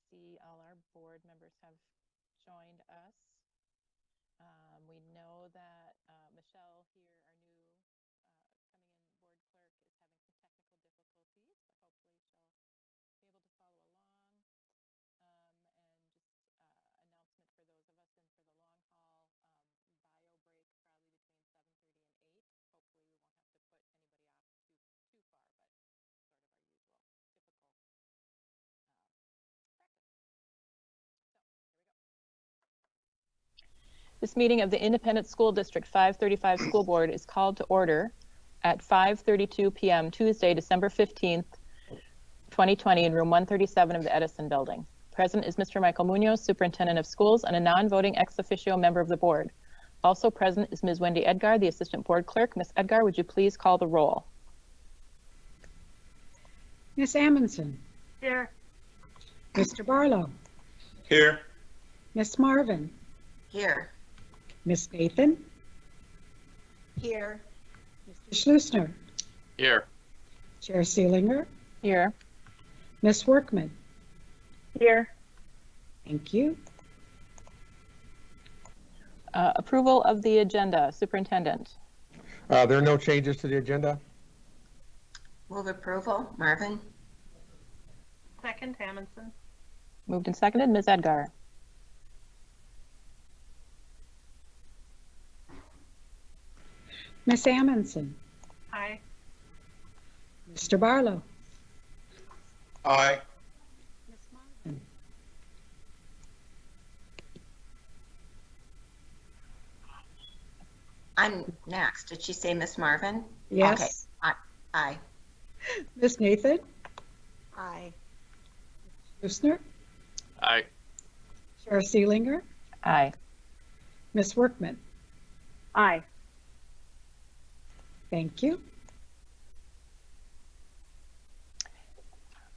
see all our board members have joined us. We know that Michelle here, our new coming in board clerk, is having some technical difficulties, but hopefully she'll be able to follow along. And just announcement for those of us in for the long haul, bio break probably between 7:30 and 8. Hopefully we won't have to put anybody off too far, but sort of our usual typical practice. So here we go. This meeting of the Independent School District 535 School Board is called to order at 5:32 p.m. Tuesday, December 15th, 2020 in room 137 of the Edison Building. Present is Mr. Michael Munoz, Superintendent of Schools, and a non-voting ex officio member of the board. Also present is Ms. Wendy Edgar, the Assistant Board Clerk. Ms. Edgar, would you please call the roll? Miss Amundson. Here. Mr. Barlow. Here. Miss Marvin. Here. Miss Nathan. Here. Mr. Schlusner. Here. Chair Seelinger. Here. Miss Workman. Here. Thank you. Approval of the agenda. Superintendent. There are no changes to the agenda. Move approval. Marvin. Second, Amundson. Moved and seconded. Ms. Edgar. Miss Amundson. Aye. Mr. Barlow. Aye. Miss Marvin. I'm next. Did she say Miss Marvin? Yes. Okay. Aye. Miss Nathan. Aye. Schlusner. Aye. Chair Seelinger. Aye. Miss Workman. Aye. Thank you.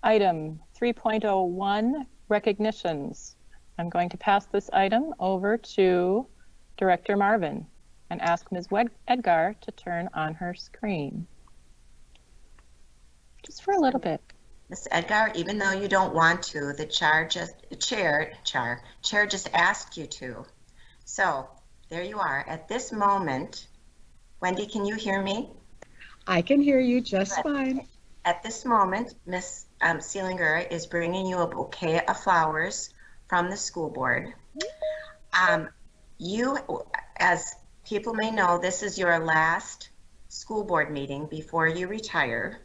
Item 3.01, recognitions. I'm going to pass this item over to Director Marvin and ask Ms. Edgar to turn on her screen. Just for a little bit. Miss Edgar, even though you don't want to, the chair just asked you to. So there you are. At this moment, Wendy, can you hear me? I can hear you just Good. fine. At this moment, Miss Seelinger is bringing you a bouquet of flowers from the school board. You, as people may know, this is your last school board meeting before you retire.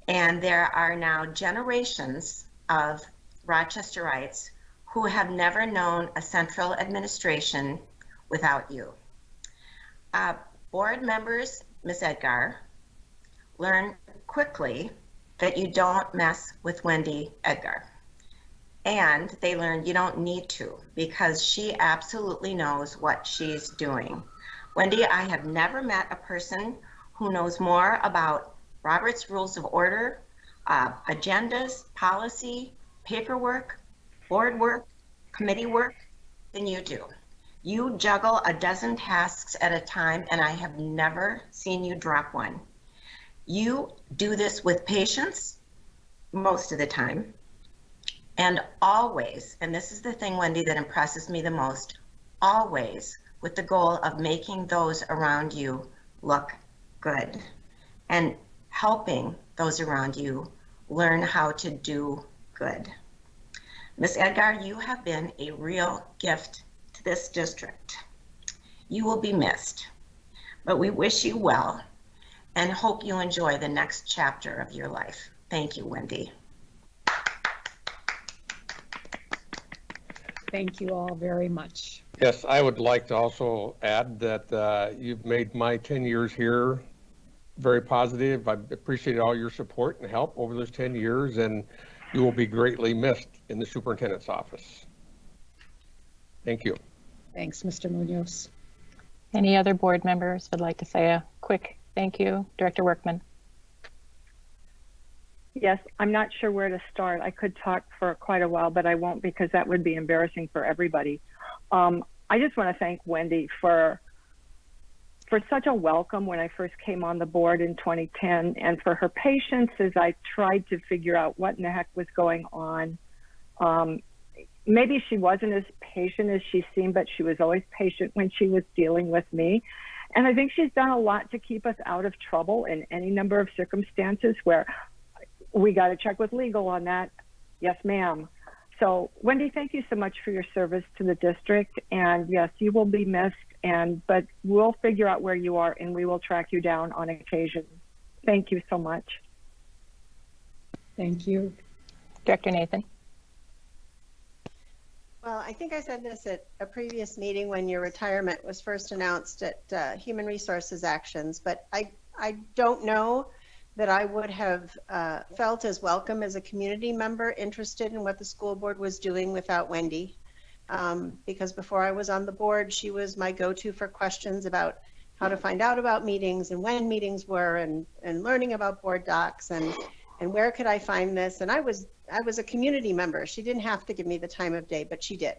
And there are now generations of Rochesterites who have never known a central administration without you. Board members, Ms. Edgar, learn quickly that you don't mess with Wendy Edgar. And they learn you don't need to, because she absolutely knows what she's doing. Wendy, I have never met a person who knows more about Robert's Rules of Order, agendas, policy, paperwork, board work, committee work than you do. You juggle a dozen tasks at a time, and I have never seen you drop one. You do this with patience most of the time, and always, and this is the thing, Wendy, that impresses me the most, always with the goal of making those around you look good and helping those around you learn how to do good. Ms. Edgar, you have been a real gift to this district. You will be missed, but we wish you well and hope you enjoy the next chapter of your life. Thank you, Wendy. Thank you all very much. Yes, I would like to also add that you've made my 10 years here very positive. I've appreciated all your support and help over those 10 years, and you will be greatly missed in the superintendent's office. Thank you. Thanks, Mr. Munoz. Any other board members would like to say a quick thank you? Director Workman. Yes, I'm not sure where to start. I could talk for quite a while, but I won't, because that would be embarrassing for everybody. I just want to thank Wendy for such a welcome when I first came on the board in 2010, and for her patience as I tried to figure out what in the heck was going on. Maybe she wasn't as patient as she seemed, but she was always patient when she was dealing with me. And I think she's done a lot to keep us out of trouble in any number of circumstances where we got to check with legal on that. Yes, ma'am. So Wendy, thank you so much for your service to the district. And yes, you will be missed, but we'll figure out where you are and we will track you down on occasion. Thank you so much. Thank you. Director Nathan. Well, I think I said this at a previous meeting when your retirement was first announced at Human Resources Actions, but I don't know that I would have felt as welcome as a community member interested in what the school board was doing without Wendy. Because before I was on the board, she was my go-to for questions about how to find out about meetings and when meetings were and learning about board docs and where could I find this. And I was a community member. She didn't have to give me the time of day, but she did.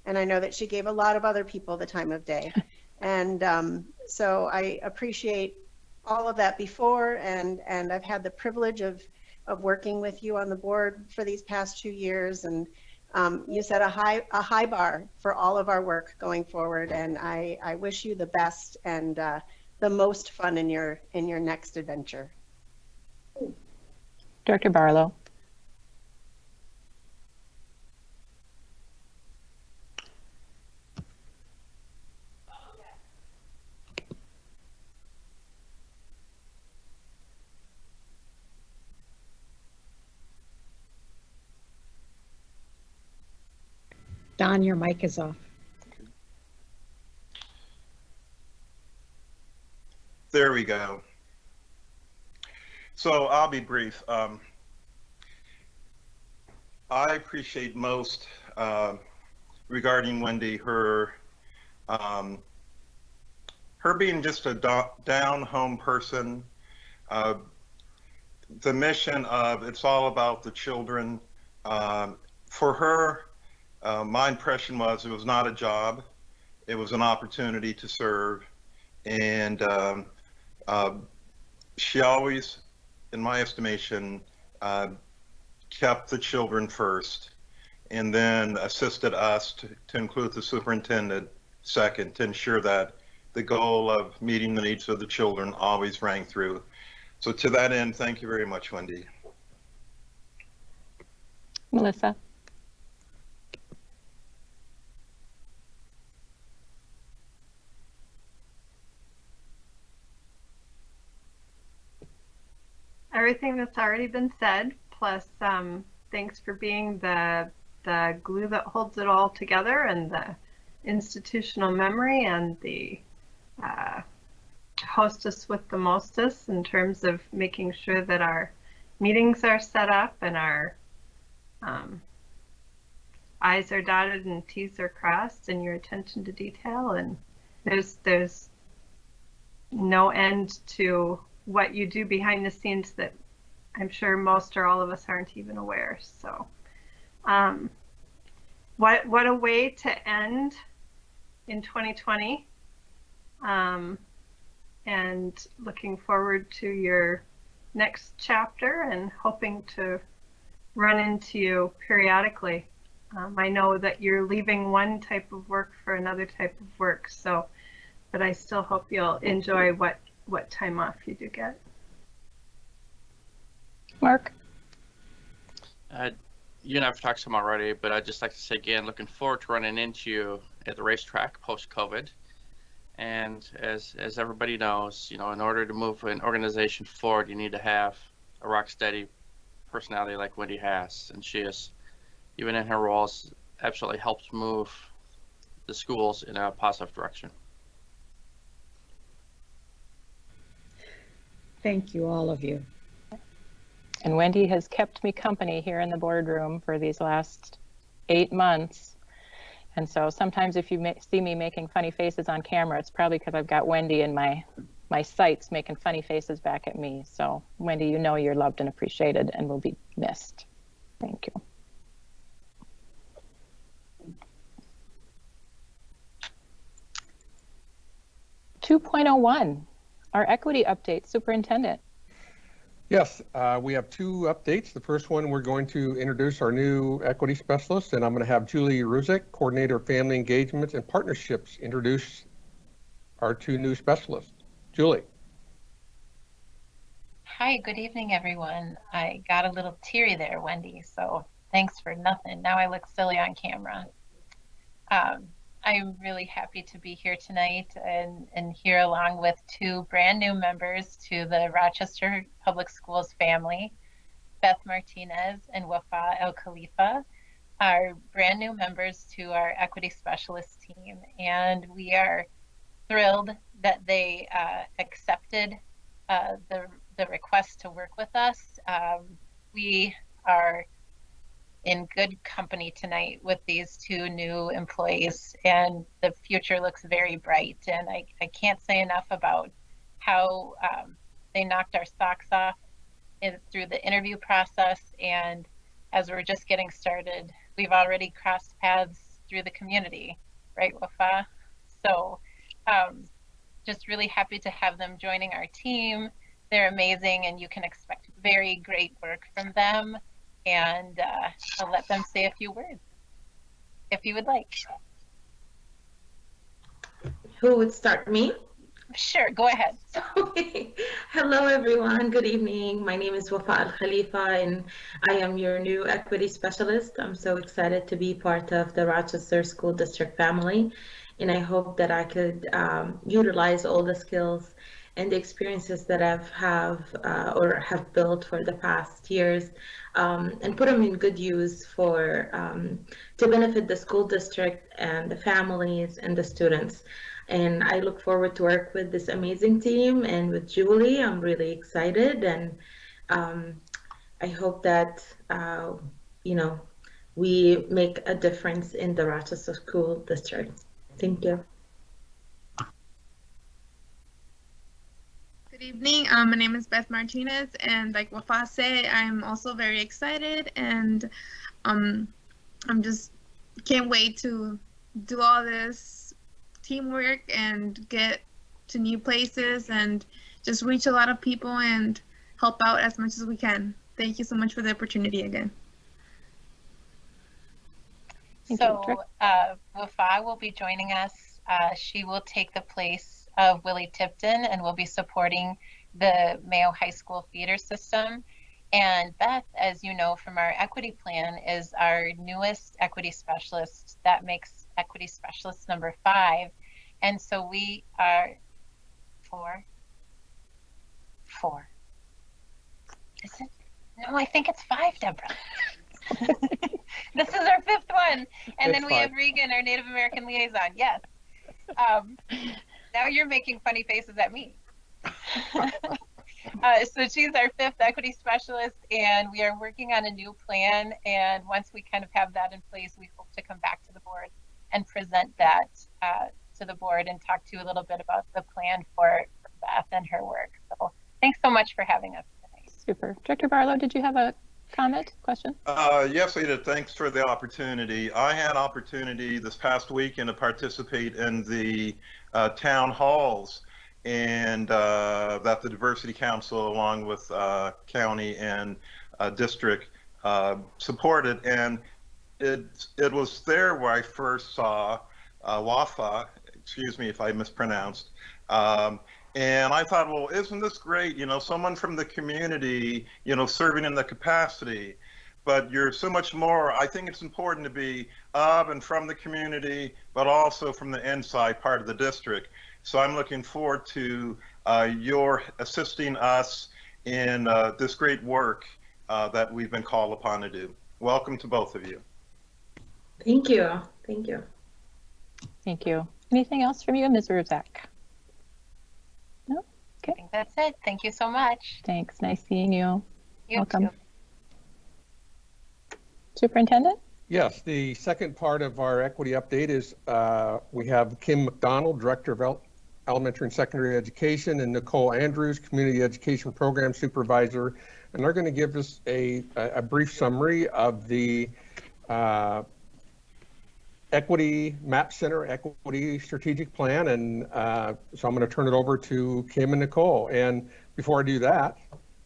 And I know that she gave a lot of other people the time of day. And so I appreciate all of that before, and I've had the privilege of working with you on the board for these past 2 years. And you set a high bar for all of our work going forward. And I wish you the best and the most fun in your next adventure. Director Barlow. Don, your mic is off. There we go. So I'll be brief. I appreciate most regarding Wendy, her being just a down home person. The mission of it's all about the children. For her, my impression was it was not a job. It was an opportunity to serve. And she always, in my estimation, kept the children first, and then assisted us to include the superintendent second, to ensure that the goal of meeting the needs of the children always rang through. So to that end, thank you very much, Wendy. Melissa. Everything that's already been said, plus thanks for being the glue that holds it all together, and the institutional memory, and the hostess with the mostess in terms of making sure that our meetings are set up and our I's are dotted and T's are crossed, and your attention to detail. And there's no end to what you do behind the scenes that I'm sure most or all of us aren't even aware. So what a way to end in 2020, and looking forward to your next chapter and hoping to run into you periodically. I know that you're leaving one type of work for another type of work, so but I still hope you'll enjoy what time off you do get. Mark. You and I've talked some already, but I'd just like to say again, looking forward to running into you at the racetrack post-COVID. And as everybody knows, in order to move an organization forward, you need to have a rock steady personality like Wendy has, and she is, even in her roles, absolutely helps move the schools in a positive direction. Thank you, all of you. And Wendy has kept me company here in the boardroom for these last 8 months. And so sometimes if you see me making funny faces on camera, it's probably because I've got Wendy in my sights making funny faces back at me. So Wendy, you're loved and appreciated and will be missed. Thank you. (2.01) our equity update, Superintendent. Yes, we have two updates. The first one, we're going to introduce our new equity specialist, and I'm going to have Julie Ruzick, Coordinator of Family Engagement and Partnerships, introduce our two new specialists. Julie. Hi, good evening, everyone. I got a little teary there, Wendy, so thanks for nothing. Now I look silly on camera. I'm really happy to be here tonight and here along with two brand new members to the Rochester Public Schools family, Beth Martinez and Wafa El Khalifa, are brand new members to our equity specialist team. And we are thrilled that they accepted the request to work with us. We are in good company tonight with these two new employees, and the future looks very bright. And I can't say enough about how they knocked our socks off through the interview process. And as we're just getting started, we've already crossed paths through the community, right, Wafa? So just really happy to have them joining our team. They're amazing, and you can expect very great work from them. And I'll let them say a few words, if you would like. Who would start? Me? Sure, go ahead. Okay. Hello, everyone. Good evening. My name is Wafa Al Khalifa, and I am your new equity specialist. I'm so excited to be part of the Rochester School District family, and I hope that I could utilize all the skills and the experiences that I've have built for the past years, and put them in good use for to benefit the school district and the families and the students. And I look forward to work with this amazing team and with Julie. I'm really excited, and I hope that we make a difference in the Rochester School District. Thank you. Good evening. My name is Beth Martinez, and like Wafa said, I'm also very excited, and I'm just can't wait to do all this teamwork and get to new places and just reach a lot of people and help out as much as we can. Thank you so much for the opportunity again. So Wafa will be joining us. She will take the place of Willie Tipton and will be supporting the Mayo High School feeder system. And Beth, as you know from our equity plan, is our newest equity specialist. That makes equity specialist number 5. And so we are 4. Is it? No, I think it's 5, Deborah. This is our 5th one. And then we have Regan, our Native American liaison. Yes. Now you're making funny faces at me. So she's our 5th equity specialist, and we are working on a new plan. And once we kind of have that in place, we hope to come back to the board and present that to the board and talk to you a little bit about the plan for Beth and her work. So thanks so much for having us tonight. Super. Director Barlow, did you have a comment, question? Yes, I did. Thanks for the opportunity. I had opportunity this past weekend to participate in the town halls, and that the Diversity Council, along with county and district, supported. And it was there where I first saw Wafa, excuse me if I mispronounced, and I thought, well, isn't this great? You know, someone from the community, you know, serving in the capacity. But you're so much more. I think it's important to be of and from the community, but also from the inside part of the district. So I'm looking forward to your assisting us in this great work that we've been called upon to do. Welcome to both of you. Thank you. Thank you. Thank you. Anything else from you, Ms. Ruzak? No? Okay. I think that's it. Thank you so much. Thanks. Nice seeing you. Welcome. Too. Superintendent? Yes, the second part of our equity update is we have Kim McDonald, Director of Elementary and Secondary Education, and Nicole Andrews, Community Education Program Supervisor, and they're going to give us a brief summary of the Equity Map Center Equity Strategic Plan. And so I'm going to turn it over to Kim and Nicole. And before I do that,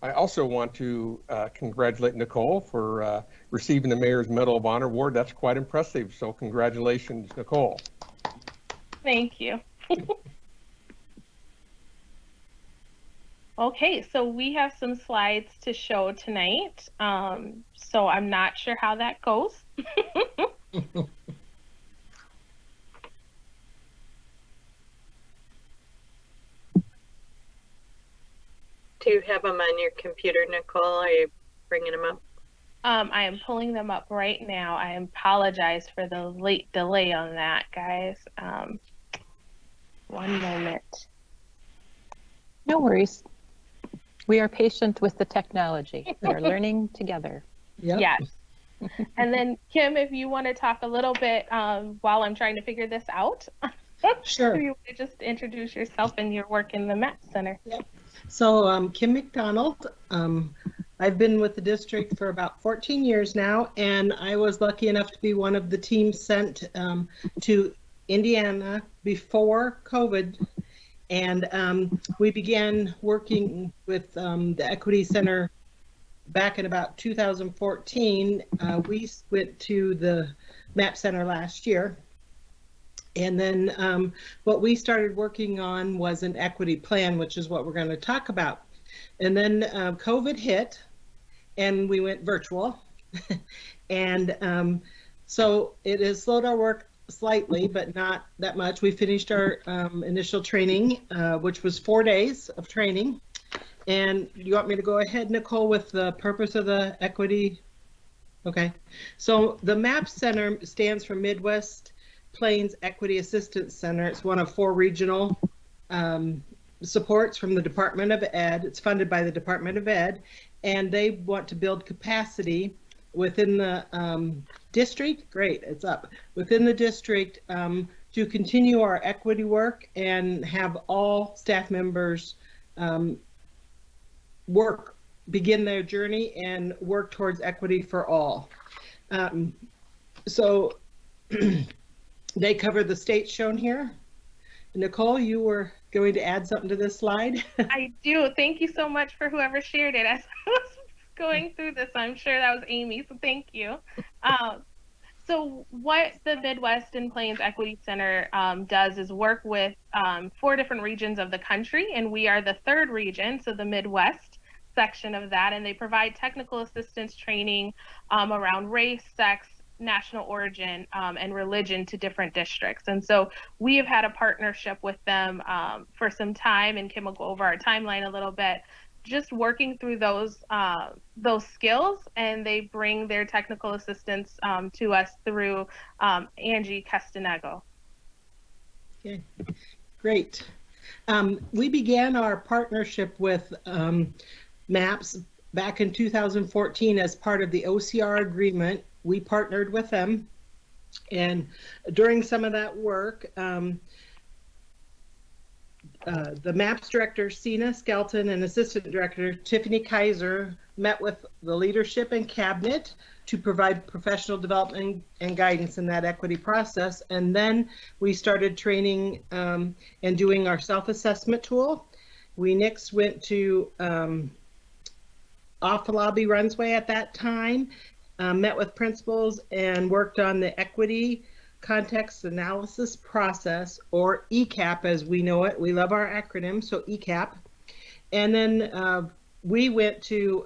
I also want to congratulate Nicole for receiving the Mayor's Medal of Honor Award. That's quite impressive. So congratulations, Nicole. Thank you. Okay, so we have some slides to show tonight. So I'm not sure how that goes. Do you have them on your computer, Nicole? Are you bringing them up? I am pulling them up right now. I apologize for the late delay on that, guys. One moment. No worries. We are patient with the technology. We are learning together. Yep. Yes. And then Kim, if you want to talk a little bit while I'm trying to figure this out. Sure. If you want to just introduce yourself and your work in the MAP Center. Yep. So Kim McDonald. I've been with the district for about 14 years now, and I was lucky enough to be one of the teams sent to Indiana before COVID. And we began working with the Equity Center back in about 2014. We went to the MAP Center last year. And then what we started working on was an equity plan, which is what we're going to talk about. And then COVID hit and we went virtual. And so it has slowed our work slightly, but not that much. We finished our initial training, which was 4 days of training. And you want me to go ahead, Nicole, with the purpose of the equity? Okay. So the MAP Center stands for Midwest Plains Equity Assistance Center. It's one of 4 regional supports from the Department of Ed. It's funded by the Department of Ed, and they want to build capacity within the district. Great, it's up. Within the district to continue our equity work and have all staff members begin their journey and work towards equity for all. So they cover the states shown here. Nicole, you were going to add something to this slide? I do. Thank you so much for whoever shared it. As I was going through this, I'm sure that was Amy, so thank you. So what the Midwest and Plains Equity Center does is work with 4 different regions of the country, and we are the 3rd region, so the Midwest section of that, and they provide technical assistance training around race, sex, national origin, and religion to different districts. And so we have had a partnership with them for some time, and Kim will go over our timeline a little bit, just working through those skills, and they bring their technical assistance to us through Angie Castanego. Okay, great. We began our partnership with MAPS back in 2014 as part of the OCR agreement. We partnered with them, and during some of that work, the MAPS director, Sina Skelton, and assistant director, Tiffany Kaiser, met with the leadership and cabinet to provide professional development and guidance in that equity process. And then we started training and doing our self-assessment tool. We next went to off the lobby Runsway at that time, met with principals and worked on the equity context analysis process, or ECAP as we know it. We love our acronym, so ECAP. And then we went to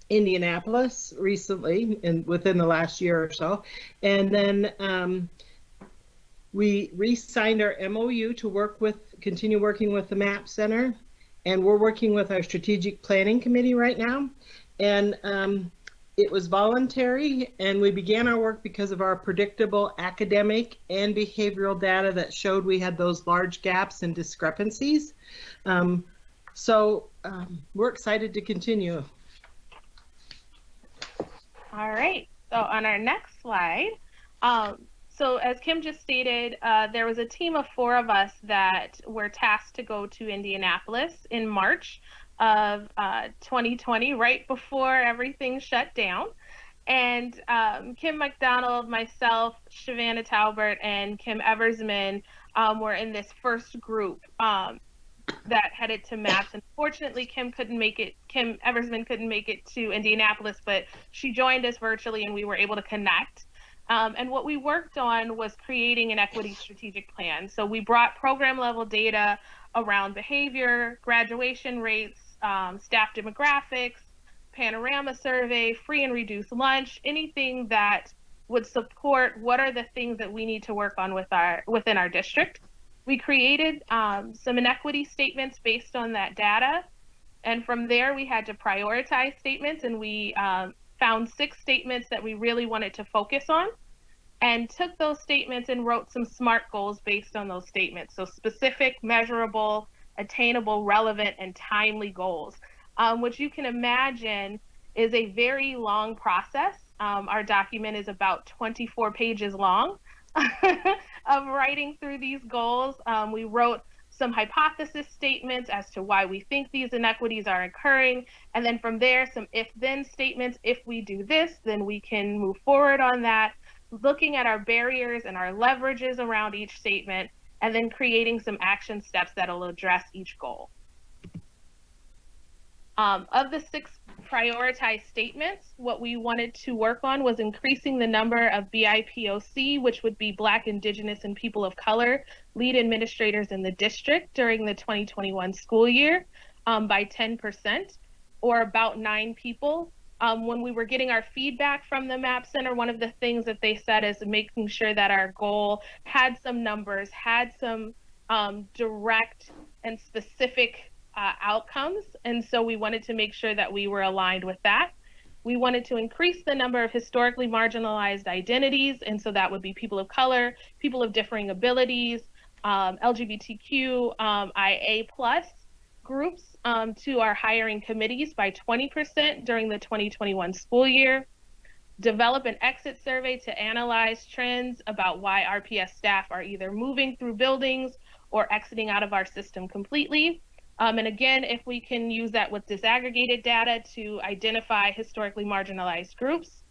Indianapolis recently, within the last year or so. And then we re-signed our MOU to continue working with the MAP Center. And we're working with our strategic planning committee right now. And it was voluntary, and we began our work because of our predictable academic and behavioral data that showed we had those large gaps and discrepancies. So we're excited to continue. All right, so on our next slide, so as Kim just stated, there was a team of 4 of us that were tasked to go to Indianapolis in March of 2020, right before everything shut down. And Kim McDonald, myself, Shavannah Talbert, and Kim Eversman were in this first group. that headed to MAPS. Unfortunately, Kim Eversman couldn't make it to Indianapolis, but she joined us virtually and we were able to connect. And what we worked on was creating an equity strategic plan. So we brought program level data around behavior, graduation rates, staff demographics, Panorama survey, free and reduced lunch, anything that would support what are the things that we need to work on within our district. We created some inequity statements based on that data. And from there, we had to prioritize statements, and we found 6 statements that we really wanted to focus on, and took those statements and wrote some SMART goals based on those statements. So specific, measurable, attainable, relevant, and timely goals, which you can imagine is a very long process. Our document is about 24 pages long of writing through these goals. We wrote some hypothesis statements as to why we think these inequities are occurring. And then from there, some if-then statements. If we do this, then we can move forward on that, looking at our barriers and our leverages around each statement, and then creating some action steps that'll address each goal. Of the 6 prioritized statements, what we wanted to work on was increasing the number of BIPOC, which would be Black, Indigenous, and People of Color, lead administrators in the district during the 2021 school year by 10%, or about 9 people. When we were getting our feedback from the MAP Center, one of the things that they said is making sure that our goal had some numbers, had some direct and specific outcomes. And so we wanted to make sure that we were aligned with that. We wanted to increase the number of historically marginalized identities. And so that would be people of color, people of differing abilities, LGBTQ, IA plus groups to our hiring committees by 20% during the 2021 school year. Develop an exit survey to analyze trends about why RPS staff are either moving through buildings or exiting out of our system completely. And again, if we can use that with disaggregated data to identify historically marginalized groups,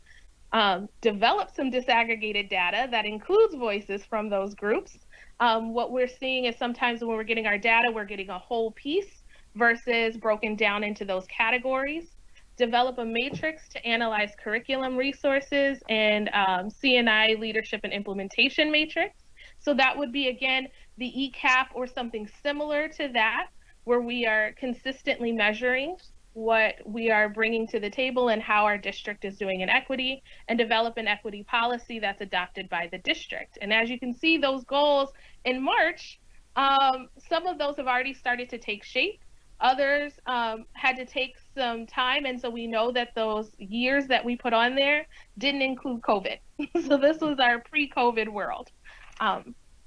develop some disaggregated data that includes voices from those groups. What we're seeing is sometimes when we're getting our data, we're getting a whole piece versus broken down into those categories. Develop a matrix to analyze curriculum resources and C&I leadership and implementation matrix. So that would be, again, the ECAP or something similar to that, where we are consistently measuring what we are bringing to the table and how our district is doing in equity, and develop an equity policy that's adopted by the district. And as you can see, those goals in March, some of those have already started to take shape. Others had to take some time, and so we know that those years that we put on there didn't include COVID. So this was our pre-COVID world.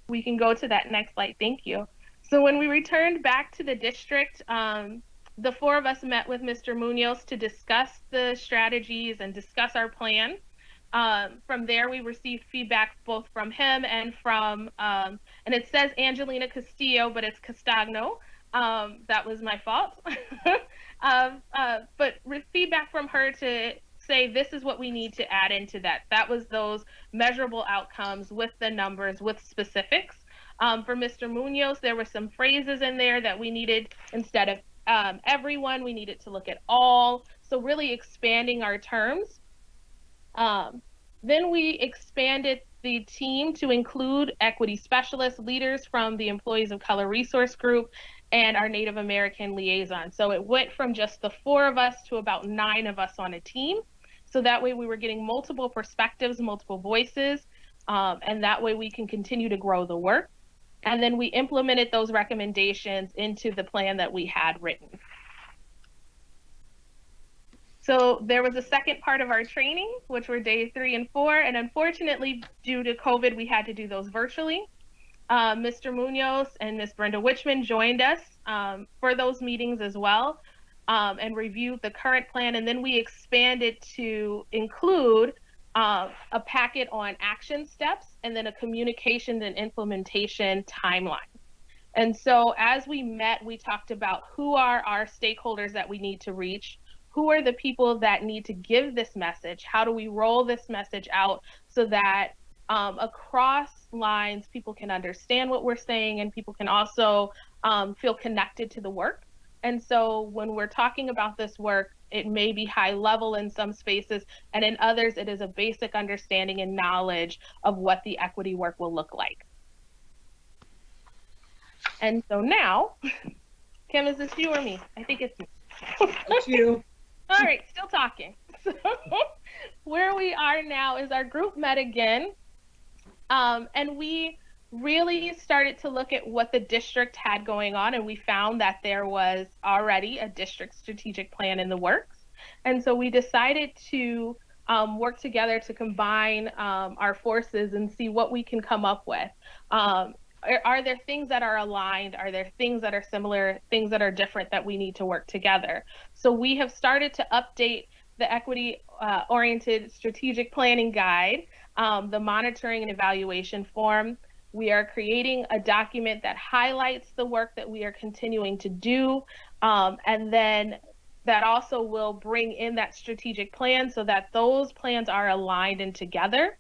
We can go to that next slide, thank you. So when we returned back to the district, the 4 of us met with Mr. Munoz to discuss the strategies and discuss our plan. From there, we received feedback both from him and from, and it says Angelina Castillo, but it's Castagno. That was my fault. But feedback from her to say, this is what we need to add into that. That was those measurable outcomes with the numbers, with specifics. For Mr. Munoz, there were some phrases in there that we needed, instead of everyone, we needed to look at all. So really expanding our terms. Then we expanded the team to include equity specialists, leaders from the Employees of Color Resource Group, and our Native American liaison. So it went from just the 4 of us to about 9 of us on a team. So that way we were getting multiple perspectives, multiple voices, and that way we can continue to grow the work. And then we implemented those recommendations into the plan that we had written. So there was a second part of our training, which were day 3 and 4. And unfortunately, due to COVID, we had to do those virtually. Mr. Munoz and Ms. Brenda Wichman joined us for those meetings as well, and reviewed the current plan. And then we expanded to include a packet on action steps, and then a communications and implementation timeline. And so as we met, we talked about who are our stakeholders that we need to reach, who are the people that need to give this message, how do we roll this message out so that across lines, people can understand what we're saying, and people can also feel connected to the work. And so when we're talking about this work, it may be high level in some spaces, and in others, it is a basic understanding and knowledge of what the equity work will look like. And so now, Kim, is this you or me? I think it's me. It's you. All right, still talking. So where we are now is our group met again, and we really started to look at what the district had going on, and we found that there was already a district strategic plan in the works. And so we decided to work together to combine our forces and see what we can come up with. Are there things that are aligned? Are there things that are similar, things that are different that we need to work together? So we have started to update the equity-oriented strategic planning guide, the monitoring and evaluation form. We are creating a document that highlights the work that we are continuing to do, and then that also will bring in that strategic plan so that those plans are aligned and together.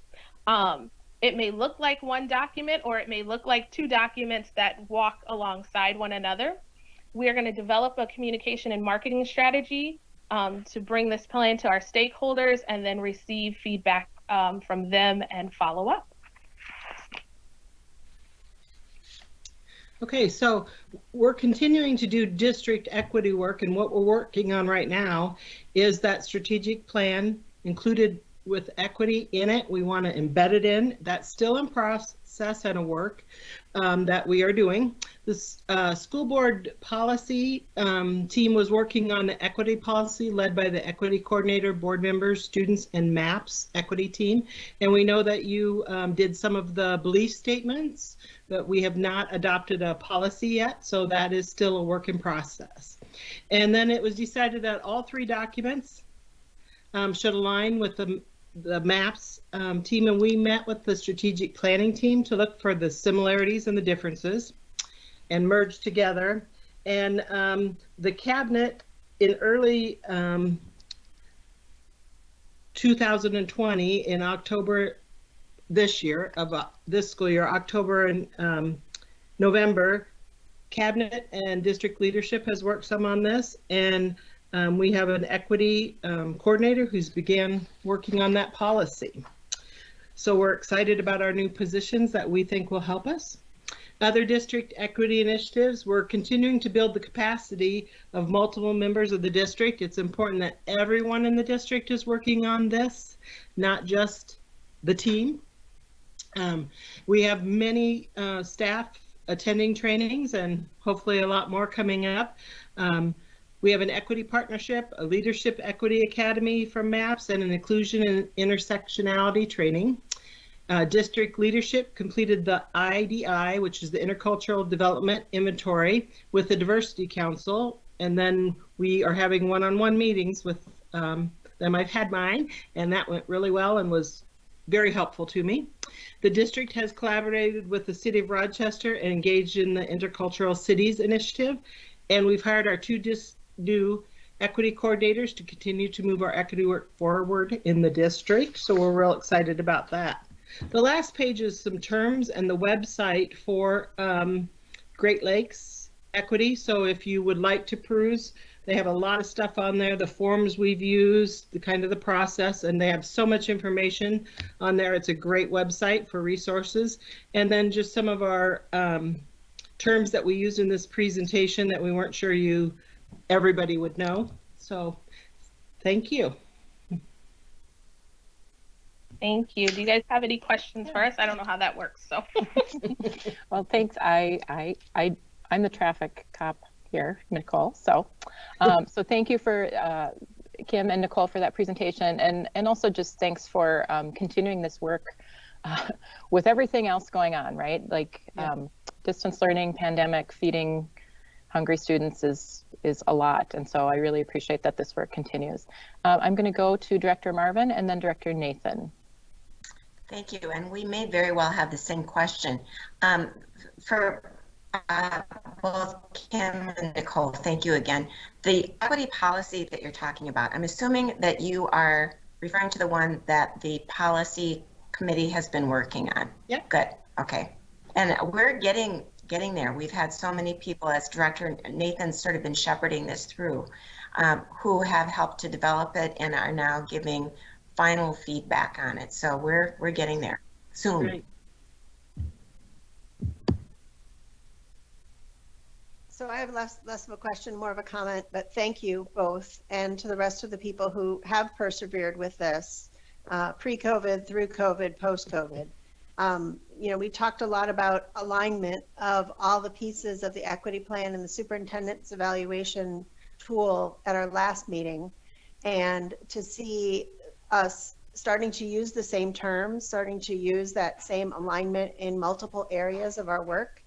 It may look like one document, or it may look like two documents that walk alongside one another. We are going to develop a communication and marketing strategy to bring this plan to our stakeholders and then receive feedback from them and follow up. Okay, so we're continuing to do district equity work, and what we're working on right now is that strategic plan included with equity in it. We want to embed it in. That's still in process and a work that we are doing. This school board policy team was working on the equity policy led by the equity coordinator, board members, students, and MAPS equity team. And we know that you did some of the belief statements, but we have not adopted a policy yet, so that is still a work in process. And then it was decided that all three documents should align with the MAPS team, and we met with the strategic planning team to look for the similarities and the differences and merge together. And the cabinet in early 2020, in October this year, of this school year, October and November, cabinet and district leadership has worked some on this, and we have an equity coordinator who's began working on that policy. So we're excited about our new positions that we think will help us. Other district equity initiatives, we're continuing to build the capacity of multiple members of the district. It's important that everyone in the district is working on this, not just the team. We have many staff attending trainings and hopefully a lot more coming up. We have an equity partnership, a leadership equity academy from MAPS, and an inclusion and intersectionality training. District leadership completed the IDI, which is the Intercultural Development Inventory, with the Diversity Council, and then we are having one-on-one meetings with them. I've had mine, and that went really well and was very helpful to me. The district has collaborated with the City of Rochester and engaged in the Intercultural Cities Initiative, and we've hired our two new equity coordinators to continue to move our equity work forward in the district, so we're real excited about that. The last page is some terms and the website for Great Lakes Equity, so if you would like to peruse, they have a lot of stuff on there, the forms we've used, the kind of the process, and they have so much information on there. It's a great website for resources. And then just some of our terms that we used in this presentation that we weren't sure everybody would know. So thank you. Thank you. Do you guys have any questions for us? I don't know how that works, so. Well, thanks. I'm the traffic cop here, Nicole. So, so thank you for Kim and Nicole for that presentation, and also just thanks for continuing this work with everything else going on, right? Like distance learning, pandemic, feeding hungry students is a lot, and so I really appreciate that this work continues. I'm going to go to Director Marvin and then Director Nathan. Thank you, and we may very well have the same question. For both Kim and Nicole, thank you again. The equity policy that you're talking about, I'm assuming that you are referring to the one that the policy committee has been working on. Yep. Good. Okay. And we're getting there. We've had so many people, as Director Nathan's sort of been shepherding this through, who have helped to develop it and are now giving final feedback on it. So we're getting there soon. Great. So I have less of a question, more of a comment, but thank you both, and to the rest of the people who have persevered with this, pre-COVID, through COVID, post-COVID. We talked a lot about alignment of all the pieces of the equity plan and the superintendent's evaluation tool at our last meeting, and to see us starting to use the same terms, starting to use that same alignment in multiple areas of our work,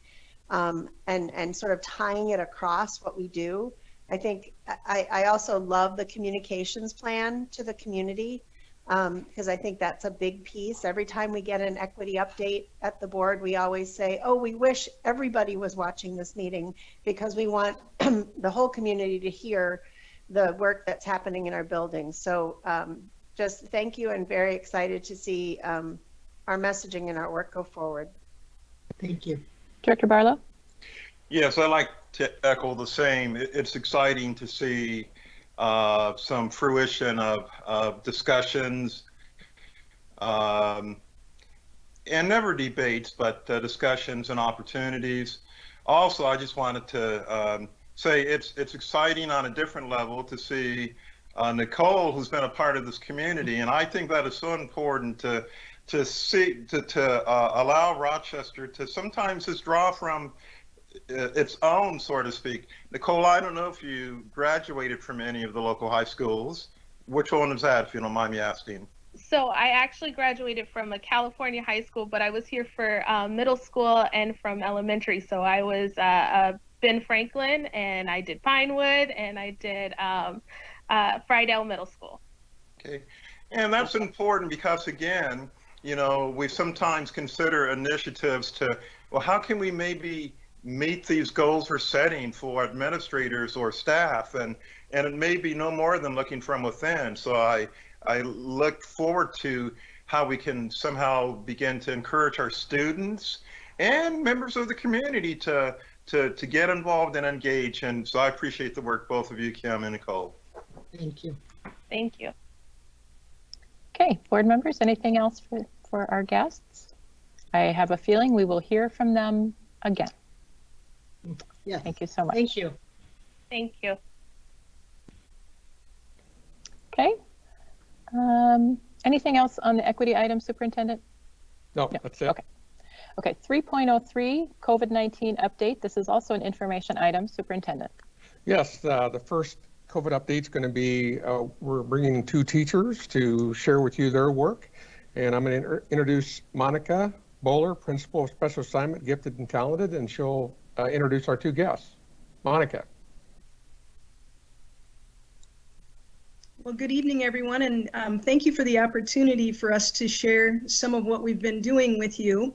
and sort of tying it across what we do. I think I also love the communications plan to the community, because I think that's a big piece. Every time we get an equity update at the board, we always say, oh, we wish everybody was watching this meeting, because we want the whole community to hear the work that's happening in our buildings. So just thank you, and very excited to see our messaging and our work go forward. Thank you. Director Barlow? Yes, I like to echo the same. It's exciting to see some fruition of discussions, and never debates, but discussions and opportunities. Also, I just wanted to say it's exciting on a different level to see Nicole, who's been a part of this community, and I think that is so important to allow Rochester to sometimes just draw from its own, so to speak. Nicole, I don't know if you graduated from any of the local high schools. Which one was that, if you don't mind me asking? So I actually graduated from a California high school, but I was here for middle school and from elementary. So I was Ben Franklin, and I did Pinewood, and I did Friedel Middle School. Okay, and that's important because, again, we sometimes consider initiatives to, well, how can we maybe meet these goals we're setting for administrators or staff, and it may be no more than looking from within. So I look forward to how we can somehow begin to encourage our students and members of the community to get involved and engage. And so I appreciate the work, both of you, Kim and Nicole. Thank you. Thank you. Okay, board members, anything else for our guests? I have a feeling we will hear from them again. Yes. Thank you so much. Thank you. Thank you. Okay. Anything else on the equity item, Superintendent? No, that's it. Okay. Okay, 3.03, COVID-19 update. This is also an information item, Superintendent. Yes, the first COVID update is going to be, we're bringing 2 teachers to share with you their work. And I'm going to introduce Monica Bowler, Principal of Special Assignment, Gifted and Talented, and she'll introduce our 2 guests. Monica. Well, good evening, everyone, and thank you for the opportunity for us to share some of what we've been doing with you.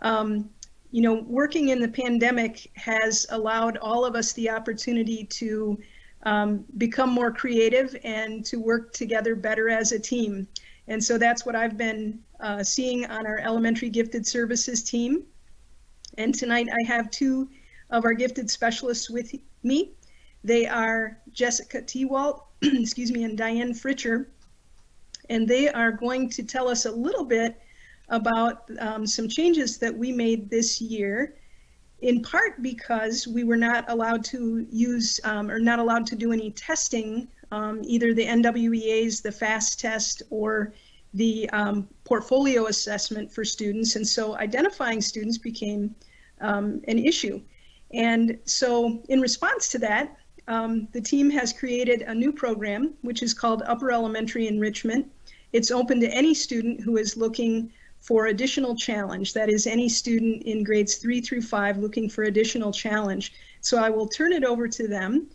Working in the pandemic has allowed all of us the opportunity to become more creative and to work together better as a team. And so that's what I've been seeing on our elementary gifted services team. And tonight I have 2 of our gifted specialists with me. They are Jessica Tewalt, excuse me, and Diane Fritcher. And they are going to tell us a little bit about some changes that we made this year, in part because we were not allowed to use or not allowed to do any testing, either the NWEA's, the FAST test, or the portfolio assessment for students. And so identifying students became an issue. And so in response to that, the team has created a new program, which is called Upper Elementary Enrichment. It's open to any student who is looking for additional challenge. That is, any student in grades 3 through 5 looking for additional challenge. So I will turn it over to them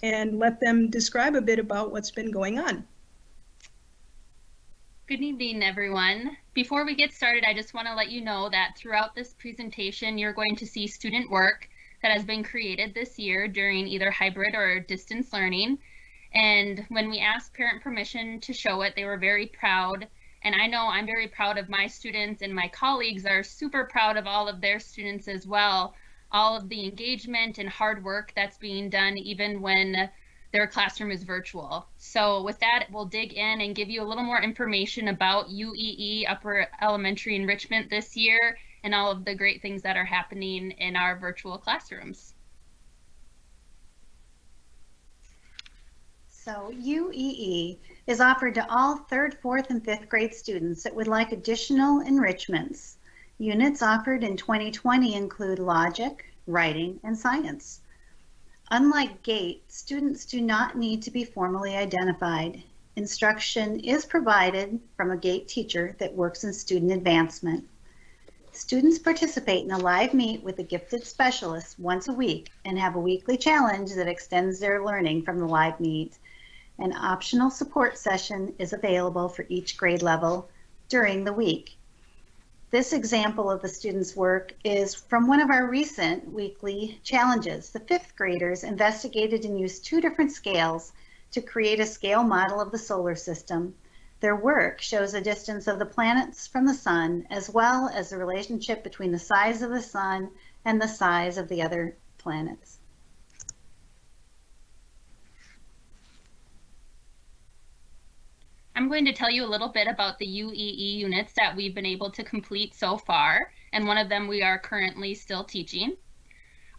and let them describe a bit about what's been going on. Good evening, everyone. Before we get started, I just want to let you know that throughout this presentation, you're going to see student work that has been created this year during either hybrid or distance learning. And when we asked parent permission to show it, they were very proud And I know I'm very proud of my students, and my colleagues are super proud of all of their students as well. All of the engagement and hard work that's being done even when their classroom is virtual. So with that, we'll dig in and give you a little more information about UEE Upper Elementary Enrichment this year and all of the great things that are happening in our virtual classrooms. So UEE is offered to all 3rd, 4th, and 5th grade students that would like additional enrichments. Units offered in 2020 include logic, writing, and science. Unlike GATE, students do not need to be formally identified. Instruction is provided from a GATE teacher that works in student advancement. Students participate in a live meet with a gifted specialist once a week and have a weekly challenge that extends their learning from the live meet. An optional support session is available for each grade level during the week. This example of the students' work is from one of our recent weekly challenges. The 5th graders investigated and used 2 different scales to create a scale model of the solar system. Their work shows a distance of the planets from the sun, as well as the relationship between the size of the sun and the size of the other planets. I'm going to tell you a little bit about the UEE units that we've been able to complete so far, and one of them we are currently still teaching.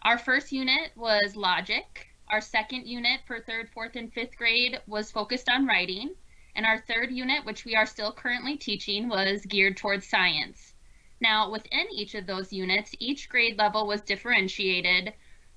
Our first unit was logic. Our second unit for 3rd, 4th, and 5th grade was focused on writing. And our third unit, which we are still currently teaching, was geared towards science. Now, within each of those units, each grade level was differentiated,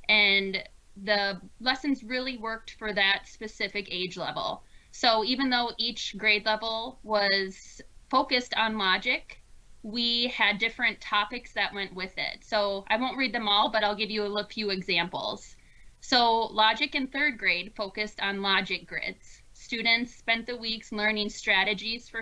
and the lessons really worked for that specific age level. So even though each grade level was focused on logic, we had different topics that went with it. So I won't read them all, but I'll give you a few examples. So logic in 3rd grade focused on logic grids. Students spent the weeks learning strategies for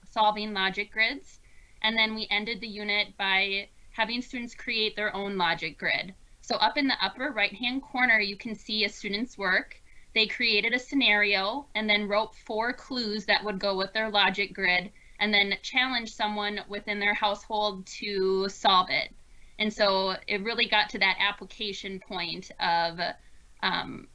solving logic grids. And then we ended the unit by having students create their own logic grid. So up in the upper right-hand corner, you can see a student's work. They created a scenario and then wrote 4 clues that would go with their logic grid, and then challenged someone within their household to solve it. And so it really got to that application point of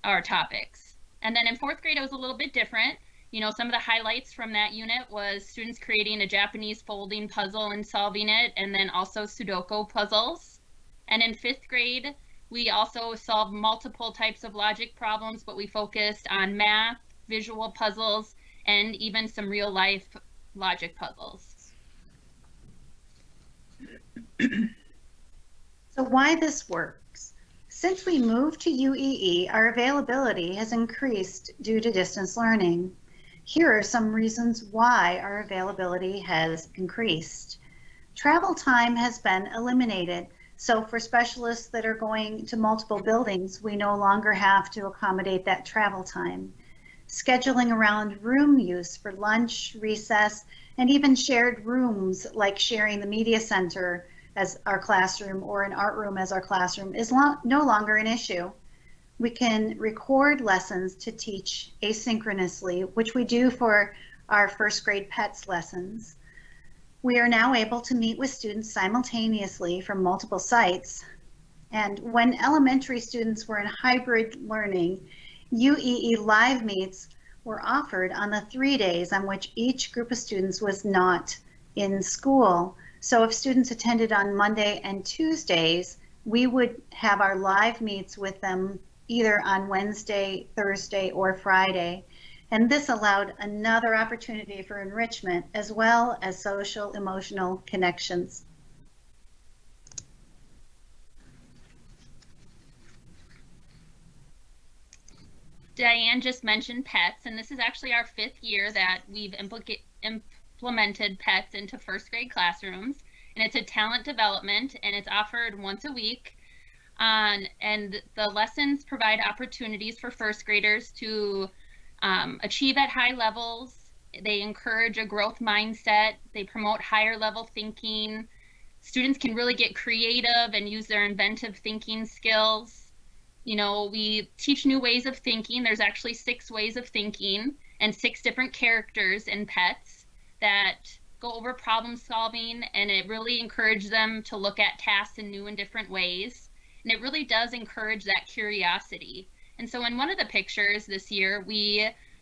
our topics. And then in 4th grade, it was a little bit different. You know, some of the highlights from that unit was students creating a Japanese folding puzzle and solving it, and then also Sudoku puzzles. And in 5th grade, we also solved multiple types of logic problems, but we focused on math, visual puzzles, and even some real life logic puzzles. So why this works? Since we moved to UEE, our availability has increased due to distance learning. Here are some reasons why our availability has increased. Travel time has been eliminated. So for specialists that are going to multiple buildings, we no longer have to accommodate that travel time. Scheduling around room use for lunch, recess, and even shared rooms like sharing the media center as our classroom or an art room as our classroom is no longer an issue. We can record lessons to teach asynchronously, which we do for our 1st grade PETS lessons. We are now able to meet with students simultaneously from multiple sites. And when elementary students were in hybrid learning, UEE live meets were offered on the 3 days on which each group of students was not in school. So if students attended on Monday and Tuesdays, we would have our live meets with them either on Wednesday, Thursday, or Friday. And this allowed another opportunity for enrichment as well as social emotional connections. Diane just mentioned PETS, and this is actually our 5th year that we've implemented PETS into 1st grade classrooms. And it's a talent development, and it's offered once a week. And the lessons provide opportunities for 1st graders to achieve at high levels. They encourage a growth mindset. They promote higher level thinking. Students can really get creative and use their inventive thinking skills. You know, we teach new ways of thinking. There's actually 6 ways of thinking and 6 different characters in PETS that go over problem solving, and it really encouraged them to look at tasks in new and different ways. And it really does encourage that curiosity. And so in one of the pictures this year,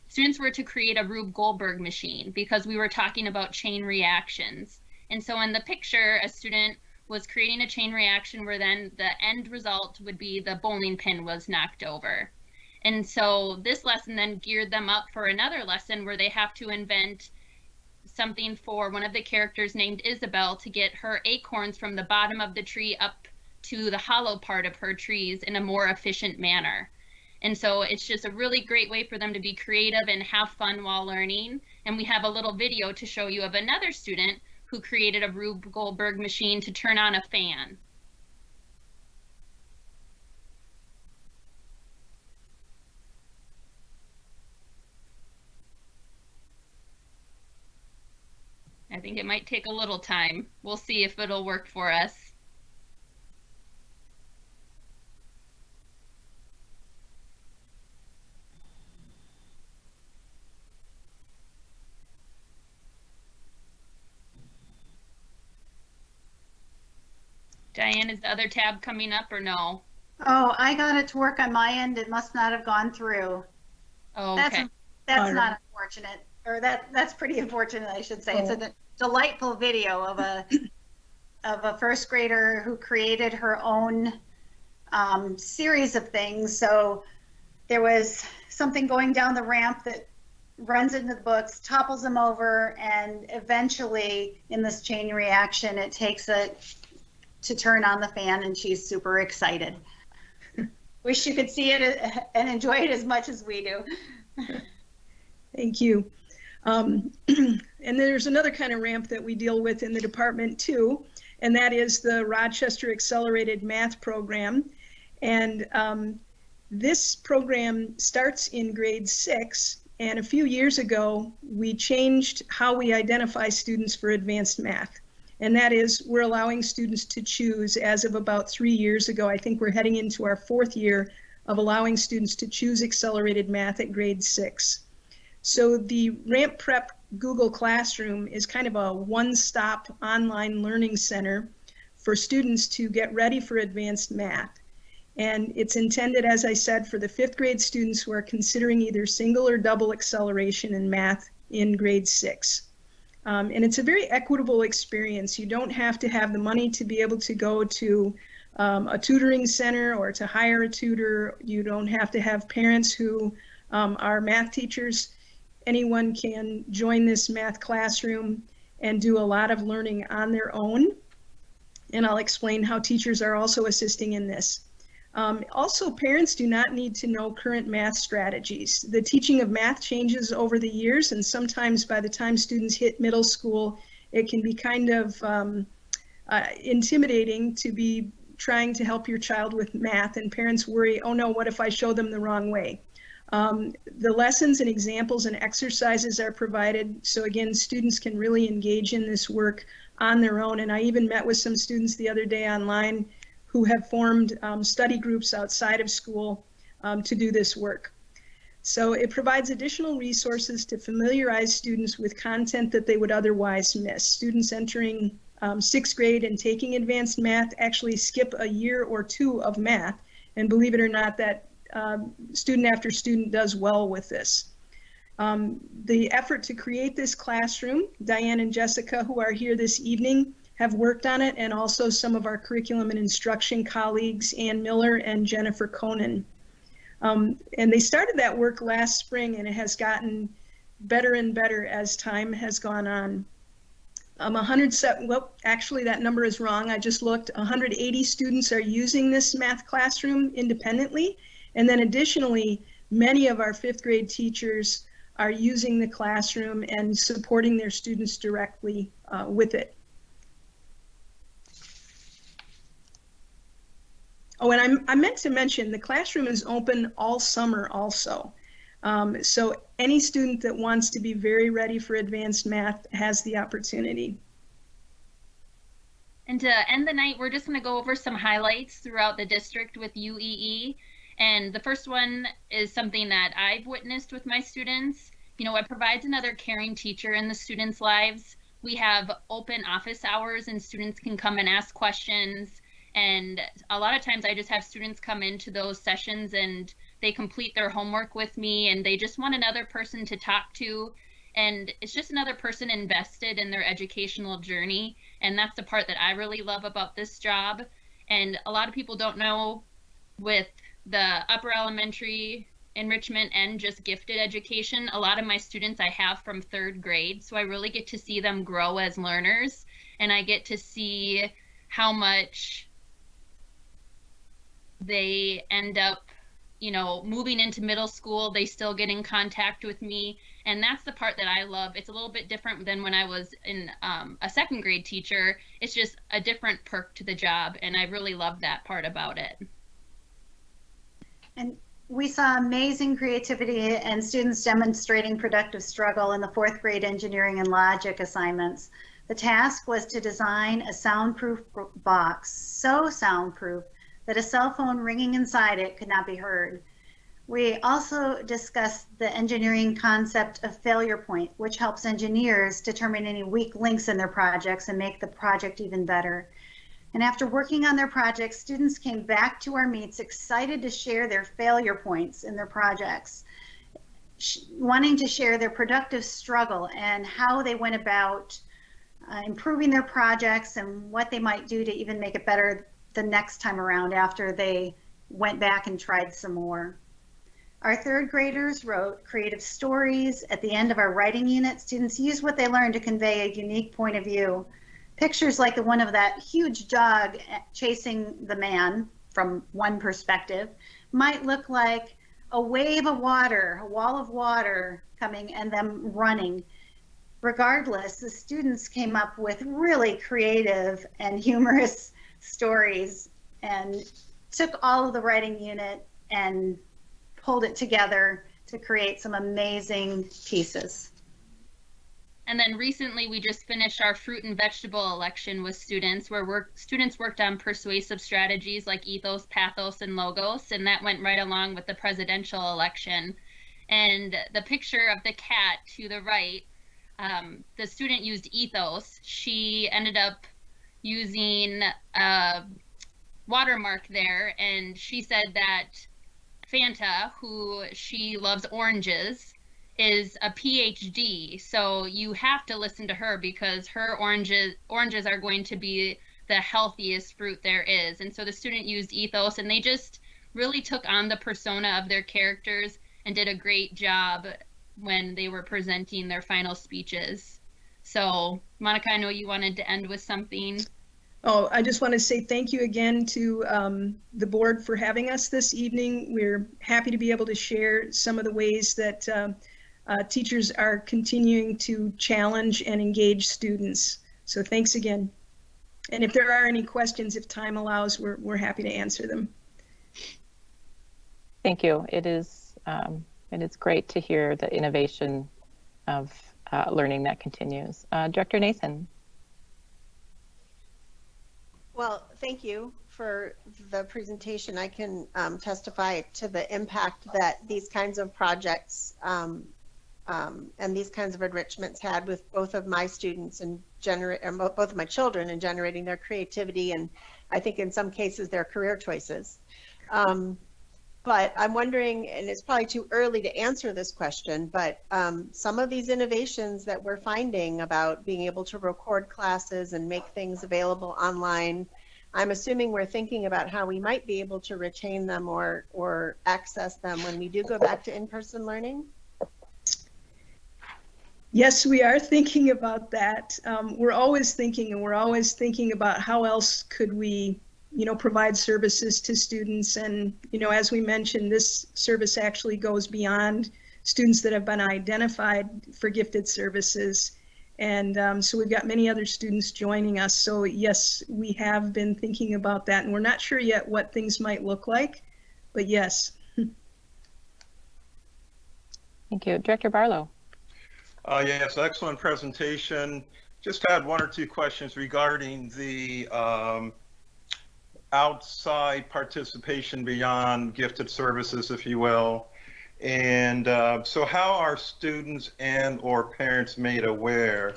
students were to create a Rube Goldberg machine because we were talking about chain reactions. And so in the picture, a student was creating a chain reaction where then the end result would be the bowling pin was knocked over. And so this lesson then geared them up for another lesson where they have to invent something for one of the characters named Isabel to get her acorns from the bottom of the tree up to the hollow part of her trees in a more efficient manner. And so it's just a really great way for them to be creative and have fun while learning. And we have a little video to show you of another student who created a Rube Goldberg machine to turn on a fan. I think it might take a little time. We'll see if it'll work for us. Diane, is the other tab coming up or no? Oh, I got it to work on my end. It must not have gone through. Oh, okay. That's not unfortunate, or that's pretty unfortunate, I should say. It's a delightful video of a first grader who created her own series of things. So there was something going down the ramp that runs into the books, topples them over, and eventually in this chain reaction, it takes it to turn on the fan, and she's super excited. Wish you could see it and enjoy it as much as we do. Thank you. And there's another kind of ramp that we deal with in the department too, and that is the Rochester Accelerated Math Program. And this program starts in grade 6, and a few years ago, we changed how we identify students for advanced math. And that is, we're allowing students to choose as of about 3 years ago. I think we're heading into our 4th year of allowing students to choose accelerated math at grade 6. So the Ramp Prep Google Classroom is kind of a one-stop online learning center for students to get ready for advanced math. And it's intended, as I said, for the 5th grade students who are considering either single or double acceleration in math in grade 6. And it's a very equitable experience. You don't have to have the money to be able to go to a tutoring center or to hire a tutor. You don't have to have parents who are math teachers. Anyone can join this math classroom and do a lot of learning on their own. And I'll explain how teachers are also assisting in this. Also, parents do not need to know current math strategies. The teaching of math changes over the years, and sometimes by the time students hit middle school, it can be kind of intimidating to be trying to help your child with math, and parents worry, oh no, what if I show them the wrong way? The lessons and examples and exercises are provided, so again, students can really engage in this work on their own. And I even met with some students the other day online who have formed study groups outside of school to do this work. So it provides additional resources to familiarize students with content that they would otherwise miss. Students entering 6th grade and taking advanced math actually skip a year or 2 of math, and believe it or not, that student after student does well with this. The effort to create this classroom, Diane and Jessica, who are here this evening, have worked on it, and also some of our curriculum and instruction colleagues, Ann Miller and Jennifer Conan. And they started that work last spring, and it has gotten better and better as time has gone on. 107, well, actually that number is wrong. I just looked. 180 students are using this math classroom independently. And then additionally, many of our 5th grade teachers are using the classroom and supporting their students directly with it. Oh, and I meant to mention the classroom is open all summer also. So any student that wants to be very ready for advanced math has the opportunity. And to end the night, we're just going to go over some highlights throughout the district with UEE. And the first one is something that I've witnessed with my students. You know, it provides another caring teacher in the students' lives we have open office hours and students can come and ask questions. And a lot of times I just have students come into those sessions and they complete their homework with me and they just want another person to talk to. And it's just another person invested in their educational journey. And that's the part that I really love about this job. And a lot of people don't know, with the upper elementary enrichment and just gifted education, a lot of my students I have from 3rd grade. So I really get to see them grow as learners, and I get to see how much they end up, you know, moving into middle school. They still get in contact with me. And that's the part that I love. It's a little bit different than when I was in a 2nd grade teacher. It's just a different perk to the job. And I really love that part about it. And we saw amazing creativity and students demonstrating productive struggle in the 4th grade engineering and logic assignments. The task was to design a soundproof box, so soundproof that a cell phone ringing inside it could not be heard. We also discussed the engineering concept of failure point, which helps engineers determine any weak links in their projects and make the project even better. And after working on their projects, students came back to our meets excited to share their failure points in their projects, wanting to share their productive struggle and how they went about improving their projects and what they might do to even make it better the next time around after they went back and tried some more. Our 3rd graders wrote creative stories. At the end of our writing unit, students used what they learned to convey a unique point of view. Pictures like the one of that huge dog chasing the man from one perspective might look like a wave of water, a wall of water coming and them running. Regardless, the students came up with really creative and humorous stories and took all of the writing unit and pulled it together to create some amazing pieces. And then recently we just finished our fruit and vegetable election with students, where students worked on persuasive strategies like ethos, pathos, and logos, and that went right along with the presidential election. And the picture of the cat to the right, the student used ethos. She ended up using a watermark there, and she said that Fanta, who she loves oranges, is a PhD, so you have to listen to her because her oranges are going to be the healthiest fruit there is. And so the student used ethos, and they just really took on the persona of their characters and did a great job when they were presenting their final speeches. So Monica, I know you wanted to end with something. Oh, I just want to say thank you again to the board for having us this evening. We're happy to be able to share some of the ways that teachers are continuing to challenge and engage students. So thanks again. And if there are any questions, if time allows, we're happy to answer them. Thank you. It is great to hear the innovation of learning that continues. Director Nason. Well, thank you for the presentation. I can testify to the impact that these kinds of projects and these kinds of enrichments had with both of my students and both of my children in generating their creativity and I think in some cases their career choices. But I'm wondering, and it's probably too early to answer this question, but some of these innovations that we're finding about being able to record classes and make things available online, I'm assuming we're thinking about how we might be able to retain them or access them when we do go back to in-person learning. Yes, we are thinking about that. We're always thinking about how else could we, provide services to students. And, as we mentioned, this service actually goes beyond students that have been identified for gifted services. And so we've got many other students joining us. So yes, we have been thinking about that, and we're not sure yet what things might look like, but yes. Thank you. Director Barlow. Yes, excellent presentation. Just had one or two questions regarding the outside participation beyond gifted services, if you will. And so how are students and or parents made aware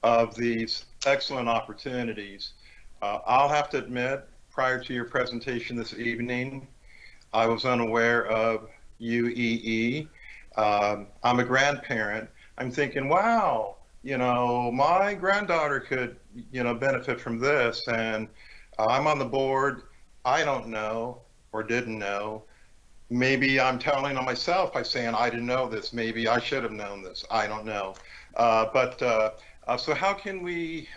of these excellent opportunities. I'll have to admit, prior to your presentation this evening, I was unaware of UEE. I'm a grandparent. I'm thinking, wow, my granddaughter could, benefit from this. And I'm on the board. I don't know or didn't know. Maybe I'm telling on myself by saying I didn't know this. Maybe I should have known this. I don't know. So how can we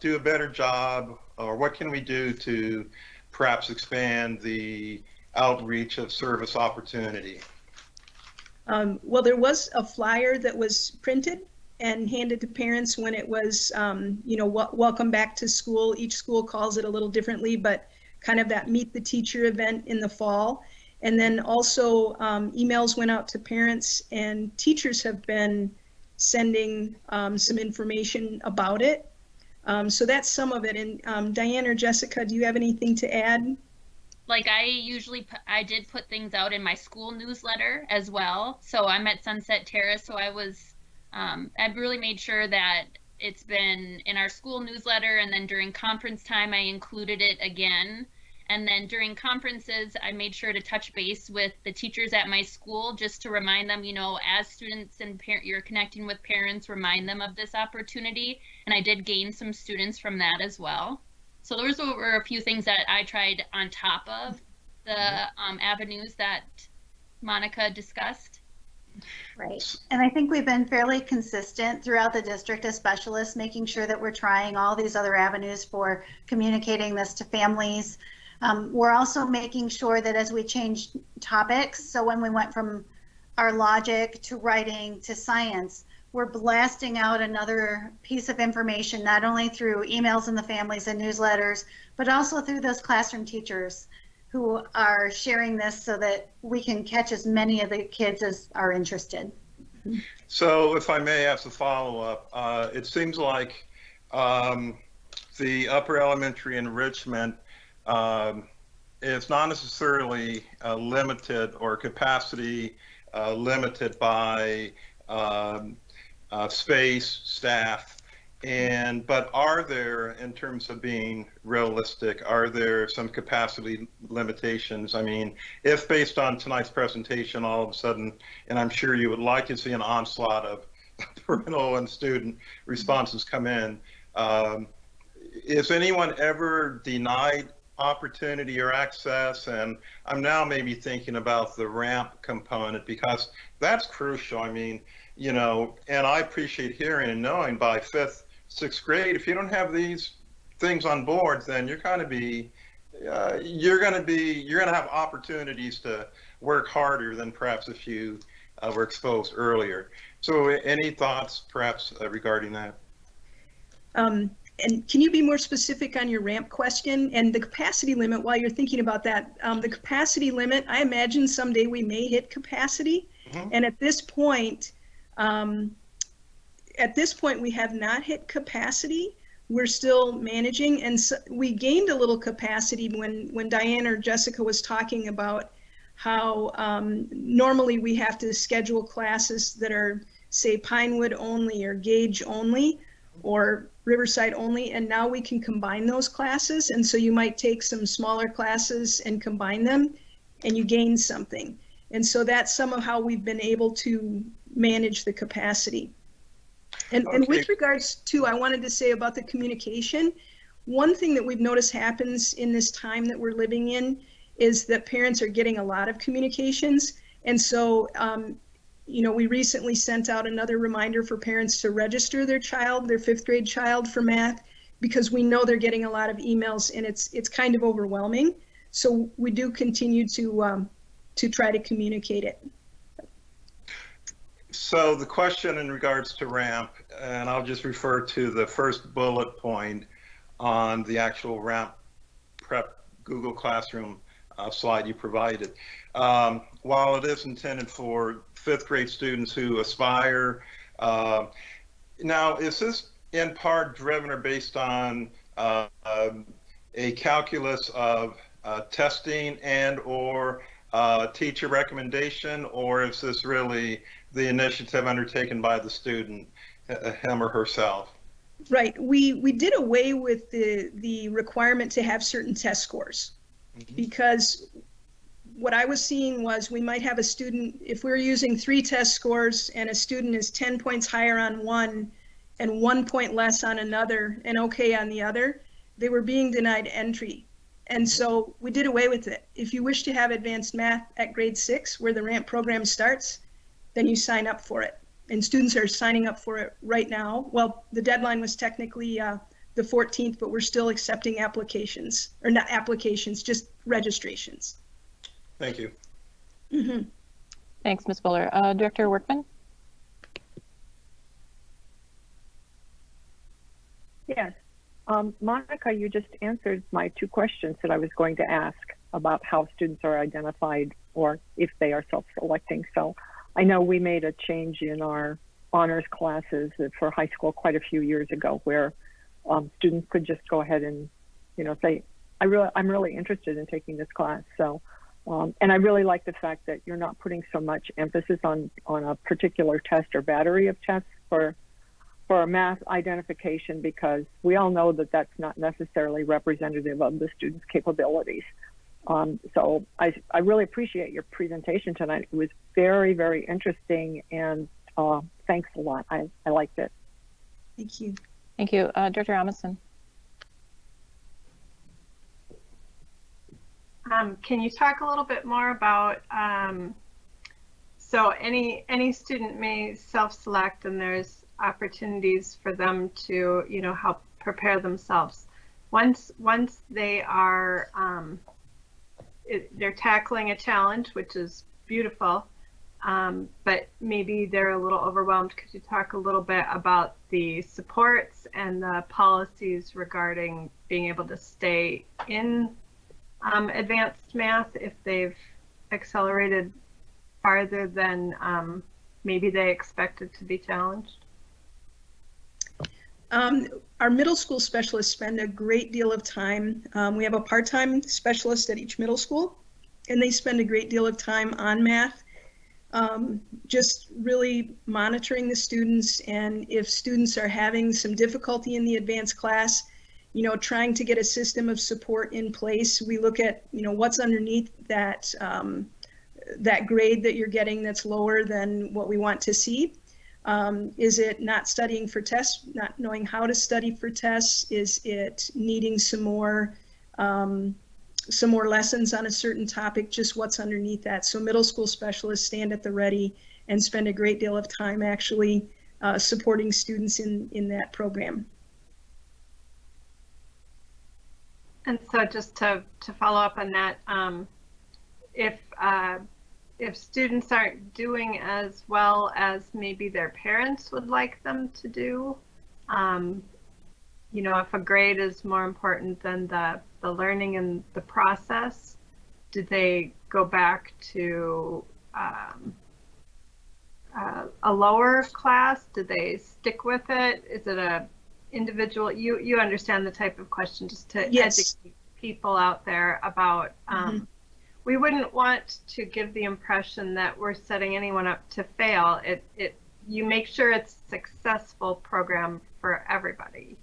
do a better job, or what can we do to perhaps expand the outreach of service opportunity? Well, there was a flyer that was printed and handed to parents when it was, welcome back to school. Each school calls it a little differently, but kind of that meet the teacher event in the fall. And then also emails went out to parents, and teachers have been sending some information about it. So that's some of it. And Diane or Jessica, do you have anything to add? Like I did put things out in my school newsletter as well. So I'm at Sunset Terrace, so I've really made sure that it's been in our school newsletter, and then during conference time I included it again. And then during conferences, I made sure to touch base with the teachers at my school just to remind them, as students and you're connecting with parents, remind them of this opportunity. And I did gain some students from that as well. So those were a few things that I tried on top of the avenues that Monica discussed. Right. And I think we've been fairly consistent throughout the district as specialists, making sure that we're trying all these other avenues for communicating this to families. We're also making sure that as we change topics, so when we went from our logic to writing to science, we're blasting out another piece of information, not only through emails in the families and newsletters, but also through those classroom teachers who are sharing this so that we can catch as many of the kids as are interested. So if I may ask a follow-up, it seems like the upper elementary enrichment is not necessarily limited or capacity limited by space, staff, but are there, in terms of being realistic, are there some capacity limitations? I mean, if based on tonight's presentation, all of a sudden, and I'm sure you would like to see an onslaught of parental and student responses come in, is anyone ever denied opportunity or access? And I'm now maybe thinking about the ramp component, because that's crucial. I mean, and I appreciate hearing and knowing by 5th, 6th grade, if you don't have these things on board, then you're going to have opportunities to work harder than perhaps if you were exposed earlier. So any thoughts perhaps regarding that? And can you be more specific on your ramp question and the capacity limit while you're thinking about that? The capacity limit, I imagine someday we may hit capacity. Mm-hmm. And at this point, we have not hit capacity. We're still managing, and so we gained a little capacity when Diane or Jessica was talking about how normally we have to schedule classes that are, say, Pinewood only or Gage only or Riverside only, and now we can combine those classes. And so you might take some smaller classes and combine them, and you gain something. And so that's some of how we've been able to manage the capacity. And with regards to, I wanted to say about the communication, one thing that we've noticed happens in this time that we're living in is that parents are getting a lot of communications. And so, we recently sent out another reminder for parents to register their child, their 5th grade child, for math, because we know they're getting a lot of emails, and it's kind of overwhelming. So we do continue to try to communicate it. So the question in regards to ramp, and I'll just refer to the first bullet point on the actual ramp prep Google Classroom slide you provided. While it is intended for 5th grade students who aspire, now is this in part driven or based on a calculus of testing and or teacher recommendation, or is this really the initiative undertaken by the student, him or herself? Right. We did away with the requirement to have certain test scores, because what I was seeing was we might have a student, if we're using 3 test scores and a student is 10 points higher on one and 1 point less on another and okay on the other, they were being denied entry. And so we did away with it. If you wish to have advanced math at grade 6, where the RAMP program starts, then you sign up for it. And students are signing up for it right now. Well, the deadline was technically the 14th, but we're still accepting applications, or not applications, just registrations. Thank you. Mm-hmm. Thanks, Ms. Fuller. Director Workman? Yes. Monica, you just answered my 2 questions that I was going to ask about how students are identified or if they are self-selecting. So I know we made a change in our honors classes for high school quite a few years ago, where students could just go ahead and, say, I'm really interested in taking this class. So, and I really like the fact that you're not putting so much emphasis on a particular test or battery of tests for a math identification, because we all know that that's not necessarily representative of the student's capabilities. So I really appreciate your presentation tonight. It was very, very interesting, and thanks a lot. I liked it. Thank you. Thank you. Director Amundsen? Can you talk a little bit more about, so any student may self-select, and there's opportunities for them to, help prepare themselves. Once they are, they're tackling a challenge, which is beautiful, but maybe they're a little overwhelmed. Could you talk a little bit about the supports and the policies regarding being able to stay in advanced math if they've accelerated farther than maybe they expected to be challenged? Our middle school specialists spend a great deal of time. We have a part-time specialist at each middle school, and they spend a great deal of time on math, just really monitoring the students. And if students are having some difficulty in the advanced class, trying to get a system of support in place. We look at, what's underneath that, that grade that you're getting that's lower than what we want to see. Is it not studying for tests, not knowing how to study for tests? Is it needing some more lessons on a certain topic? Just what's underneath that. So middle school specialists stand at the ready and spend a great deal of time actually supporting students in that program. And so just to follow up on that, if students aren't doing as well as maybe their parents would like them to do, if a grade is more important than the learning and the process, do they go back to a lower class? Do they stick with it? Is it a individual? You understand the type of question, just to educate people out there about we wouldn't want to give the impression that we're setting anyone up to fail. You make sure it's a successful program for everybody.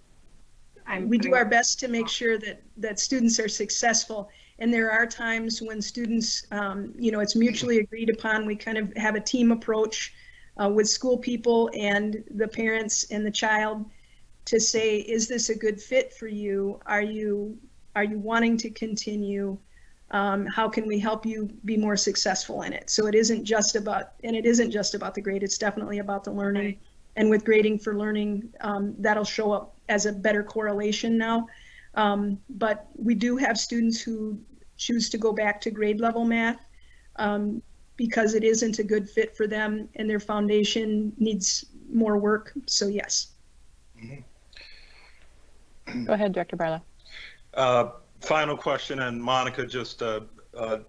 We do our best to make sure that students are successful, and there are times when students, it's mutually agreed upon. We kind of have a team approach with school people and the parents and the child to say, is this a good fit for you? Are you wanting to continue? How can we help you be more successful in it? So it isn't just about the grade, it's definitely about the learning. Right. And with grading for learning, that'll show up as a better correlation now. But we do have students who choose to go back to grade level math because it isn't a good fit for them and their foundation needs more work. So yes. Go ahead, Director Barlow. Final question, and Monica just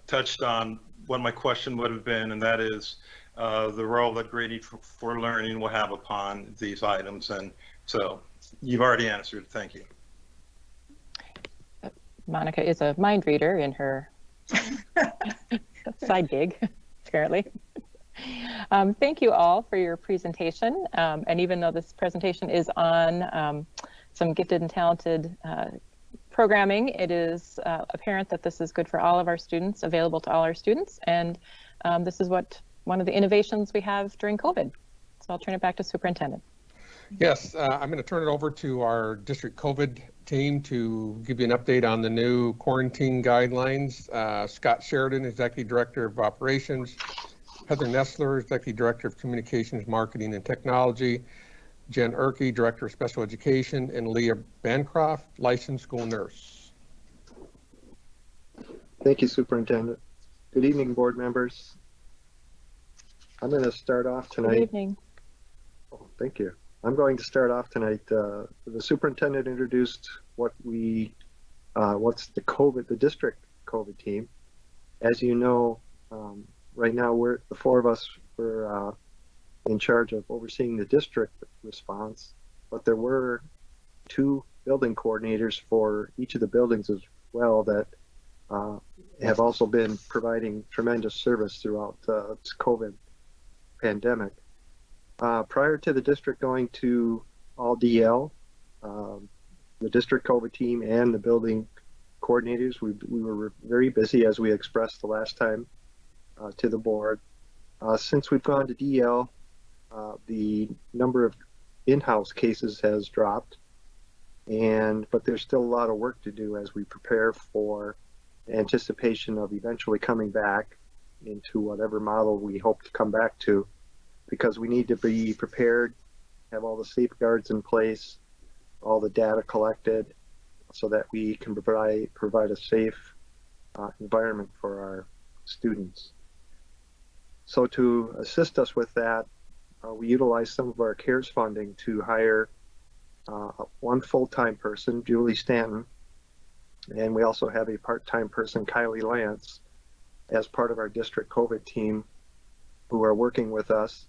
touched on what my question would have been, and that is the role that grading for learning will have upon these items. And so you've already answered. Thank you. Monica is a mind reader in her side gig, apparently. Thank you all for your presentation. And even though this presentation is on some gifted and talented programming, it is apparent that this is good for all of our students, available to all our students. And this is one of the innovations we have during COVID. So I'll turn it back to Superintendent. Yes, I'm going to turn it over to our district COVID team to give you an update on the new quarantine guidelines. Scott Sheridan, Executive Director of Operations, Heather Nestler, Executive Director of Communications, Marketing, and Technology, Jen Erke, Director of Special Education, and Leah Bancroft, Licensed School Nurse. Thank you, Superintendent. Good evening, board members. I'm going to start off tonight. Good evening. Oh, thank you. I'm going to start off tonight. The superintendent introduced what's the district COVID team. As you know, right now the four of us were in charge of overseeing the district response, but there were 2 building coordinators for each of the buildings as well that have also been providing tremendous service throughout this COVID pandemic. Prior to the district going to all DL, the district COVID team and the building coordinators, we were very busy, as we expressed the last time to the board. Since we've gone to DL, the number of in-house cases has dropped, but there's still a lot of work to do as we prepare for anticipation of eventually coming back into whatever model we hope to come back to, because we need to be prepared, have all the safeguards in place, all the data collected, so that we can provide a safe environment for our students. So to assist us with that, we utilize some of our CARES funding to hire 1 full-time person, Julie Stanton, and we also have a part-time person, Kylie Lance, as part of our district COVID team who are working with us.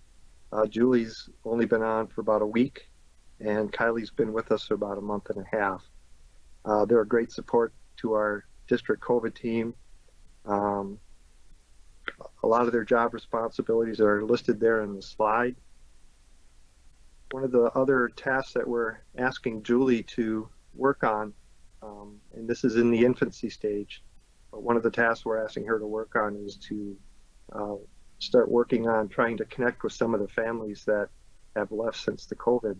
Julie's only been on for about a week, and Kylie's been with us for about a month and a half. They're a great support to our district COVID team. A lot of their job responsibilities are listed there in the slide. One of the other tasks that we're asking Julie to work on, and this is in the infancy stage, but one of the tasks we're asking her to work on is to start working on trying to connect with some of the families that have left since the COVID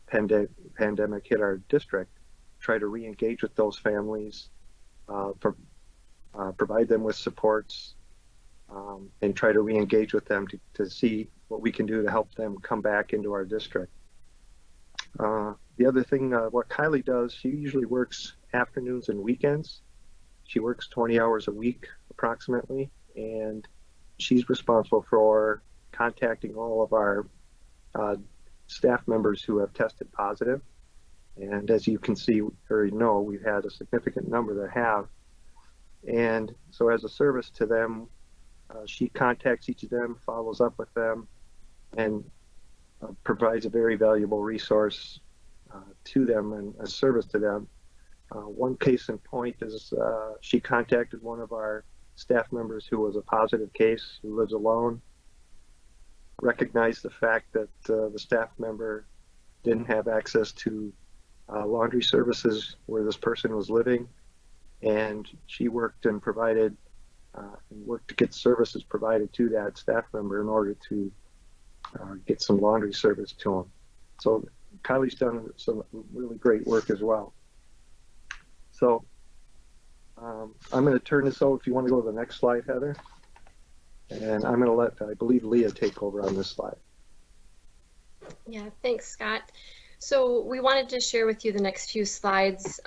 pandemic hit our district, try to re-engage with those families, provide them with supports, and try to re-engage with them to see what we can do to help them come back into our district. The other thing, what Kylie does, she usually works afternoons and weekends. She works 20 hours a week approximately, and she's responsible for contacting all of our staff members who have tested positive. And as you can see or know, we've had a significant number that have. And so as a service to them, she contacts each of them, follows up with them, and provides a very valuable resource to them and a service to them. One case in point is she contacted one of our staff members who was a positive case, who lives alone, recognized the fact that the staff member didn't have access to laundry services where this person was living, and she worked and provided worked to get services provided to that staff member in order to get some laundry service to him. So Kylie's done some really great work as well. So I'm going to turn this over, if you want to go to the next slide, Heather. And I'm going to let, I believe, Leah take over on this slide. Yeah, thanks, Scott. So we wanted to share with you the next few slides.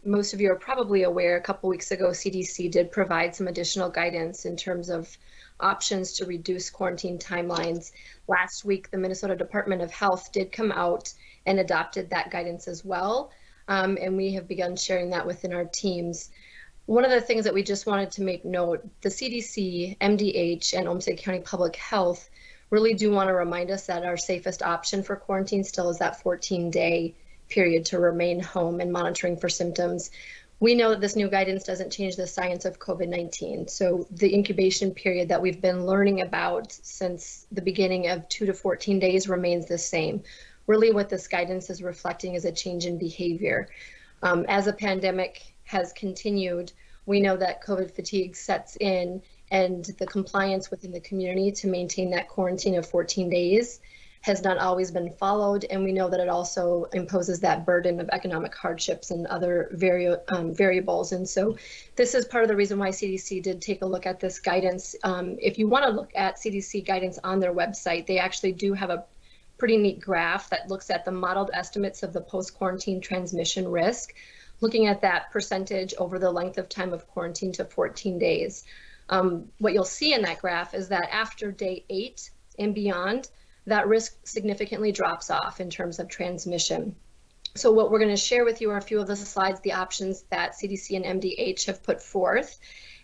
Most of you are probably aware a couple weeks ago, CDC did provide some additional guidance in terms of options to reduce quarantine timelines. Last week, the Minnesota Department of Health did come out and adopted that guidance as well. And we have begun sharing that within our teams. One of the things that we just wanted to make note, the CDC, MDH, and Olmsted County Public Health really do want to remind us that our safest option for quarantine still is that 14-day period to remain home and monitoring for symptoms. We know that this new guidance doesn't change the science of COVID-19. So the incubation period that we've been learning about since the beginning of 2 to 14 days remains the same. Really what this guidance is reflecting is a change in behavior. As the pandemic has continued, we know that COVID fatigue sets in, and the compliance within the community to maintain that quarantine of 14 days has not always been followed, and we know that it also imposes that burden of economic hardships and other variables. And so this is part of the reason why CDC did take a look at this guidance. If you want to look at CDC guidance on their website, they actually do have a pretty neat graph that looks at the modeled estimates of the post-quarantine transmission risk, looking at that percentage over the length of time of quarantine to 14 days. What you'll see in that graph is that after day 8 and beyond, that risk significantly drops off in terms of transmission. So what we're going to share with you are a few of the slides, the options that CDC and MDH have put forth,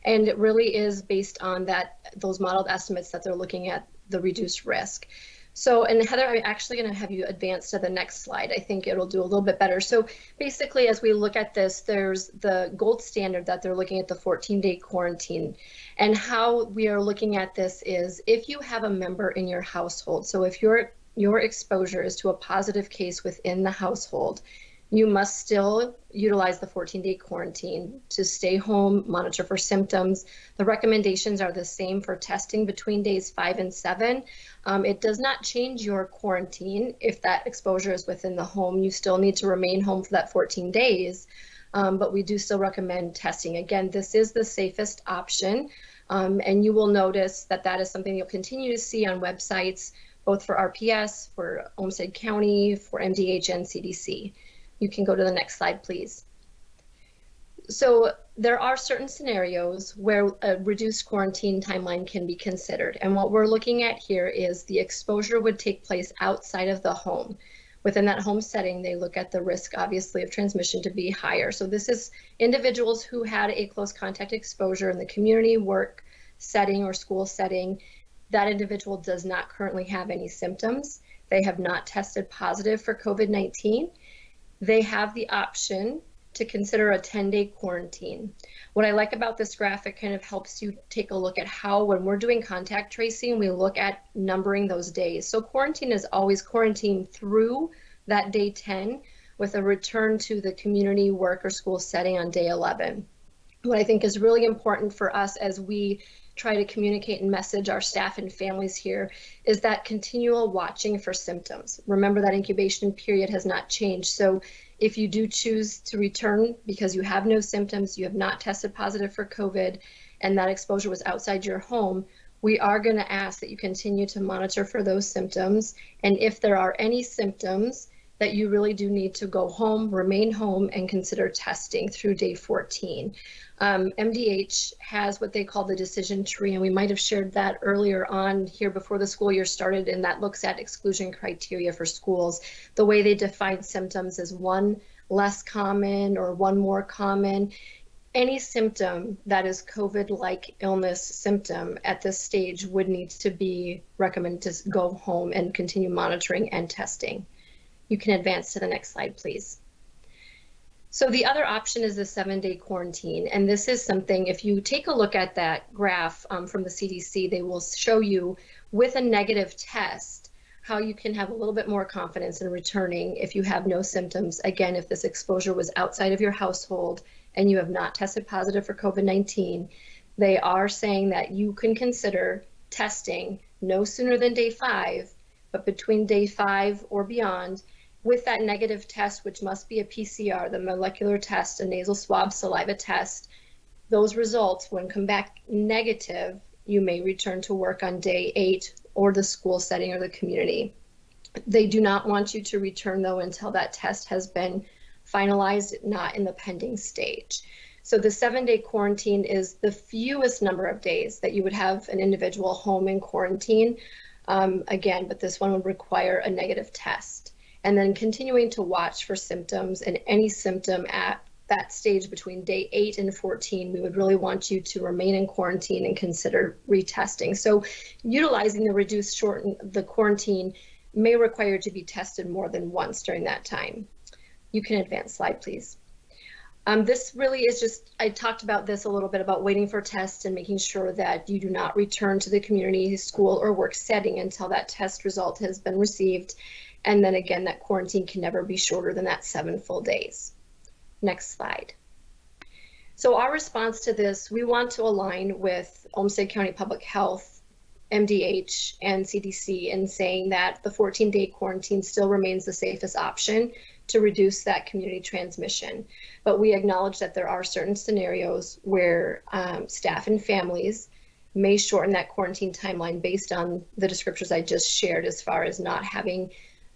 and it really is based on those modeled estimates that they're looking at the reduced risk. So, and Heather, I'm actually going to have you advance to the next slide. I think it'll do a little bit better. So basically, as we look at this, there's the gold standard that they're looking at, the 14-day quarantine. And how we are looking at this is if you have a member in your household, so if your exposure is to a positive case within the household, you must still utilize the 14-day quarantine to stay home, monitor for symptoms. The recommendations are the same for testing between days 5 and 7. It does not change your quarantine if that exposure is within the home. You still need to remain home for that 14 days, but we do still recommend testing. Again, this is the safest option, and you will notice that that is something you'll continue to see on websites, both for RPS, for Olmsted County, for MDH, and CDC. You can go to the next slide, please. So there are certain scenarios where a reduced quarantine timeline can be considered. And what we're looking at here is the exposure would take place outside of the home. Within that home setting, they look at the risk, obviously, of transmission to be higher. So this is individuals who had a close contact exposure in the community, work setting, or school setting. That individual does not currently have any symptoms. They have not tested positive for COVID-19. They have the option to consider a 10-day quarantine. What I like about this graphic kind of helps you take a look at how, when we're doing contact tracing, we look at numbering those days. So quarantine is always quarantine through that day 10 with a return to the community, work, or school setting on day 11. What I think is really important for us as we try to communicate and message our staff and families here is that continual watching for symptoms. Remember that incubation period has not changed. So if you do choose to return because you have no symptoms, you have not tested positive for COVID, and that exposure was outside your home, we are going to ask that you continue to monitor for those symptoms. And if there are any symptoms that you really do need to go home, remain home, and consider testing through day 14. MDH has what they call the decision tree, and we might have shared that earlier on here before the school year started, and that looks at exclusion criteria for schools. The way they define symptoms is one less common or one more common. Any symptom that is COVID-like illness symptom at this stage would need to be recommended to go home and continue monitoring and testing. You can advance to the next slide, please. So the other option is the 7-day quarantine. And this is something, if you take a look at that graph from the CDC, they will show you with a negative test how you can have a little bit more confidence in returning if you have no symptoms. Again, if this exposure was outside of your household and you have not tested positive for COVID-19, they are saying that you can consider testing no sooner than day 5, but between day 5 or beyond, with that negative test, which must be a PCR, the molecular test, a nasal swab, saliva test. Those results, when come back negative, you may return to work on day 8 or the school setting or the community. They do not want you to return, though, until that test has been finalized, not in the pending stage. So the 7-day quarantine is the fewest number of days that you would have an individual home in quarantine. Again, but this one would require a negative test. And then continuing to watch for symptoms, and any symptom at that stage between day 8 and 14, we would really want you to remain in quarantine and consider retesting. So utilizing the reduced the quarantine may require to be tested more than once during that time. You can advance slide, please. This really is just, I talked about this a little bit about waiting for tests and making sure that you do not return to the community, school, or work setting until that test result has been received. And then again, that quarantine can never be shorter than that 7 full days. Next slide. So our response to this, we want to align with Olmsted County Public Health, MDH, and CDC in saying that the 14-day quarantine still remains the safest option to reduce that community transmission. But we acknowledge that there are certain scenarios where staff and families may shorten that quarantine timeline based on the descriptors I just shared, as far as not having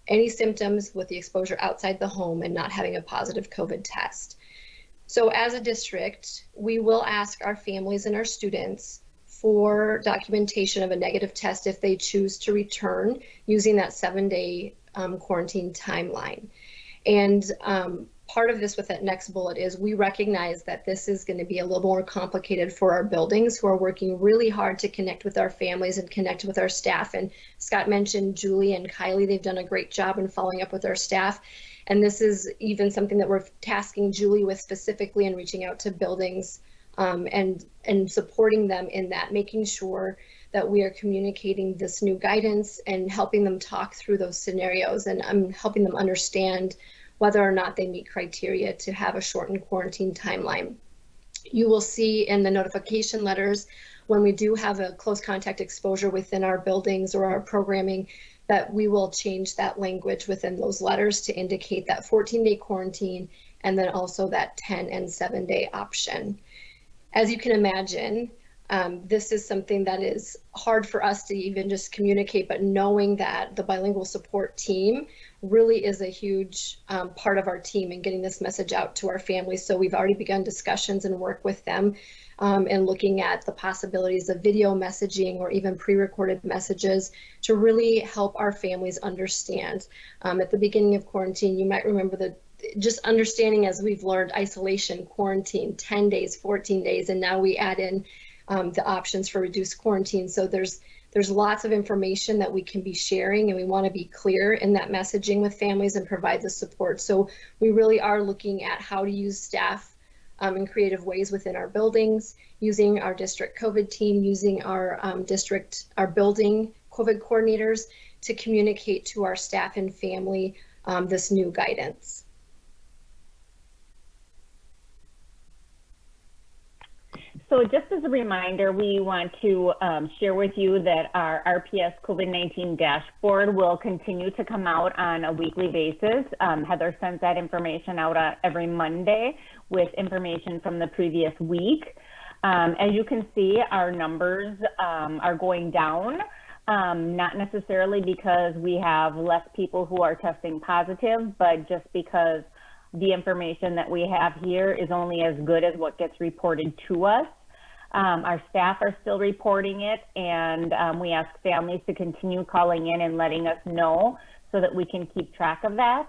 any symptoms with the exposure outside the home and not having a positive COVID test. So as a district, we will ask our families and our students for documentation of a negative test if they choose to return using that 7-day quarantine timeline. And part of this with that next bullet is we recognize that this is going to be a little more complicated for our buildings, who are working really hard to connect with our families and connect with our staff. And Scott mentioned Julie and Kylie. They've done a great job in following up with our staff. And this is even something that we're tasking Julie with specifically, in reaching out to buildings and supporting them in that, making sure that we are communicating this new guidance and helping them talk through those scenarios, and helping them understand whether or not they meet criteria to have a shortened quarantine timeline. You will see in the notification letters, when we do have a close contact exposure within our buildings or our programming, that we will change that language within those letters to indicate that 14-day quarantine, and then also that 10 and 7-day option. As you can imagine, this is something that is hard for us to even just communicate, but knowing that the bilingual support team really is a huge part of our team in getting this message out to our families. So we've already begun discussions and work with them and looking at the possibilities of video messaging or even pre-recorded messages to really help our families understand. At the beginning of quarantine, you might remember that just understanding, as we've learned, isolation, quarantine, 10 days, 14 days, and now we add in the options for reduced quarantine. So there's lots of information that we can be sharing, and we want to be clear in that messaging with families and provide the support. So we really are looking at how to use staff in creative ways within our buildings, using our district COVID team, using our building COVID coordinators to communicate to our staff and family this new guidance. So just as a reminder, we want to share with you that our RPS COVID-19 dashboard will continue to come out on a weekly basis. Heather sends that information out every Monday with information from the previous week. As you can see, our numbers are going down, not necessarily because we have less people who are testing positive, but just because the information that we have here is only as good as what gets reported to us. Our staff are still reporting it, and we ask families to continue calling in and letting us know so that we can keep track of that.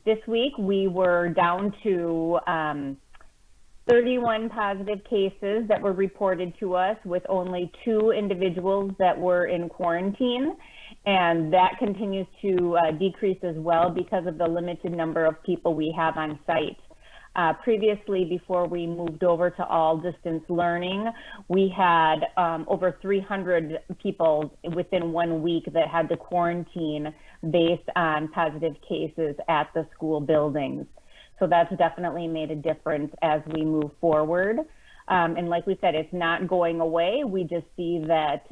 This week, we were down to 31 positive cases that were reported to us, with only 2 individuals that were in quarantine. And that continues to decrease as well because of the limited number of people we have on site. Previously, before we moved over to all distance learning, we had over 300 people within 1 week that had to quarantine based on positive cases at the school buildings. So that's definitely made a difference as we move forward. And like we said, it's not going away. We just see that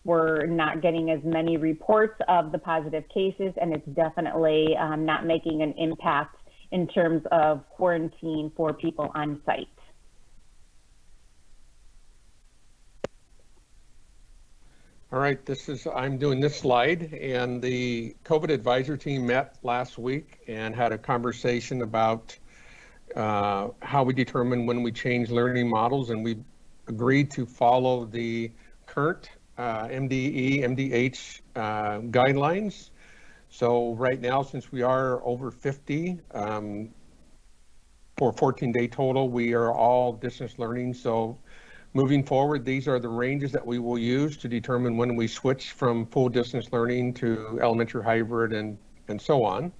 we're not getting as many reports of the positive cases, and it's definitely not making an impact in terms of quarantine for people on site. All right, I'm doing this slide, and the COVID advisor team met last week and had a conversation about how we determine when we change learning models, and we agreed to follow the current MDE, MDH guidelines. So right now, since we are over 50 for 14-day total, we are all distance learning. So moving forward, these are the ranges that we will use to determine when we switch from full distance learning to elementary hybrid and so on.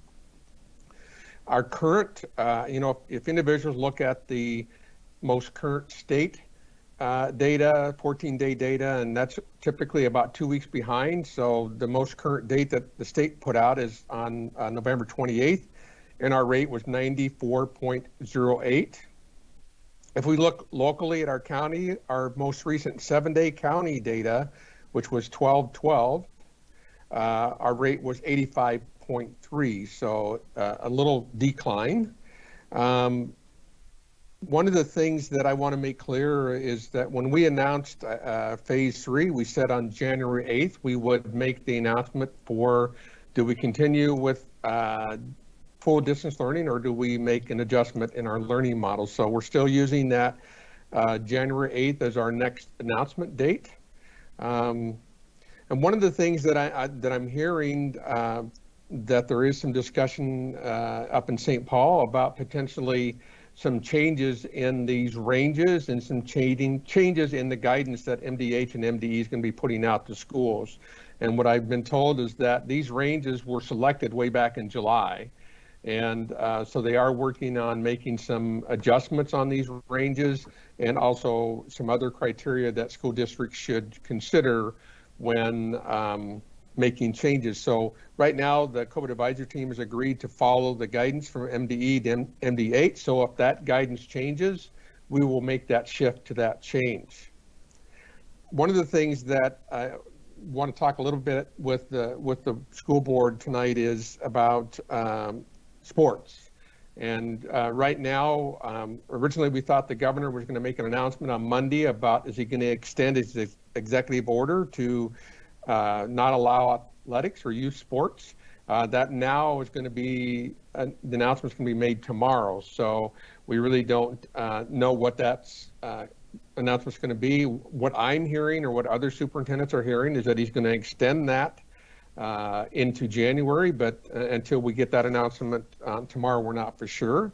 Our current, if individuals look at the most current state data, 14-day data, and that's typically about 2 weeks behind. So the most current date that the state put out is on November 28th, and our rate was 94.08. If we look locally at our county, our most recent 7-day county data, which was 12/12, our rate was 85.3, so a little decline. One of the things that I want to make clear is that when we announced phase 3, we said on January 8th we would make the announcement for, do we continue with full distance learning, or do we make an adjustment in our learning model? So we're still using that January 8th as our next announcement date. And one of the things that I'm hearing that there is some discussion up in St. Paul about potentially some changes in these ranges and some changes in the guidance that MDH and MDE is going to be putting out to schools. And what I've been told is that these ranges were selected way back in July. And so they are working on making some adjustments on these ranges and also some other criteria that school districts should consider when making changes. So right now, the COVID advisory team has agreed to follow the guidance from MDE to MDH. So if that guidance changes, we will make that shift to that change. One of the things that I want to talk a little bit with the school board tonight is about sports. And right now, originally we thought the governor was going to make an announcement on Monday about, is he going to extend his executive order to not allow athletics or youth sports. That now is going to be, the announcement's going to be made tomorrow. So we really don't know what that announcement's going to be. What I'm hearing, or what other superintendents are hearing, is that he's going to extend that into January, but until we get that announcement tomorrow, we're not for sure.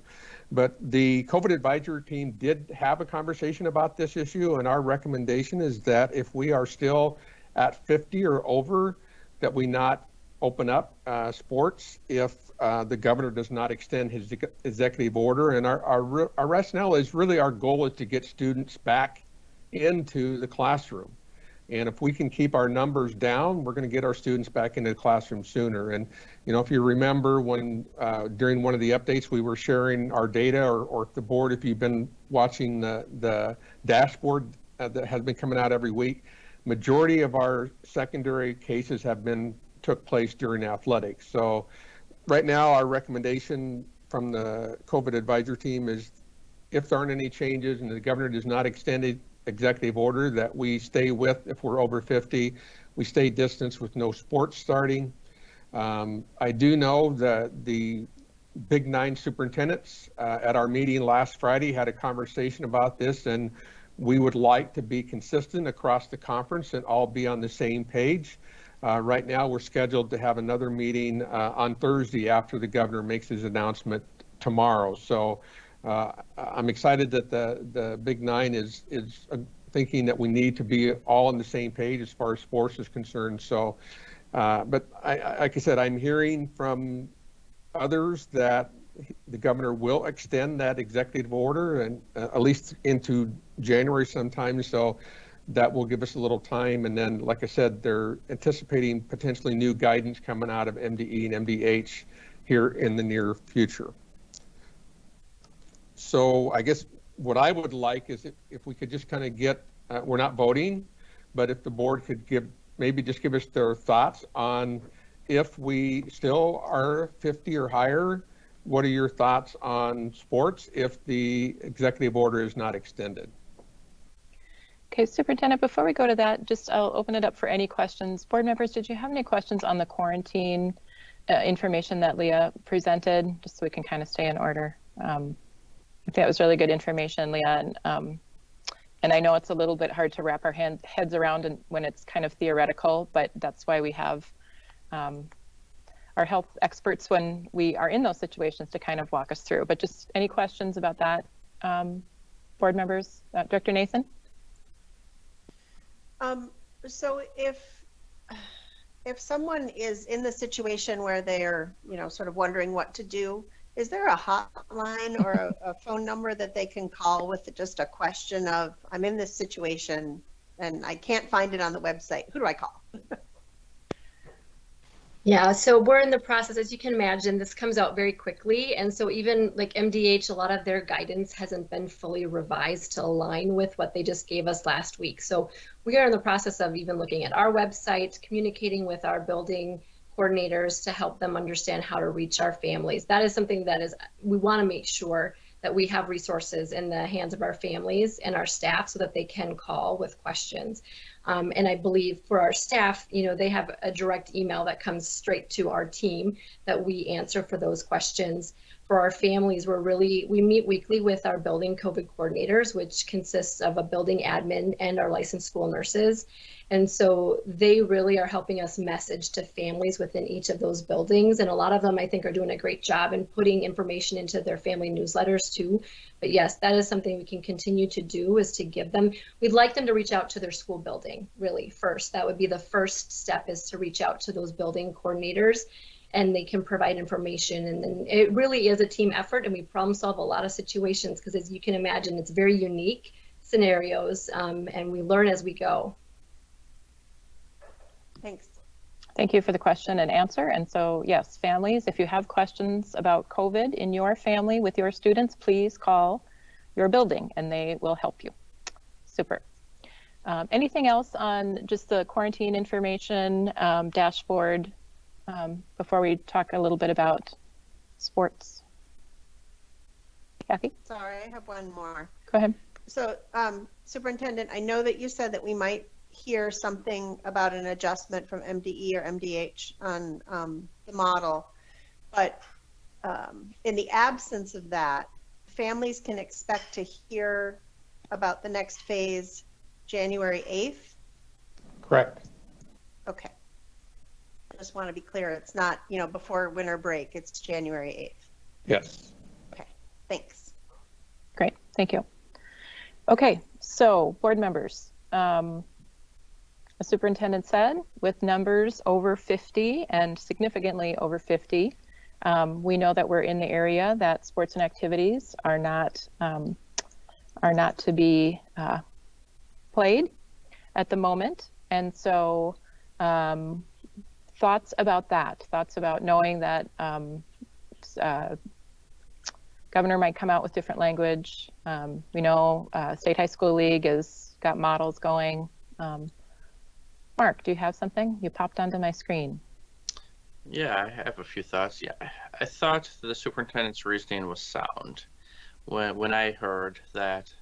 But the COVID advisory team did have a conversation about this issue, and our recommendation is that if we are still at 50 or over, that we not open up sports if the governor does not extend his executive order. And our rationale is really, our goal is to get students back into the classroom. And if we can keep our numbers down, we're going to get our students back into the classroom sooner. And, if you remember when during one of the updates, we were sharing our data, or the board, if you've been watching the dashboard that has been coming out every week, majority of our secondary cases took place during athletics. So right now, our recommendation from the COVID advisory team is, if there aren't any changes and the governor does not extend the executive order, that we stay with, if we're over 50, we stay distanced with no sports starting. I do know that the Big 9 superintendents at our meeting last Friday had a conversation about this, and we would like to be consistent across the conference and all be on the same page. Right now, we're scheduled to have another meeting on Thursday after the governor makes his announcement tomorrow. So I'm excited that the Big 9 is thinking that we need to be all on the same page as far as sports is concerned. So, but like I said, I'm hearing from others that the governor will extend that executive order, and at least into January sometime. So that will give us a little time. And then, like I said, they're anticipating potentially new guidance coming out of MDE and MDH here in the near future. So I guess what I would like is if we could just kind of get, we're not voting, but if the board could maybe just give us their thoughts on, if we still are 50 or higher, what are your thoughts on sports if the executive order is not extended? Okay, Superintendent, before we go to that, I'll open it up for any questions. Board members, did you have any questions on the quarantine information that Leah presented, just so we can kind of stay in order? I think that was really good information, Leah. And I know it's a little bit hard to wrap our heads around when it's kind of theoretical, but that's why we have our health experts when we are in those situations to kind of walk us through. But just any questions about that, board members? Director Nathan? So if someone is in the situation where they're, sort of wondering what to do, is there a hotline or a phone number that they can call with just a question of, I'm in this situation and I can't find it on the website. Who do I call? Yeah, so we're in the process, as you can imagine, this comes out very quickly. And so even like MDH, a lot of their guidance hasn't been fully revised to align with what they just gave us last week. So we are in the process of even looking at our website, communicating with our building coordinators to help them understand how to reach our families. That is something that we want to make sure that we have resources in the hands of our families and our staff so that they can call with questions. And I believe for our staff, they have a direct email that comes straight to our team that we answer for those questions. For our families, we meet weekly with our building COVID coordinators, which consists of a building admin and our licensed school nurses. And so they really are helping us message to families within each of those buildings. And a lot of them, I think, are doing a great job in putting information into their family newsletters too. But yes, that is something we can continue to do, is to give them, we'd like them to reach out to their school building really first. That would be the first step, is to reach out to those building coordinators, and they can provide information. And then it really is a team effort, and we problem solve a lot of situations because, as you can imagine, it's very unique scenarios, and we learn as we go. Thanks. Thank you for the question and answer. And so, yes, families, if you have questions about COVID in your family with your students, please call your building and they will help you. Super. Anything else on just the quarantine information dashboard before we talk a little bit about sports? Kathy? Sorry, I have one more. Go ahead. So, Superintendent, I know that you said that we might hear something about an adjustment from MDE or MDH on the model, but in the absence of that, families can expect to hear about the next phase January 8th? Correct. Okay. I just want to be clear. It's not, before winter break. It's January 8th. Yes. Okay. Thanks. Great. Thank you. Okay. So, board members, the superintendent said, with numbers over 50 and significantly over 50, we know that we're in the area that sports and activities are not to be played at the moment. And so thoughts about that, thoughts about knowing that governor might come out with different language. We know State High School League has got models going. Mark, do you have something? You popped onto my screen. Yeah, I have a few thoughts. Yeah, I thought the superintendent's reasoning was sound when I heard that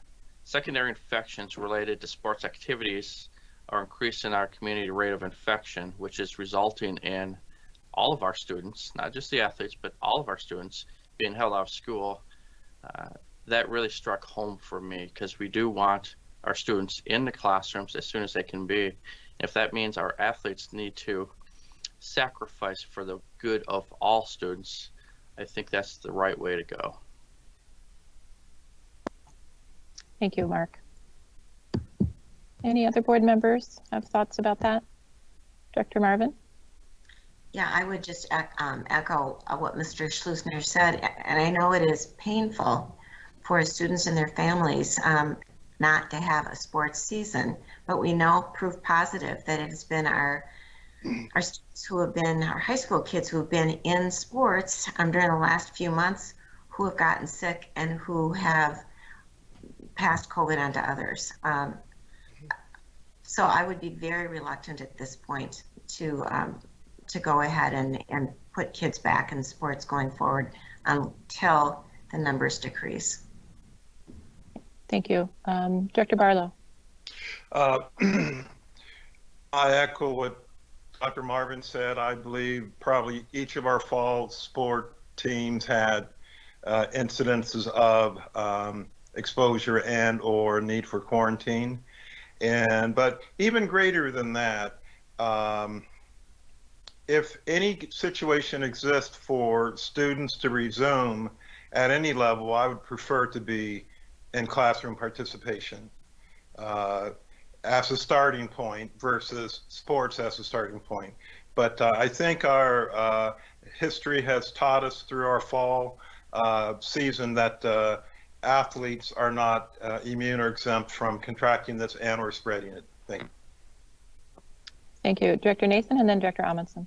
secondary infections related to sports activities are increasing our community rate of infection, which is resulting in all of our students, not just the athletes, but all of our students being held out of school. That really struck home for me, because we do want our students in the classrooms as soon as they can be. If that means our athletes need to sacrifice for the good of all students, I think that's the right way to go. Thank you, Mark. Any other board members have thoughts about that? Director Marvin? Yeah, I would just echo what Mr. Schlusner said, and I know it is painful for students and their families not to have a sports season, but we know proof positive that it has been our students who have been, our high school kids who have been in sports during the last few months who have gotten sick and who have passed COVID on to others. So I would be very reluctant at this point to go ahead and put kids back in sports going forward until the numbers decrease. Thank you. Director Barlow. I echo what Dr. Marvin said. I believe probably each of our fall sport teams had incidences of exposure and or need for quarantine. But even greater than that, if any situation exists for students to resume at any level, I would prefer to be in classroom participation as a starting point versus sports as a starting point. But I think our history has taught us through our fall season that athletes are not immune or exempt from contracting this and or spreading it. Thank you. Thank you. Director Nason and then Director Amundsen.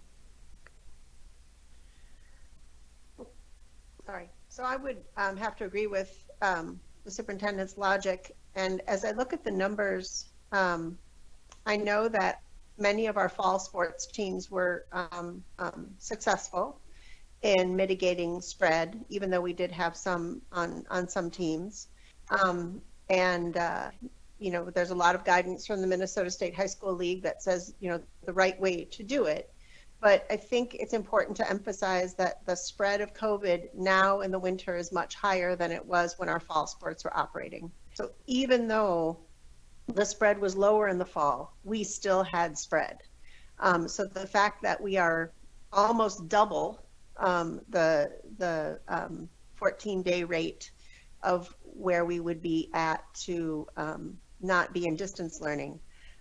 Sorry. So I would have to agree with the superintendent's logic. And as I look at the numbers, I know that many of our fall sports teams were successful in mitigating spread, even though we did have some on some teams. You know, there's a lot of guidance from the Minnesota State High School League that says, you know, the right way to do it. But I think it's important to emphasize that the spread of COVID now in the winter is much higher than it was when our fall sports were operating. So even though the spread was lower in the fall, we still had spread. So the fact that we are almost double the 14-day rate of where we would be at to not be in distance learning,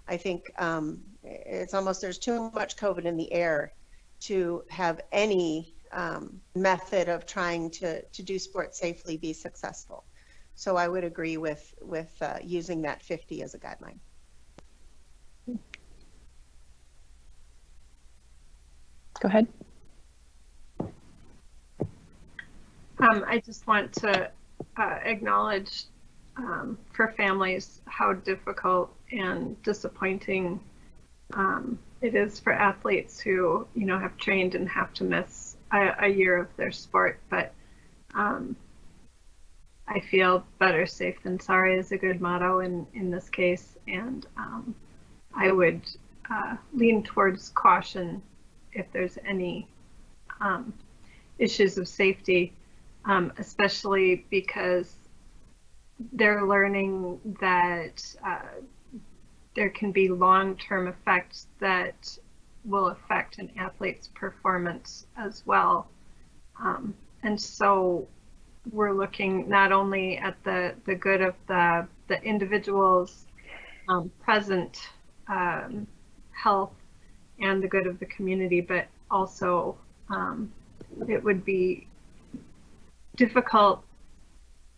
I think it's almost, there's too much COVID in the air to have any method of trying to do sports safely be successful. So I would agree with using that 50 as a guideline. Go ahead. I just want to acknowledge for families how difficult and disappointing it is for athletes who, you know, have trained and have to miss a year of their sport. But I feel better safe than sorry is a good motto in this case, and I would lean towards caution if there's any issues of safety, especially because they're learning that there can be long-term effects that will affect an athlete's performance as well. And so we're looking not only at the good of the individual's present health and the good of the community, but also it would be difficult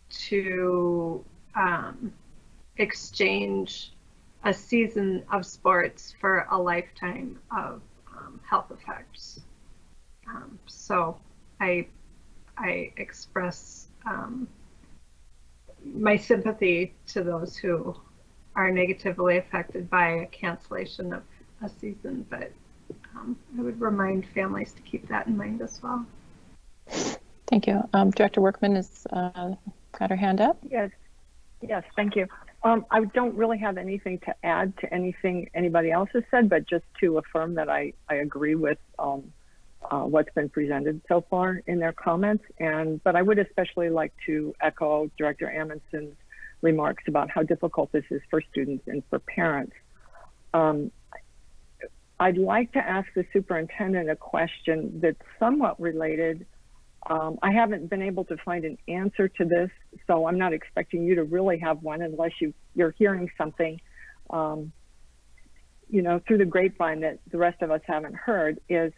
to exchange a season of sports for a lifetime of health effects. So I express my sympathy to those who are negatively affected by a cancellation of a season, but I would remind families to keep that in mind as well. Thank you. Director Workman has got her hand up. Yes, thank you. I don't really have anything to add to anything anybody else has said, but just to affirm that I agree with what's been presented so far in their comments. But I would especially like to echo Director Amundsen's remarks about how difficult this is for students and for parents. I'd like to ask the superintendent a question that's somewhat related. I haven't been able to find an answer to this, so I'm not expecting you to really have one unless you're hearing something, you know, through the grapevine that the rest of us haven't heard. Is,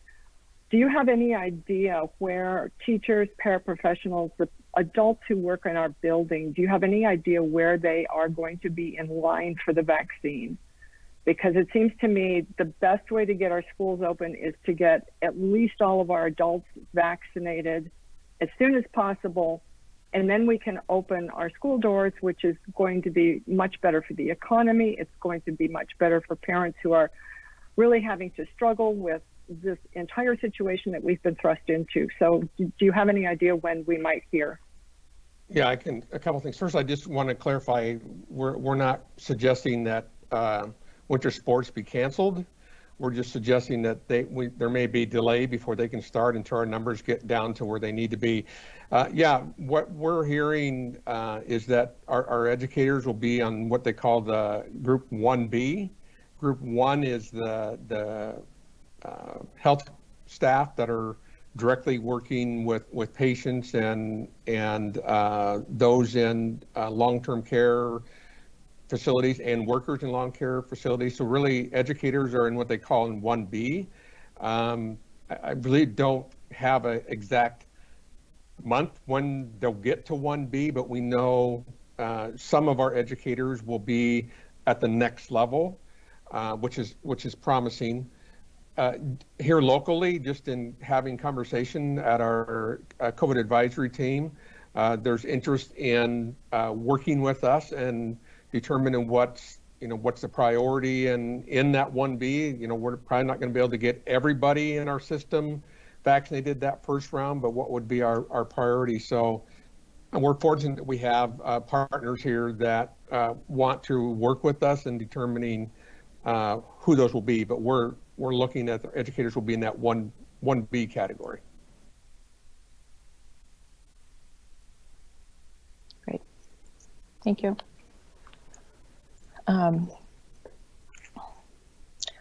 do you have any idea where teachers, paraprofessionals, the adults who work in our building, do you have any idea where they are going to be in line for the vaccine? Because it seems to me the best way to get our schools open is to get at least all of our adults vaccinated as soon as possible, and then we can open our school doors, which is going to be much better for the economy. It's going to be much better for parents who are really having to struggle with this entire situation that we've been thrust into. So do you have any idea when we might hear? Yeah, I can. A couple things. First, I just want to clarify, we're not suggesting that winter sports be canceled. We're just suggesting that there may be delay before they can start until our numbers get down to where they need to be. Yeah, what we're hearing is that our educators will be on what they call the Group 1B. Group 1 is the health staff that are directly working with patients and those in long-term care facilities and workers in long care facilities. So really educators are in what they call in 1B. I really don't have an exact month when they'll get to 1B, but we know some of our educators will be at the next level, which is promising. Here locally, just in having conversation at our COVID advisory team, there's interest in working with us and determining what's the priority. And in that 1B, we're probably not going to be able to get everybody in our system vaccinated that first round, but what would be our priority. So we're fortunate that we have partners here that want to work with us in determining who those will be, but we're looking at the educators will be in that 1B category. Great, thank you.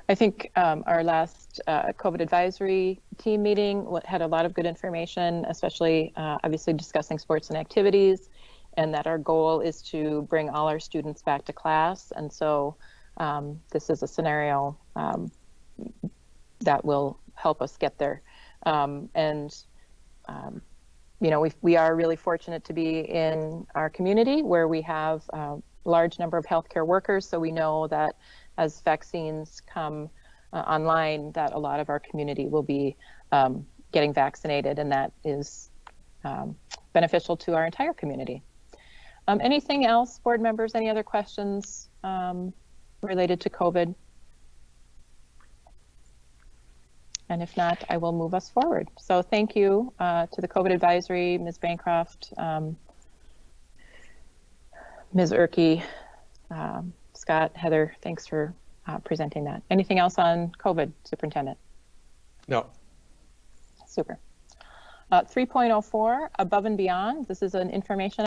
I think our last COVID advisory team meeting had a lot of good information, especially obviously discussing sports and activities, and that our goal is to bring all our students back to class. And so this is a scenario that will help us get there. We are really fortunate to be in our community where we have a large number of healthcare workers. So we know that as vaccines come online, that a lot of our community will be getting vaccinated, and that is beneficial to our entire community. Anything else, board members? Any other questions related to COVID? And if not, I will move us forward. So thank you to the COVID advisory, Ms. Bancroft, Ms. Erkey, Scott, Heather, thanks for presenting that. Anything else on COVID, Superintendent? No. Super. 3.04, above and beyond. This is an information.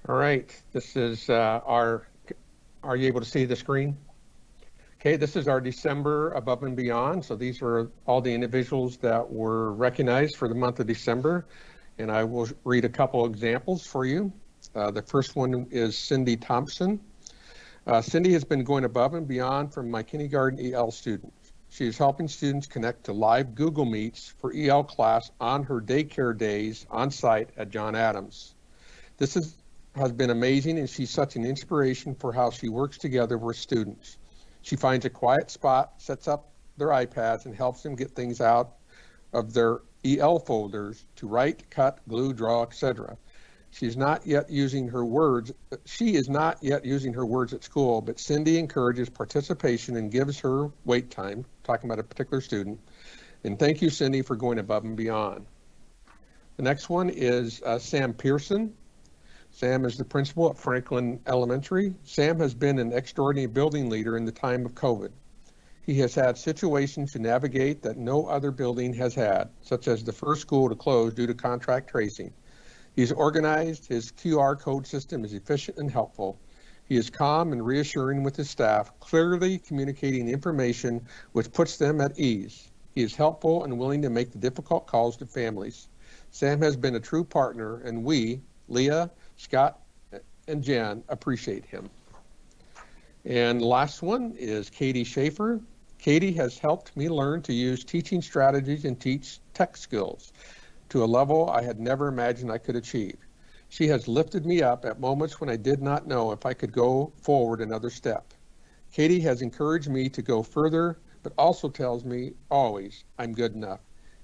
All right, this is are you able to see the screen? Okay, this is our December above and beyond. So these are all the individuals that were recognized for the month of December. And I will read a couple examples for you. The first one is Cindy Thompson. Cindy has been going above and beyond from my kindergarten EL students. She is helping students connect to live Google Meets for EL class on her daycare days on site at John Adams. This has been amazing, and she's such an inspiration for how she works together with students. She finds a quiet spot, sets up their iPads, and helps them get things out of their EL folders to write, cut, glue, draw, etc. She is not yet using her words at school, but Cindy encourages participation and gives her wait time, talking about a particular student. And thank you, Cindy, for going above and beyond. The next one is Sam Pearson. Sam is the principal at Franklin Elementary. Sam has been an extraordinary building leader in the time of COVID. He has had situations to navigate that no other building has had, such as the first school to close due to contact tracing. He's organized, his QR code system is efficient and helpful. He is calm and reassuring with his staff, clearly communicating information which puts them at ease. He is helpful and willing to make the difficult calls to families. Sam has been a true partner, and we, Leah, Scott, and Jan, appreciate him. And the last one is Katie Schaefer. Katie has helped me learn to use teaching strategies and teach tech skills to a level I had never imagined I could achieve. She has lifted me up at moments when I did not know if I could go forward another step. Katie has encouraged me to go further, but also tells me always I'm good enough.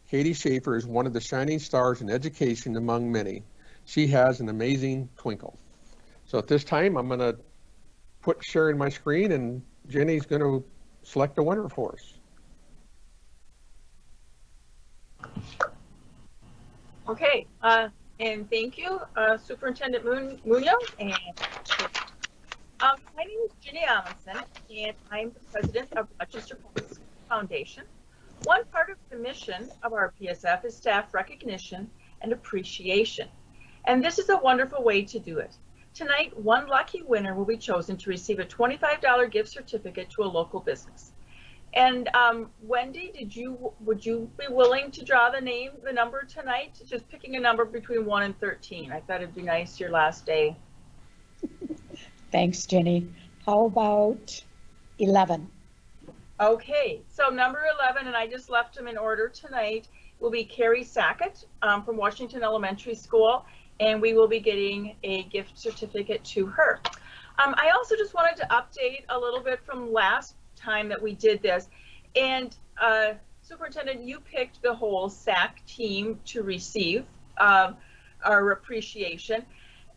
Katie Schaefer is one of the shining stars in education among many. She has an amazing twinkle. So at this time, I'm going to quit sharing my screen, and Jenny's going to select a winner for us. Okay, and thank you, Superintendent Munoz. And my name is Jenny Amundsen, and I'm the president of Rochester Public School Foundation. One part of the mission of our PSF is staff recognition and appreciation. And this is a wonderful way to do it. Tonight, one lucky winner will be chosen to receive a $25 gift certificate to a local business. And Wendy, would you be willing to draw the number tonight? Just picking a number between 1 and 13. I thought it'd be nice your last day. Thanks, Jenny. How about 11? Okay, so number 11, and I just left them in order tonight, will be Carrie Sackett from Washington Elementary School, and we will be getting a gift certificate to her. I also just wanted to update a little bit from last time that we did this, and Superintendent, you picked the whole SAC team to receive our appreciation.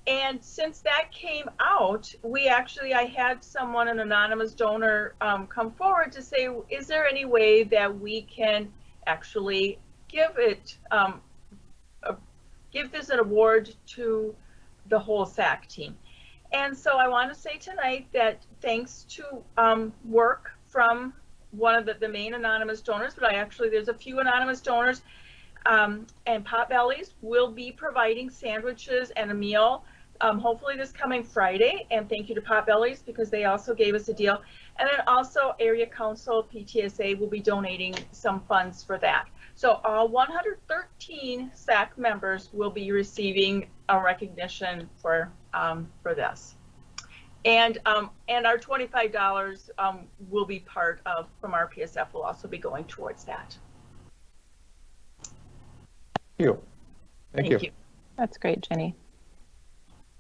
And since that came out, I had someone, an anonymous donor, come forward to say, is there any way that we can actually give this an award to the whole SAC team? And so I want to say tonight that thanks to work from one of the main anonymous donors, but there's a few anonymous donors, and Potbellies will be providing sandwiches and a meal hopefully this coming Friday, and thank you to Potbellies because they also gave us a deal. And then also Area Council PTSA will be donating some funds for that. So all 113 SAC members will be receiving a recognition for this. And our $25 will be part of, from RPSF, will also be going towards that. Thank you. That's great, Jenny.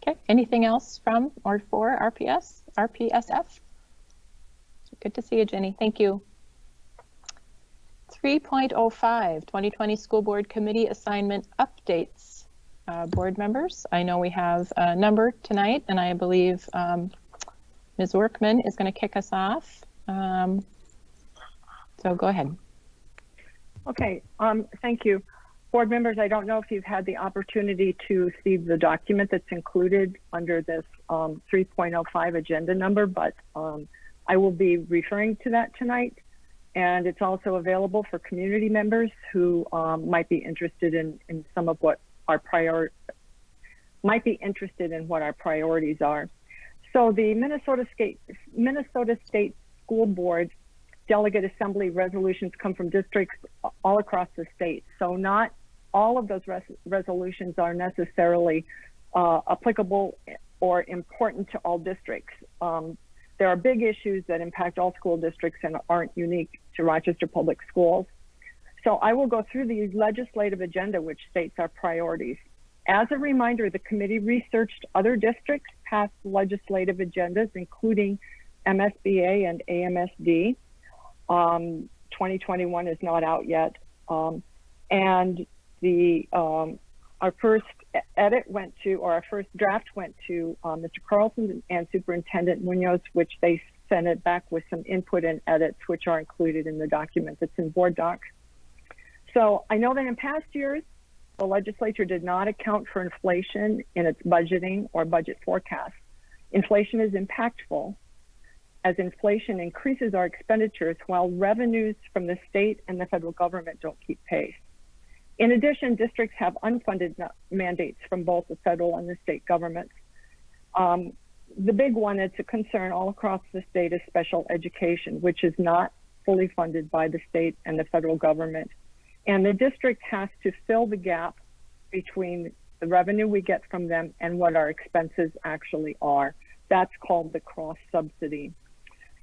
Okay, anything else from or for RPSF? Good to see you, Jenny. Thank you. 3.05, 2020 School Board Committee Assignment Updates. Board members, I know we have a number tonight, and I believe Ms. Workman is going to kick us off. So go ahead. Okay, thank you. Board members, I don't know if you've had the opportunity to see the document that's included under this 3.05 agenda number, but I will be referring to that tonight. And it's also available for community members who might be interested in some of what our priorities are. So the Minnesota State School Board Delegate Assembly resolutions come from districts all across the state. So not all of those resolutions are necessarily applicable or important to all districts. There are big issues that impact all school districts and aren't unique to Rochester Public Schools. So I will go through the legislative agenda, which states our priorities. As a reminder, the committee researched other districts' past legislative agendas, including MSBA and AMSD. 2021 is not out yet. And our first edit went to, or our first draft went to Mr. Carlson and Superintendent Munoz, which they sent it back with some input and edits, which are included in the document that's in board docs. So I know that in past years, the legislature did not account for inflation in its budgeting or budget forecast. Inflation is impactful, as inflation increases our expenditures while revenues from the state and the federal government don't keep pace. In addition, districts have unfunded mandates from both the federal and the state governments. The big one that's a concern all across the state is special education, which is not fully funded by the state and the federal government. And the district has to fill the gap between the revenue we get from them and what our expenses actually are. That's called the cross subsidy.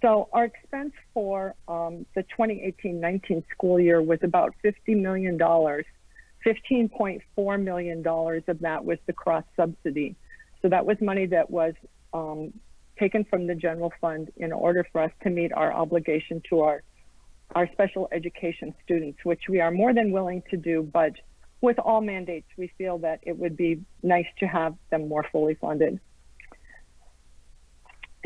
So our expense for the 2018-19 school year was about $50 million. $15.4 million of that was the cross subsidy. So that was money that was taken from the general fund in order for us to meet our obligation to our special education students, which we are more than willing to do, but with all mandates, we feel that it would be nice to have them more fully funded.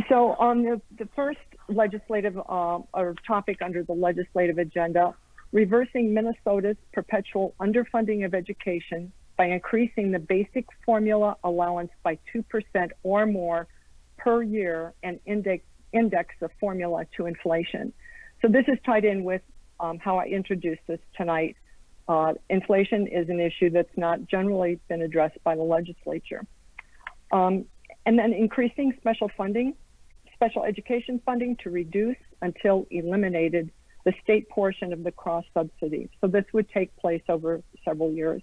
So on the first legislative or topic under the legislative agenda, reversing Minnesota's perpetual underfunding of education by increasing the basic formula allowance by 2% or more per year and index the formula to inflation. So this is tied in with how I introduced this tonight. Inflation is an issue that's not generally been addressed by the legislature. And then increasing special education funding to reduce until eliminated the state portion of the cross subsidy. So this would take place over several years.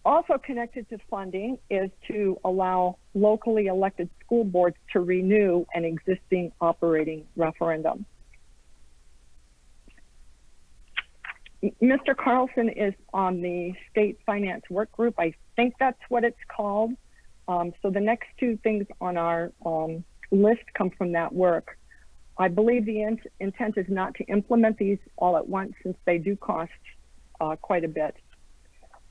Also connected to funding is to allow locally elected school boards to renew an existing operating referendum. Mr. Carlson is on the state finance work group. I think that's what it's called. So the next two things on our list come from that work. I believe the intent is not to implement these all at once since they do cost quite a bit.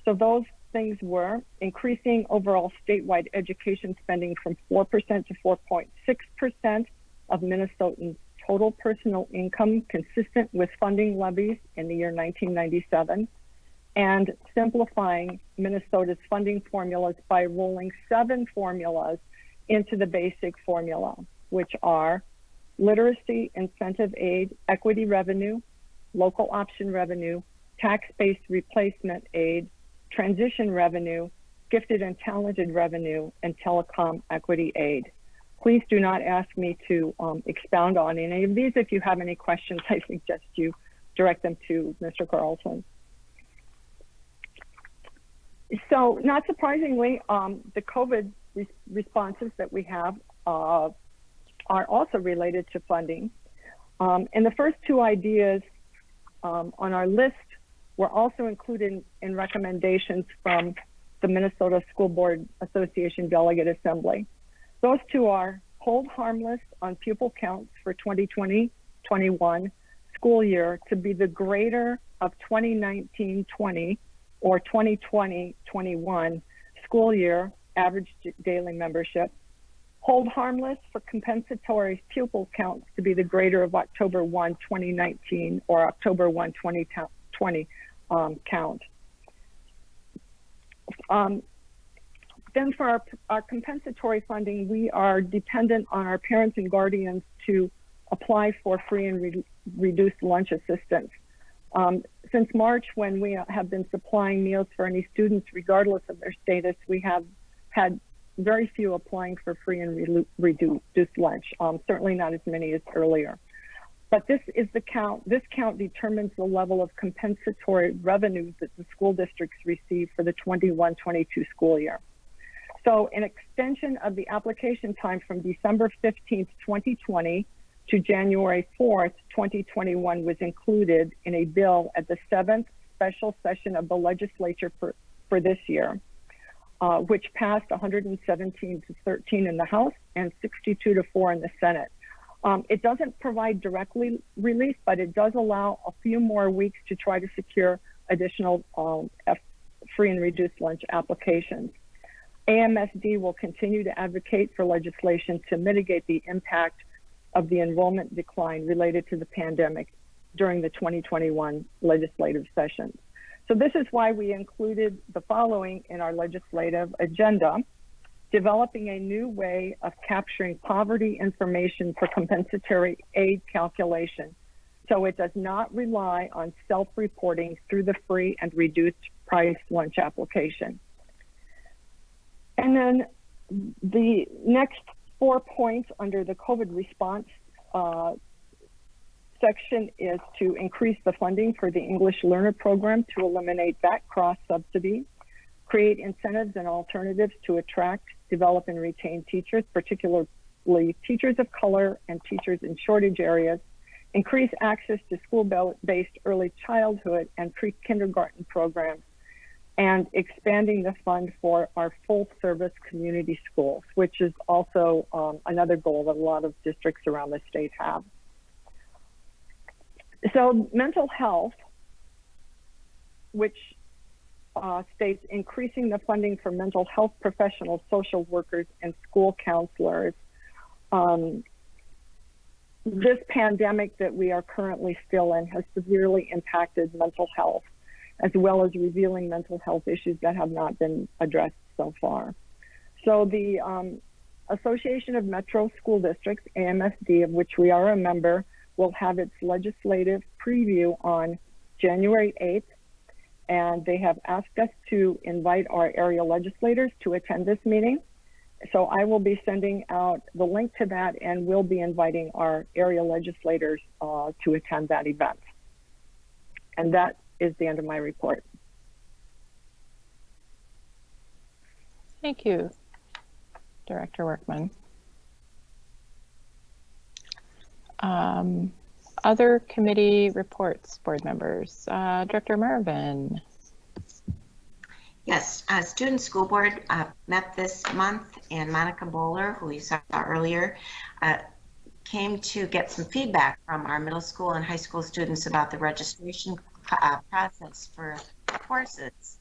So those things were increasing overall statewide education spending from 4% to 4.6% of Minnesotans' total personal income, consistent with funding levies in the year 1997, and simplifying Minnesota's funding formulas by rolling 7 formulas into the basic formula, which are literacy incentive aid, equity revenue, local option revenue, tax-based replacement aid, transition revenue, gifted and talented revenue, and telecom equity aid. Please do not ask me to expound on any of these. If you have any questions, I suggest you direct them to Mr. Carlson. So not surprisingly, the COVID responses that we have are also related to funding. And the first 2 ideas on our list were also included in recommendations from the Minnesota School Board Association Delegate Assembly. Those 2 are hold harmless on pupil counts for 2020-21 school year to be the greater of 2019-20 or 2020-21 school year average daily membership. Hold harmless for compensatory pupil counts to be the greater of October 1, 2019 or October 1, 2020 count. Then for our compensatory funding, we are dependent on our parents and guardians to apply for free and reduced lunch assistance. Since March, when we have been supplying meals for any students, regardless of their status, we have had very few applying for free and reduced lunch, certainly not as many as earlier. But this is the count. This count determines the level of compensatory revenues that the school districts receive for the 21-22 school year. So an extension of the application time from December 15th, 2020 to January 4th, 2021 was included in a bill at the 7th special session of the legislature for this year, which passed 117 to 13 in the House and 62 to 4 in the Senate. It doesn't provide direct relief, but it does allow a few more weeks to try to secure additional free and reduced lunch applications. AMSD will continue to advocate for legislation to mitigate the impact of the enrollment decline related to the pandemic during the 2021 legislative session. So this is why we included the following in our legislative agenda: developing a new way of capturing poverty information for compensatory aid calculation, so it does not rely on self-reporting through the free and reduced price lunch application. And then the next 4 points under the COVID response section is to increase the funding for the English Learner Program to eliminate that cross-subsidy, create incentives and alternatives to attract, develop, and retain teachers, particularly teachers of color and teachers in shortage areas, increase access to school-based early childhood and pre-kindergarten programs, and expanding the fund for our full-service community schools, which is also another goal that a lot of districts around the state have. So mental health, which states increasing the funding for mental health professionals, social workers, and school counselors. This pandemic that we are currently still in has severely impacted mental health, as well as revealing mental health issues that have not been addressed so far. So the Association of Metro School Districts, AMSD, of which we are a member, will have its legislative preview on January 8th, and they have asked us to invite our area legislators to attend this meeting. So I will be sending out the link to that, and we'll be inviting our area legislators to attend that event. And that is the end of my report. Thank you, Director Workman. Other committee reports, board members. Director Marvin. Yes, Student School Board met this month, and Monica Bowler, who we saw earlier, came to get some feedback from our middle school and high school students about the registration process for courses.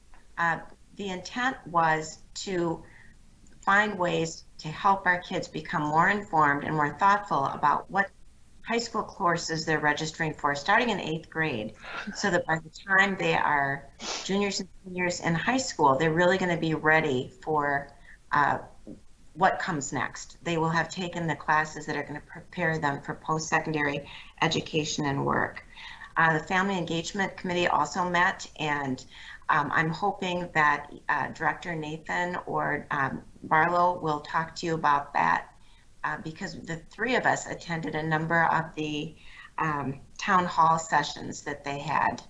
The intent was to find ways to help our kids become more informed and more thoughtful about what high school courses they're registering for starting in 8th grade, so that by the time they are juniors and seniors in high school, they're really going to be ready for what comes next. They will have taken the classes that are going to prepare them for post-secondary education and work. The Family Engagement Committee also met, and I'm hoping that Director Nathan or Barlow will talk to you about that, because the three of us attended a number of the town hall sessions that they had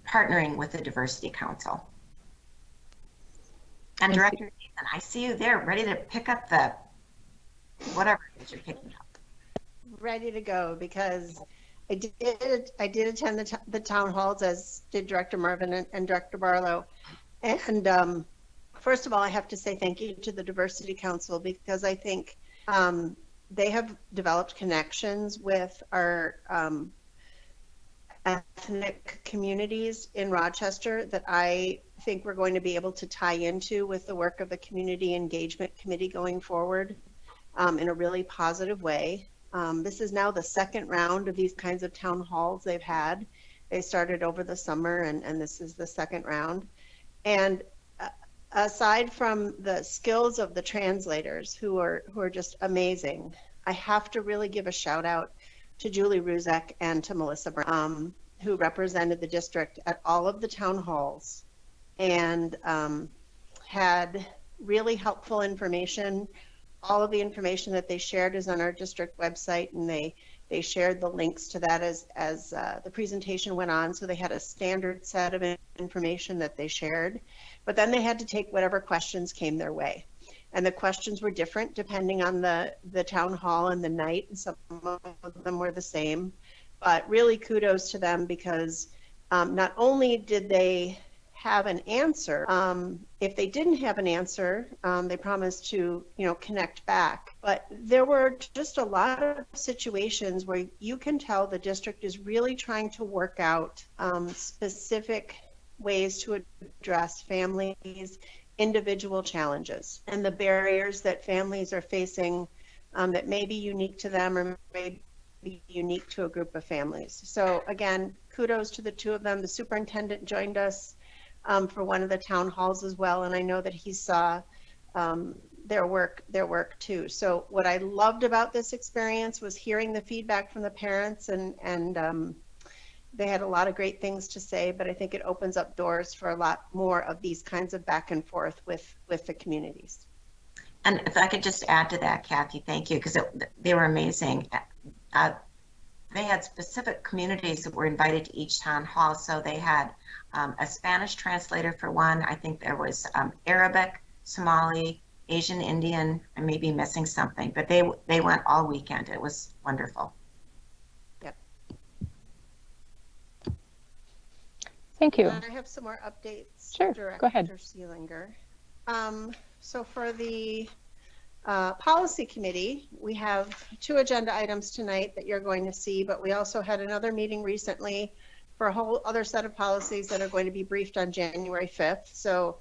partnering with the Diversity Council. And Director Nathan, I see you there, ready to pick up the whatever it is you're picking up. Ready to go, because I did attend the town halls, as did Director Marvin and Director Barlow. And first of all, I have to say thank you to the Diversity Council, because I think they have developed connections with our ethnic communities in Rochester that I think we're going to be able to tie into with the work of the Community Engagement Committee going forward in a really positive way. This is now the second round of these kinds of town halls they've had. They started over the summer, and this is the second round. And aside from the skills of the translators, who are just amazing, I have to really give a shout out to Julie Ruzek and to Melissa Brown, who represented the district at all of the town halls and had really helpful information. All of the information that they shared is on our district website, and they shared the links to that as the presentation went on. So they had a standard set of information that they shared, but then they had to take whatever questions came their way. And the questions were different depending on the town hall and the night, and some of them were the same. But really kudos to them, because not only did they have an answer, if they didn't have an answer, they promised to connect back. But there were just a lot of situations where you can tell the district is really trying to work out specific ways to address families' individual challenges and the barriers that families are facing that may be unique to them or may be unique to a group of families. So again, kudos to the two of them. The superintendent joined us for one of the town halls as well, and I know that he saw their work too. So what I loved about this experience was hearing the feedback from the parents, and they had a lot of great things to say, but I think it opens up doors for a lot more of these kinds of back and forth with the communities. And if I could just add to that, Kathy, thank you, because they were amazing. They had specific communities that were invited to each town hall. So they had a Spanish translator for one. I think there was Arabic, Somali, Asian Indian. I may be missing something, but they went all weekend. It was wonderful. Yep. Thank you. I have some more updates. Sure, go ahead. Director Seelinger. So for the policy committee, we have 2 agenda items tonight that you're going to see, but we also had another meeting recently for a whole other set of policies that are going to be briefed on January 5th. So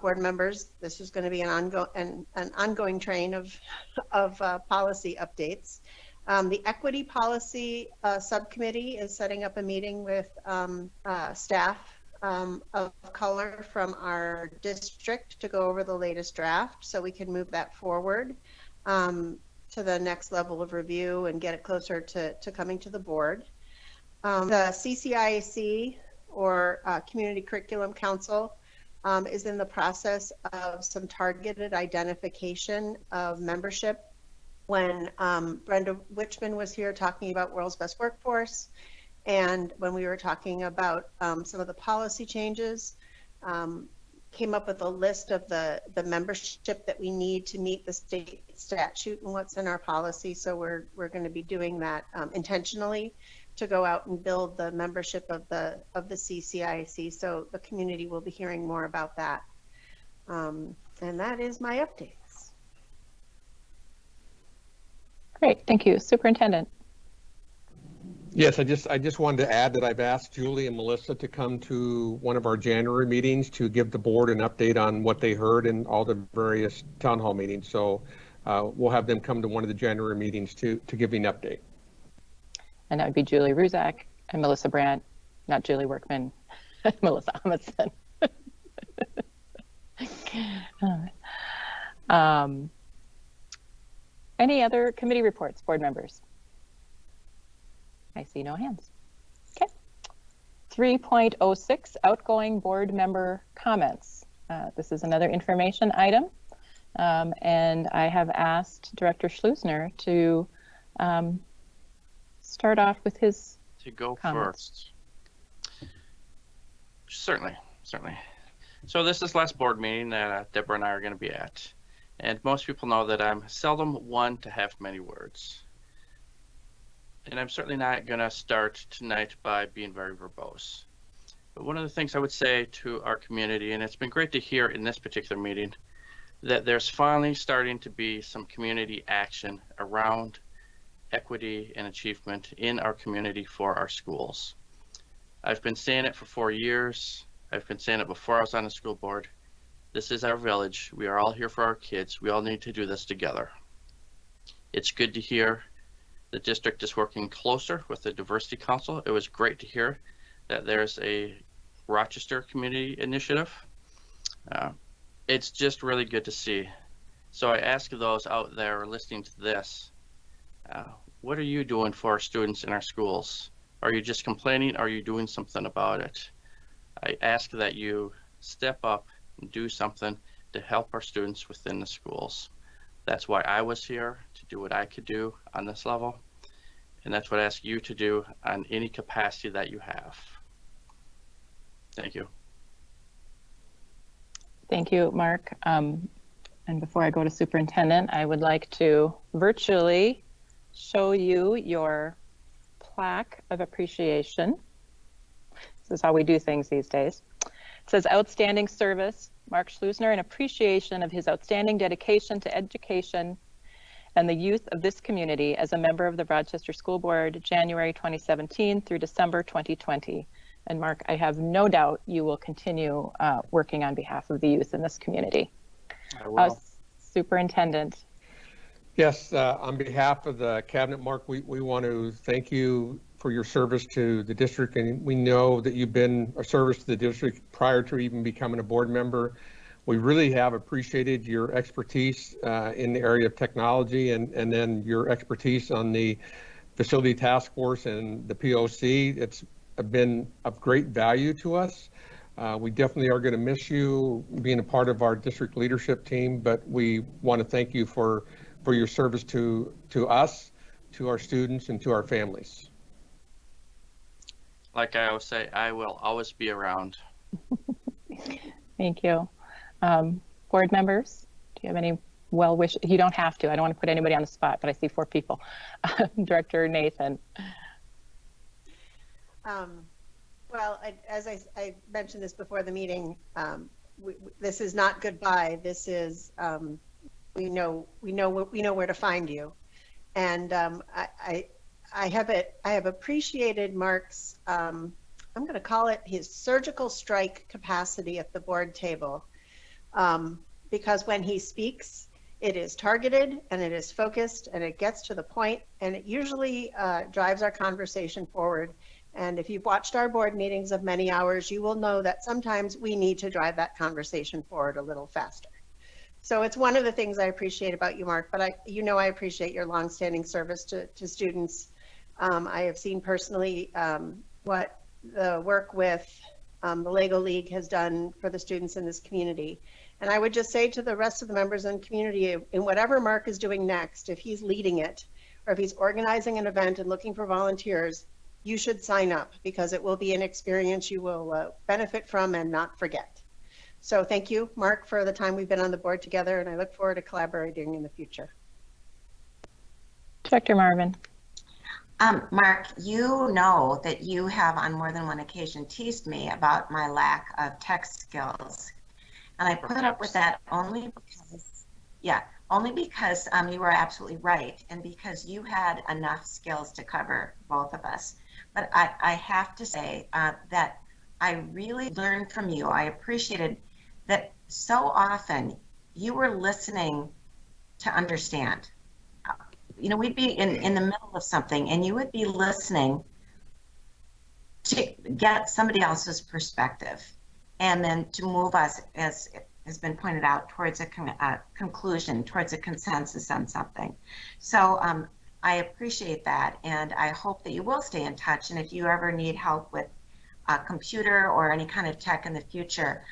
board members, this is going to be an ongoing train of policy updates. The equity policy subcommittee is setting up a meeting with staff of color from our district to go over the latest draft, so we can move that forward to the next level of review and get it closer to coming to the board. The CCIAC, or Community Curriculum Council, is in the process of some targeted identification of membership. When Brenda Wichman was here talking about World's Best Workforce, and when we were talking about some of the policy changes, came up with a list of the membership that we need to meet the state statute and what's in our policy. So we're going to be doing that intentionally to go out and build the membership of the CCIC. So the community will be hearing more about that. And that is my updates. Great, thank you. Superintendent. Yes, I just wanted to add that I've asked Julie and Melissa to come to one of our January meetings to give the board an update on what they heard in all the various town hall meetings. So we'll have them come to one of the January meetings to give you an update. And that would be Julie Ruzak and Melissa Brandt, not Julie Workman, Melissa Amundsen. Any other committee reports, board members? I see no hands. Okay. 3.06, outgoing board member comments. This is another information item. And I have asked Director Schleusner to start off with his comments. First. Certainly. So this is last board meeting that Deborah and I are going to be at. And most people know that I'm seldom one to have many words. And I'm certainly not going to start tonight by being very verbose. But one of the things I would say to our community, and it's been great to hear in this particular meeting, that there's finally starting to be some community action around equity and achievement in our community for our schools. I've been saying it for 4 years. I've been saying it before I was on the school board. This is our village. We are all here for our kids. We all need to do this together. It's good to hear the district is working closer with the Diversity Council. It was great to hear that there's a Rochester community initiative. It's just really good to see. So I ask those out there listening to this, what are you doing for our students in our schools? Are you just complaining? Are you doing something about it? I ask that you step up and do something to help our students within the schools. That's why I was here, to do what I could do on this level. And that's what I ask you to do on any capacity that you have. Thank you. Thank you, Mark. And before I go to Superintendent, I would like to virtually show you your plaque of appreciation. This is how we do things these days. It says, outstanding service, Mark Schleusner, in appreciation of his outstanding dedication to education and the youth of this community as a member of the Rochester School Board, January 2017 through December 2020. And Mark, I have no doubt you will continue working on behalf of the youth in this community. I will. Superintendent. Yes, on behalf of the cabinet, Mark, we want to thank you for your service to the district. And we know that you've been a service to the district prior to even becoming a board member. We really have appreciated your expertise in the area of technology and then your expertise on the facility task force and the POC. It's been of great value to us. We definitely are going to miss you being a part of our district leadership team, but we want to thank you for your service to us, to our students, and to our families. Like I always say, I will always be around. Thank you. Board members, do you have any well wishes? You don't have to. I don't want to put anybody on the spot, but I see 4 people. Director Nathan. Well, as I mentioned this before the meeting, this is not goodbye. This is we know where to find you, and I have appreciated Mark's I'm going to call it his surgical strike capacity at the board table, because when he speaks, it is targeted and it is focused and it gets to the point, and it usually drives our conversation forward. And if you've watched our board meetings of many hours, you will know that sometimes we need to drive that conversation forward a little faster. So it's one of the things I appreciate about you, Mark, but I appreciate your longstanding service to students. I have seen personally what the work with the Lego League has done for the students in this community. And I would just say to the rest of the members in the community, in whatever Mark is doing next, if he's leading it, or if he's organizing an event and looking for volunteers, you should sign up, because it will be an experience you will benefit from and not forget. So thank you, Mark, for the time we've been on the board together, and I look forward to collaborating in the future. Director Marvin. Mark, you know that you have on more than one occasion teased me about my lack of tech skills. And I put up with that only because, you were absolutely right, and because you had enough skills to cover both of us. But I have to say that I really learned from you. I appreciated that so often you were listening to understand. You know, we'd be in the middle of something and you would be listening to get somebody else's perspective and then to move us, as has been pointed out, towards a conclusion, towards a consensus on something. So I appreciate that, and I hope that you will stay in touch. And if you ever need help with a computer or any kind of tech in the future,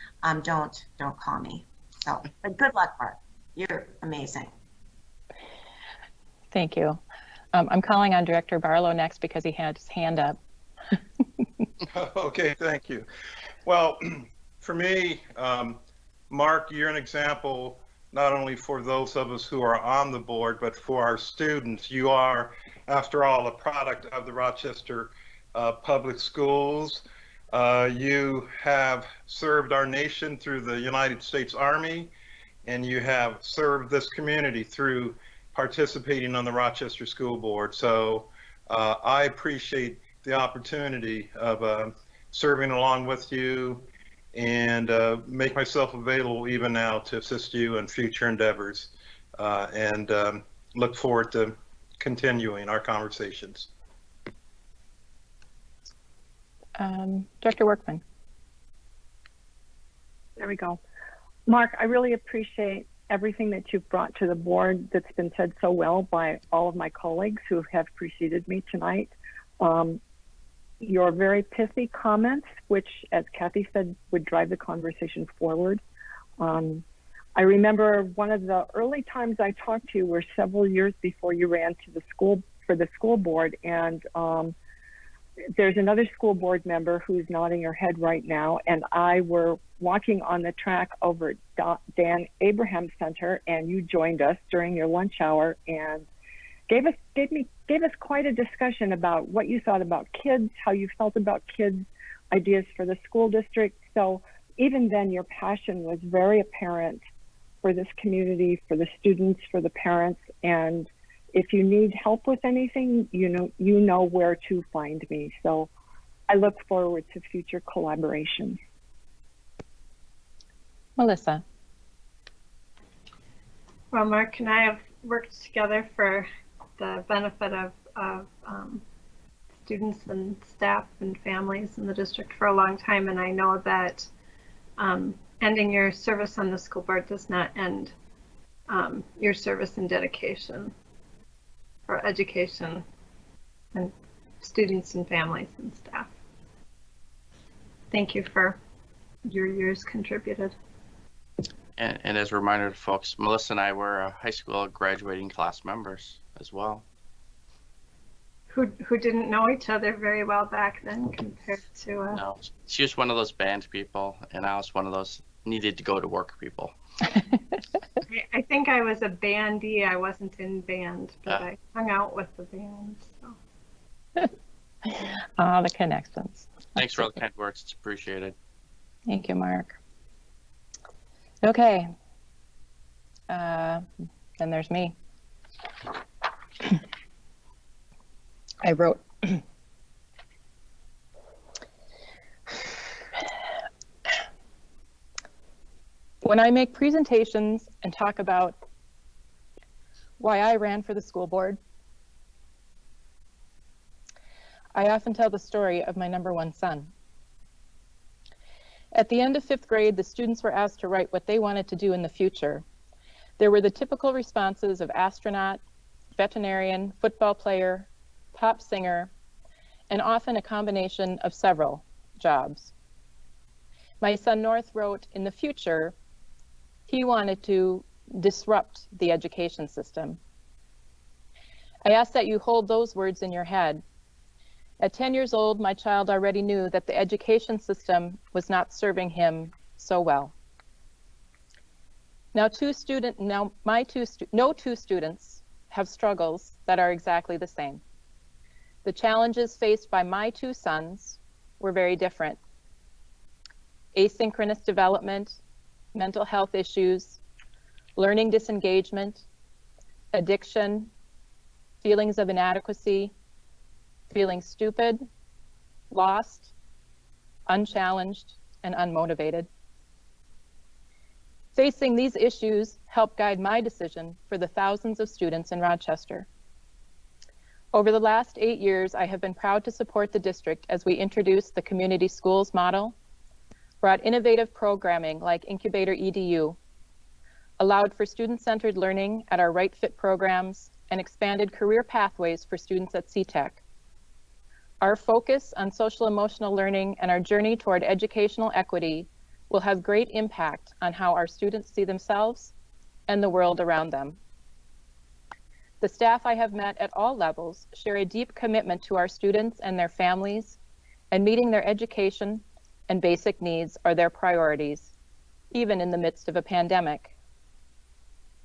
don't call me. So, but good luck, Mark. You're amazing. Thank you. I'm calling on Director Barlow next because he had his hand up. Okay, thank you. Well, for me, Mark, you're an example not only for those of us who are on the board, but for our students. You are, after all, a product of the Rochester Public Schools. You have served our nation through the United States Army, and you have served this community through participating on the Rochester School Board. So I appreciate the opportunity of serving along with you and make myself available even now to assist you in future endeavors, and look forward to continuing our conversations. Director Workman. There we go. Mark, I really appreciate everything that you've brought to the board that's been said so well by all of my colleagues who have preceded me tonight. Your very pithy comments, which, as Kathy said, would drive the conversation forward. I remember one of the early times I talked to you were several years before you ran to the school for the school board, and there's another school board member who's nodding her head right now, and I were walking on the track over at Dan Abraham Center, and you joined us during your lunch hour and gave us quite a discussion about what you thought about kids, how you felt about kids, ideas for the school district. So even then, your passion was very apparent for this community, for the students, for the parents, and if you need help with anything, you know where to find me. So I look forward to future collaboration. Melissa. Well, Mark and I have worked together for the benefit of students and staff and families in the district for a long time, and I know that ending your service on the school board does not end your service and dedication for education and students and families and staff. Thank you for your years contributed. And as a reminder to folks, Melissa and I were high school graduating class members as well. Who didn't know each other very well back then compared to No, she was one of those band people, and I was one of those needed to go to work people. I think I was a bandee. I wasn't in band, but I hung out with the band. So. The connections. Thanks for all the kind words. It's appreciated. Thank you, Mark. Okay. Then there's me. I wrote when I make presentations and talk about why I ran for the school board, I often tell the story of my number one son. At the end of 5th grade, the students were asked to write what they wanted to do in the future. There were the typical responses of astronaut, veterinarian, football player, pop singer, and often a combination of several jobs. My son North wrote, in the future, he wanted to disrupt the education system. I ask that you hold those words in your head. At 10 years old, my child already knew that the education system was not serving him so well. Now, no two students have struggles that are exactly the same. The challenges faced by my two sons were very different. Asynchronous development, mental health issues, learning disengagement, addiction, feelings of inadequacy, feeling stupid, lost, unchallenged, and unmotivated. Facing these issues helped guide my decision for the thousands of students in Rochester. Over the last 8 years, I have been proud to support the district as we introduced the community schools model, brought innovative programming like Incubator EDU, allowed for student-centered learning at our Right Fit programs, and expanded career pathways for students at CTEC. Our focus on social emotional learning and our journey toward educational equity will have great impact on how our students see themselves and the world around them. The staff I have met at all levels share a deep commitment to our students and their families, and meeting their education and basic needs are their priorities, even in the midst of a pandemic,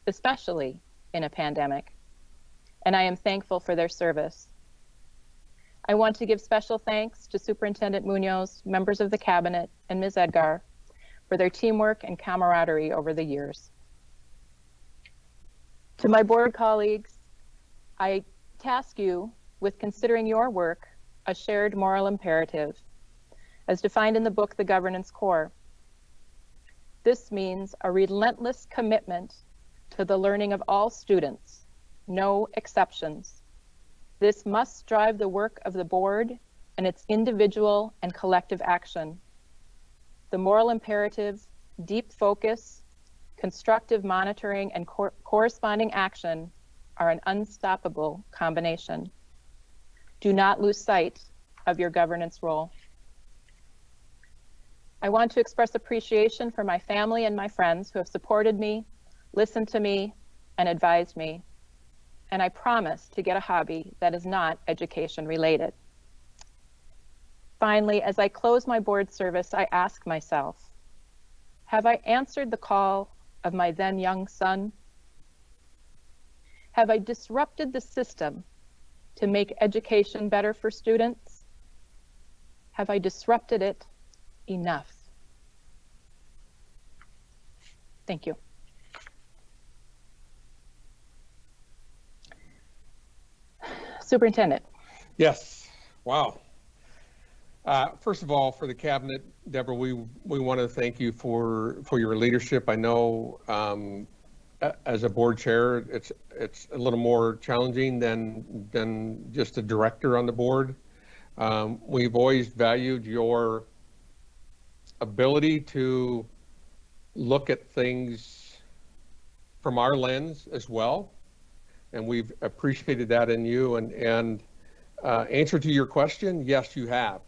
especially in a pandemic. And I am thankful for their service. I want to give special thanks to Superintendent Munoz, members of the cabinet, and Ms. Edgar for their teamwork and camaraderie over the years. To my board colleagues, I task you with considering your work a shared moral imperative, as defined in the book, The Governance Core. This means a relentless commitment to the learning of all students, no exceptions. This must drive the work of the board and its individual and collective action. The moral imperative, deep focus, constructive monitoring, and corresponding action are an unstoppable combination. Do not lose sight of your governance role. I want to express appreciation for my family and my friends who have supported me, listened to me, and advised me. And I promise to get a hobby that is not education related. Finally, as I close my board service, I ask myself, have I answered the call of my then young son? Have I disrupted the system to make education better for students? Have I disrupted it enough? Thank you. Superintendent. Yes. Wow. First of all, for the cabinet, Deborah, we want to thank you for your leadership. I know as a board chair, it's a little more challenging than just a director on the board. We've always valued your ability to look at things from our lens as well, and we've appreciated that in you. And answer to your question, yes, you have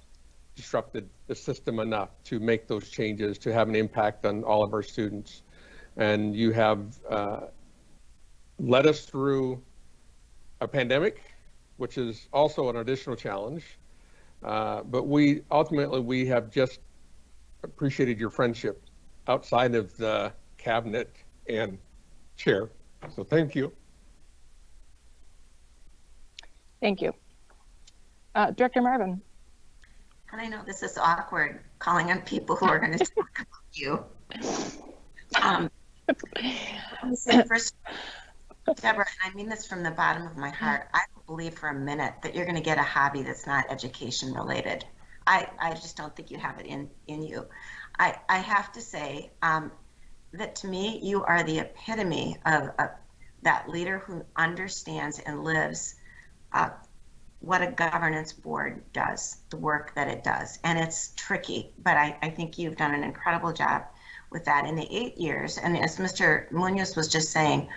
disrupted the system enough to make those changes, to have an impact on all of our students. And you have led us through a pandemic, which is also an additional challenge. But we have just appreciated your friendship outside of the cabinet and chair. So thank you. Thank you. Director Marvin. And I know this is awkward, calling on people who are going to talk about you. Let me say first, Deborah, and I mean this from the bottom of my heart, I don't believe for a minute that you're going to get a hobby that's not education related. I just don't think you have it in you. I have to say that to me, you are the epitome of that leader who understands and lives what a governance board does, the work that it does. And it's tricky, but I think you've done an incredible job with that in the 8 years. And as Mr. Munoz was just saying,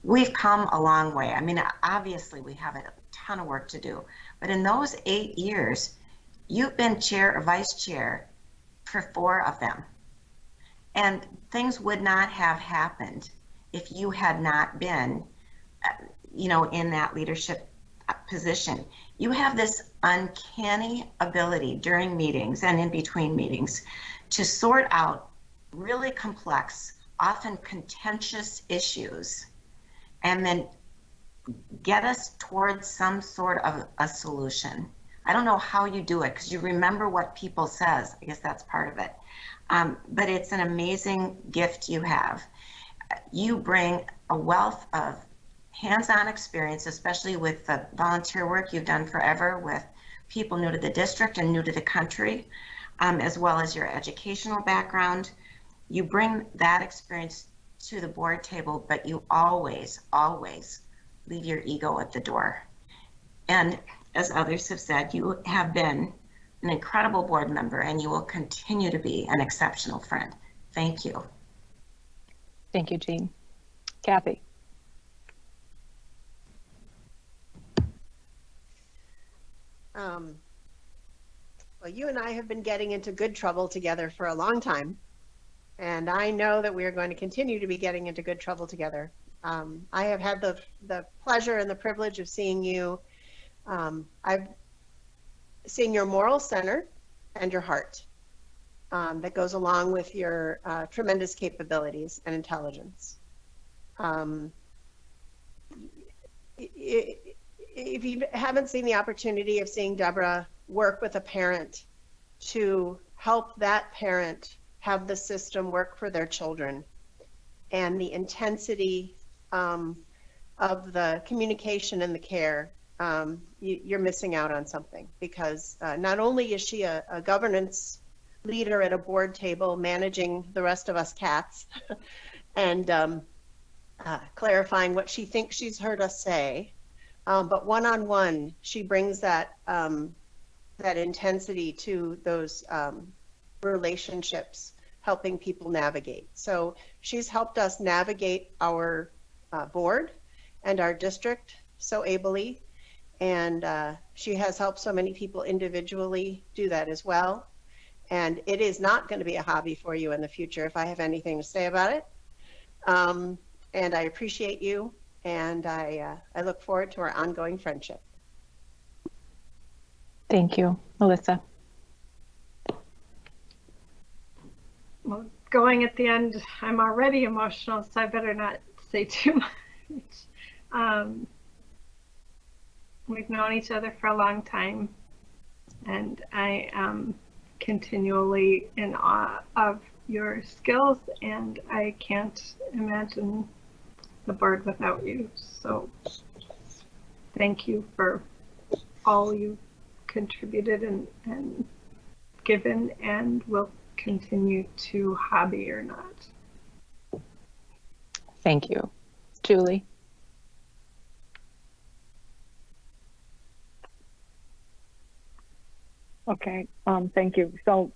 we've come a long way. I mean, obviously we have a ton of work to do, but in those 8 years, you've been chair or vice chair for 4 of them. And things would not have happened if you had not been, in that leadership position. You have this uncanny ability during meetings and in between meetings to sort out really complex, often contentious issues and then get us towards some sort of a solution. I don't know how you do it because you remember what people says. I guess that's part of it. But it's an amazing gift you have. You bring a wealth of hands-on experience, especially with the volunteer work you've done forever with people new to the district and new to the country, as well as your educational background. You bring that experience to the board table, but you always, always leave your ego at the door. And as others have said, you have been an incredible board member and you will continue to be an exceptional friend. Thank you. Thank you, Jean. Kathy. Well, you and I have been getting into good trouble together for a long time. And I know that we are going to continue to be getting into good trouble together. I have had the pleasure and the privilege of seeing you. I've seen your moral center and your heart that goes along with your tremendous capabilities and intelligence. If you haven't seen the opportunity of seeing Deborah work with a parent to help that parent have the system work for their children, and the intensity of the communication and the care, you're missing out on something, because not only is she a governance leader at a board table managing the rest of us cats and clarifying what she thinks she's heard us say, but one-on-one, she brings that that intensity to those relationships, helping people navigate. So she's helped us navigate our board and our district so ably, and she has helped so many people individually do that as well. And it is not going to be a hobby for you in the future, if I have anything to say about it. And I appreciate you, and I look forward to our ongoing friendship. Thank you. Melissa. Well, going at the end, I'm already emotional, so I better not say too much. We've known each other for a long time, and I am continually in awe of your skills, and I can't imagine the board without you. So thank you for all you contributed and given, and will continue to, hobby or not. Thank you. Julie. Okay, thank you. So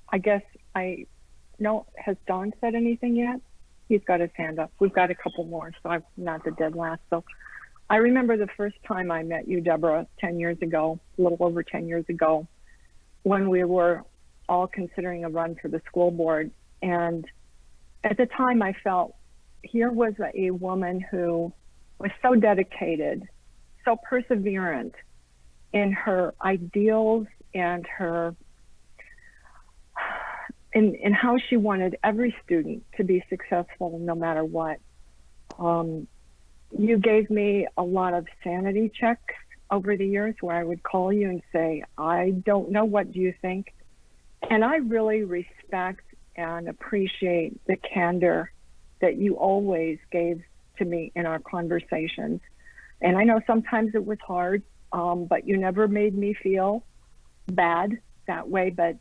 I guess has Don said anything yet? He's got his hand up. We've got a couple more, so I'm not the dead last. So I remember the first time I met you, Deborah, 10 years ago, a little over 10 years ago, when we were all considering a run for the school board. And at the time I felt here was a woman who was so dedicated, so perseverant in her ideals and her in how she wanted every student to be successful no matter what. You gave me a lot of sanity checks over the years where I would call you and say, I don't know, what do you think? And I really respect and appreciate the candor that you always gave to me in our conversations. And I know sometimes it was hard, but you never made me feel bad that way. But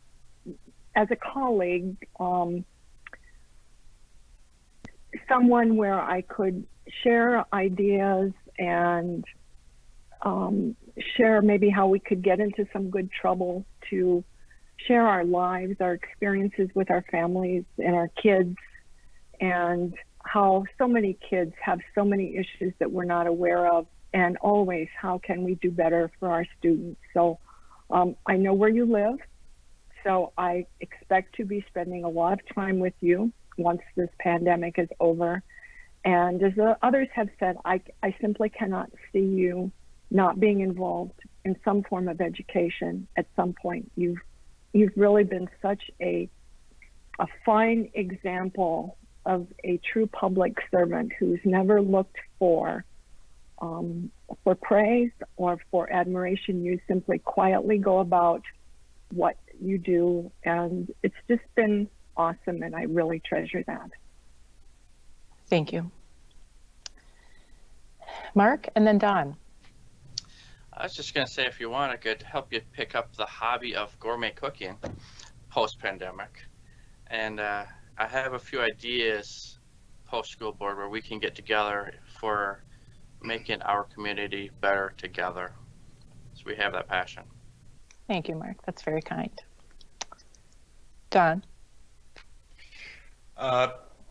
as a colleague, someone where I could share ideas and share maybe how we could get into some good trouble, to share our lives, our experiences with our families and our kids, and how so many kids have so many issues that we're not aware of, and always how can we do better for our students. So I know where you live, so I expect to be spending a lot of time with you once this pandemic is over. And as the others have said, I simply cannot see you not being involved in some form of education at some point. You've really been such a fine example of a true public servant who's never looked for praise or for admiration. You simply quietly go about what you do, and it's just been awesome, and I really treasure that. Thank you. Mark, and then Don. I was just going to say, if you want, I could help you pick up the hobby of gourmet cooking post-pandemic. And I have a few ideas post-school board where we can get together for making our community better together. So we have that passion. Thank you, Mark. That's very kind. Don.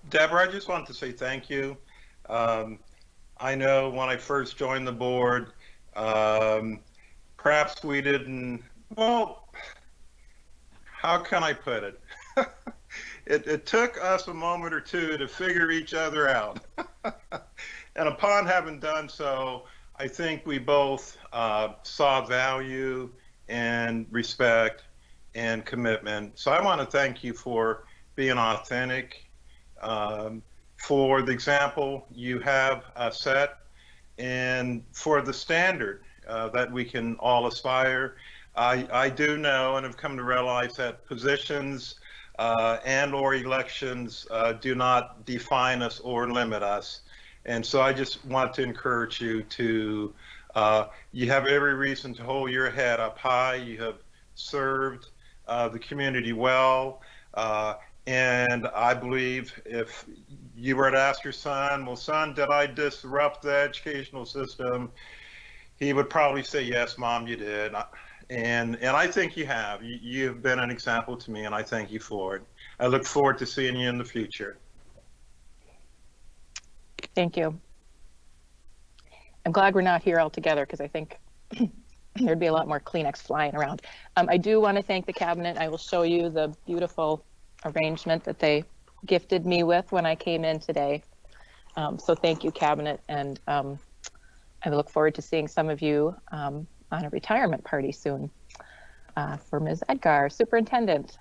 Deborah, I just wanted to say thank you. I know when I first joined the board, perhaps we didn't, well, how can I put it? It took us a moment or two to figure each other out. And upon having done so, I think we both saw value and respect and commitment. So I want to thank you for being authentic, for the example you have set, and for the standard that we can all aspire. I do know and have come to realize that positions and or elections do not define us or limit us. And so I just want to encourage you to, you have every reason to hold your head up high. You have served the community well. And I believe if you were to ask your son, well, son, did I disrupt the educational system? He would probably say, yes, Mom, you did. And I think you have. You've been an example to me, and I thank you for it. I look forward to seeing you in the future. Thank you. I'm glad we're not here all together because I think there'd be a lot more Kleenex flying around. I do want to thank the cabinet. I will show you the beautiful arrangement that they gifted me with when I came in today. So thank you, cabinet, and I look forward to seeing some of you on a retirement party soon. For Ms. Edgar, Superintendent.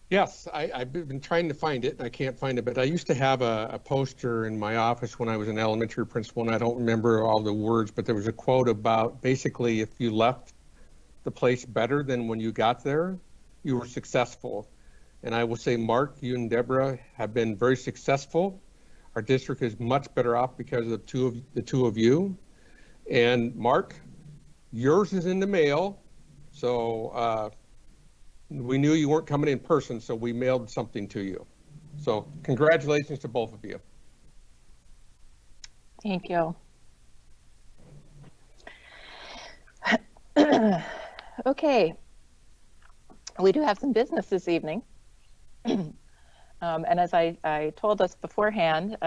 Yes, I've been trying to find it, and I can't find it, but I used to have a poster in my office when I was an elementary principal, and I don't remember all the words, but there was a quote about basically if you left the place better than when you got there, you were successful. And I will say, Mark, you and Deborah have been very successful. Our district is much better off because of the two of you. And Mark, yours is in the mail. So we knew you weren't coming in person, so we mailed something to you. So congratulations to both of you. Thank you. Okay. We do have some business this evening. And as I told us beforehand,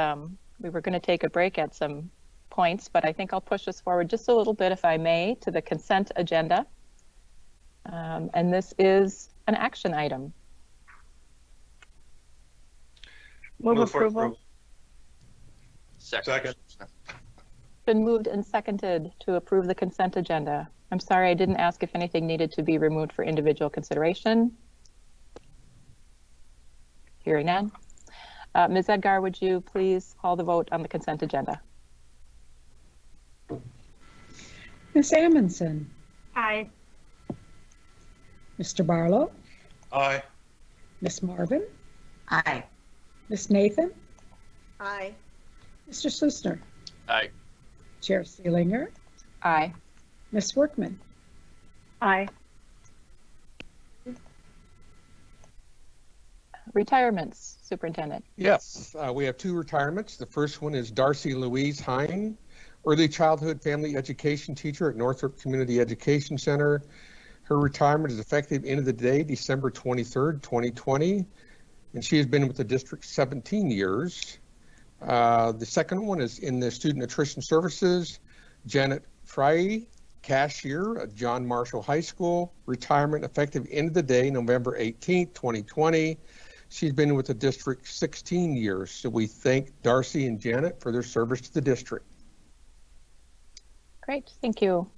we were going to take a break at some points, but I think I'll push us forward just a little bit, if I may, to the consent agenda. And this is an action item. Move approval. Second. Been moved and seconded to approve the consent agenda. I'm sorry, I didn't ask if anything needed to be removed for individual consideration. Hearing none. Ms. Edgar, would you please call the vote on the consent agenda? Ms. Amundson. Aye. Mr. Barlow. Aye. Ms. Marvin. Aye. Ms. Nathan. Aye. Mr. Slusner. Aye. Chair Seelinger. Aye. Ms. Workman. Aye. Retirements, Superintendent. Yes, we have two retirements. The first one is Darcy Louise Hine, early childhood family education teacher at Northrop Community Education Center. Her retirement is effective end of the day, December 23rd, 2020, and she has been with the district 17 years. The second one is in the student nutrition services, Janet Frey, cashier at John Marshall High School, retirement effective end of the day, November 18th, 2020. She's been with the district 16 years, so we thank Darcy and Janet for their service to the district. Great, thank you.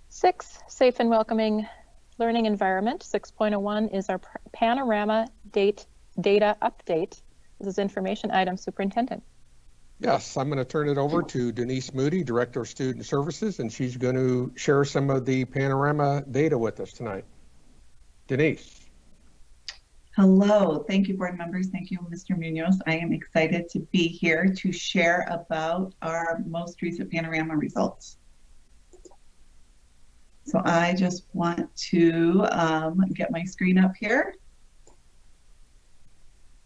6, safe and welcoming learning environment. 6.01 is our Panorama data update This is information item, Superintendent. Yes, I'm going to turn it over to Denise Moody, Director of Student Services, and she's going to share some of the Panorama data with us tonight. Denise. Hello, thank you, board members. Thank you, Mr. Munoz. I am excited to be here to share about our most recent Panorama results. So I just want to get my screen up here.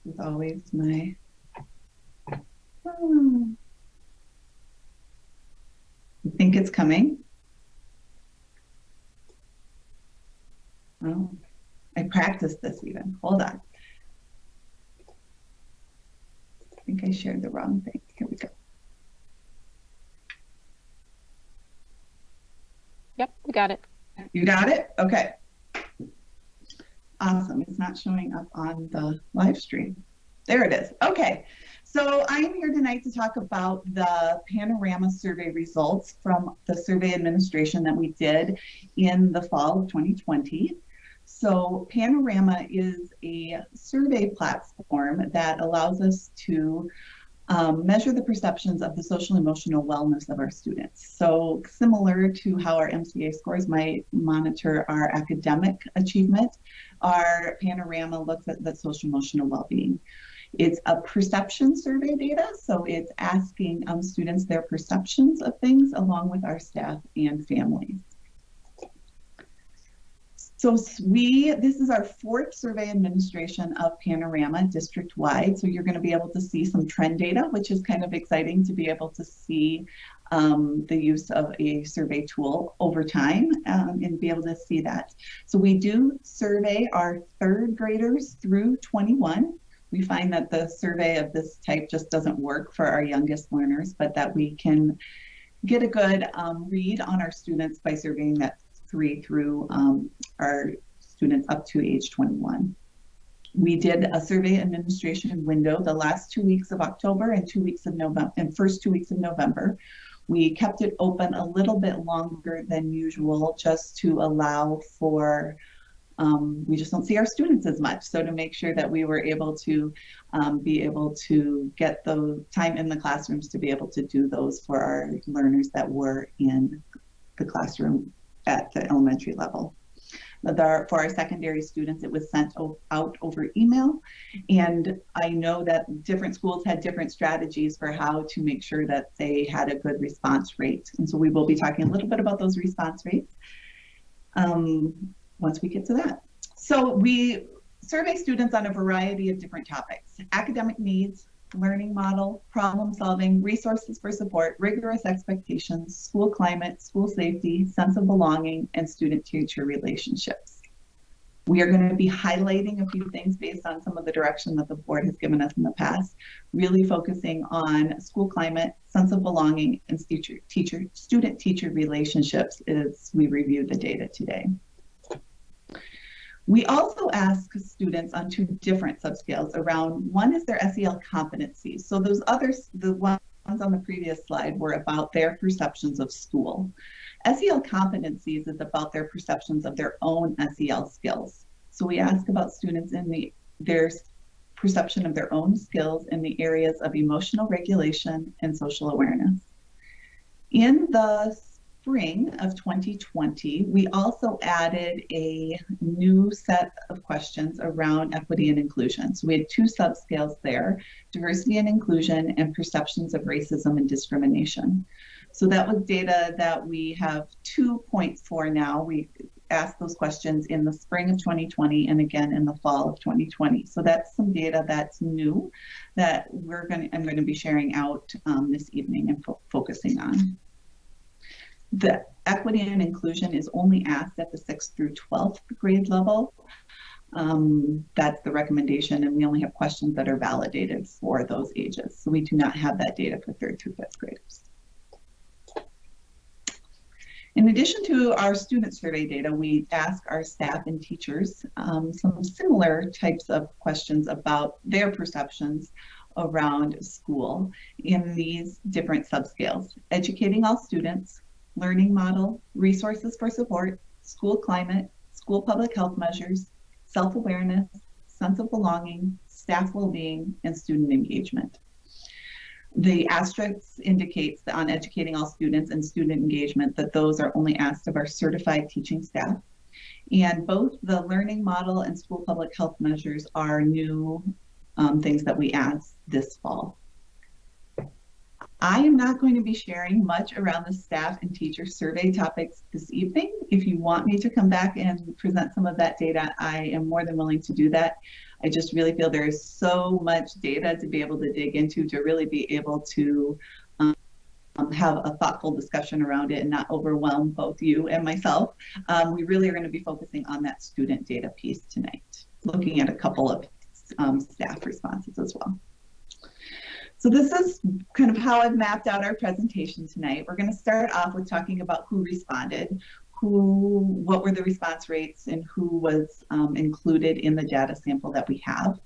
As always, my I think it's coming. Oh, I practiced this even. Hold on. I think I shared the wrong thing. Here we go. Yep, we got it. You got it? Okay. Awesome. It's not showing up on the live stream. There it is. Okay. So I am here tonight to talk about the Panorama survey results from the survey administration that we did in the fall of 2020. So Panorama is a survey platform that allows us to measure the perceptions of the social emotional wellness of our students. So similar to how our MCA scores might monitor our academic achievement, our Panorama looks at the social emotional well-being. It's a perception survey data, so it's asking students their perceptions of things along with our staff and families. So this is our fourth survey administration of Panorama district-wide, so you're going to be able to see some trend data, which is kind of exciting to be able to see the use of a survey tool over time and be able to see that. So we do survey our third graders through 21. We find that the survey of this type just doesn't work for our youngest learners, but that we can get a good read on our students by surveying that 3 through our students up to age 21. We did a survey administration window the last 2 weeks of October and 2 weeks of November, and first 2 weeks of November. We kept it open a little bit longer than usual just to allow for we just don't see our students as much. So to make sure that we were able to get the time in the classrooms to be able to do those for our learners that were in the classroom at the elementary level. For our secondary students, it was sent out over email. And I know that different schools had different strategies for how to make sure that they had a good response rate. And so we will be talking a little bit about those response rates once we get to that. So we survey students on a variety of different topics: academic needs, learning model, problem solving, resources for support, rigorous expectations, school climate, school safety, sense of belonging, and student-teacher relationships. We are going to be highlighting a few things based on some of the direction that the board has given us in the past, really focusing on school climate, sense of belonging, and student-teacher relationships as we review the data today. We also ask students on 2 different subscales around, one is their SEL competencies. So those others, the ones on the previous slide, were about their perceptions of school. SEL competencies is about their perceptions of their own SEL skills. So we ask about students in their perception of their own skills in the areas of emotional regulation and social awareness. In the spring of 2020, we also added a new set of questions around equity and inclusion. So we had 2 subscales there: diversity and inclusion and perceptions of racism and discrimination. So that was data that we have 2 points for now. We asked those questions in the spring of 2020 and again in the fall of 2020. So that's some data that's new that I'm going to be sharing out this evening and focusing on. The equity and inclusion is only asked at the 6th through 12th grade level. That's the recommendation, and we only have questions that are validated for those ages. So we do not have that data for 3rd through 5th graders. In addition to our student survey data, we ask our staff and teachers some similar types of questions about their perceptions around school in these different subscales: educating all students, learning model, resources for support, school climate, school public health measures, self-awareness, sense of belonging, staff well-being, and student engagement. The asterisk indicates that on educating all students and student engagement, that those are only asked of our certified teaching staff. And both the learning model and school public health measures are new things that we add this fall. I am not going to be sharing much around the staff and teacher survey topics this evening. If you want me to come back and present some of that data, I am more than willing to do that. I just really feel there is so much data to be able to dig into to really be able to have a thoughtful discussion around it and not overwhelm both you and myself. We really are going to be focusing on that student data piece tonight, looking at a couple of staff responses as well. So this is kind of how I've mapped out our presentation tonight. We're going to start off with talking about who responded, what were the response rates, and who was included in the data sample that we have.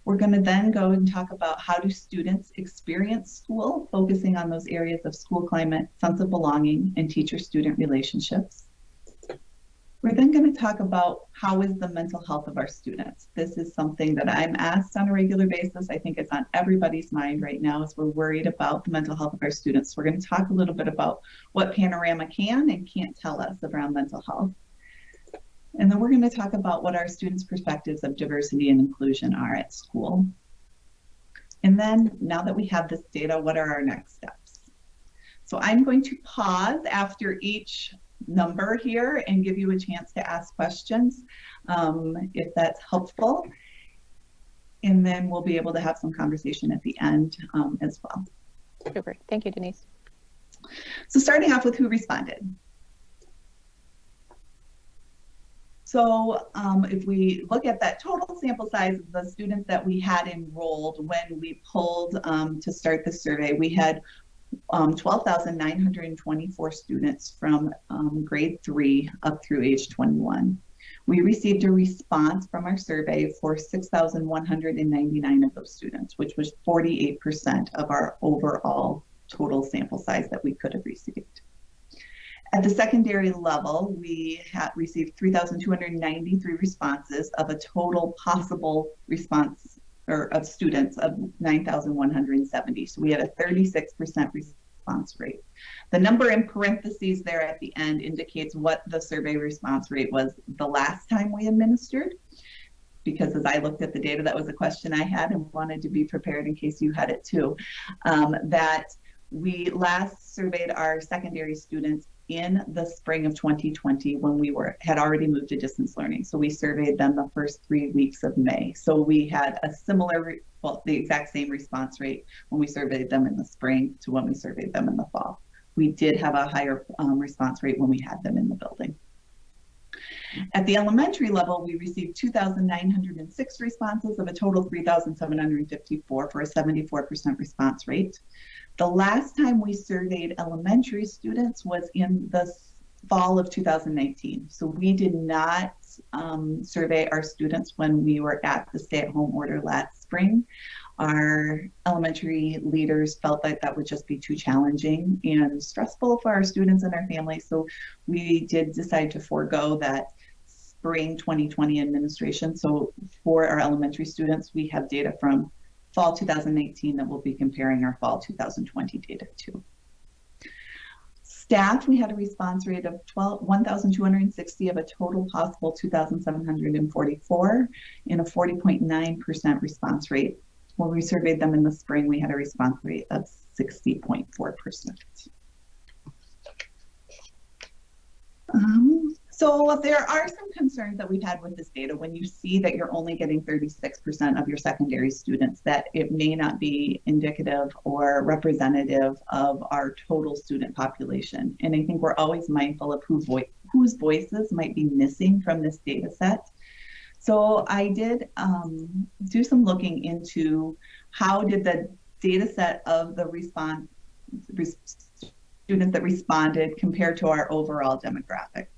We're going to then go and talk about how do students experience school, focusing on those areas of school climate, sense of belonging, and teacher-student relationships. We're then going to talk about how is the mental health of our students. This is something that I'm asked on a regular basis. I think it's on everybody's mind right now as we're worried about the mental health of our students. We're going to talk a little bit about what Panorama can and can't tell us around mental health. And then we're going to talk about what our students' perspectives of diversity and inclusion are at school. And then now that we have this data, what are our next steps? So I'm going to pause after each number here and give you a chance to ask questions if that's helpful. And then we'll be able to have some conversation at the end as well. Super. Thank you, Denise. So starting off with who responded. So if we look at that total sample size of the students that we had enrolled when we pulled to start the survey, we had 12,924 students from grade 3 up through age 21. We received a response from our survey for 6,199 of those students, which was 48% of our overall total sample size that we could have received. At the secondary level, we received 3,293 responses of a total possible response of students of 9,170. So we had a 36% response rate. The number in parentheses there at the end indicates what the survey response rate was the last time we administered, because as I looked at the data, that was a question I had and wanted to be prepared in case you had it too, that we last surveyed our secondary students in the spring of 2020 when we had already moved to distance learning. So we surveyed them the first 3 weeks of May. So we had a similar, the exact same response rate when we surveyed them in the spring to when we surveyed them in the fall. We did have a higher response rate when we had them in the building. At the elementary level, we received 2,906 responses of a total 3,754 for a 74% response rate. The last time we surveyed elementary students was in the fall of 2019. So we did not survey our students when we were at the stay-at-home order last spring. Our elementary leaders felt like that would just be too challenging and stressful for our students and our families. So we did decide to forego that spring 2020 administration. So for our elementary students, we have data from fall 2019 that we'll be comparing our fall 2020 data to. Staff, we had a response rate of 1,260 of a total possible 2,744 and a 40.9% response rate. When we surveyed them in the spring, we had a response rate of 60.4%. So there are some concerns that we've had with this data. When you see that you're only getting 36% of your secondary students, that it may not be indicative or representative of our total student population. And I think we're always mindful of whose voices might be missing from this data set. So I did do some looking into how did the data set of the students that responded compare to our overall demographic.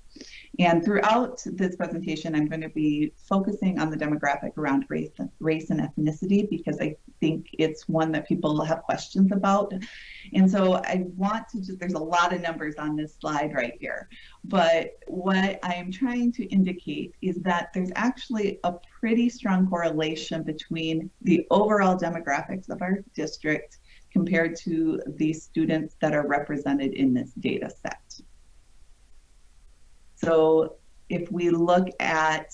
And throughout this presentation, I'm going to be focusing on the demographic around race and ethnicity, because I think it's one that people have questions about. And so I want to just, there's a lot of numbers on this slide right here, but what I am trying to indicate is that there's actually a pretty strong correlation between the overall demographics of our district compared to the students that are represented in this data set. So if we look at,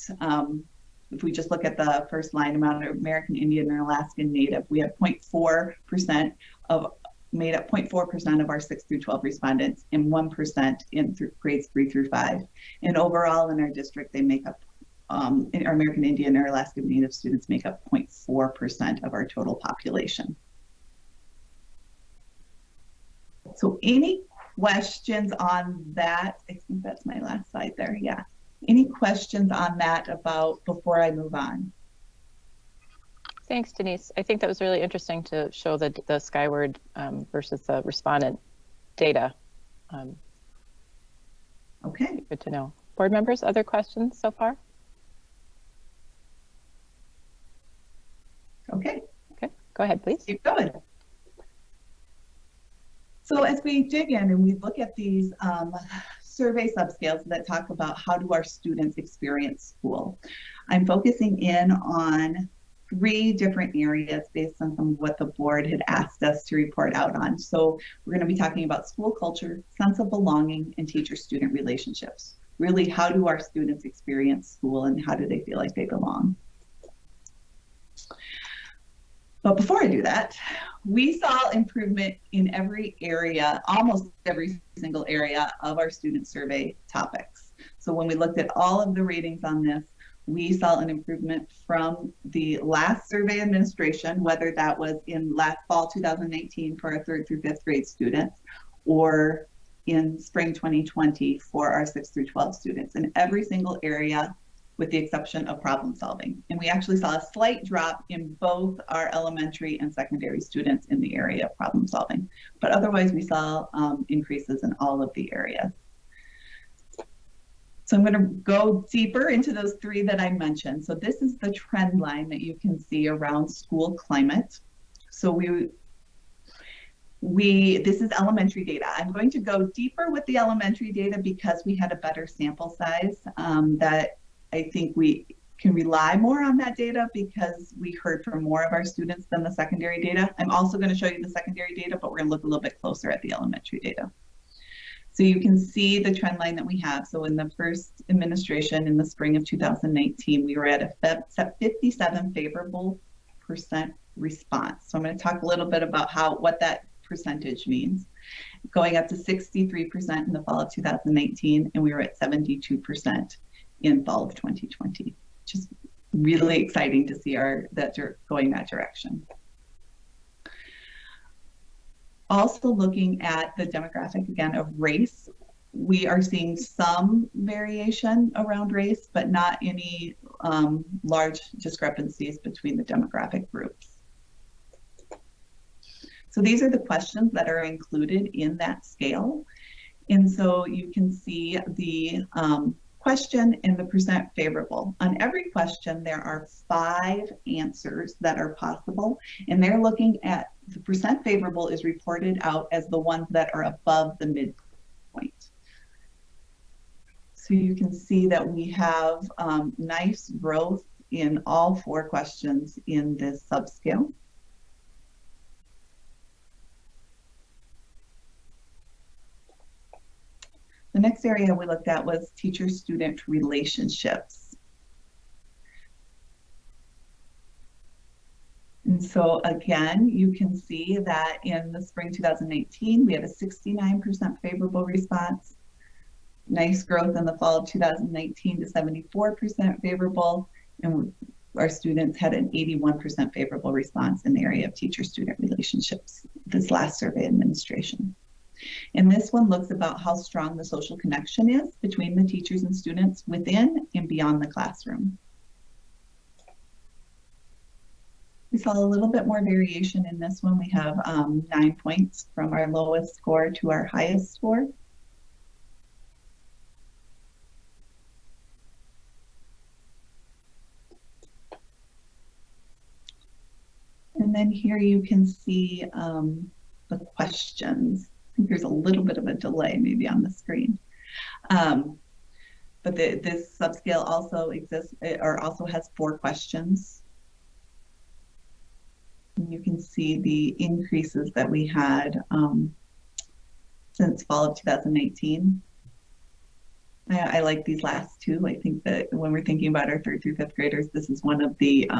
if we just look at the first line, amount of American Indian and Alaskan Native, we have 0.4% of, made up 0.4% of our 6 through 12 respondents and 1% in grades 3 through 5. And overall in our district, they make up, in our American Indian or Alaskan Native students make up 0.4% of our total population. So any questions on that? I think that's my last slide there. Yeah. Any questions on that about before I move on? Thanks, Denise. I think that was really interesting to show the Skyward versus the respondent data. Okay. Good to know. Board members, other questions so far? Okay. Okay, go ahead, please. Keep going. So as we dig in and we look at these survey subscales that talk about how do our students experience school, I'm focusing in on 3 different areas based on some of what the board had asked us to report out on. So we're going to be talking about school culture, sense of belonging, and teacher-student relationships. Really, how do our students experience school and how do they feel like they belong? But before I do that, we saw improvement in every area, almost every single area of our student survey topics. So when we looked at all of the ratings on this, we saw an improvement from the last survey administration, whether that was in last fall 2019 for our 3rd through 5th grade students, or in spring 2020 for our 6th through 12 students, in every single area, with the exception of problem solving. And we actually saw a slight drop in both our elementary and secondary students in the area of problem solving. But otherwise, we saw increases in all of the areas. So I'm going to go deeper into those 3 that I mentioned. So this is the trend line that you can see around school climate. So this is elementary data. I'm going to go deeper with the elementary data because we had a better sample size that I think we can rely more on that data because we heard from more of our students than the secondary data. I'm also going to show you the secondary data, but we're going to look a little bit closer at the elementary data. So you can see the trend line that we have. So in the first administration in the spring of 2019, we were at a 57 favorable % response. So I'm going to talk a little bit about what that percentage means. Going up to 63% in the fall of 2019, and we were at 72% in fall of 2020. Just really exciting to see that going that direction. Also looking at the demographic again of race, we are seeing some variation around race, but not any large discrepancies between the demographic groups. So these are the questions that are included in that scale. And so you can see the question and the percent favorable. On every question, there are 5 answers that are possible, and they're looking at the percent favorable is reported out as the ones that are above the midpoint. So you can see that we have nice growth in all 4 questions in this subscale. The next area we looked at was teacher-student relationships. And so again, you can see that in the spring 2018, we had a 69% favorable response. Nice growth in the fall of 2019 to 74% favorable. And our students had an 81% favorable response in the area of teacher-student relationships, this last survey administration. And this one looks about how strong the social connection is between the teachers and students within and beyond the classroom. We saw a little bit more variation in this one. We have 9 points from our lowest score to our highest score. And then here you can see the questions. I think there's a little bit of a delay maybe on the screen. But this subscale also exists, or also has 4 questions. And you can see the increases that we had since fall of 2018. I like these last 2. I think that when we're thinking about our 3rd through 5th graders, this is one of the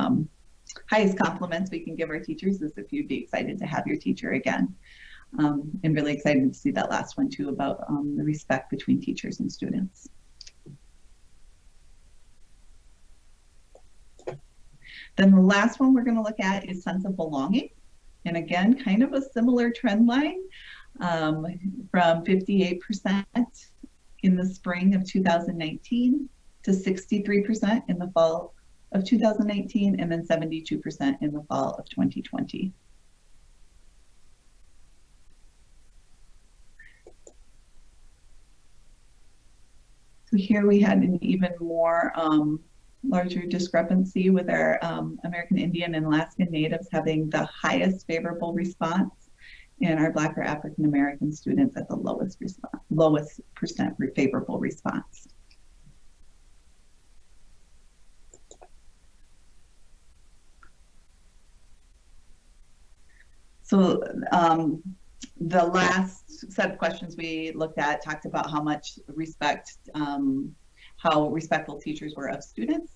highest compliments we can give our teachers, is if you'd be excited to have your teacher again. And really excited to see that last one too, about the respect between teachers and students. Then the last one we're going to look at is sense of belonging. And again, kind of a similar trend line, from 58% in the spring of 2019 to 63% in the fall of 2019, and then 72% in the fall of 2020. So here we had an even more larger discrepancy, with our American Indian and Alaskan Natives having the highest favorable response, and our Black or African American students at the lowest percent favorable response. So the last set of questions we looked at talked about how much respect, how respectful teachers were of students.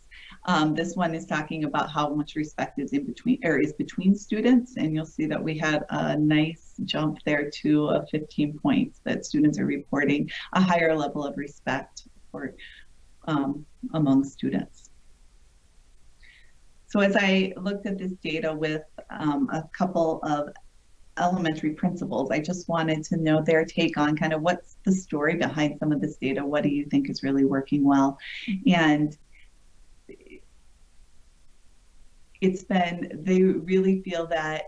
This one is talking about how much respect is in between, or is between students, and you'll see that we had a nice jump there too of 15 points, that students are reporting a higher level of respect for among students. So as I looked at this data with a couple of elementary principals, I just wanted to know their take on kind of what's the story behind some of this data. What do you think is really working well? And they really feel that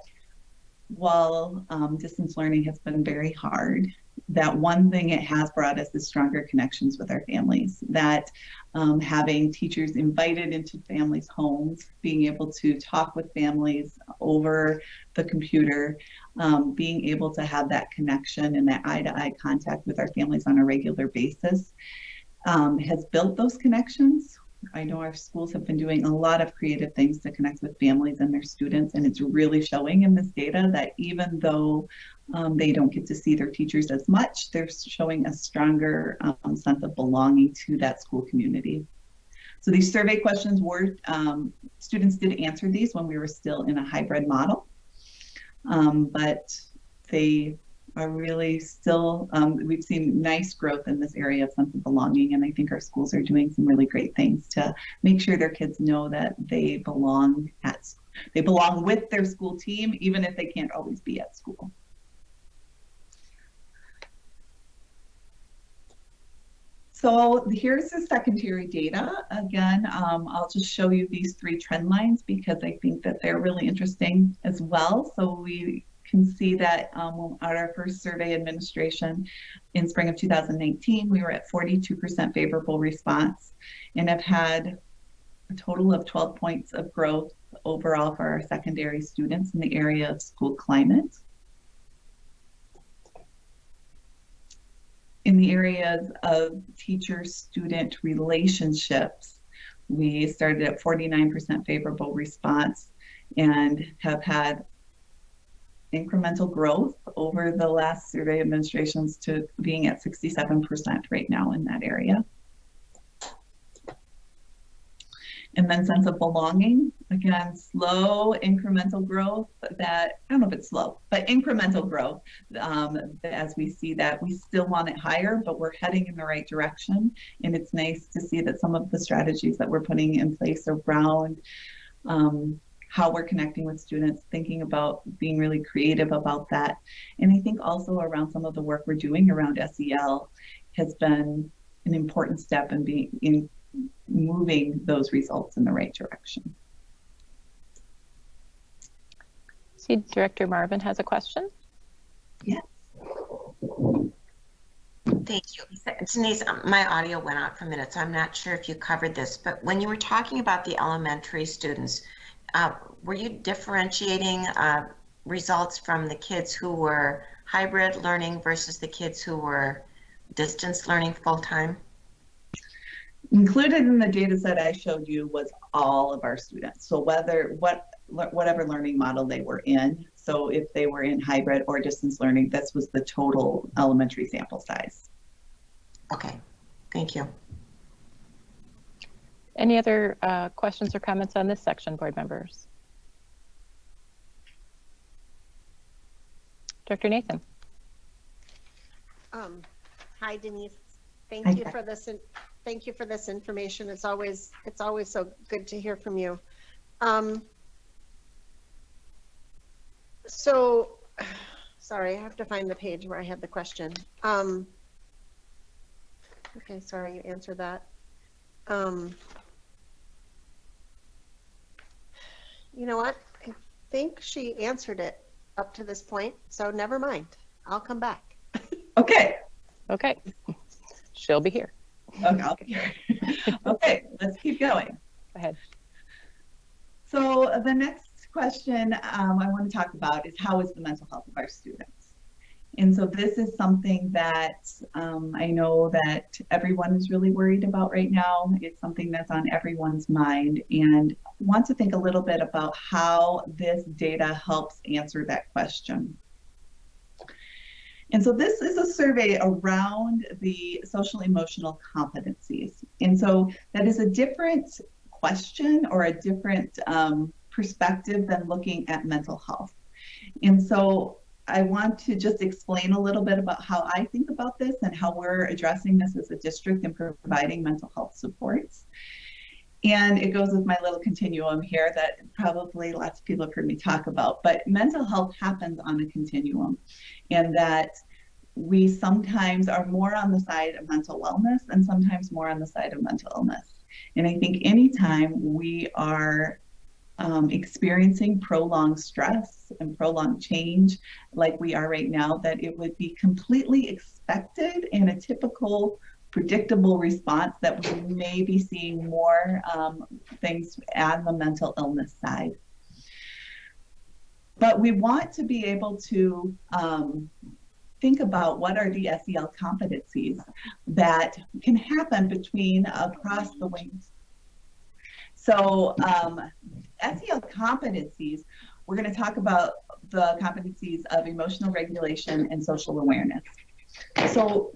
while distance learning has been very hard, that one thing it has brought us is stronger connections with our families, that having teachers invited into families' homes, being able to talk with families over the computer, being able to have that connection and that eye-to-eye contact with our families on a regular basis has built those connections. I know our schools have been doing a lot of creative things to connect with families and their students, and it's really showing in this data that even though they don't get to see their teachers as much, they're showing a stronger sense of belonging to that school community. So these survey questions were, students did answer these when we were still in a hybrid model, but they are really still, we've seen nice growth in this area of sense of belonging, and I think our schools are doing some really great things to make sure their kids know that they belong with their school team, even if they can't always be at school. So here's the secondary data. Again, I'll just show you these 3 trend lines because I think that they're really interesting as well. So we can see that at our first survey administration in spring of 2019, we were at 42% favorable response and have had a total of 12 points of growth overall for our secondary students in the area of school climate. In the areas of teacher-student relationships, we started at 49% favorable response and have had incremental growth over the last survey administrations to being at 67% right now in that area. And then sense of belonging, again, slow incremental growth that, I don't know if it's slow, but incremental growth. As we see that, we still want it higher, but we're heading in the right direction. And it's nice to see that some of the strategies that we're putting in place around how we're connecting with students, thinking about being really creative about that. And I think also around some of the work we're doing around SEL has been an important step in moving those results in the right direction. See, Director Marvin has a question. Yes. Thank you. Denise, my audio went out for a minute, so I'm not sure if you covered this, but when you were talking about the elementary students, were you differentiating results from the kids who were hybrid learning versus the kids who were distance learning full-time? Included in the data set I showed you was all of our students. So whatever learning model they were in. So if they were in hybrid or distance learning, this was the total elementary sample size. Okay, thank you. Any other questions or comments on this section, board members? Dr. Nathan. Hi, Denise. Hi. Thank you for this. Thank you for this information. It's always so good to hear from you. So, sorry, I have to find the page where I had the question. Okay, sorry, you answered that. You know what? I think she answered it up to this point, so never mind. I'll come back. Okay. Okay. She'll be here. Okay, I'll be here. Okay, let's keep going. Go ahead. So the next question I want to talk about is how is the mental health of our students? And so this is something that I know that everyone is really worried about right now. It's something that's on everyone's mind, and want to think a little bit about how this data helps answer that question. And so this is a survey around the social emotional competencies. And so that is a different question or a different perspective than looking at mental health. And so I want to just explain a little bit about how I think about this and how we're addressing this as a district and providing mental health supports. And it goes with my little continuum here that probably lots of people have heard me talk about, but mental health happens on a continuum, and that we sometimes are more on the side of mental wellness and sometimes more on the side of mental illness. And I think anytime we are experiencing prolonged stress and prolonged change like we are right now, that it would be completely expected and a typical predictable response that we may be seeing more things on the mental illness side. But we want to be able to think about what are the SEL competencies that can happen across the wings. So SEL competencies, we're going to talk about the competencies of emotional regulation and social awareness. So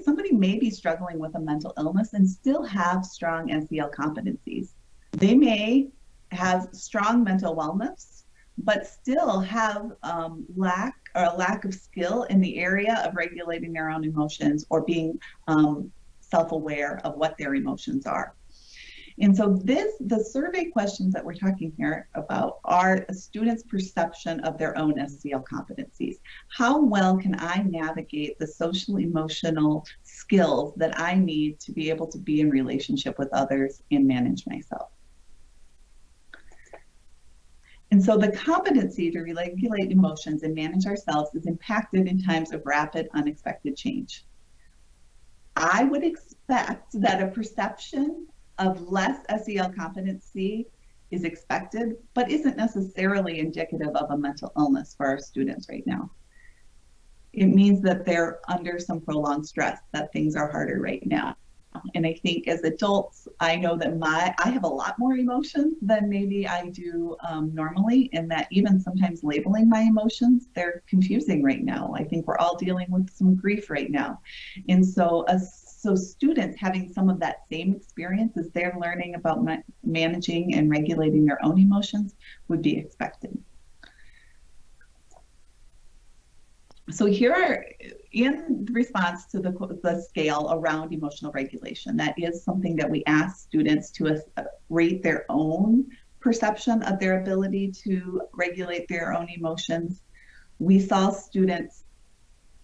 somebody may be struggling with a mental illness and still have strong SEL competencies. They may have strong mental wellness, but still have a lack of skill in the area of regulating their own emotions or being self-aware of what their emotions are. And so the survey questions that we're talking here about are a student's perception of their own SEL competencies. How well can I navigate the social emotional skills that I need to be able to be in relationship with others and manage myself? And so the competency to regulate emotions and manage ourselves is impacted in times of rapid, unexpected change. I would expect that a perception of less SEL competency is expected, but isn't necessarily indicative of a mental illness for our students right now. It means that they're under some prolonged stress, that things are harder right now. And I think as adults, I know that I have a lot more emotions than maybe I do normally, and that even sometimes labeling my emotions, they're confusing right now. I think we're all dealing with some grief right now. And so students having some of that same experience as they're learning about managing and regulating their own emotions would be expected. So here are, in response to the scale around emotional regulation, that is something that we ask students to rate their own perception of their ability to regulate their own emotions. We saw students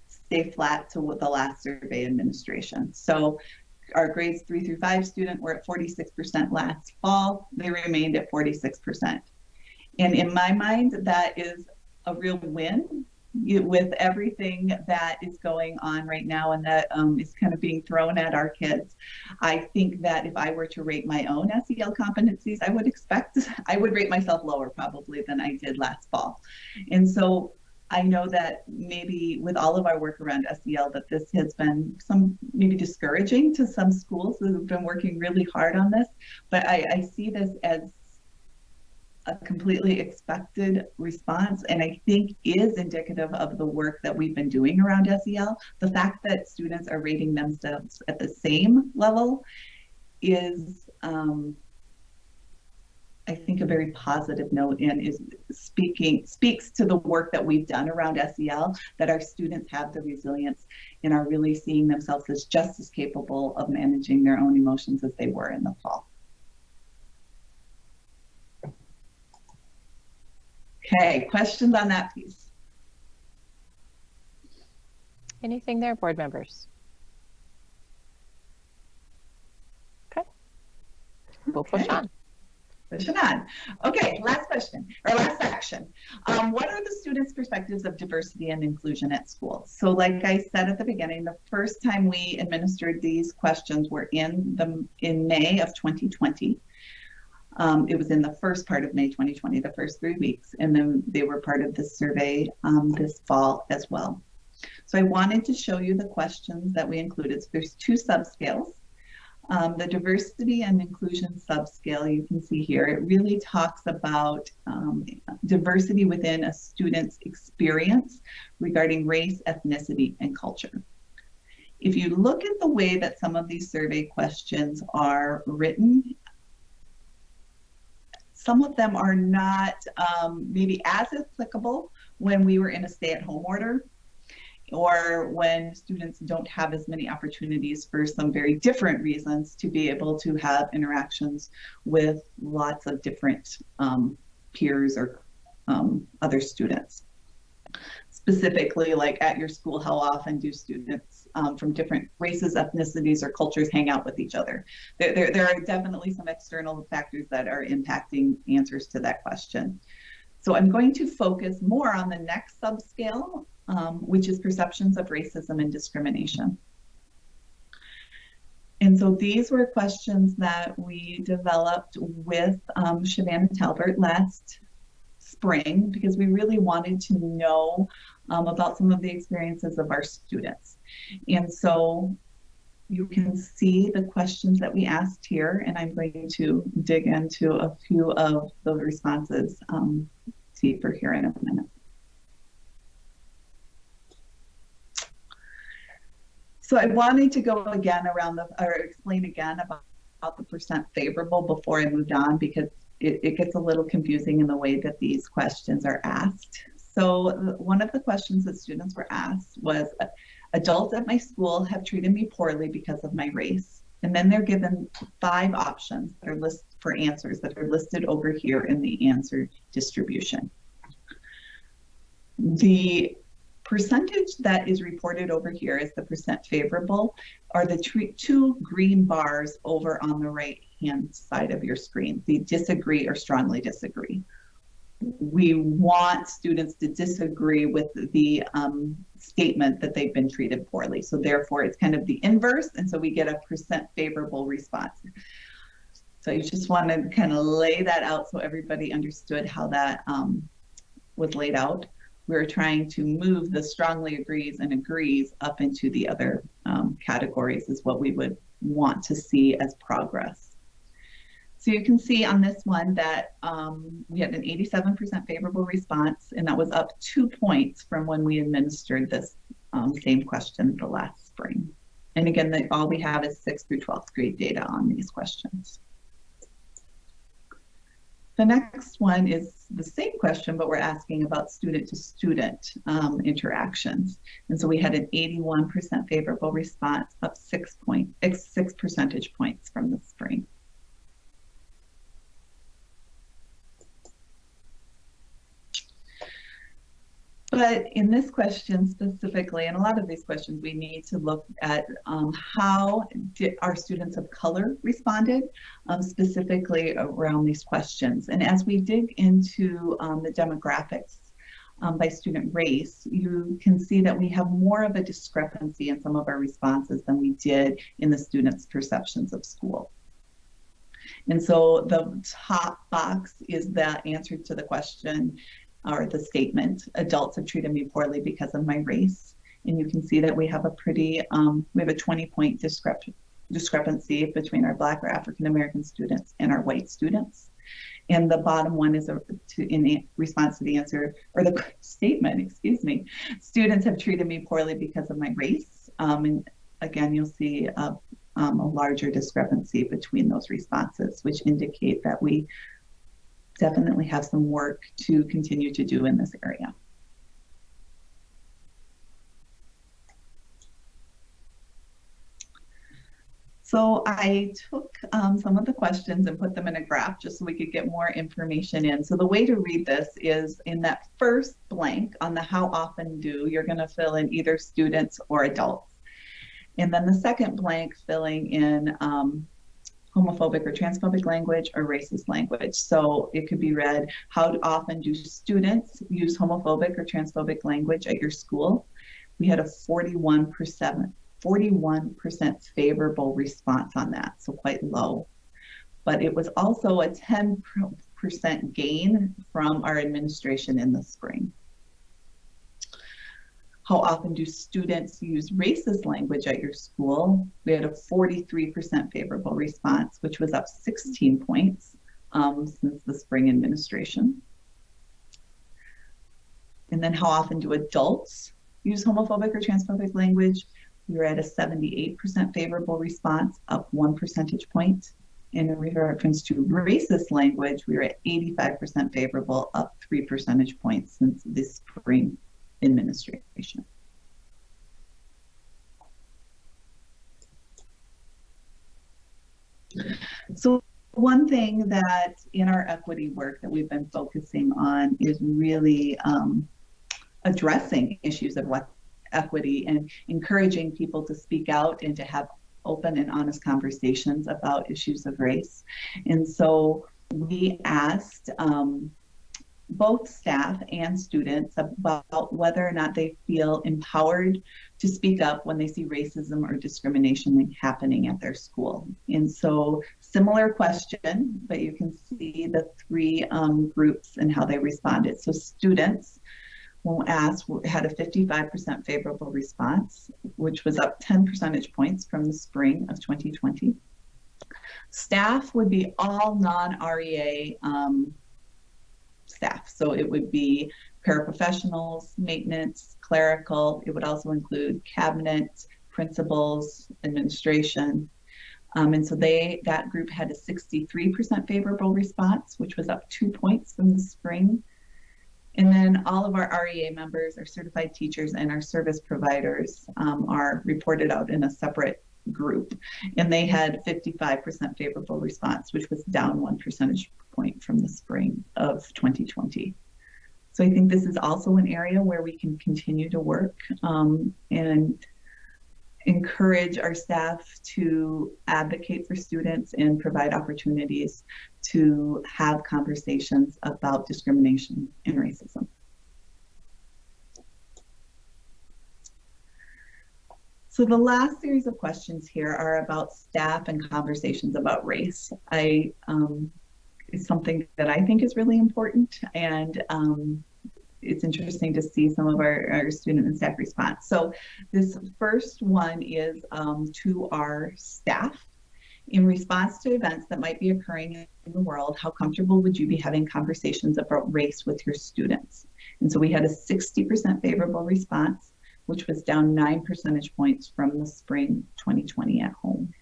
stay flat to the last survey administration. So our grades 3 through 5 student were at 46% last fall. They remained at 46%. And in my mind, that is a real win with everything that is going on right now and that is kind of being thrown at our kids, I think that if I were to rate my own SEL competencies, I would rate myself lower probably than I did last fall. And so I know that maybe with all of our work around SEL that this has been maybe discouraging to some schools who have been working really hard on this, but I see this as a completely expected response, and I think is indicative of the work that we've been doing around SEL. The fact that students are rating themselves at the same level is, I think, a very positive note, and speaks to the work that we've done around SEL, that our students have the resilience and are really seeing themselves as just as capable of managing their own emotions as they were in the fall. Okay, questions on that piece? Anything there, board members? Okay, we'll push on. Pushing on. Okay, last question, or last section. What are the students' perspectives of diversity and inclusion at school? So like I said at the beginning, the first time we administered these questions were in May of 2020. It was in the first part of May 2020, the first 3 weeks, and then they were part of this survey this fall as well. So I wanted to show you the questions that we included. So there's 2 subscales. The diversity and inclusion subscale, you can see here, it really talks about diversity within a student's experience regarding race, ethnicity, and culture. If you look at the way that some of these survey questions are written, some of them are not maybe as applicable when we were in a stay-at-home order, or when students don't have as many opportunities for some very different reasons to be able to have interactions with lots of different peers or other students. Specifically, like at your school, how often do students from different races, ethnicities, or cultures hang out with each other? There are definitely some external factors that are impacting answers to that question. So I'm going to focus more on the next subscale, which is perceptions of racism and discrimination. And so these were questions that we developed with Shavana Talbert last spring, because we really wanted to know about some of the experiences of our students. And so you can see the questions that we asked here, and I'm going to dig into a few of the responses deeper here in a minute. So I wanted to go again around or explain again about the percent favorable before I moved on, because it gets a little confusing in the way that these questions are asked. So one of the questions that students were asked was, adults at my school have treated me poorly because of my race. And then they're given 5 options that are listed for answers that are listed over here in the answer distribution. The percentage that is reported over here is the percent favorable, are the 2 green bars over on the right hand side of your screen, the disagree or strongly disagree. We want students to disagree with the statement that they've been treated poorly. So therefore it's kind of the inverse, and so we get a percent favorable response. So you just want to kind of lay that out so everybody understood how that was laid out. We're trying to move the strongly agrees and agrees up into the other categories is what we would want to see as progress. So you can see on this one that we had an 87% favorable response, and that was up 2 points from when we administered this same question the last spring. And again, all we have is 6th through 12th grade data on these questions. The next one is the same question, but we're asking about student-to-student interactions. And so we had an 81% favorable response, up 6 percentage points from the spring. But in this question specifically, and a lot of these questions, we need to look at how our students of color responded, specifically around these questions. And as we dig into the demographics by student race, you can see that we have more of a discrepancy in some of our responses than we did in the students' perceptions of school. And so the top box is the answer to the question or the statement, adults have treated me poorly because of my race. And you can see that we have a pretty, we have a 20-point discrepancy between our Black or African American students and our white students. And the bottom one is in response to the answer, or the statement, excuse me, students have treated me poorly because of my race. And again, you'll see a larger discrepancy between those responses, which indicate that we definitely have some work to continue to do in this area. So I took some of the questions and put them in a graph just so we could get more information in. So the way to read this is in that first blank on the how often do, you're going to fill in either students or adults. And then the second blank filling in homophobic or transphobic language or racist language. So it could be read, how often do students use homophobic or transphobic language at your school? We had a 41% favorable response on that, so quite low. But it was also a 10% gain from our administration in the spring. How often do students use racist language at your school? We had a 43% favorable response, which was up 16 points since the spring administration. And then how often do adults use homophobic or transphobic language? We were at a 78% favorable response, up 1 percentage point. In reference to racist language, we were at 85% favorable, up 3 percentage points since this spring administration. So one thing that in our equity work that we've been focusing on is really addressing issues of equity and encouraging people to speak out and to have open and honest conversations about issues of race. And so we asked both staff and students about whether or not they feel empowered to speak up when they see racism or discrimination happening at their school. And so similar question, but you can see the three groups and how they responded. So students, when asked, had a 55% favorable response, which was up 10 percentage points from the spring of 2020. Staff would be all non-REA staff. So it would be paraprofessionals, maintenance, clerical. It would also include cabinet, principals, administration. And so that group had a 63% favorable response, which was up 2 points from the spring. And then all of our REA members, our certified teachers, and our service providers are reported out in a separate group. And they had 55% favorable response, which was down 1 percentage point from the spring of 2020. So I think this is also an area where we can continue to work and encourage our staff to advocate for students and provide opportunities to have conversations about discrimination and racism. So the last series of questions here are about staff and conversations about race. It's something that I think is really important, and it's interesting to see some of our student and staff response. So this first one is to our staff. In response to events that might be occurring in the world, how comfortable would you be having conversations about race with your students? And so we had a 60% favorable response, which was down 9 percentage points from the spring 2020 at home.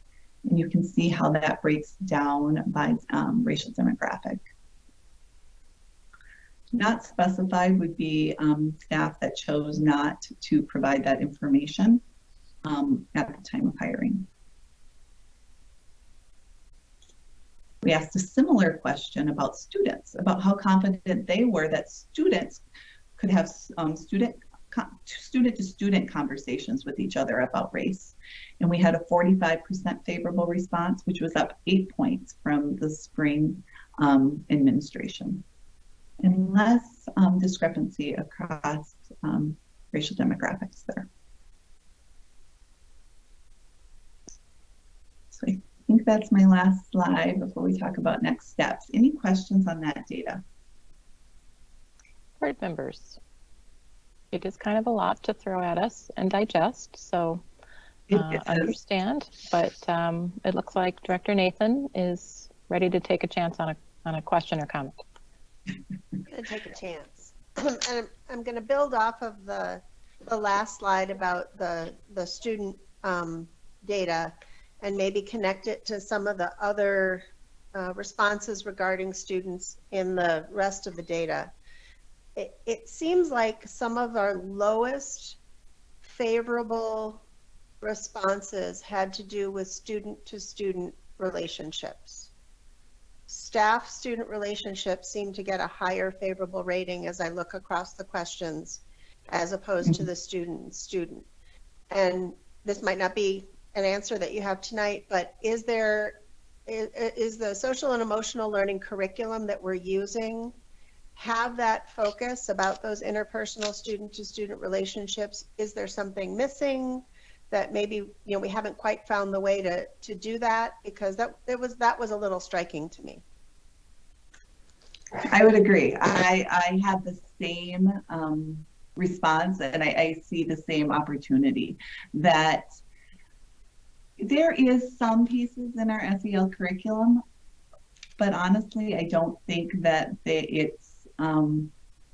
And you can see how that breaks down by racial demographic. Not specified would be staff that chose not to provide that information at the time of hiring. We asked a similar question about students, about how confident they were that students could have student-to-student conversations with each other about race. And we had a 45% favorable response, which was up 8 points from the spring administration. And less discrepancy across racial demographics there. So I think that's my last slide before we talk about next steps. Any questions on that data? Board members, it is kind of a lot to throw at us and digest, so understand, but it looks like Director Nathan is ready to take a chance on a question or comment. I'm going to take a chance. And I'm going to build off of the last slide about the student data and maybe connect it to some of the other responses regarding students in the rest of the data. It seems like some of our lowest favorable responses had to do with student-to-student relationships. Staff-student relationships seem to get a higher favorable rating as I look across the questions as opposed to the student. And this might not be an answer that you have tonight, but is the social and emotional learning curriculum that we're using have that focus about those interpersonal student-to-student relationships? Is there something missing that maybe we haven't quite found the way to do that? Because that was a little striking to me. I would agree. I had the same response, and I see the same opportunity that there is some pieces in our SEL curriculum, but honestly, I don't think that it's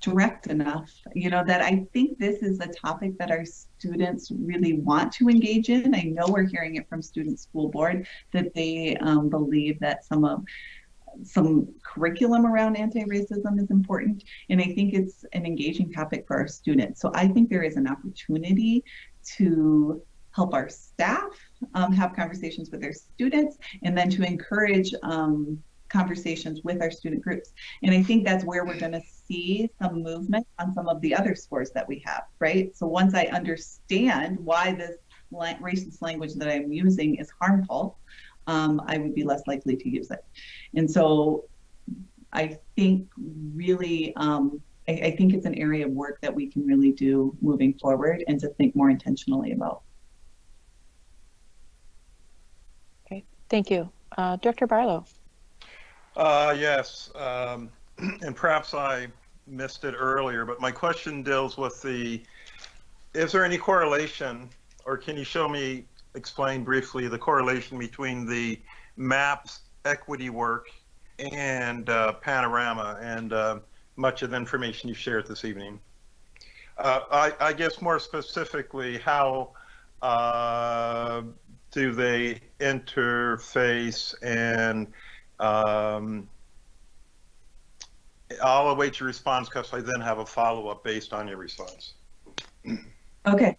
direct enough, that I think this is a topic that our students really want to engage in. I know we're hearing it from Student School Board that they believe that some curriculum around anti-racism is important, and I think it's an engaging topic for our students. So I think there is an opportunity to help our staff have conversations with their students, and then to encourage conversations with our student groups. And I think that's where we're going to see some movement on some of the other scores that we have, right? So once I understand why this racist language that I'm using is harmful, I would be less likely to use it. And so I think really, I think it's an area of work that we can really do moving forward and to think more intentionally about. Okay, thank you. Director Barlow. Yes, and perhaps I missed it earlier, but my question deals with is there any correlation, or can you explain briefly the correlation between the MAPS equity work and Panorama and much of the information you shared this evening? I guess more specifically, how do they interface, and I'll await your response because I then have a follow-up based on your response. Okay.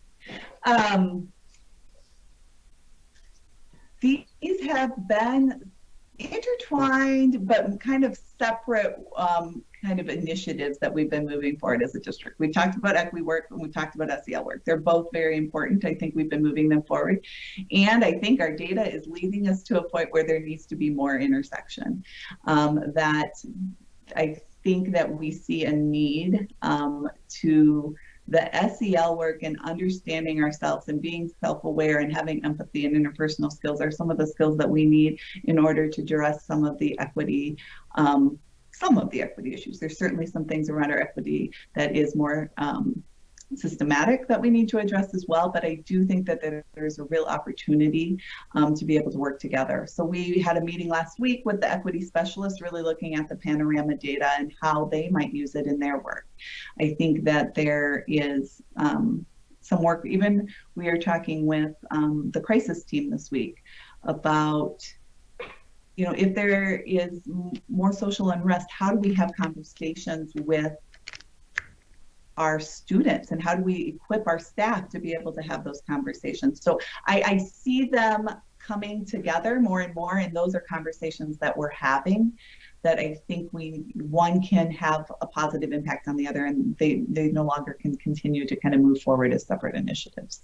These have been intertwined, but kind of separate kind of initiatives that we've been moving forward as a district. We talked about equity work and we talked about SEL work. They're both very important. I think we've been moving them forward. And I think our data is leading us to a point where there needs to be more intersection. That I think that we see a need to the SEL work and understanding ourselves and being self-aware and having empathy and interpersonal skills are some of the skills that we need in order to address some of the equity issues. There's certainly some things around our equity that is more systematic that we need to address as well, but I do think that there's a real opportunity to be able to work together. So we had a meeting last week with the equity specialists, really looking at the Panorama data and how they might use it in their work. I think that there is some work, even we are talking with the crisis team this week about, if there is more social unrest, how do we have conversations with our students, and how do we equip our staff to be able to have those conversations? So I see them coming together more and more, and those are conversations that we're having that I think one can have a positive impact on the other, and they no longer can continue to kind of move forward as separate initiatives.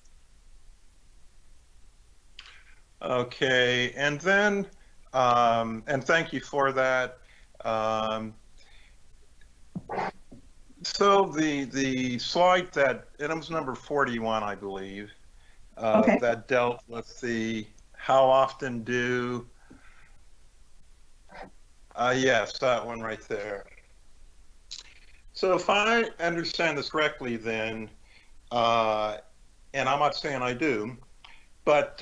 Okay, and then, and thank you for that. So the slide that, and it was number 41, I believe, Okay. that dealt with the how often do, yes, that one right there. So if I understand this correctly, then, and I'm not saying I do, but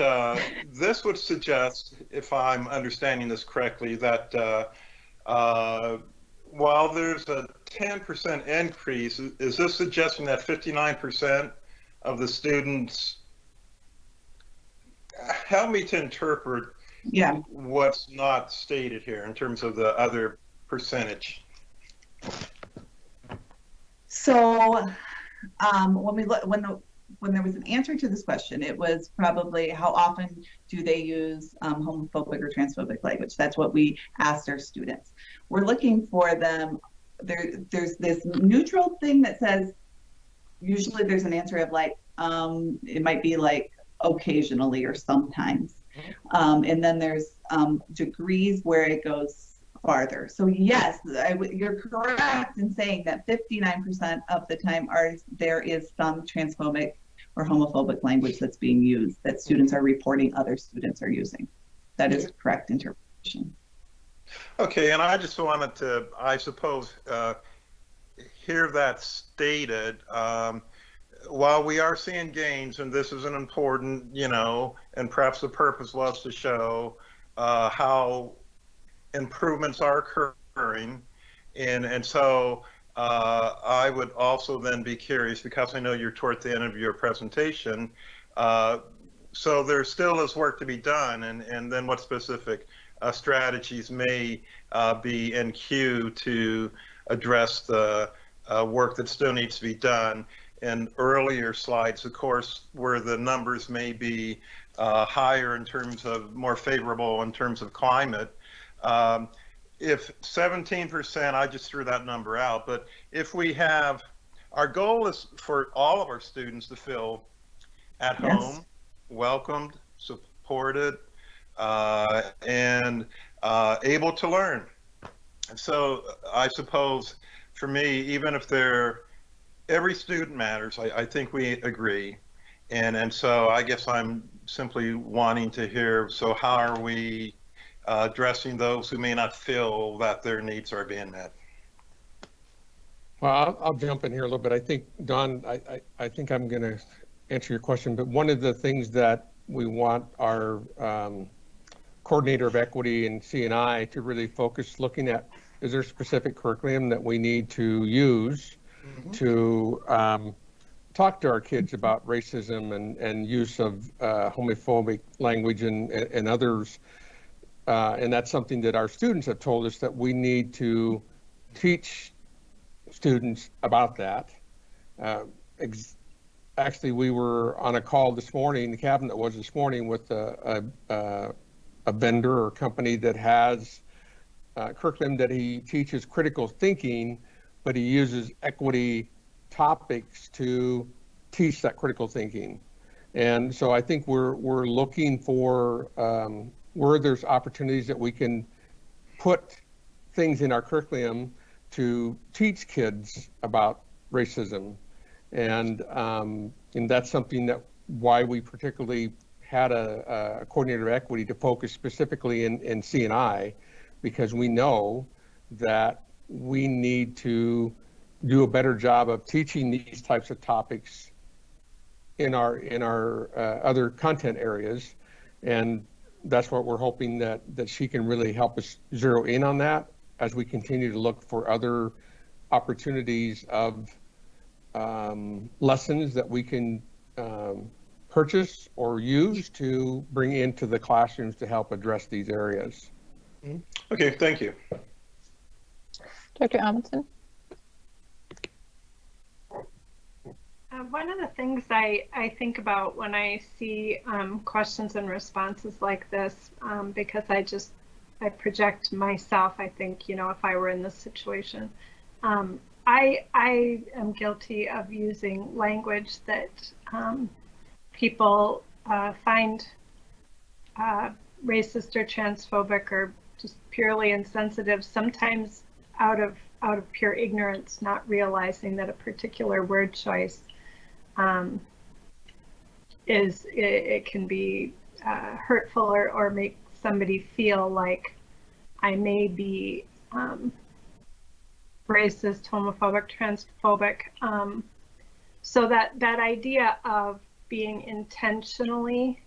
this would suggest, if I'm understanding this correctly, that while there's a 10% increase, is this suggesting that 59% of the students, help me to interpret what's not stated here in terms of the other percentage? So when there was an answer to this question, it was probably how often do they use homophobic or transphobic language? That's what we asked our students. We're looking for them. There's this neutral thing that says, usually there's an answer of like, it might be like occasionally or sometimes. And then there's degrees where it goes farther. So yes, you're correct in saying that 59% of the time there is some transphobic or homophobic language that's being used that students are reporting other students are using. That is a correct interpretation. Okay, and I just wanted to, I suppose, hear that stated. While we are seeing gains, and this is an important, and perhaps the purpose was to show how improvements are occurring, and so I would also then be curious, because I know you're toward the end of your presentation, so there still is work to be done, and then what specific strategies may be in queue to address the work that still needs to be done. In earlier slides, of course, where the numbers may be higher in terms of more favorable in terms of climate. If 17%, I just threw that number out, but if we have, our goal is for all of our students to feel at home, welcomed, supported, and able to learn. And so I suppose for me, even if every student matters, I think we agree. And so I guess I'm simply wanting to hear, so how are we addressing those who may not feel that their needs are being met? Well, I'll jump in here a little bit. I think, Don, I think I'm going to answer your question, but one of the things that we want our coordinator of equity and C&I to really focus looking at, is there specific curriculum that we need to use to talk to our kids about racism and use of homophobic language and others. And that's something that our students have told us that we need to teach students about that. Actually, we were on a call this morning, the cabinet was this morning, with a vendor or company that has curriculum that he teaches critical thinking, but he uses equity topics to teach that critical thinking. And so I think we're looking for where there's opportunities that we can put things in our curriculum to teach kids about racism. And that's something that why we particularly had a coordinator of equity to focus specifically in C&I, because we know that we need to do a better job of teaching these types of topics in our other content areas. And that's what we're hoping that she can really help us zero in on that as we continue to look for other opportunities of lessons that we can purchase or use to bring into the classrooms to help address these areas. Okay, thank you. Dr. Amundsen? One of the things I think about when I see questions and responses like this, because I project myself, I think, if I were in this situation, I am guilty of using language that people find racist or transphobic or just purely insensitive, sometimes out of out of pure ignorance, not realizing that a particular word choice it can be hurtful or make somebody feel like I may be racist, homophobic, transphobic. So that idea of being intentionally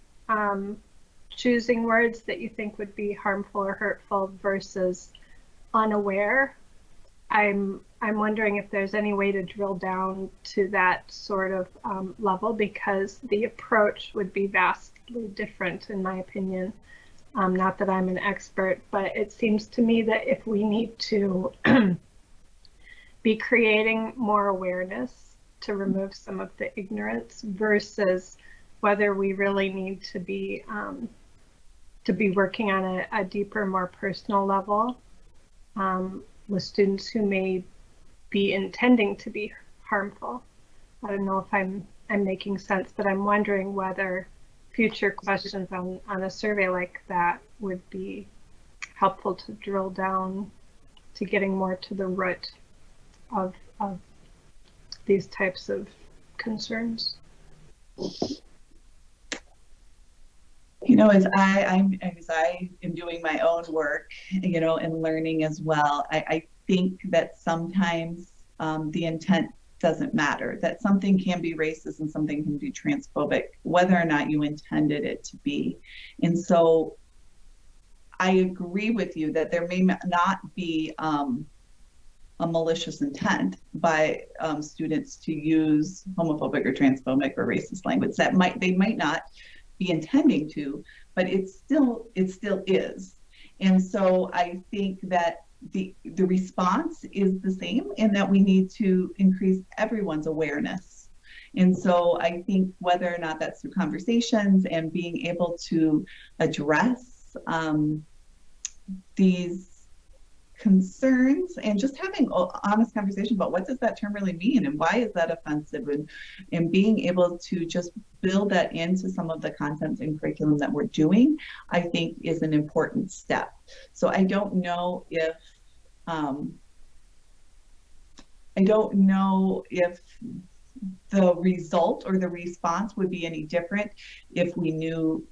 choosing words that you think would be harmful or hurtful versus unaware, I'm wondering if there's any way to drill down to that sort of level, because the approach would be vastly different, in my opinion. Not that I'm an expert, but it seems to me that if we need to be creating more awareness to remove some of the ignorance, versus whether we really need to be working on a deeper, more personal level with students who may be intending to be harmful. I don't know if I'm making sense, but I'm wondering whether future questions on a survey like that would be helpful to drill down to getting more to the root of these types of concerns. You know, as I am doing my own work, you know, and learning as well, I think that sometimes the intent doesn't matter, that something can be racist and something can be transphobic, whether or not you intended it to be. And so I agree with you that there may not be a malicious intent by students to use homophobic or transphobic or racist language. That they might not be intending to, but it still is. And so I think that the response is the same, in that we need to increase everyone's awareness. And so I think whether or not that's through conversations and being able to address these concerns and just having honest conversation about what does that term really mean and why is that offensive, and being able to just build that into some of the content and curriculum that we're doing, I think is an important step. So I don't know if the result or the response would be any different if we knew,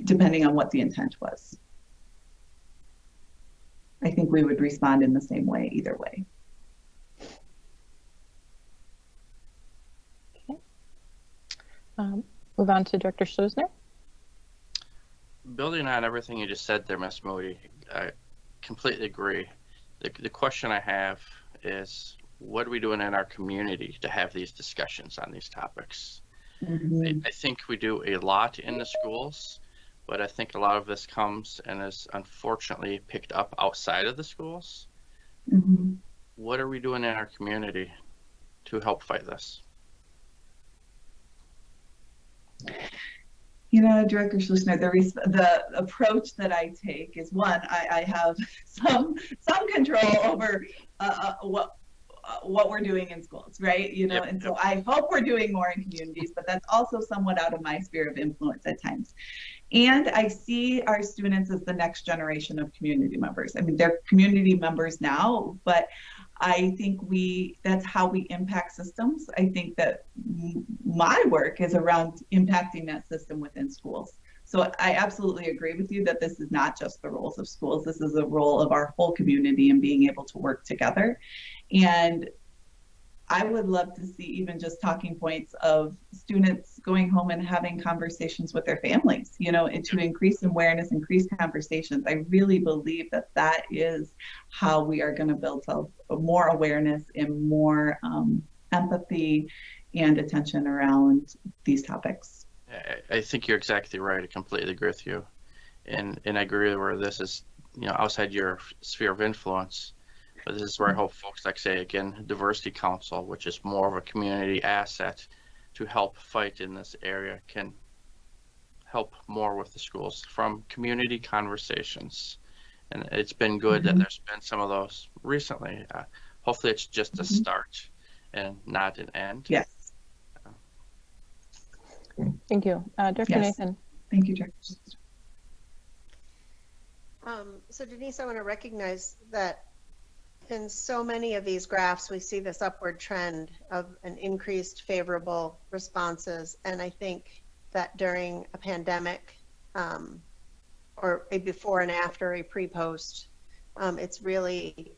depending on what the intent was. I think we would respond in the same way either way. Okay. Move on to Director Schleusner. Building on everything you just said there, Ms. Moody, I completely agree. The question I have is, what are we doing in our community to have these discussions on these topics? Mm-hmm. I think we do a lot in the schools, but I think a lot of this comes and is unfortunately picked up outside of the schools. Mm-hmm. What are we doing in our community to help fight this? You know, Director Schleusner, the approach that I take is, one, I have some control over what we're doing in schools, right? You know, yep, and so I hope we're doing more in communities, but that's also somewhat out of my sphere of influence at times. And I see our students as the next generation of community members. I mean, they're community members now, but I think that's how we impact systems. I think that my work is around impacting that system within schools. So I absolutely agree with you that this is not just the roles of schools. This is a role of our whole community and being able to work together. And I would love to see even just talking points of students going home and having conversations with their families, you know, and to increase awareness, increase conversations. I really believe that that is how we are going to build more awareness and more empathy and attention around these topics. I think you're exactly right. I completely agree with you. And I agree where this is, you know, outside your sphere of influence. But this is where I hope folks, like say again, Diversity Council, which is more of a community asset to help fight in this area, can help more with the schools from community conversations. And it's been good that there's been some of those recently. Hopefully it's just a start and not an end. Yes. Thank you. Director Nathan. Thank you, Director. So Denise, I want to recognize that in so many of these graphs, we see this upward trend of an increased favorable responses. And I think that during a pandemic, or a before and after, a pre-post, it's really,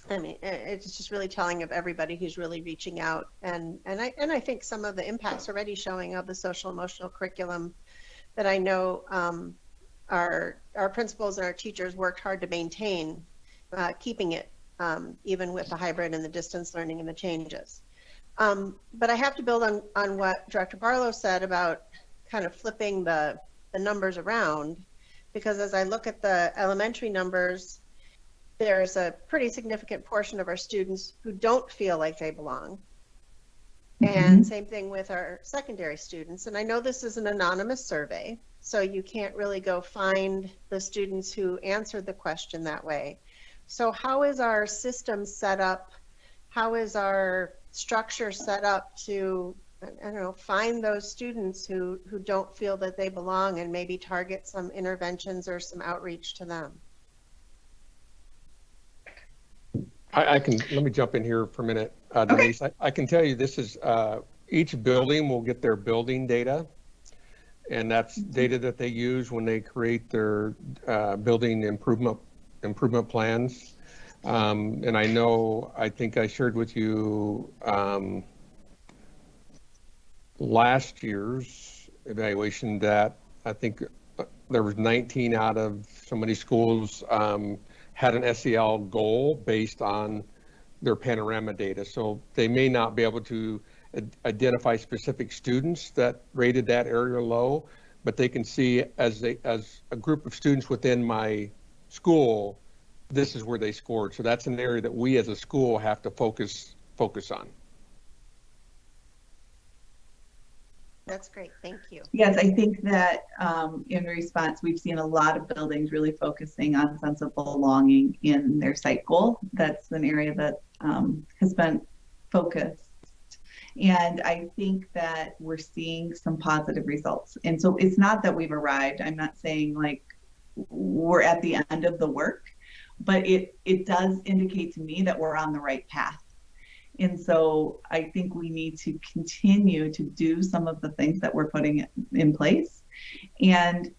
it's just really telling of everybody who's really reaching out. And I think some of the impacts already showing of the social emotional curriculum that I know our principals and our teachers worked hard to maintain, keeping it even with the hybrid and the distance learning and the changes. But I have to build on what Director Barlow said about kind of flipping the numbers around, because as I look at the elementary numbers, there's a pretty significant portion of our students who don't feel like they belong. And same thing with our secondary students. And I know this is an anonymous survey, so you can't really go find the students who answered the question that way. So how is our system set up? How is our structure set up to, I don't know, find those students who don't feel that they belong and maybe target some interventions or some outreach to them? Let me jump in here for a minute, Denise. I can tell you this is, each building will get their building data, and that's data that they use when they create their building improvement plans. And I think I shared with you last year's evaluation that I think there was 19 out of so many schools had an SEL goal based on their Panorama data. So they may not be able to identify specific students that rated that area low, but they can see as a group of students within my school, this is where they scored. So that's an area that we as a school have to focus on. That's great, thank you. Yes, I think that in response, we've seen a lot of buildings really focusing on sense of belonging in their site goal. That's an area that has been focused. And I think that we're seeing some positive results. And so it's not that we've arrived. I'm not saying like we're at the end of the work, but it does indicate to me that we're on the right path. And so I think we need to continue to do some of the things that we're putting in place. And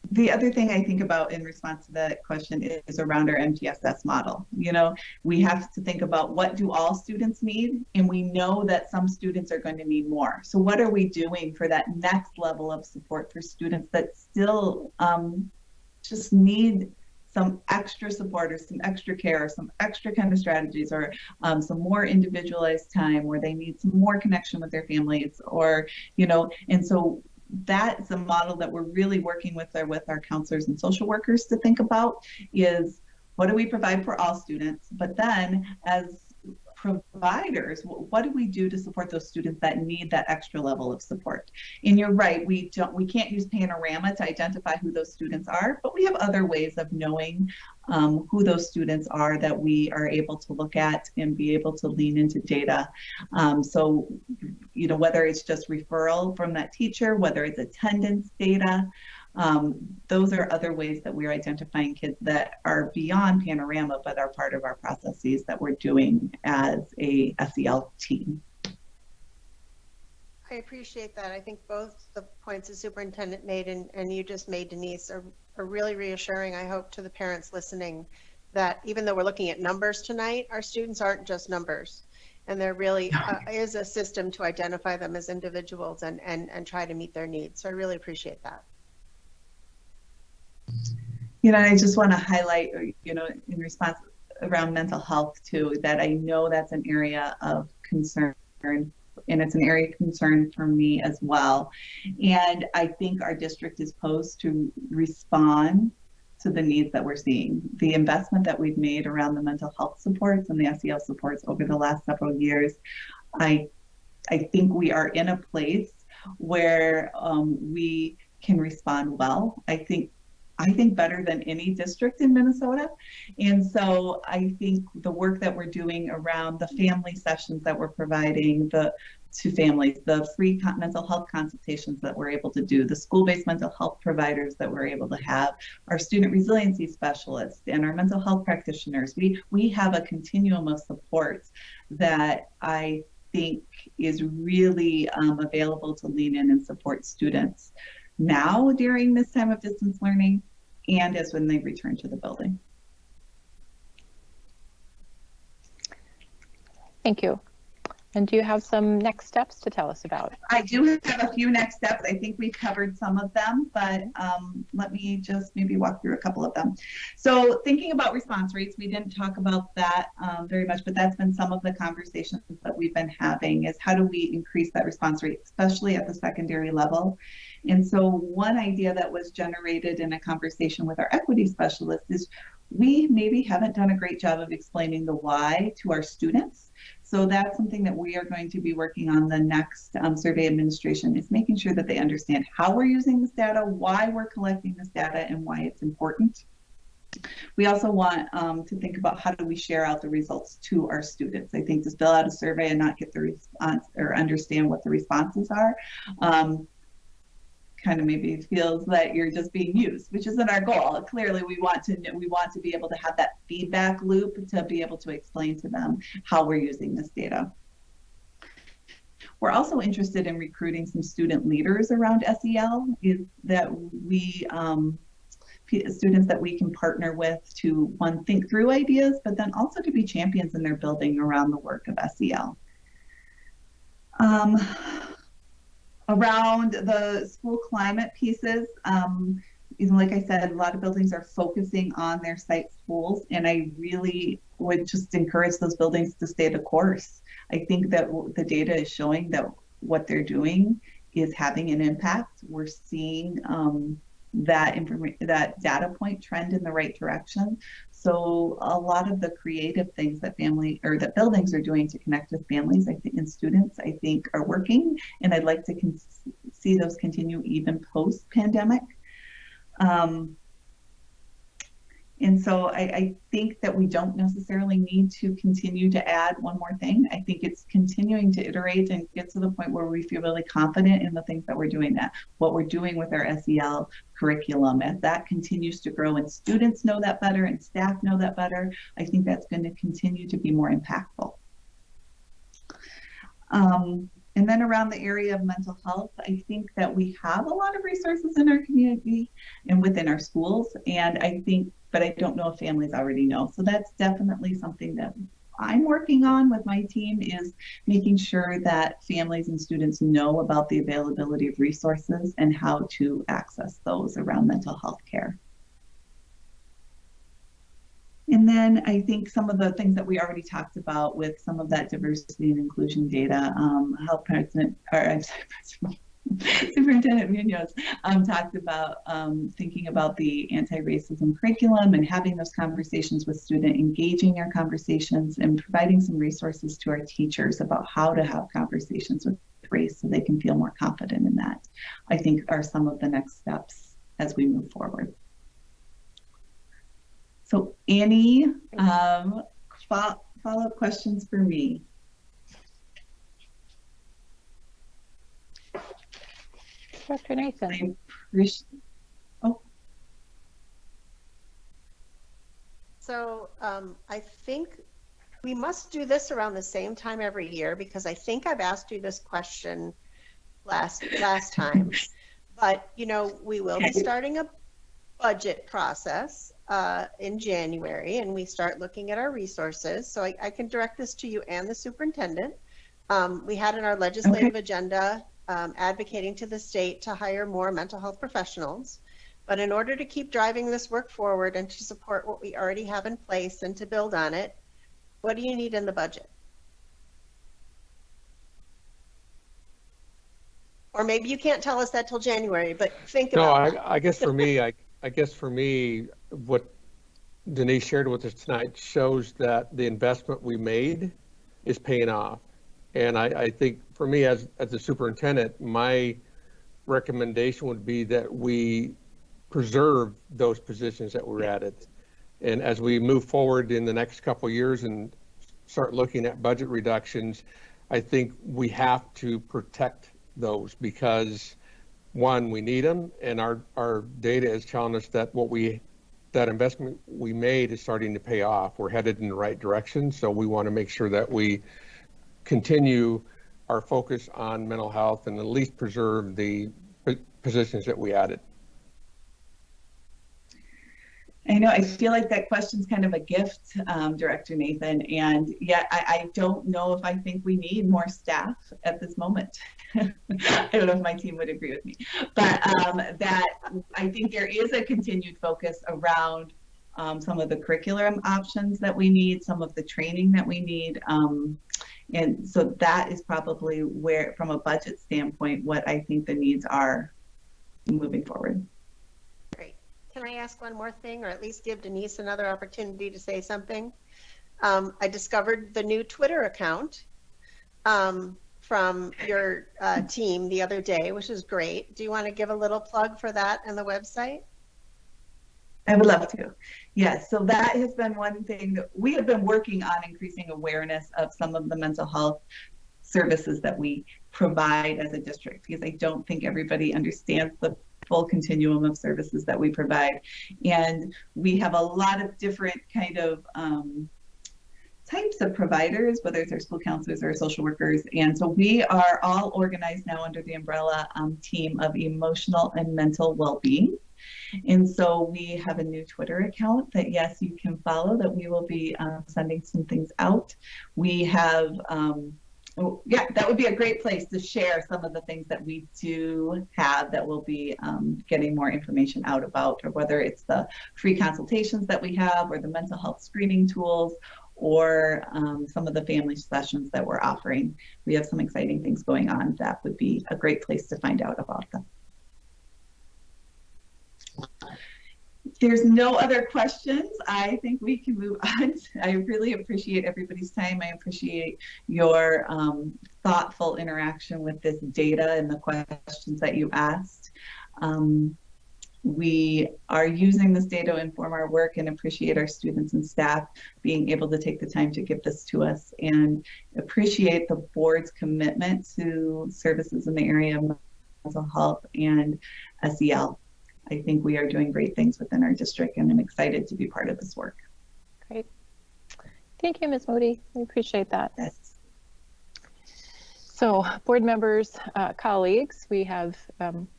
the other thing I think about in response to that question is around our MTSS model. You know, we have to think about what do all students need? And we know that some students are going to need more. So what are we doing for that next level of support for students that still just need some extra support or some extra care or some extra kind of strategies or some more individualized time where they need some more connection with their families or, you know, and so that's a model that we're really working with our counselors and social workers to think about is what do we provide for all students, but then as providers, what do we do to support those students that need that extra level of support? And you're right, we can't use Panorama to identify who those students are, but we have other ways of knowing who those students are that we are able to look at and be able to lean into data. So, you know, whether it's just referral from that teacher, whether it's attendance data, those are other ways that we're identifying kids that are beyond Panorama, but are part of our processes that we're doing as a SEL team. I appreciate that. I think both the points the superintendent made and you just made, Denise, are really reassuring, I hope, to the parents listening that even though we're looking at numbers tonight, our students aren't just numbers. And there really is a system to identify them as individuals and try to meet their needs. So I really appreciate that. You know, I just want to highlight, you know, in response around mental health too, that I know that's an area of concern, and it's an area of concern for me as well. And I think our district is posed to respond to the needs that we're seeing. The investment that we've made around the mental health supports and the SEL supports over the last several years, I think we are in a place where we can respond well. I think I think, better than any district in Minnesota. And so I think the work that we're doing around the family sessions that we're providing to families, the free mental health consultations that we're able to do, the school-based mental health providers that we're able to have, our student resiliency specialists and our mental health practitioners, we have a continuum of supports that I think is really available to lean in and support students now during this time of distance learning and as when they return to the building. Thank you. And do you have some next steps to tell us about? I do have a few next steps. I think we've covered some of them, but let me just maybe walk through a couple of them. So thinking about response rates, we didn't talk about that very much, but that's been some of the conversations that we've been having is how do we increase that response rate, especially at the secondary level. And so one idea that was generated in a conversation with our equity specialist is we maybe haven't done a great job of explaining the why to our students. So that's something that we are going to be working on the next survey administration is making sure that they understand how we're using this data, why we're collecting this data, and why it's important. We also want to think about how do we share out the results to our students. I think to fill out a survey and not get the response or understand what the responses are kind of maybe feels that you're just being used, which isn't our goal. Clearly, we want to be able to have that feedback loop to be able to explain to them how we're using this data. We're also interested in recruiting some student leaders around SEL, is that we students that we can partner with to one, think through ideas, but then also to be champions in their building around the work of SEL. Around the school climate pieces, like I said, a lot of buildings are focusing on their site schools, and I really would just encourage those buildings to stay the course. I think that the data is showing that what they're doing is having an impact. We're seeing that data point trend in the right direction. So a lot of the creative things that that buildings are doing to connect with families, I think, and students, I think, are working, and I'd like to see those continue even post-pandemic. And so I think that we don't necessarily need to continue to add one more thing. I think it's continuing to iterate and get to the point where we feel really confident in the things that we're doing, what we're doing with our SEL curriculum. As that continues to grow and students know that better and staff know that better, I think that's going to continue to be more impactful. And then around the area of mental health, I think that we have a lot of resources in our community and within our schools. And but I don't know if families already know. So that's definitely something that I'm working on with my team, is making sure that families and students know about the availability of resources and how to access those around mental health care. And then I think some of the things that we already talked about with some of that diversity and inclusion data, how Superintendent Munoz talked about thinking about the anti-racism curriculum and having those conversations with students, engaging our conversations and providing some resources to our teachers about how to have conversations with race so they can feel more confident in that, I think are some of the next steps as we move forward. So any follow-up questions for me? Dr. Nathan. So I think we must do this around the same time every year, because I think I've asked you this question last time. But we will be starting a budget process in January, and we start looking at our resources. So I can direct this to you and the superintendent. We had in our legislative agenda advocating to the state to hire more mental health professionals. But in order to keep driving this work forward and to support what we already have in place and to build on it, what do you need in the budget? Or maybe you can't tell us that till January, but think about it. No, I guess for me, what Denise shared with us tonight shows that the investment we made is paying off. And I think for me as a superintendent, my recommendation would be that we preserve those positions that were added. And as we move forward in the next couple of years and start looking at budget reductions, I think we have to protect those because one, we need them, and our data is telling us that that investment we made is starting to pay off. We're headed in the right direction, so we want to make sure that we continue our focus on mental health and at least preserve the positions that we added. I know, I feel like that question's kind of a gift, Director Nathan, and yet I don't know if I think we need more staff at this moment. I don't know if my team would agree with me, but that I think there is a continued focus around some of the curriculum options that we need, some of the training that we need, and so that is probably where, from a budget standpoint, what I think the needs are moving forward. Great. Can I ask one more thing, or at least give Denise another opportunity to say something? I discovered the new Twitter account from your team the other day, which is great. Do you want to give a little plug for that and the website? I would love to. Yes, so that has been one thing that we have been working on, increasing awareness of some of the mental health services that we provide as a district, because I don't think everybody understands the full continuum of services that we provide. And we have a lot of different kind of types of providers, whether it's our school counselors or social workers. And so we are all organized now under the umbrella team of emotional and mental well-being. And so we have a new Twitter account that, yes, you can follow, that we will be sending some things out. We have, yeah, that would be a great place to share some of the things that we do have that we'll be getting more information out about, or whether it's the free consultations that we have, or the mental health screening tools, or some of the family sessions that we're offering. We have some exciting things going on. That would be a great place to find out about them. There's no other questions. I think we can move on. I really appreciate everybody's time. I appreciate your thoughtful interaction with this data and the questions that you asked. We are using this data to inform our work, and appreciate our students and staff being able to take the time to give this to us, and appreciate the board's commitment to services in the area of mental health and SEL. I think we are doing great things within our district, and I'm excited to be part of this work. Great. Thank you, Ms. Moody. We appreciate that. Yes. So, board members, colleagues, we have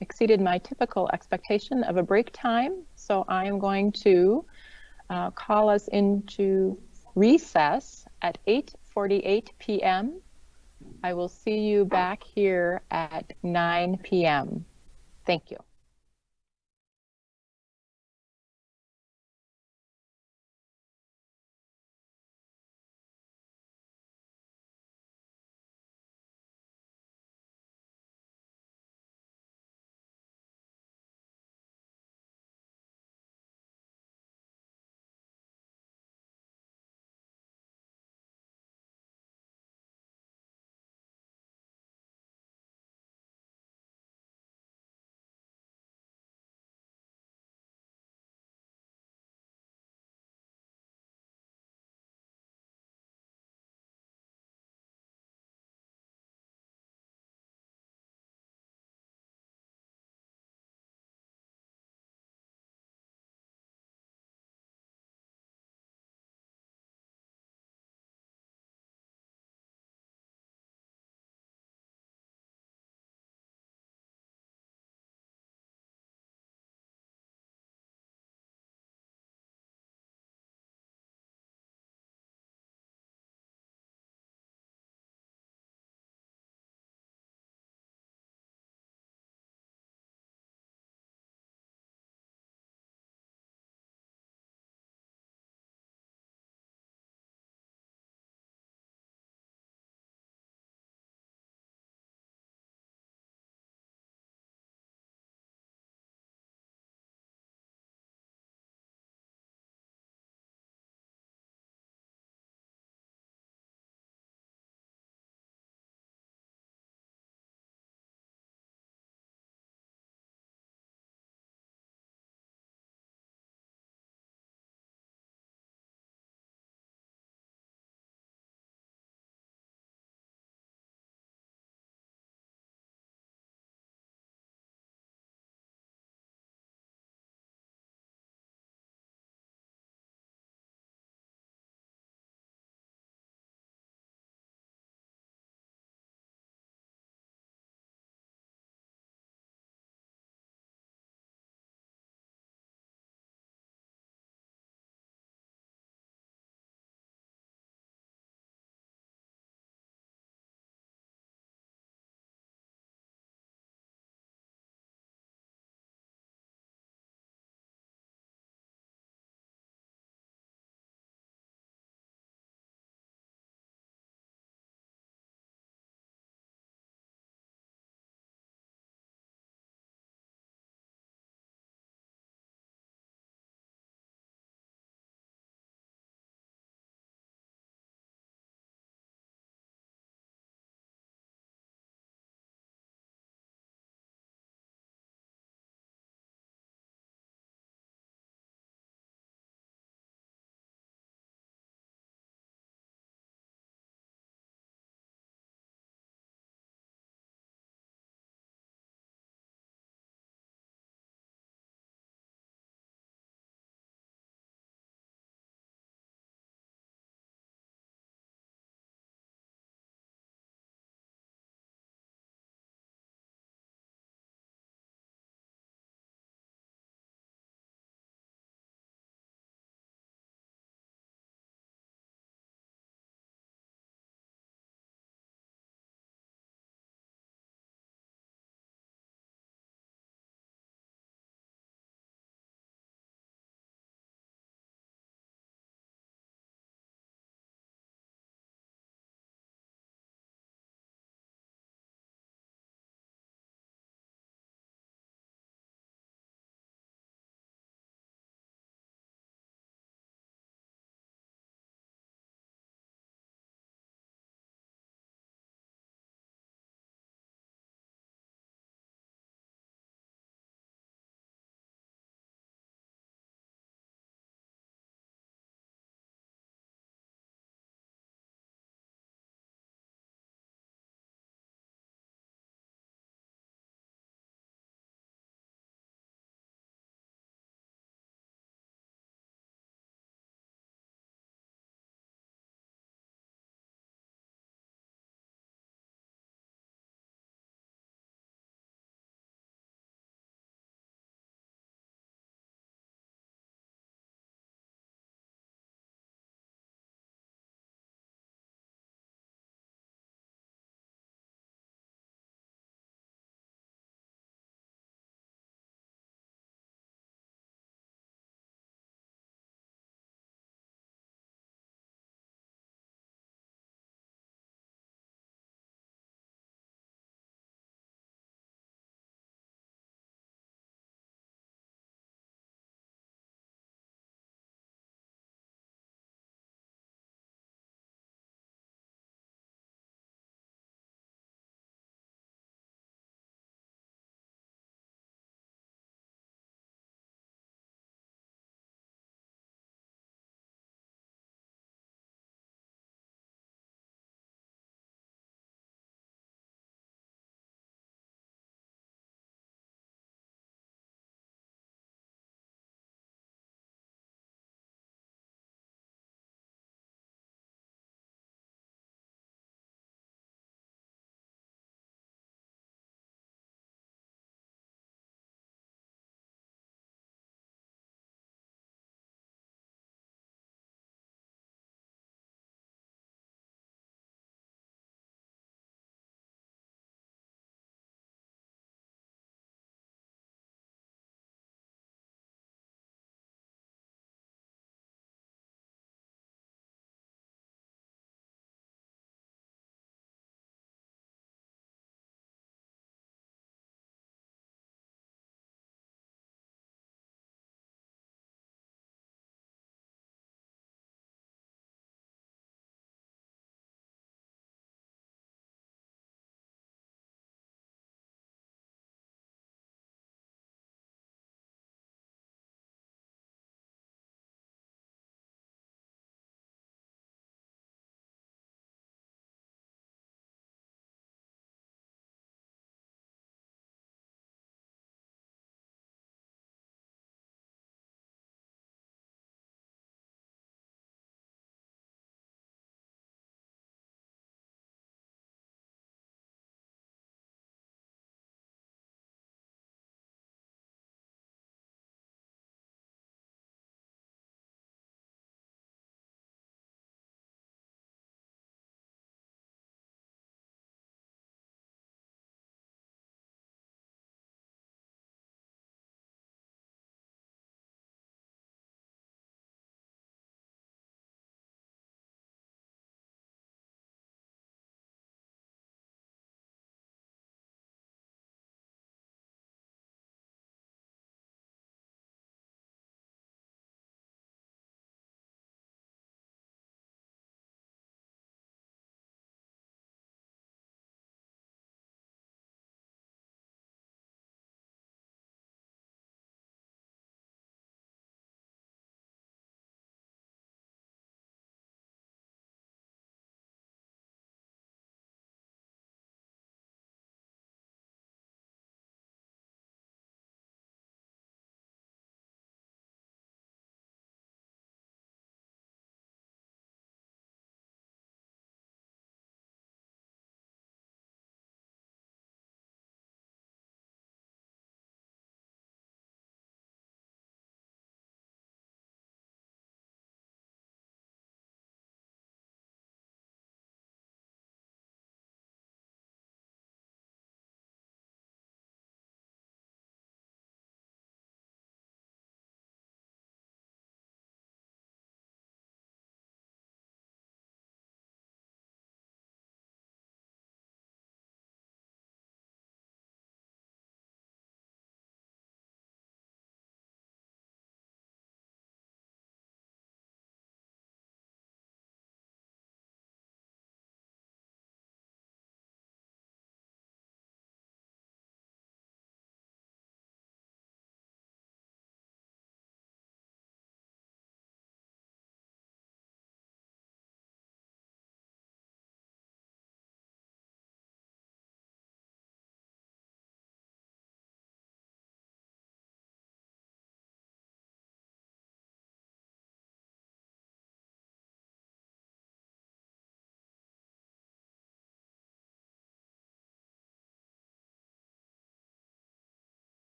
exceeded my typical expectation of a break time. So I am going to call us into recess at 8:48 p.m. I will see you back here at 9 p.m. Thank you.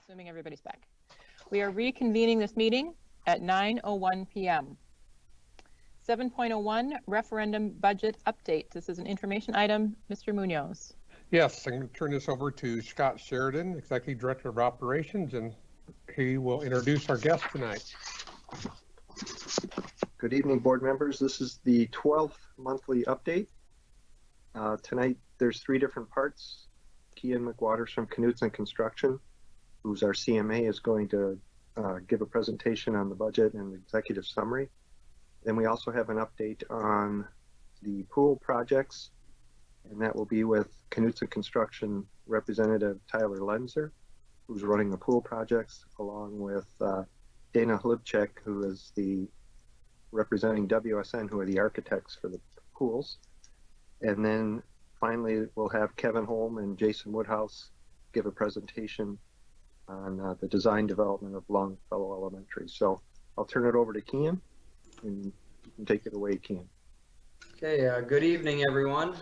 assuming everybody's back. We are reconvening this meeting at 9:01 p.m. 7.01 referendum budget update. This is an information item. Mr. Munoz. Yes, I'm going to turn this over to Scott Sheridan, Executive Director of Operations, and he will introduce our guest tonight. Good evening, board members. This is the 12th monthly update. Tonight, there's 3 different parts. Kian McWaters from Knutson Construction, who's our CMA, is going to give a presentation on the budget and executive summary. Then we also have an update on the pool projects, and that will be with Knutson Construction Representative Tyler Lenzer, who's running the pool projects, along with Dana Hlubchek, who is the representing WSN, who are the architects for the pools. And then finally, we'll have Kevin Holm and Jason Woodhouse give a presentation on the design development of Longfellow Elementary. So I'll turn it over to Kian, and you can take it away, Kian. Okay, good evening, everyone.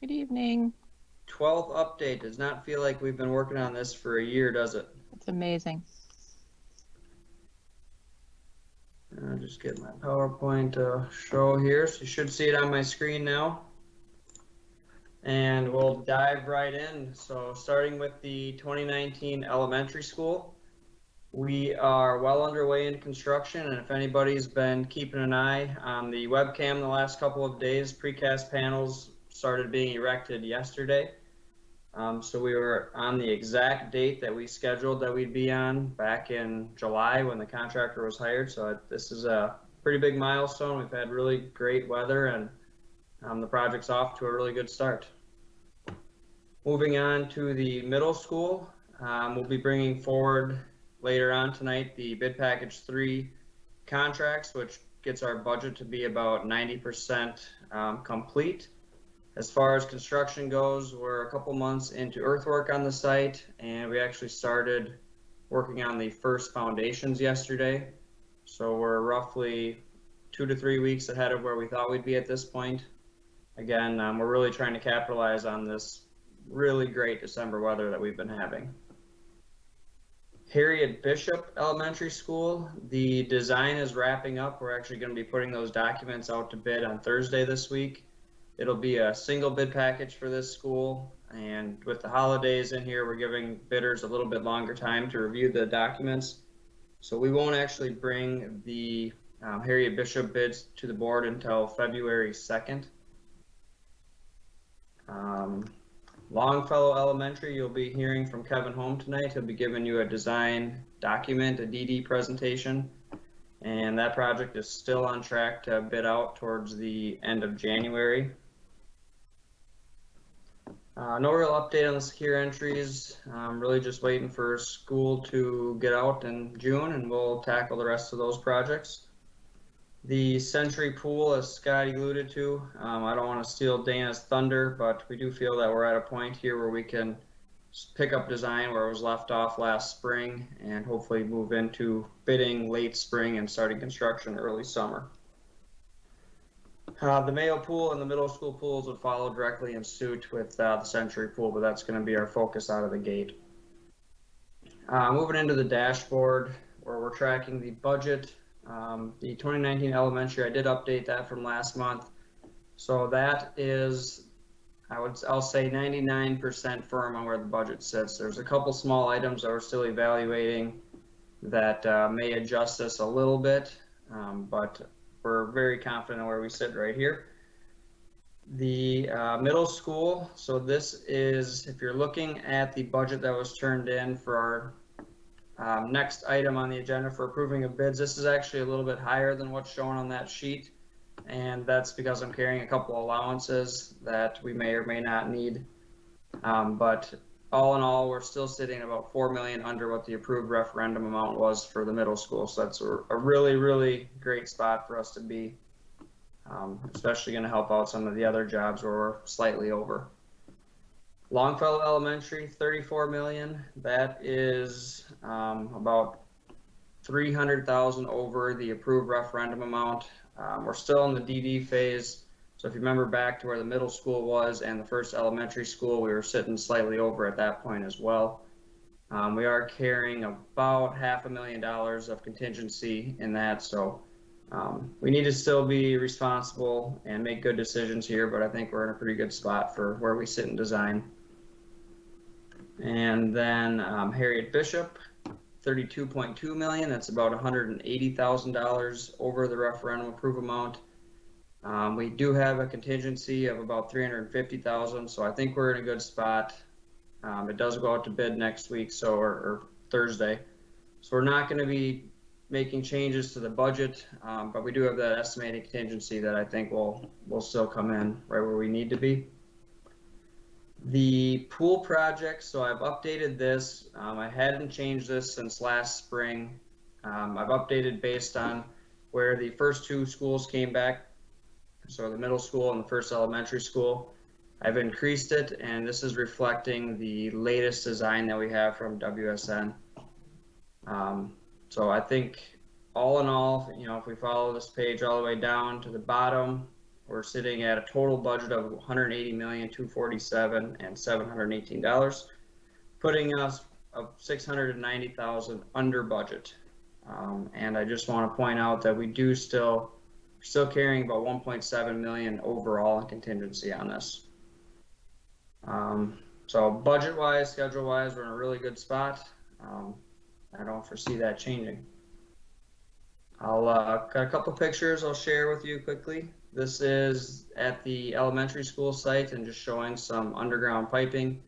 Good evening. 12th update. Does not feel like we've been working on this for a year, does it? It's amazing. I'll just get my PowerPoint to show here. So you should see it on my screen now. And we'll dive right in. So starting with the 2019 elementary school, we are well underway in construction. And if anybody's been keeping an eye on the webcam the last couple of days, precast panels started being erected yesterday. So we were on the exact date that we scheduled that we'd be on back in July when the contractor was hired. So this is a pretty big milestone. We've had really great weather, and the project's off to a really good start. Moving on to the middle school, we'll be bringing forward later on tonight the bid package 3 contracts, which gets our budget to be about 90% complete. As far as construction goes, we're a couple months into earthwork on the site, and we actually started working on the first foundations yesterday. So we're roughly 2 to 3 weeks ahead of where we thought we'd be at this point. Again, we're really trying to capitalize on this really great December weather that we've been having. Harriet Bishop Elementary School, the design is wrapping up. We're actually going to be putting those documents out to bid on Thursday this week. It'll be a single bid package for this school, and with the holidays in here, we're giving bidders a little bit longer time to review the documents. So we won't actually bring the Harriet Bishop bids to the board until February 2nd. Longfellow Elementary, you'll be hearing from Kevin Holm tonight. He'll be giving you a design document, a DD presentation, and that project is still on track to bid out towards the end of January. No real update on the secure entries. Really just waiting for school to get out in June, and we'll tackle the rest of those projects. The Century Pool, as Scott alluded to, I don't want to steal Dana's thunder, but we do feel that we're at a point here where we can pick up design where it was left off last spring and hopefully move into bidding late spring and starting construction early summer. The Mayo Pool and the middle school pools would follow directly in suit with the Century Pool, but that's going to be our focus out of the gate. Moving into the dashboard where we're tracking the budget. The 2019 elementary, I did update that from last month. So that is, I'll say 99% firm on where the budget sits. There's a couple small items that we're still evaluating that may adjust this a little bit, but we're very confident in where we sit right here. The middle school, so this is, if you're looking at the budget that was turned in for our next item on the agenda for approving of bids, this is actually a little bit higher than what's shown on that sheet, and that's because I'm carrying a couple allowances that we may or may not need. But all in all, we're still sitting about $4 million under what the approved referendum amount was for the middle school. So that's a really, really great spot for us to be, especially going to help out some of the other jobs where we're slightly over. Longfellow Elementary, $34 million. That is about $300,000 over the approved referendum amount. We're still in the DD phase. So if you remember back to where the middle school was and the first elementary school, we were sitting slightly over at that point as well. We are carrying about $500,000 of contingency in that, so we need to still be responsible and make good decisions here, but I think we're in a pretty good spot for where we sit in design. And then Harriet Bishop, 32.2 million. That's about $180,000 over the referendum approval amount. We do have a contingency of about 350,000, so I think we're in a good spot. It does go out to bid next week, so or Thursday. So we're not going to be making changes to the budget, but we do have that estimated contingency that I think will still come in right where we need to be. The pool project, so I've updated this. I hadn't changed this since last spring. I've updated based on where the first two schools came back, so the middle school and the first elementary school. I've increased it, and this is reflecting the latest design that we have from WSN. So I think all in all, you know, if we follow this page all the way down to the bottom, we're sitting at a total budget of $180,247,718, putting us of $690,000 under budget. And I just want to point out that we do still carrying about $1.7 million overall in contingency on this. So budget-wise, schedule-wise, we're in a really good spot. I don't foresee that changing. I'll got a couple pictures I'll share with you quickly. This is at the elementary school site and just showing some underground piping.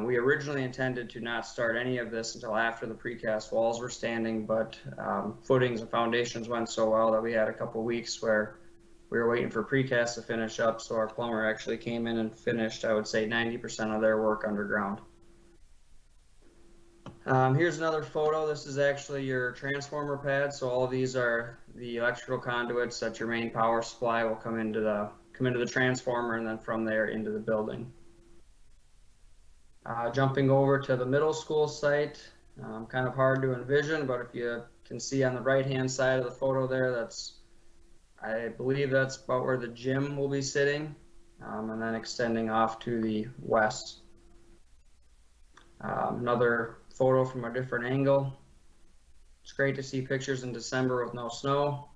We originally intended to not start any of this until after the precast walls were standing, but footings and foundations went so well that we had a couple weeks where we were waiting for precast to finish up, so our plumber actually came in and finished, I would say, 90% of their work underground. Here's another photo. This is actually your transformer pad. So all of these are the electrical conduits that your main power supply will come into the transformer, and then from there into the building. Jumping over to the middle school site, kind of hard to envision, but if you can see on the right-hand side of the photo there, I believe that's about where the gym will be sitting, and then extending off to the west. Another photo from a different angle. It's great to see pictures in December with no snow.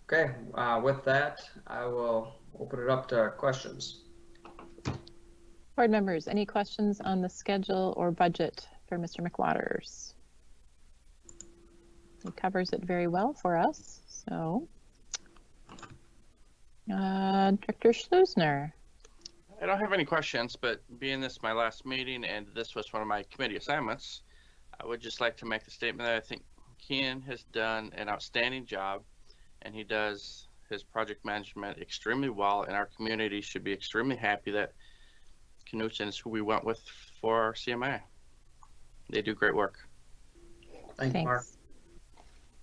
Okay, with that, I will open it up to questions. Board members, any questions on the schedule or budget for Mr. McWaters? He covers it very well for us, so. Director Schleusner. I don't have any questions, but being this my last meeting and this was one of my committee assignments, I would just like to make the statement that I think Kian has done an outstanding job, and he does his project management extremely well, and our community should be extremely happy that Knutson is who we went with for our CMA. They do great work. Thanks, Mark.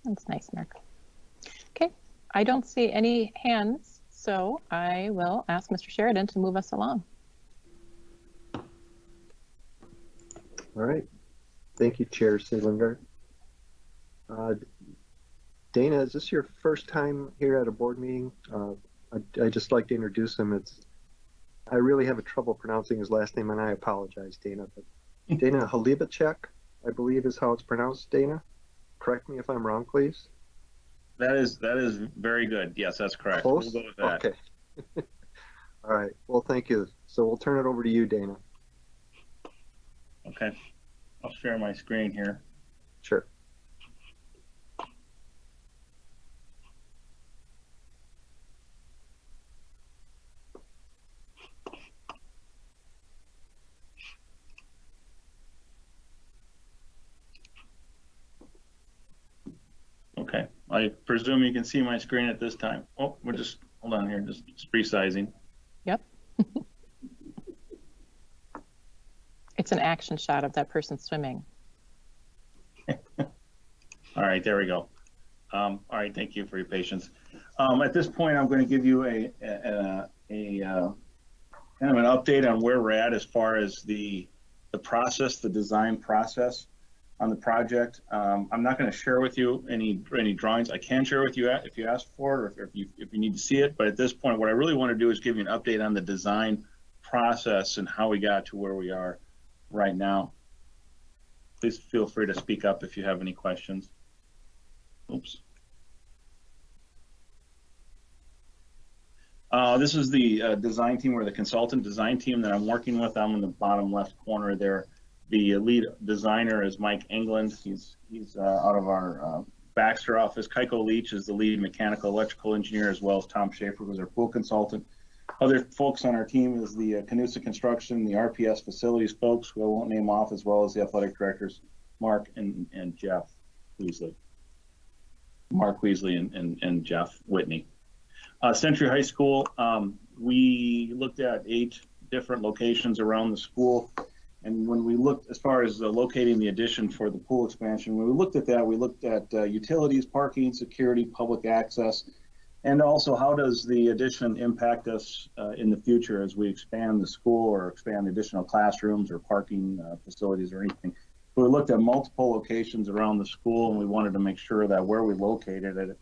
That's nice, Mark. Okay, I don't see any hands. So I will ask Mr. Sheridan to move us along. All right. Thank you, Chair Seelingard. Dana, is this your first time here at a board meeting? I'd just like to introduce him. I really have a trouble pronouncing his last name, and I apologize, Dana. But Dana Halibachek, I believe is how it's pronounced, Dana. Correct me if I'm wrong, please. That is very good. Yes, that's correct. Close? We'll go with that. Okay. All right. Well, thank you. So we'll turn it over to you, Dana. Okay. I'll share my screen here. Sure. Okay. I presume you can see my screen at this time. Oh, we're just, hold on here, just resizing. Yep. It's an action shot of that person swimming. All right, there we go. All right, thank you for your patience. At this point, I'm going to give you a kind of an update on where we're at as far as the process, the design process. on the project. I'm not going to share with you any drawings. I can share with you if you ask for it, or if you need to see it. But at this point, what I really want to do is give you an update on the design process and how we got to where we are right now. Please feel free to speak up if you have any questions. Oops. This is the design team, or the consultant design team that I'm working with. I'm in the bottom left corner there. The lead designer is Mike England. He's out of our Baxter office. Keiko Leach is the lead mechanical electrical engineer, as well as Tom Schaefer, who's our pool consultant. Other folks on our team is the Canusa Construction, the RPS facilities folks, who I won't name off, as well as the athletic directors, Mark and Jeff Weasley. Mark Weasley and Jeff Whitney. Century High School, we looked at 8 different locations around the school. And when we looked, as far as locating the addition for the pool expansion, when we looked at that, we looked at utilities, parking, security, public access, and also how does the addition impact us in the future as we expand the school or expand additional classrooms or parking facilities or anything. So we looked at multiple locations around the school, and we wanted to make sure that where we located it,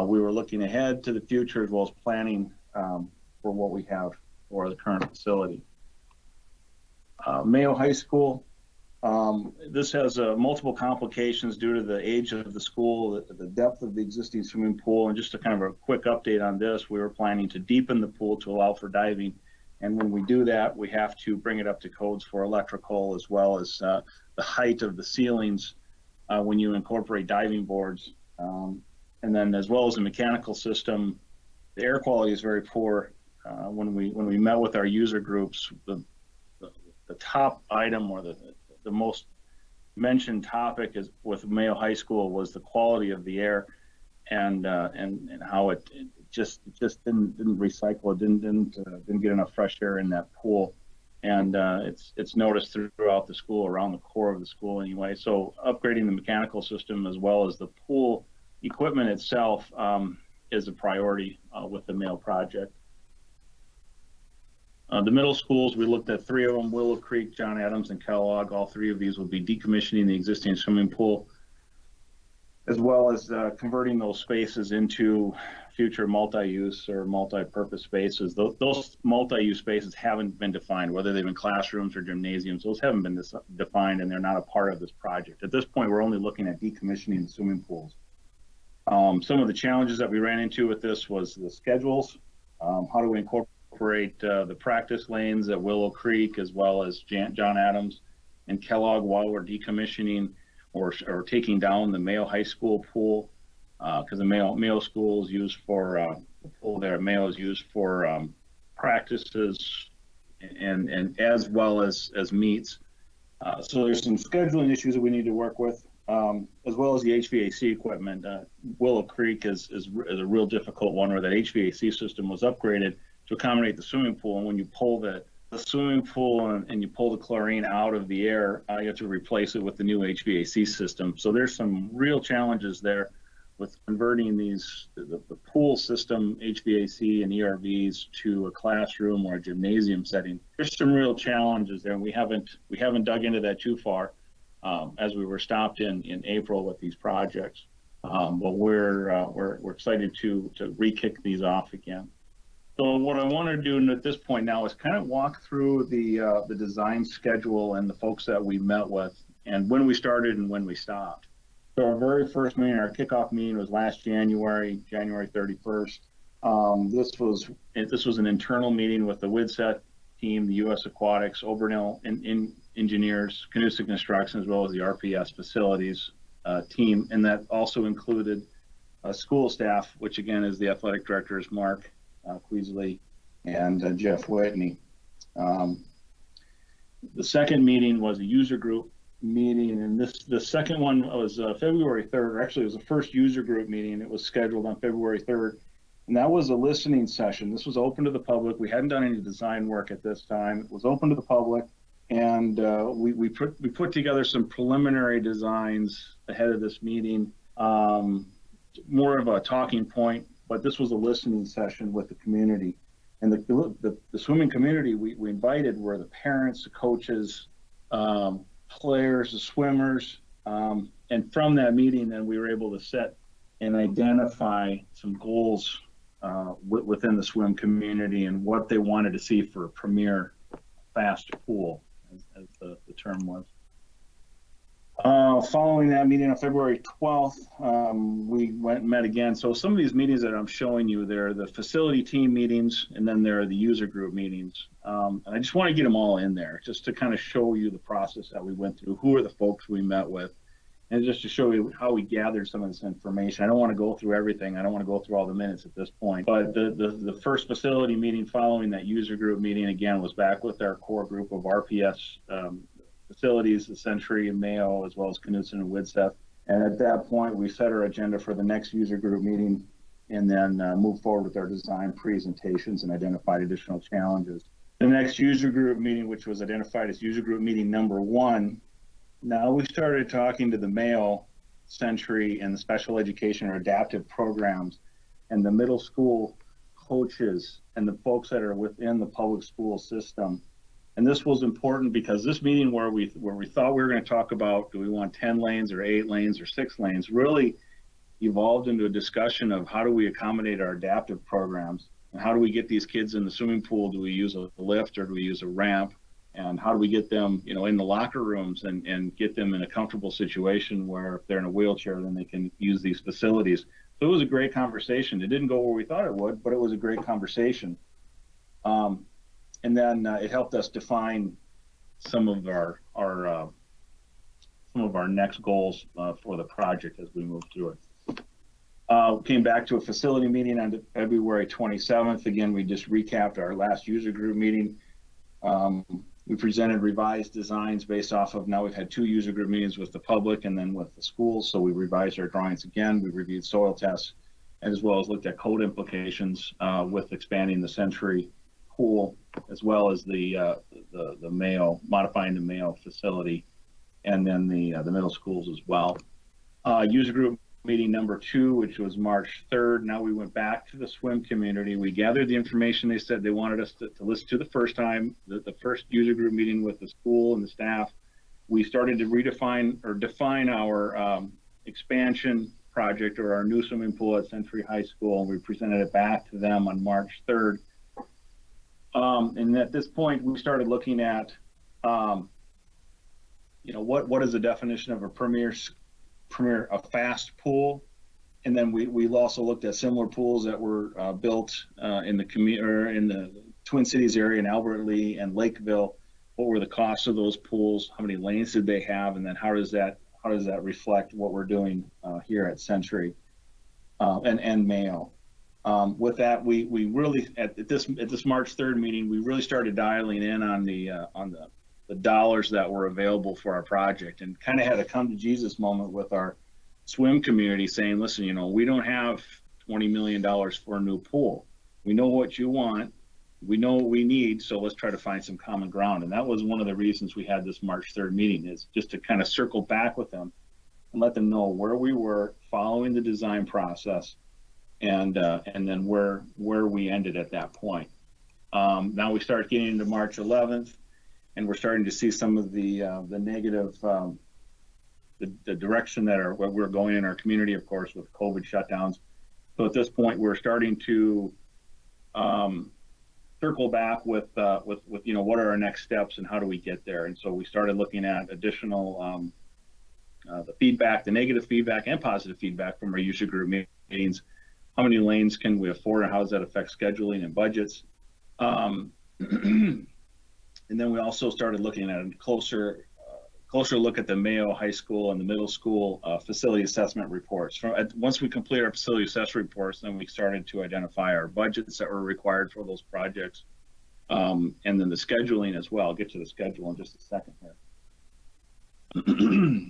we were looking ahead to the future as well as planning for what we have for the current facility. Mayo High School, this has multiple complications due to the age of the school, the depth of the existing swimming pool, and just a kind of a quick update on this, we were planning to deepen the pool to allow for diving. And when we do that, we have to bring it up to codes for electrical, as well as the height of the ceilings when you incorporate diving boards. And then as well as the mechanical system, the air quality is very poor. When we met with our user groups, the top item, or the most mentioned topic is with Mayo High School, was the quality of the air, and how it just didn't recycle. It didn't get enough fresh air in that pool, and it's noticed throughout the school, around the core of the school anyway. So upgrading the mechanical system as well as the pool equipment itself is a priority with the Mayo project. The middle schools, we looked at 3 of them: Willow Creek, John Adams, and Kellogg. All 3 of these will be decommissioning the existing swimming pool, as well as converting those spaces into future multi-use or multi-purpose spaces. Those multi-use spaces haven't been defined, whether they've been classrooms or gymnasiums. Those haven't been defined, and they're not a part of this project. At this point, we're only looking at decommissioning the swimming pools. Some of the challenges that we ran into with this was the schedules. How do we incorporate the practice lanes at Willow Creek, as well as John Adams and Kellogg, while we're decommissioning or taking down the Mayo High School pool, because the Mayo School is used for the pool there at Mayo is used for practices and as well as meets. So there's some scheduling issues that we need to work with, as well as the HVAC equipment. Willow Creek is a real difficult one, where that HVAC system was upgraded to accommodate the swimming pool, and when you pull the swimming pool and you pull the chlorine out of the air, you have to replace it with the new HVAC system. So there's some real challenges there with converting the pool system, HVAC and ERVs, to a classroom or a gymnasium setting. There's some real challenges there, and we haven't dug into that too far as we were stopped in April with these projects. But we're excited to re-kick these off again. So what I want to do at this point now is kind of walk through the design schedule and the folks that we met with, and when we started and when we stopped. So our very first meeting, our kickoff meeting, was last January 31st. This was an internal meeting with the WIDSET team, the U.S. Aquatics, Obernill Engineers, Canusa Construction, as well as the RPS facilities team, and that also included school staff, which again is the athletic directors, Mark Queasley and Jeff Whitney. The second meeting was a user group meeting, and the second one was February 3rd, or actually it was the first user group meeting. It was scheduled on February 3rd, and that was a listening session. This was open to the public. We hadn't done any design work at this time. It was open to the public, and we put together some preliminary designs ahead of this meeting, more of a talking point, but this was a listening session with the community. And the swimming community we invited were the parents, the coaches, players, the swimmers, And from that meeting, then we were able to set and identify some goals within the swim community and what they wanted to see for a premier fast pool, as the term was. Following that meeting on February 12th, we went and met again. So some of these meetings that I'm showing you, they're the facility team meetings, and then there are the user group meetings. And I just want to get them all in there, just to kind of show you the process that we went through, who are the folks we met with, and just to show you how we gathered some of this information. I don't want to go through everything. I don't want to go through all the minutes at this point. But the first facility meeting following that user group meeting, again, was back with our core group of RPS facilities, the Century and Mayo, as well as Knutson and Widseth. And at that point, we set our agenda for the next user group meeting and then moved forward with our design presentations and identified additional challenges. The next user group meeting, which was identified as user group meeting number 1, now we started talking to the Mayo, Century, and the special education or adaptive programs and the middle school coaches and the folks that are within the public school system. And this was important because this meeting where we thought we were going to talk about, do we want 10 lanes or 8 lanes or 6 lanes, really evolved into a discussion of how do we accommodate our adaptive programs and how do we get these kids in the swimming pool? Do we use a lift or do we use a ramp? And how do we get them, in the locker rooms and get them in a comfortable situation where if they're in a wheelchair, then they can use these facilities. So it was a great conversation. It didn't go where we thought it would, but it was a great conversation. And then it helped us define some of our next goals for the project as we move through it. Came back to a facility meeting on February 27th. Again, we just recapped our last user group meeting. We presented revised designs based off of, now we've had 2 user group meetings with the public and then with the schools. So we revised our drawings again. We reviewed soil tests, and as well as looked at code implications with expanding the Century pool, as well as the Mayo, modifying the Mayo facility, and then the middle schools as well. User group meeting number 2, which was March 3rd. Now we went back to the swim community. We gathered the information they said they wanted us to listen to the first time, the first user group meeting with the school and the staff. We started to redefine or define our expansion project or our new swimming pool at Century High School, and we presented it back to them on March 3rd. And at this point, we started looking at, what is the definition of a a fast pool, and then we also looked at similar pools that were built in the Twin Cities area in Albert Lee and Lakeville. What were the costs of those pools? How many lanes did they have? And then how does that reflect what we're doing here at Century and Mayo? With that, we really at this March 3rd meeting, we really started dialing in on the dollars that were available for our project, and kind of had a come to Jesus moment with our swim community saying, listen, we don't have $20 million for a new pool. We know what you want. We know what we need. So let's try to find some common ground. And that was one of the reasons we had this March 3rd meeting, is just to kind of circle back with them and let them know where we were following the design process, and then where we ended at that point. Now we start getting into March 11th, and we're starting to see some of the negative, the direction that we're going in our community, of course, with COVID shutdowns. So at this point, we're starting to circle back with what are our next steps and how do we get there. And so we started looking at additional the feedback, the negative feedback and positive feedback from our user group meetings. How many lanes can we afford, and how does that affect scheduling and budgets? And then we also started looking at a closer look at the Mayo High School and the middle school facility assessment reports. Once we complete our facility assessment reports, then we started to identify our budgets that were required for those projects, and then the scheduling as well. I'll get to the schedule in just a second here.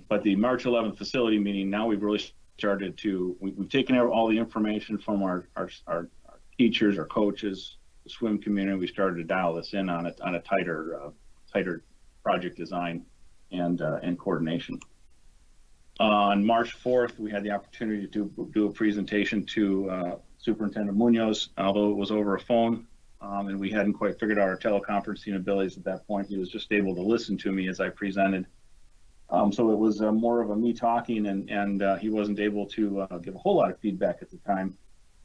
But the March 11th facility meeting, now we've really started to, we've taken all the information from our teachers, our coaches, the swim community. We started to dial this in on a tighter project design and coordination. On March 4th, we had the opportunity to do a presentation to Superintendent Munoz, although it was over a phone, and we hadn't quite figured out our teleconferencing abilities at that point. He was just able to listen to me as I presented. So it was more of a me talking, and he wasn't able to give a whole lot of feedback at the time.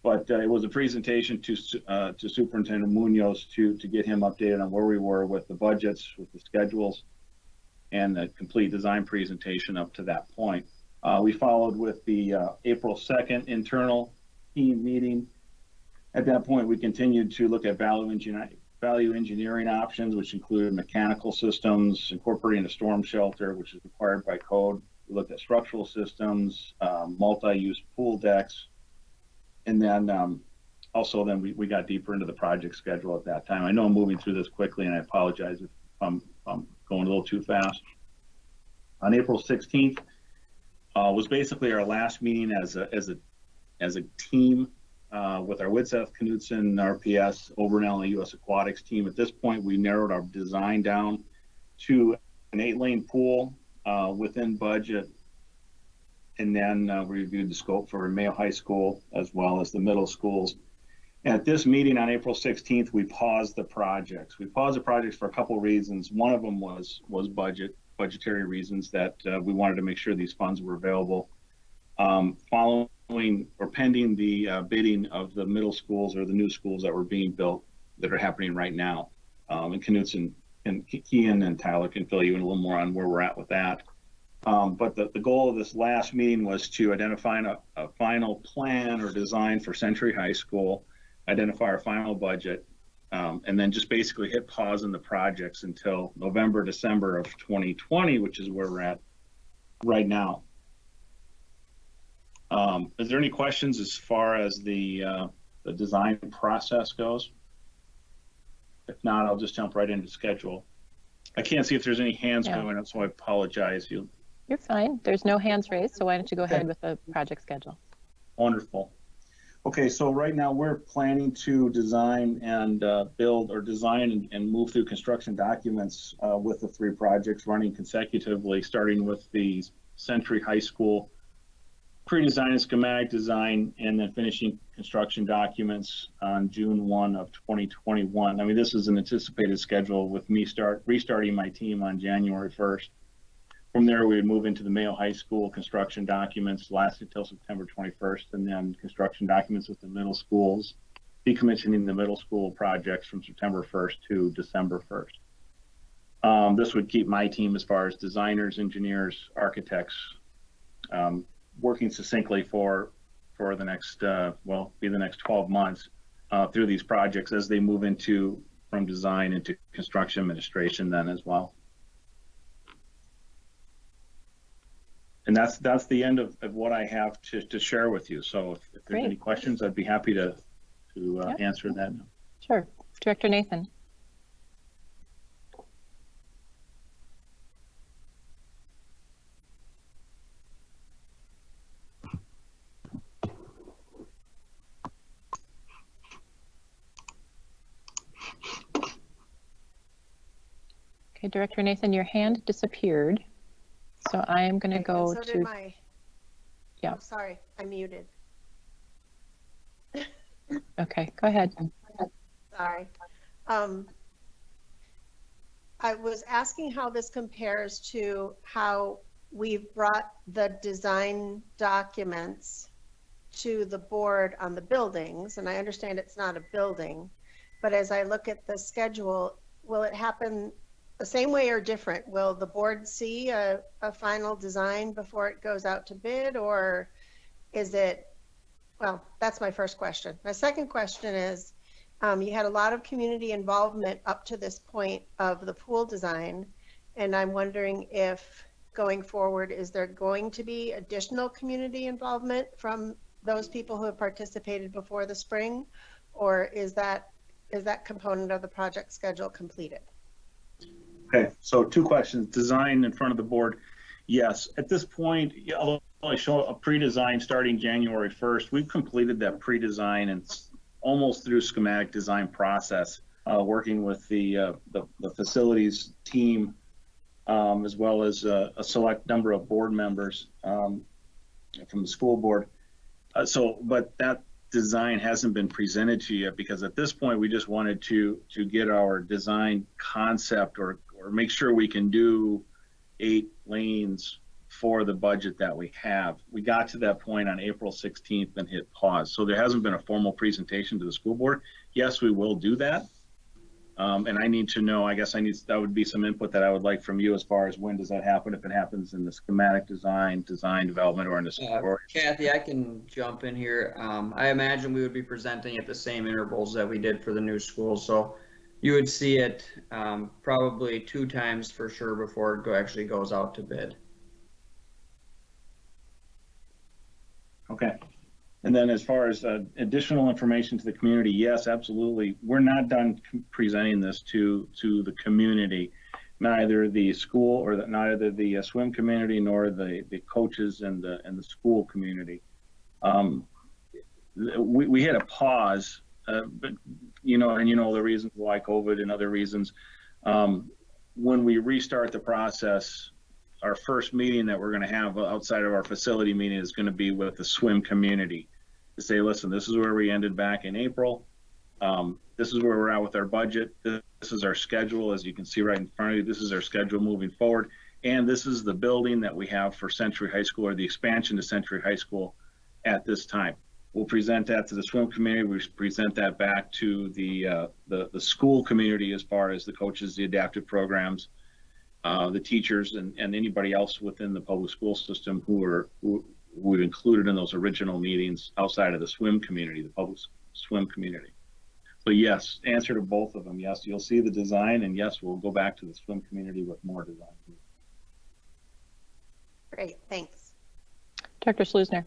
But it was a presentation to Superintendent Munoz to get him updated on where we were with the budgets, with the schedules, and the complete design presentation up to that point. We followed with the April 2nd internal team meeting. At that point, we continued to look at value engineering options, which included mechanical systems, incorporating a storm shelter, which is required by code. We looked at structural systems, multi-use pool decks, and then also we got deeper into the project schedule at that time. I know I'm moving through this quickly, and I apologize if I'm going a little too fast. On April 16th was basically our last meeting as a team with our Widseth, Knudsen, RPS, Overnell, US Aquatics team. At this point, we narrowed our design down to an 8-lane pool within budget, and then we reviewed the scope for Mayo High School as well as the middle schools. At this meeting on April 16th, we paused the projects. We paused the projects for a couple reasons. One of them was budgetary reasons, that we wanted to make sure these funds were available. Following or pending the bidding of the middle schools or the new schools that were being built that are happening right now. And Knudsen and Kian and Tyler can fill you in a little more on where we're at with that. But the goal of this last meeting was to identify a final plan or design for Century High School, identify our final budget, and then just basically hit pause in the projects until November, December of 2020, which is where we're at right now. Is there any questions as far as the design process goes? If not, I'll just jump right into schedule. I can't see if there's any hands going up, so I apologize. You're fine. There's no hands raised, so why don't you go ahead with the project schedule? Wonderful. Okay, so right now we're planning to design and build or design and move through construction documents with the 3 projects running consecutively, starting with the Century High School pre-design and schematic design, and then finishing construction documents on June 1 of 2021. I mean, this is an anticipated schedule with me restarting my team on January 1st. From there, we would move into the Mayo High School construction documents, last until September 21st, and then construction documents with the middle schools, decommissioning the middle school projects from September 1st to December 1st. This would keep my team as far as designers, engineers, architects, working succinctly for the next, be the next 12 months through these projects as they move from design into construction administration then as well. And that's the end of what I have to share with you. So if there's any questions, I'd be happy to answer that. Sure. Director Nathan. Okay, Director Nathan, your hand disappeared. So I am going to go to. Yeah. Oh, sorry, I'm muted. Okay, go ahead. Sorry. I was asking how this compares to how we've brought the design documents to the board on the buildings, and I understand it's not a building, but as I look at the schedule, will it happen the same way or different? Will the board see a final design before it goes out to bid, or is it, well, that's my first question. My second question is, you had a lot of community involvement up to this point of the pool design, and I'm wondering if going forward, is there going to be additional community involvement from those people who have participated before the spring, or is that component of the project schedule completed? Okay, so 2 questions. Design in front of the board. Yes, at this point, although I show a pre-design starting January 1st, we've completed that pre-design and almost through schematic design process, working with the facilities team, as well as a select number of board members from the school board. But that design hasn't been presented to you yet, because at this point we just wanted to get our design concept or make sure we can do 8 lanes for the budget that we have. We got to that point on April 16th and hit pause. So there hasn't been a formal presentation to the school board. Yes, we will do that. And I need to know, I guess that would be some input that I would like from you as far as when does that happen, if it happens in the schematic design development, or in the Kathy, I can jump in here. I imagine we would be presenting at the same intervals that we did for the new school. So you would see it probably 2 times for sure before it actually goes out to bid. Okay. And then as far as additional information to the community, yes, absolutely. We're not done presenting this to the community, neither the school or neither the swim community nor the coaches and the school community. We had a pause, but you know the reasons why, COVID and other reasons. When we restart the process, our first meeting that we're going to have outside of our facility meeting is going to be with the swim community to say, listen, this is where we ended back in April. This is where we're at with our budget. This is our schedule, as you can see right in front of you. This is our schedule moving forward. And this is the building that we have for Century High School, or the expansion to Century High School at this time. We'll present that to the swim community. We present that back to the school community as far as the coaches, the adaptive programs, the teachers, and anybody else within the public school system who we've included in those original meetings outside of the swim community, the public swim community. So yes, answer to both of them. Yes, you'll see the design, and yes, we'll go back to the swim community with more design. Great, thanks. Dr. Schleusner.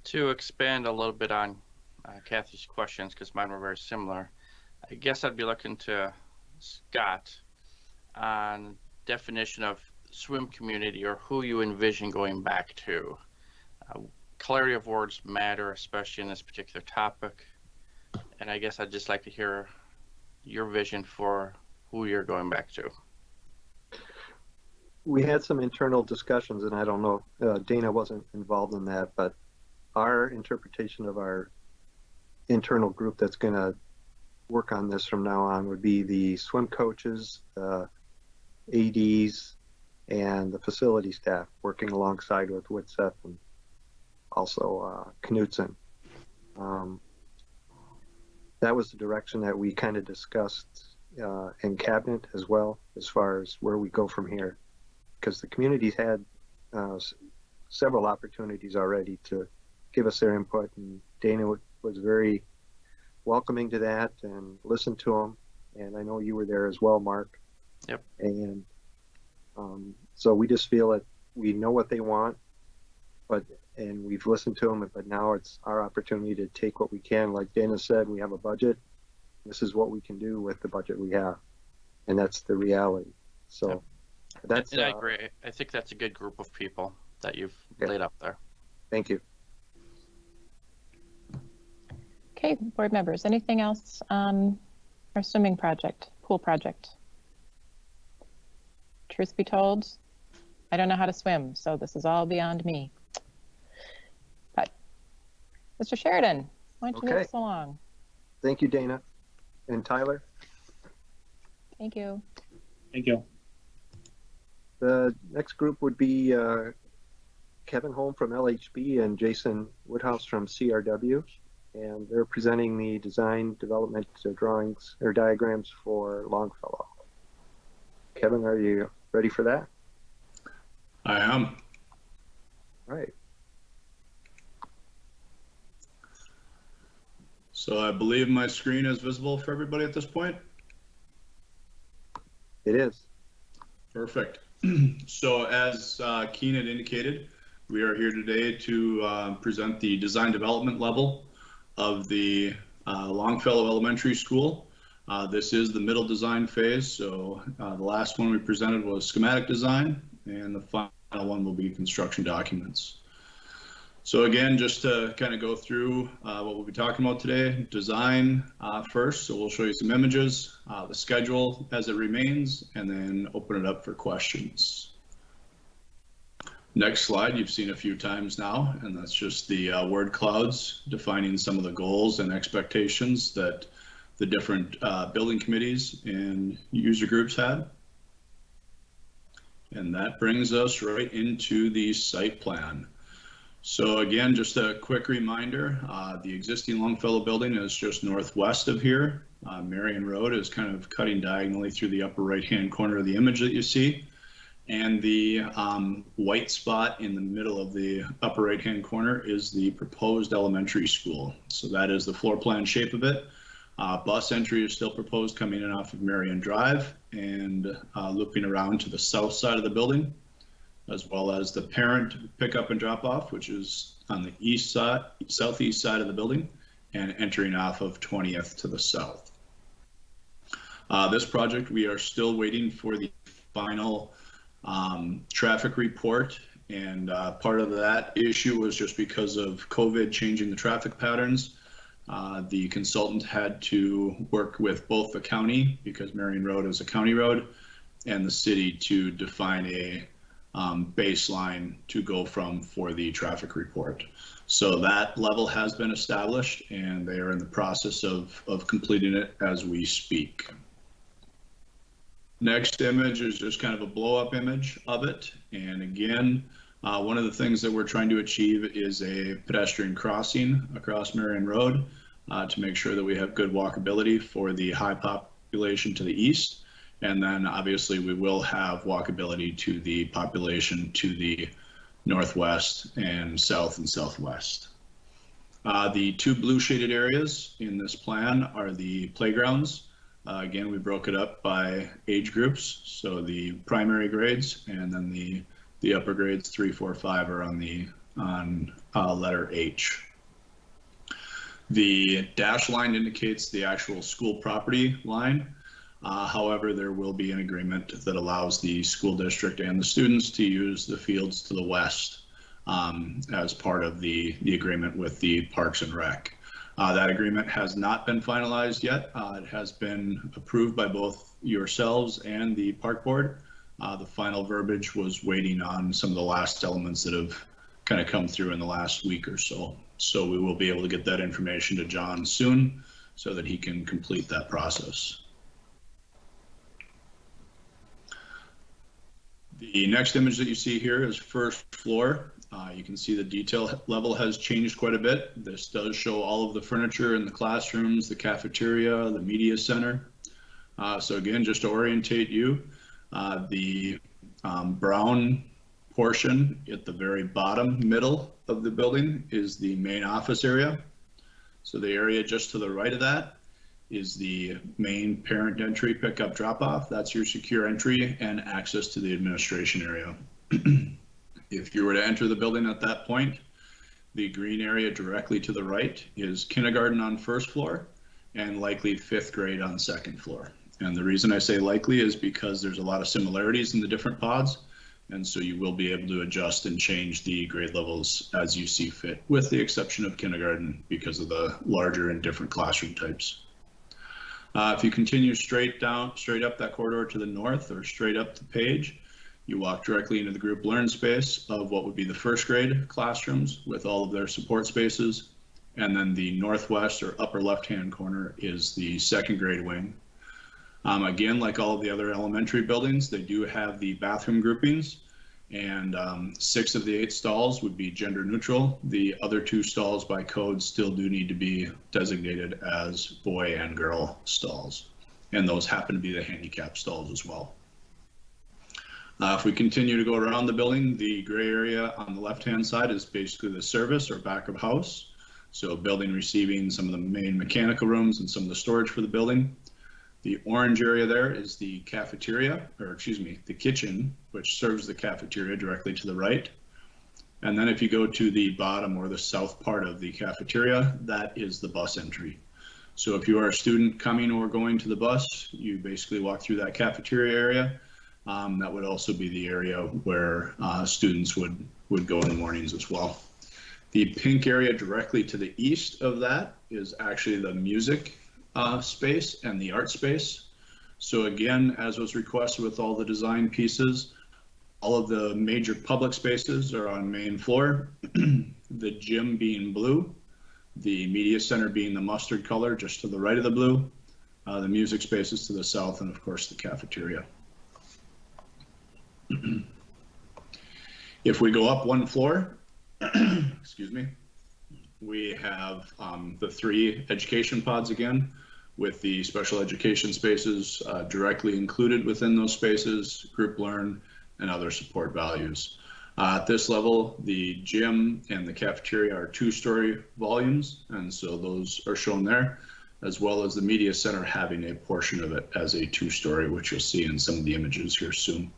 To expand a little bit on Kathy's questions, because mine were very similar, I guess I'd be looking to Scott on definition of swim community, or who you envision going back to. Clarity of words matter, especially in this particular topic. And I guess I'd just like to hear your vision for who you're going back to. We had some internal discussions, and I don't know, Dana wasn't involved in that, but our interpretation of our internal group that's going to work on this from now on would be the swim coaches, ADs, and the facility staff working alongside with Whitseth and also Knutson. That was the direction that we kind of discussed in cabinet as well, as far as where we go from here, because the community's had several opportunities already to give us their input, and Dana was very welcoming to that and listened to them. And I know you were there as well, Mark. Yep. And so we just feel that we know what they want, and we've listened to them, but now it's our opportunity to take what we can. Like Dana said, we have a budget. This is what we can do with the budget we have, and that's the reality. So that's. And I agree. I think that's a good group of people that you've laid up there. Thank you. Okay, board members, anything else on our swimming project, pool project? Truth be told, I don't know how to swim, so this is all beyond me. But Mr. Sheridan, why don't you move us along? Thank you, Dana. And Tyler? Thank you. Thank you. The next group would be Kevin Holm from LHB and Jason Woodhouse from CRW. And they're presenting the design development drawings or diagrams for Longfellow. Kevin, are you ready for that? I am. All right. So I believe my screen is visible for everybody at this point. It is. Perfect. So as Keen had indicated, we are here today to present the design development level of the Longfellow Elementary School. This is the middle design phase. So the last one we presented was schematic design, and the final one will be construction documents. So again, just to kind of go through what we'll be talking about today, design first. So we'll show you some images, the schedule as it remains, and then open it up for questions. Next slide, you've seen a few times now, and that's just the word clouds defining some of the goals and expectations that the different building committees and user groups had. And that brings us right into the site plan. So again, just a quick reminder, the existing Longfellow building is just northwest of here. Marion Road is kind of cutting diagonally through the upper right-hand corner of the image that you see. And the white spot in the middle of the upper right-hand corner is the proposed elementary school. So that is the floor plan shape of it. Bus entry is still proposed coming in off of Marion Drive and looping around to the south side of the building, as well as the parent pickup and drop off, which is on the east side, southeast side of the building, and entering off of 20th to the south. This project, we are still waiting for the final traffic report, and part of that issue was just because of COVID changing the traffic patterns. The consultant had to work with both the county, because Marion Road is a county road, and the city to define a baseline to go from for the traffic report. So that level has been established, and they are in the process of completing it as we speak. Next image is just kind of a blow-up image of it. And again, one of the things that we're trying to achieve is a pedestrian crossing across Marion Road to make sure that we have good walkability for the high population to the east. And then obviously we will have walkability to the population to the northwest and south and southwest. The two blue shaded areas in this plan are the playgrounds. Again, we broke it up by age groups. So the primary grades and then the upper grades 3, 4, 5 are on letter H. The dash line indicates the actual school property line. However, there will be an agreement that allows the school district and the students to use the fields to the west as part of the agreement with the Parks and Rec. That agreement has not been finalized yet. It has been approved by both yourselves and the park board. The final verbiage was waiting on some of the last elements that have kind of come through in the last week or so. So we will be able to get that information to John soon so that he can complete that process. The next image that you see here is first floor. You can see the detail level has changed quite a bit. This does show all of the furniture in the classrooms, the cafeteria, the media center. So again, just to orientate you, the brown portion at the very bottom middle of the building is the main office area. So the area just to the right of that is the main parent entry, pickup, drop off. That's your secure entry and access to the administration area. If you were to enter the building at that point, the green area directly to the right is kindergarten on first floor and likely 5th grade on second floor. And the reason I say likely is because there's a lot of similarities in the different pods. And so you will be able to adjust and change the grade levels as you see fit, with the exception of kindergarten because of the larger and different classroom types. If you continue straight up that corridor to the north or straight up the page, you walk directly into the group learn space of what would be the first grade classrooms with all of their support spaces. And then the northwest or upper left-hand corner is the second grade wing. Again, like all of the other elementary buildings, they do have the bathroom groupings, and 6 of the 8 stalls would be gender neutral. The other 2 stalls by code still do need to be designated as boy and girl stalls. And those happen to be the handicap stalls as well. If we continue to go around the building, the gray area on the left-hand side is basically the service or back of house. So building receiving some of the main mechanical rooms and some of the storage for the building. The orange area there is the cafeteria, or excuse me, the kitchen, which serves the cafeteria directly to the right. And then if you go to the bottom or the south part of the cafeteria, that is the bus entry. So if you are a student coming or going to the bus, you basically walk through that cafeteria area. That would also be the area where students would go in the mornings as well. The pink area directly to the east of that is actually the music space and the art space. So again, as was requested with all the design pieces, all of the major public spaces are on main floor, the gym being blue, the media center being the mustard color just to the right of the blue, the music spaces to the south, and of course the cafeteria. If we go up one floor, excuse me, we have the 3 education pods again, with the special education spaces directly included within those spaces, group learn, and other support values. At this level, the gym and the cafeteria are 2-story volumes, and so those are shown there, as well as the media center having a portion of it as a 2-story, which you'll see in some of the images here soon.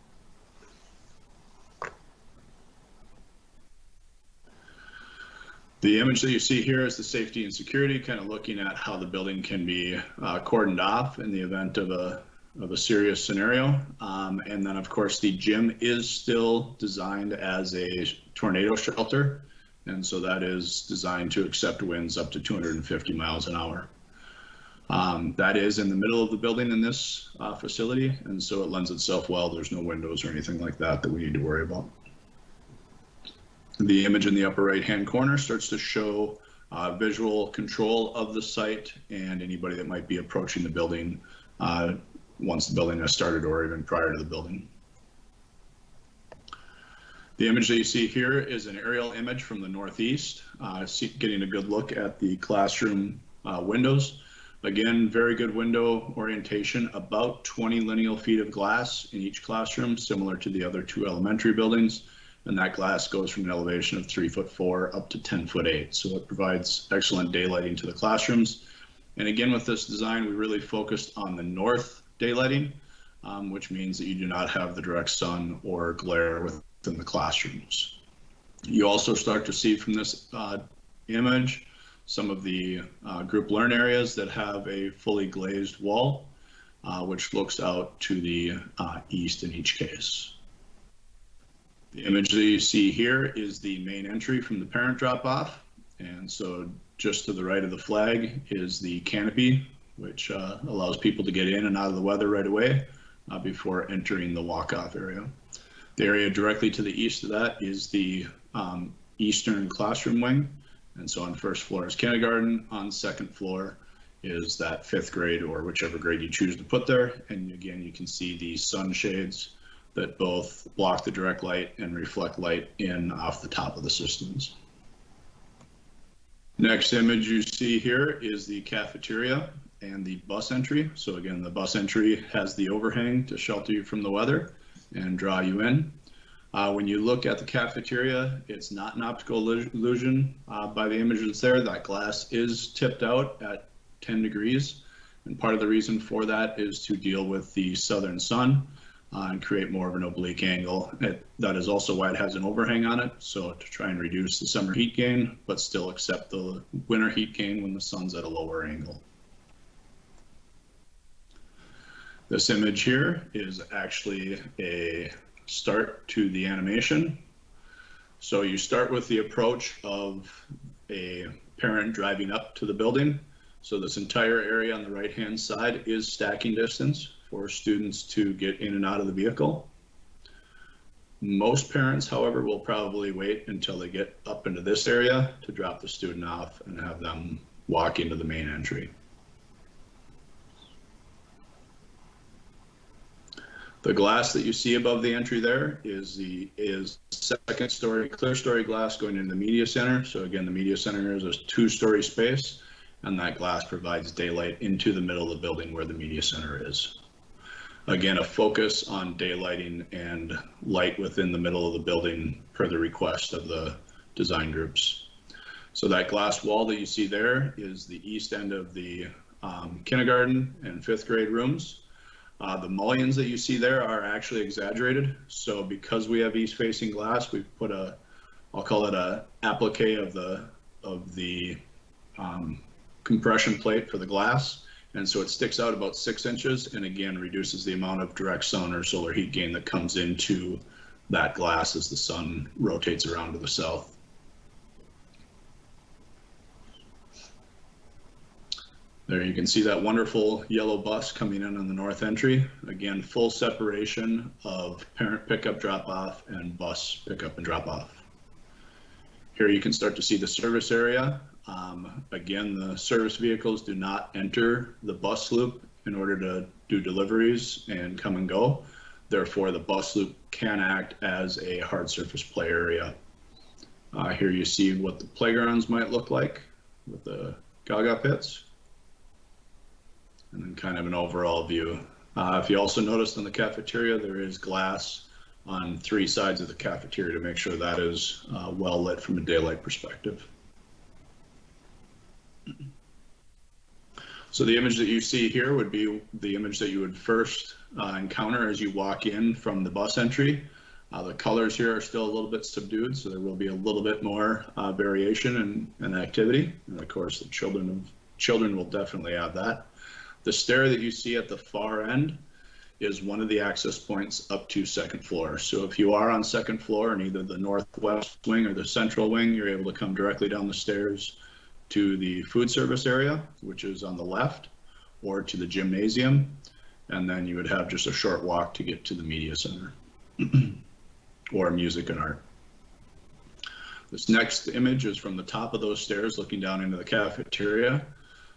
The image that you see here is the safety and security, kind of looking at how the building can be cordoned off in the event of a serious scenario. And then of course the gym is still designed as a tornado shelter. And so that is designed to accept winds up to 250 miles an hour. That is in the middle of the building in this facility. And so it lends itself well. There's no windows or anything like that we need to worry about. The image in the upper right-hand corner starts to show visual control of the site and anybody that might be approaching the building once the building has started or even prior to the building. The image that you see here is an aerial image from the northeast, getting a good look at the classroom windows. Again, very good window orientation, about 20 lineal feet of glass in each classroom, similar to the other 2 elementary buildings. And that glass goes from an elevation of 3'4" up to 10'8". So it provides excellent daylighting to the classrooms. And again, with this design, we really focused on the north daylighting, which means that you do not have the direct sun or glare within the classrooms. You also start to see from this image some of the group learn areas that have a fully glazed wall, which looks out to the east in each case. The image that you see here is the main entry from the parent drop-off. And so just to the right of the flag is the canopy, which allows people to get in and out of the weather right away before entering the walk-off area. The area directly to the east of that is the eastern classroom wing. And so on first floor is kindergarten, on second floor is that 5th grade or whichever grade you choose to put there. And again, you can see the sunshades that both block the direct light and reflect light in off the top of the systems. Next image you see here is the cafeteria and the bus entry. So again, the bus entry has the overhang to shelter you from the weather and draw you in. When you look at the cafeteria, it's not an optical illusion by the image that's there. That glass is tipped out at 10 degrees. And part of the reason for that is to deal with the southern sun and create more of an oblique angle. That is also why it has an overhang on it, so to try and reduce the summer heat gain, but still accept the winter heat gain when the sun's at a lower angle. This image here is actually a start to the animation. So you start with the approach of a parent driving up to the building. So this entire area on the right-hand side is stacking distance for students to get in and out of the vehicle. Most parents, however, will probably wait until they get up into this area to drop the student off and have them walk into the main entry. The glass that you see above the entry there is second story, clear story glass going into the media center. So again, the media center is a 2-story space, and that glass provides daylight into the middle of the building where the media center is. Again, a focus on daylighting and light within the middle of the building per the request of the design groups. So that glass wall that you see there is the east end of the kindergarten and 5th grade rooms. The mullions that you see there are actually exaggerated. So because we have east facing glass, we've put I'll call it a applique of the compression plate for the glass. And so it sticks out about 6 inches and again reduces the amount of direct sun or solar heat gain that comes into that glass as the sun rotates around to the south. There you can see that wonderful yellow bus coming in on the north entry. Again, full separation of parent pickup drop off and bus pickup and drop off. Here you can start to see the service area. Again, the service vehicles do not enter the bus loop in order to do deliveries and come and go. Therefore, the bus loop can act as a hard surface play area. Here you see what the playgrounds might look like with the Gaga pits, and then kind of an overall view. If you also noticed in the cafeteria, there is glass on 3 sides of the cafeteria to make sure that is well lit from a daylight perspective. So the image that you see here would be the image that you would first encounter as you walk in from the bus entry. The colors here are still a little bit subdued, so there will be a little bit more variation and activity. And of course, the children will definitely add that. The stair that you see at the far end is one of the access points up to 2nd floor. So if you are on 2nd floor in either the northwest wing or the central wing, you're able to come directly down the stairs to the food service area, which is on the left, or to the gymnasium. And then you would have just a short walk to get to the media center or music and art. This next image is from the top of those stairs looking down into the cafeteria.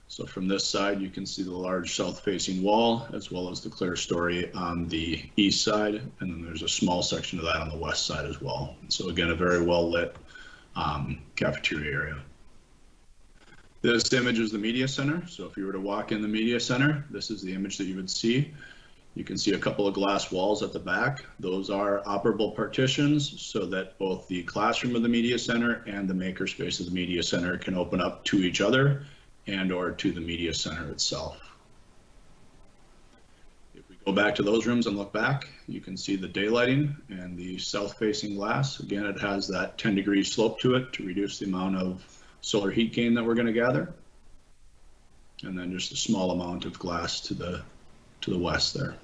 So from this side, you can see the large south-facing wall, as well as the clear story on the east side. And then there's a small section of that on the west side as well. So again, a very well-lit cafeteria area. This image is the media center. So if you were to walk in the media center, this is the image that you would see. You can see a couple of glass walls at the back. Those are operable partitions so that both the classroom of the media center and the makerspace of the media center can open up to each other and or to the media center itself. If we go back to those rooms and look back, you can see the daylighting and the south-facing glass. Again, it has that 10-degree slope to it to reduce the amount of solar heat gain that we're going to gather. And then just a small amount of glass to the west there.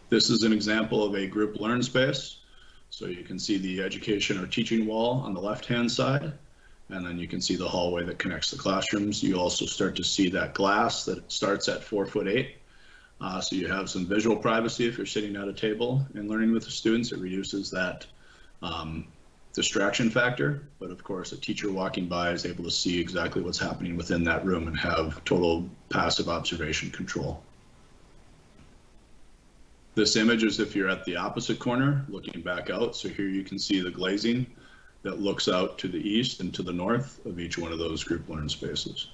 This is an example of a group learn space. So you can see the education or teaching wall on the left-hand side, and then you can see the hallway that connects the classrooms. You also start to see that glass that starts at 4'8". So you have some visual privacy if you're sitting at a table and learning with the students. It reduces that distraction factor, but of course a teacher walking by is able to see exactly what's happening within that room and have total passive observation control. This image is if you're at the opposite corner looking back out. So here you can see the glazing that looks out to the east and to the north of each one of those group learn spaces.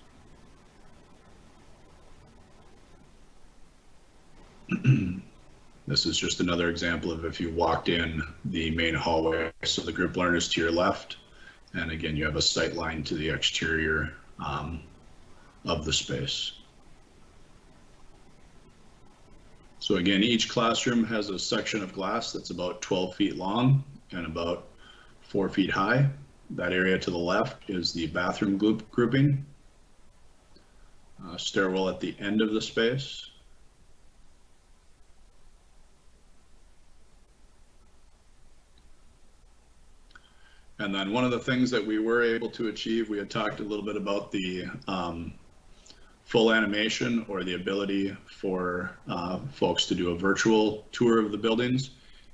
This is just another example of if you walked in the main hallway. So the group learn is to your left. And again, you have a sight line to the exterior of the space. So again, each classroom has a section of glass that's about 12 feet long and about 4 feet high. That area to the left is the bathroom grouping. Stairwell at the end of the space. And then one of the things that we were able to achieve, we had talked a little bit about the full animation or the ability for folks to do a virtual tour of the buildings.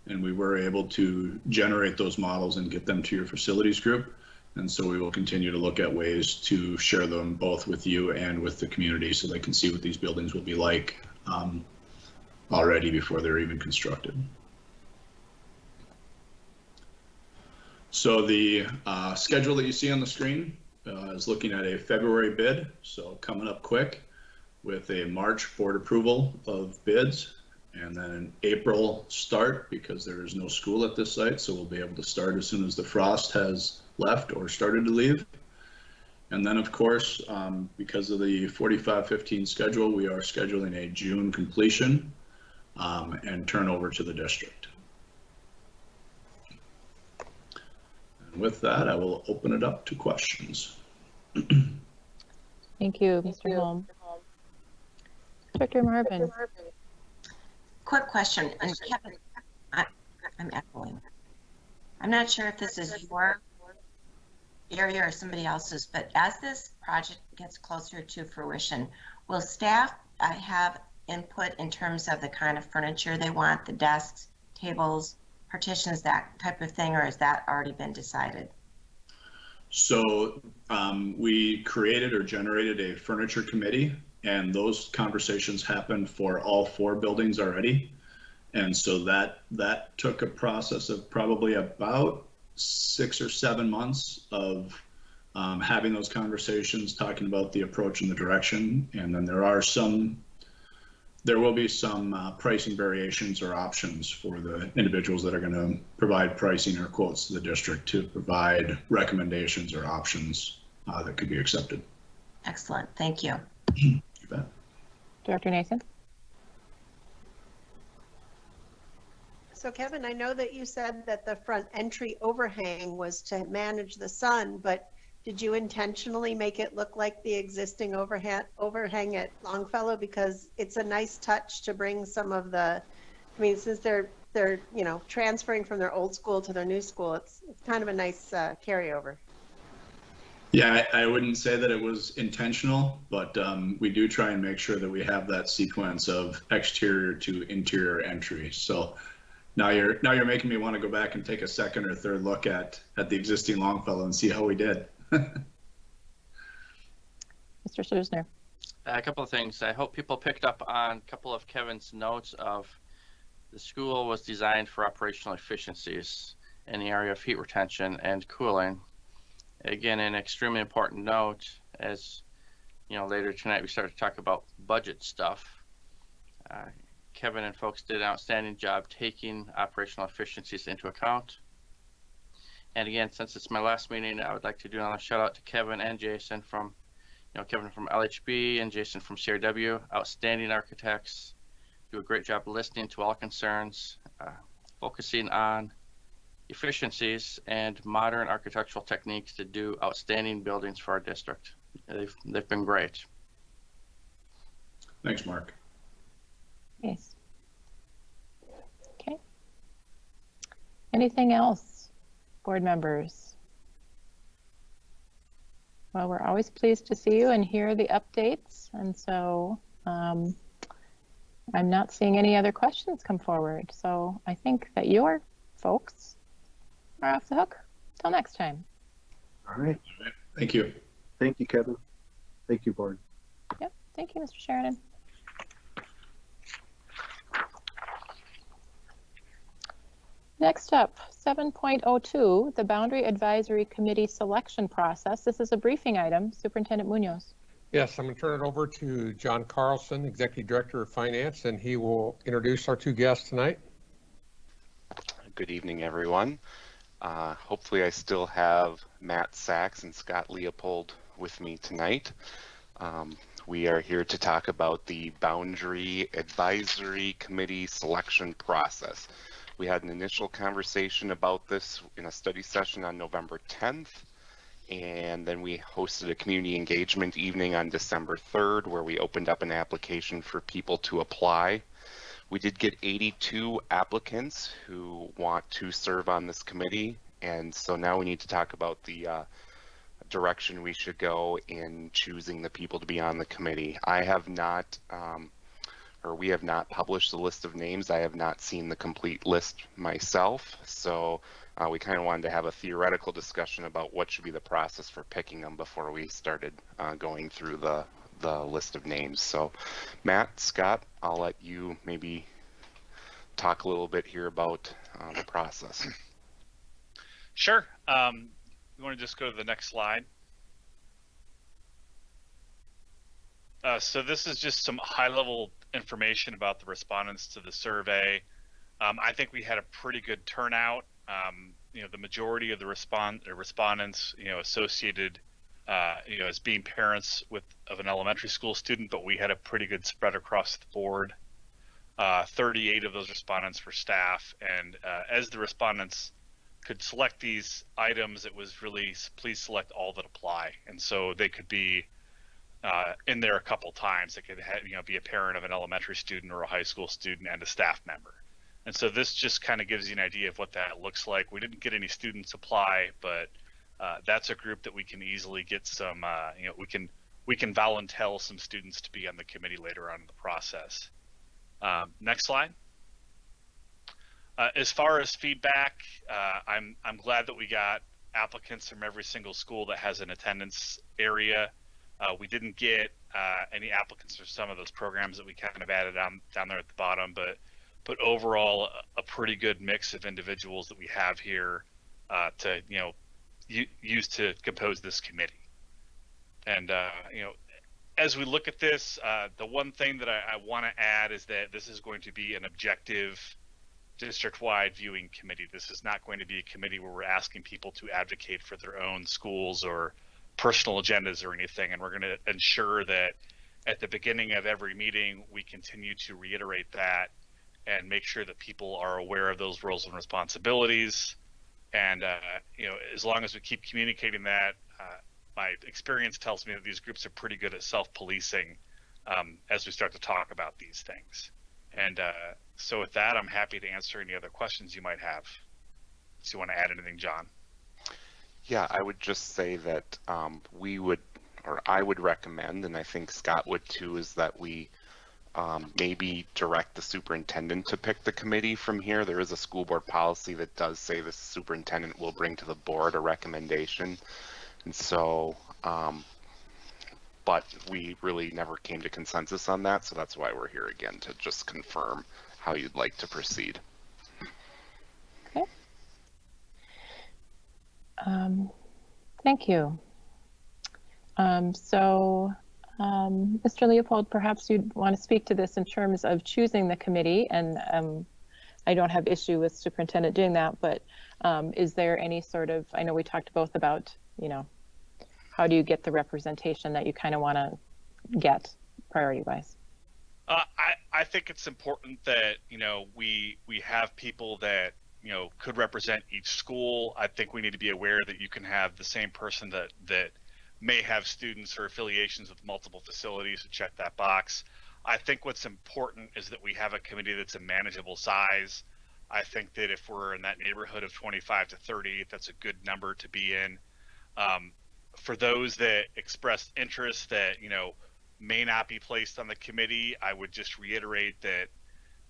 And we were able to generate those models and get them to your facilities group. And so we will continue to look at ways to share them both with you and with the community so they can see what these buildings will be like already before they're even constructed. So the schedule that you see on the screen is looking at a February bid, so coming up quick, with a March board approval of bids, and then an April start because there is no school at this site, so we'll be able to start as soon as the frost has left or started to leave. And then of course, because of the 45-15 schedule, we are scheduling a June completion and turnover to the district. And with that, I will open it up to questions. Thank you, Mr. Holm. Dr. Marvin. Quick question, and Kevin, I'm echoing. I'm not sure if this is your area or somebody else's, but as this project gets closer to fruition, will staff have input in terms of the kind of furniture they want, the desks, tables, partitions, that type of thing, or has that already been decided? So we created or generated a furniture committee and those conversations happened for all 4 buildings already. And so that took a process of probably about 6 or 7 months of having those conversations, talking about the approach and the direction. And then there will be some pricing variations or options for the individuals that are going to provide pricing or quotes to the district to provide recommendations or options that could be accepted. Excellent. Thank you. You bet. Director Nathan? So Kevin, I know that you said that the front entry overhang was to manage the sun, but did you intentionally make it look like the existing overhang at Longfellow? Because it's a nice touch to bring some of the, I mean, since they're transferring from their old school to their new school, it's kind of a nice carryover. Yeah, I wouldn't say that it was intentional, but we do try and make sure that we have that sequence of exterior to interior entry. So now you're making me want to go back and take a second or third look at the existing Longfellow and see how we did. Mr. Slusner. A couple of things. I hope people picked up on a couple of Kevin's notes of the school was designed for operational efficiencies in the area of heat retention and cooling. Again, an extremely important note, as later tonight we started to talk about budget stuff. Kevin and folks did an outstanding job taking operational efficiencies into account. And again, since it's my last meeting, I would like to do another shout out to Kevin and Jason from, Kevin from LHB and Jason from CRW, outstanding architects, do a great job listening to all concerns, focusing on efficiencies and modern architectural techniques to do outstanding buildings for our district. They've been great. Thanks, Mark. Yes. Okay. Anything else, board members? Well, we're always pleased to see you and hear the updates. And so I'm not seeing any other questions come forward. So I think that your folks are off the hook. Till next time. All right. Thank you. Thank you, Kevin. Thank you, board. Yep. Thank you, Mr. Sheridan. Next up, 7.02, the Boundary Advisory Committee selection process. This is a briefing item. Superintendent Munoz. Yes, I'm going to turn it over to John Carlson, Executive Director of Finance, and he will introduce our 2 guests tonight. Good evening, everyone. Hopefully I still have Matt Sachs and Scott Leopold with me tonight. We are here to talk about the Boundary Advisory Committee selection process. We had an initial conversation about this in a study session on November 10th, and then we hosted a community engagement evening on December 3rd where we opened up an application for people to apply. We did get 82 applicants who want to serve on this committee, and so now we need to talk about the direction we should go in choosing the people to be on the committee. I have not, we have not published the list of names. I have not seen the complete list myself, so we kind of wanted to have a theoretical discussion about what should be the process for picking them before we started going through the list of names. So Matt, Scott, I'll let you maybe talk a little bit here about the process. Sure. You want to just go to the next slide? So this is just some high-level information about the respondents to the survey. I think we had a pretty good turnout. The majority of the respondents, associated, as being parents of an elementary school student, but we had a pretty good spread across the board. 38 of those respondents were staff, and as the respondents could select these items, it was really please select all that apply, and so they could be in there a couple times. They could be a parent of an elementary student or a high school student and a staff member. And so this just kind of gives you an idea of what that looks like. We didn't get any students apply, but that's a group that we can easily get some, we can volunteer some students to be on the committee later on in the process. Next slide. As far as feedback, I'm glad that we got applicants from every single school that has an attendance area. We didn't get any applicants for some of those programs that we kind of added down there at the bottom, but overall a pretty good mix of individuals that we have here to use to compose this committee. And as we look at this, the one thing that I want to add is that this is going to be an objective district-wide viewing committee. This is not going to be a committee where we're asking people to advocate for their own schools or personal agendas or anything. And we're going to ensure that at the beginning of every meeting, we continue to reiterate that and make sure that people are aware of those roles and responsibilities. And as long as we keep communicating that, my experience tells me that these groups are pretty good at self-policing as we start to talk about these things. And so with that, I'm happy to answer any other questions you might have. So you want to add anything, John? Yeah, I would just say that I would recommend, and I think Scott would too, is that we maybe direct the superintendent to pick the committee from here. There is a school board policy that does say the superintendent will bring to the board a recommendation. And so, but we really never came to consensus on that. So that's why we're here again, to just confirm how you'd like to proceed. Okay. Thank you. Mr. Leopold, perhaps you'd want to speak to this in terms of choosing the committee, and I don't have issue with superintendent doing that, but is there any sort of, I know we talked both about, how do you get the representation that you kind of want to get priority-wise? I think it's important that, we have people that, could represent each school. I think we need to be aware that you can have the same person that may have students or affiliations with multiple facilities to check that box. I think what's important is that we have a committee that's a manageable size. I think that if we're in that neighborhood of 25 to 30, that's a good number to be in. For those that expressed interest that, may not be placed on the committee, I would just reiterate that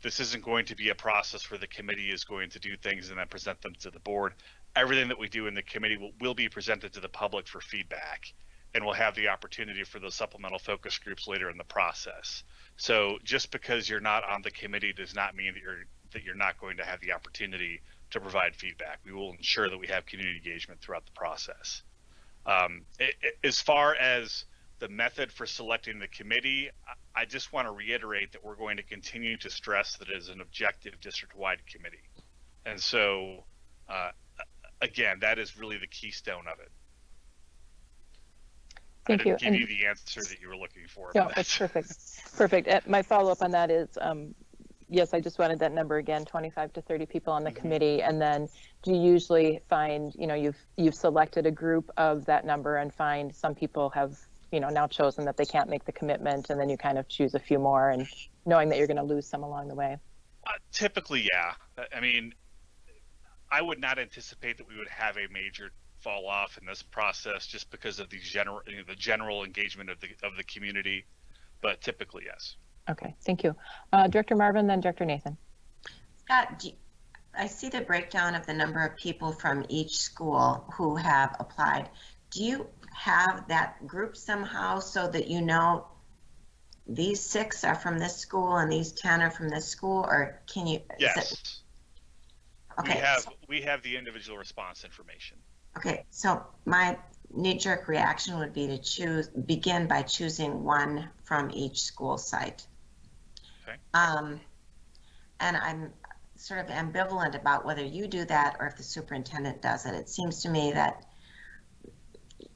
this isn't going to be a process where the committee is going to do things and then present them to the board. Everything that we do in the committee will be presented to the public for feedback, and we'll have the opportunity for those supplemental focus groups later in the process. So just because you're not on the committee does not mean that you're not going to have the opportunity to provide feedback. We will ensure that we have community engagement throughout the process. As far as the method for selecting the committee, I just want to reiterate that we're going to continue to stress that it is an objective district-wide committee. And so, again, that is really the keystone of it. Thank you. I didn't give you the answer that you were looking for. No, that's perfect. Perfect. My follow-up on that is, yes, I just wanted that number again, 25 to 30 people on the committee. And then do you usually find, you've selected a group of that number and find some people have, now chosen that they can't make the commitment, and then you kind of choose a few more, and knowing that you're going to lose some along the way? Typically, yeah. I mean, I would not anticipate that we would have a major fall off in this process just because of the general engagement of the community, but typically, yes. Okay, thank you. Director Marvin, then Director Nathan. Scott, I see the breakdown of the number of people from each school who have applied. Do you have that group somehow so that these 6 are from this school and these 10 are from this school, or can you? Yes. Okay. We have the individual response information. Okay, so my knee-jerk reaction would be to begin by choosing one from each school site. Okay. And I'm sort of ambivalent about whether you do that or if the superintendent does it. It seems to me that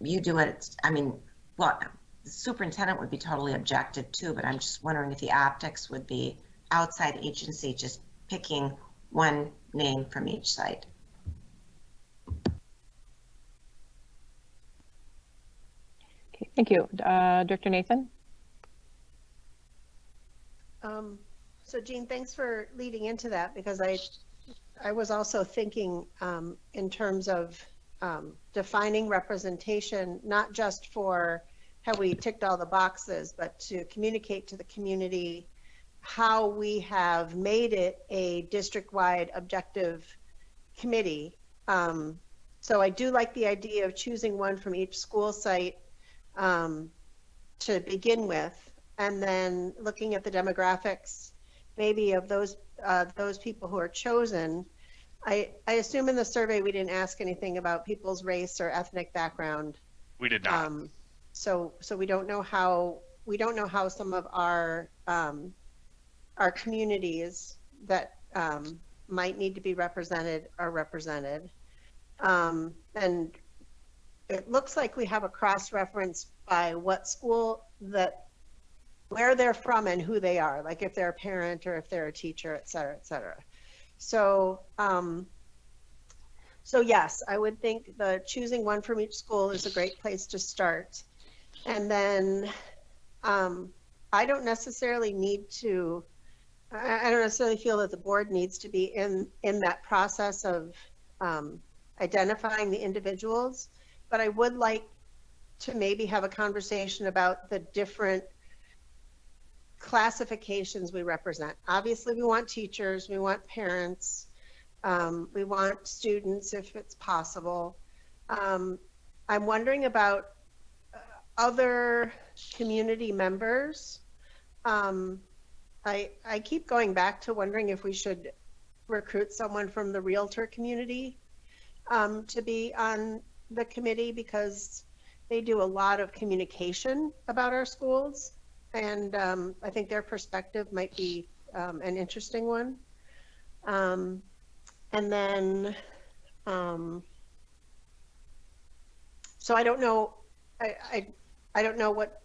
you do it. The superintendent would be totally objective too, but I'm just wondering if the optics would be outside agency just picking one name from each site. Okay, thank you. Director Nathan? So Jean, thanks for leading into that, because I was also thinking in terms of defining representation, not just for have we ticked all the boxes, but to communicate to the community how we have made it a district-wide objective committee. So I do like the idea of choosing one from each school site to begin with, and then looking at the demographics, maybe of those people who are chosen. I assume in the survey we didn't ask anything about people's race or ethnic background. We did not. So we don't know how some of our communities that might need to be represented are represented. And it looks like we have a cross-reference by what school where they're from and who they are, like if they're a parent or if they're a teacher, et cetera, et cetera. So, so yes, I would think the choosing one from each school is a great place to start. And then I don't necessarily feel that the board needs to be in that process of identifying the individuals, but I would like to maybe have a conversation about the different classifications we represent. Obviously, we want teachers, we want parents, we want students if it's possible. I'm wondering about other community members. I keep going back to wondering if we should recruit someone from the realtor community to be on the committee, because they do a lot of communication about our schools, and I think their perspective might be an interesting one. And then, so I don't know, I don't know what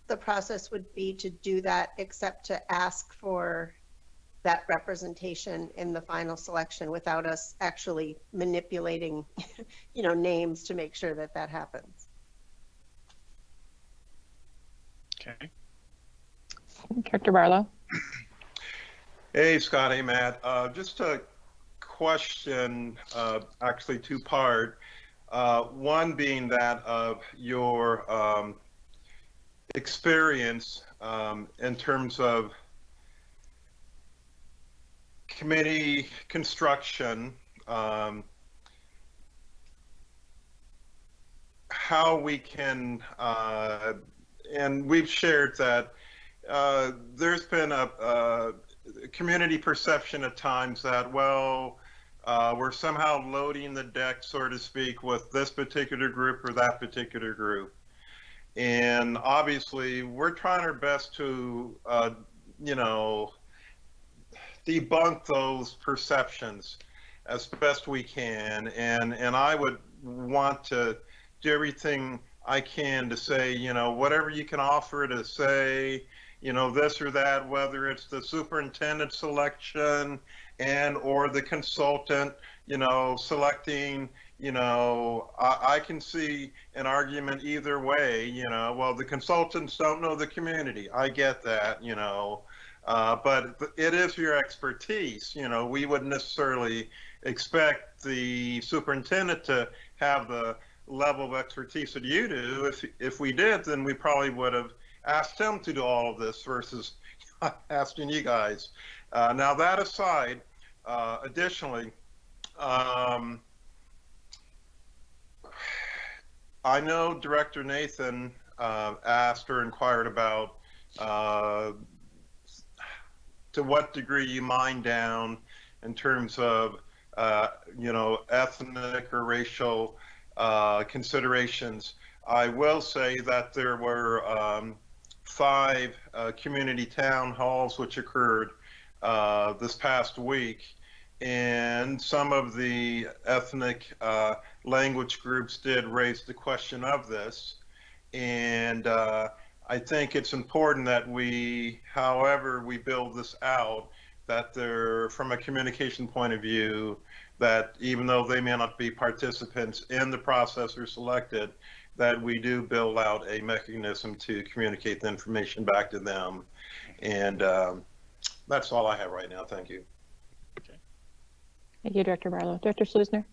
the process would be to do that, except to ask for that representation in the final selection without us actually manipulating, names to make sure that that happens. Okay. Director Barlow. Hey, Scott. Hey, Matt. Just a question, actually two-part. One being that of your experience in terms of committee construction, how we can, and we've shared that there's been a community perception at times that, well, we're somehow loading the deck, so to speak, with this particular group or that particular group. And obviously, we're trying our best to, debunk those perceptions as best we can. And I would want to do everything I can to say, whatever you can offer to say, this or that, whether it's the superintendent selection and or the consultant, selecting, I can see an argument either way, well, the consultants don't know the community. I get that, but it is your expertise. We wouldn't necessarily expect the superintendent to have the level of expertise that you do. If we did, then we probably would have asked him to do all of this versus asking you guys. Now that aside, additionally, I know Director Nathan asked or inquired about to what degree you mine down in terms of ethnic or racial considerations. I will say that there were 5 community town halls which occurred this past week, and some of the ethnic language groups did raise the question of this. And I think it's important that we, however we build this out, that there, from a communication point of view, that even though they may not be participants in the process or selected, that we do build out a mechanism to communicate the information back to them. And that's all I have right now. Thank you. Okay. Thank you, Director Barlow. Director Slusner.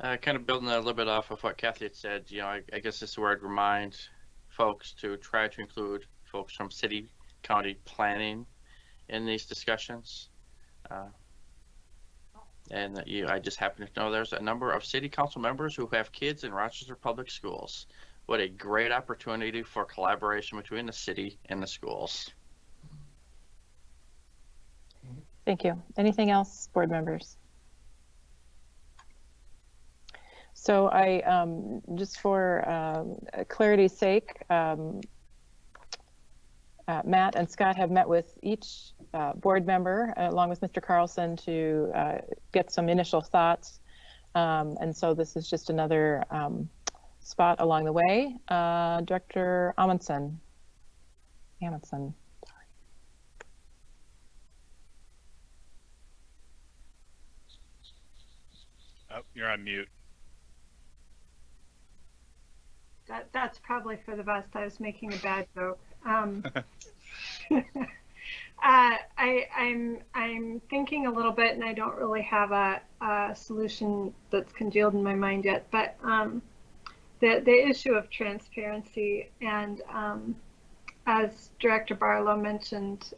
Kind of building a little bit off of what Kathy had said, I guess this is where I'd remind folks to try to include folks from city, county planning in these discussions. I just happen to know there's a number of city council members who have kids in Rochester Public Schools. What a great opportunity for collaboration between the city and the schools. Thank you. Anything else, board members? So I, just for clarity's sake, Matt and Scott have met with each board member along with Mr. Carlson to get some initial thoughts. And so this is just another spot along the way. Director Amundsen. Oh, you're on mute. That's probably for the best. I was making a bad joke. I'm thinking a little bit, and I don't really have a solution that's congealed in my mind yet. But the issue of transparency, and as Director Barlow mentioned,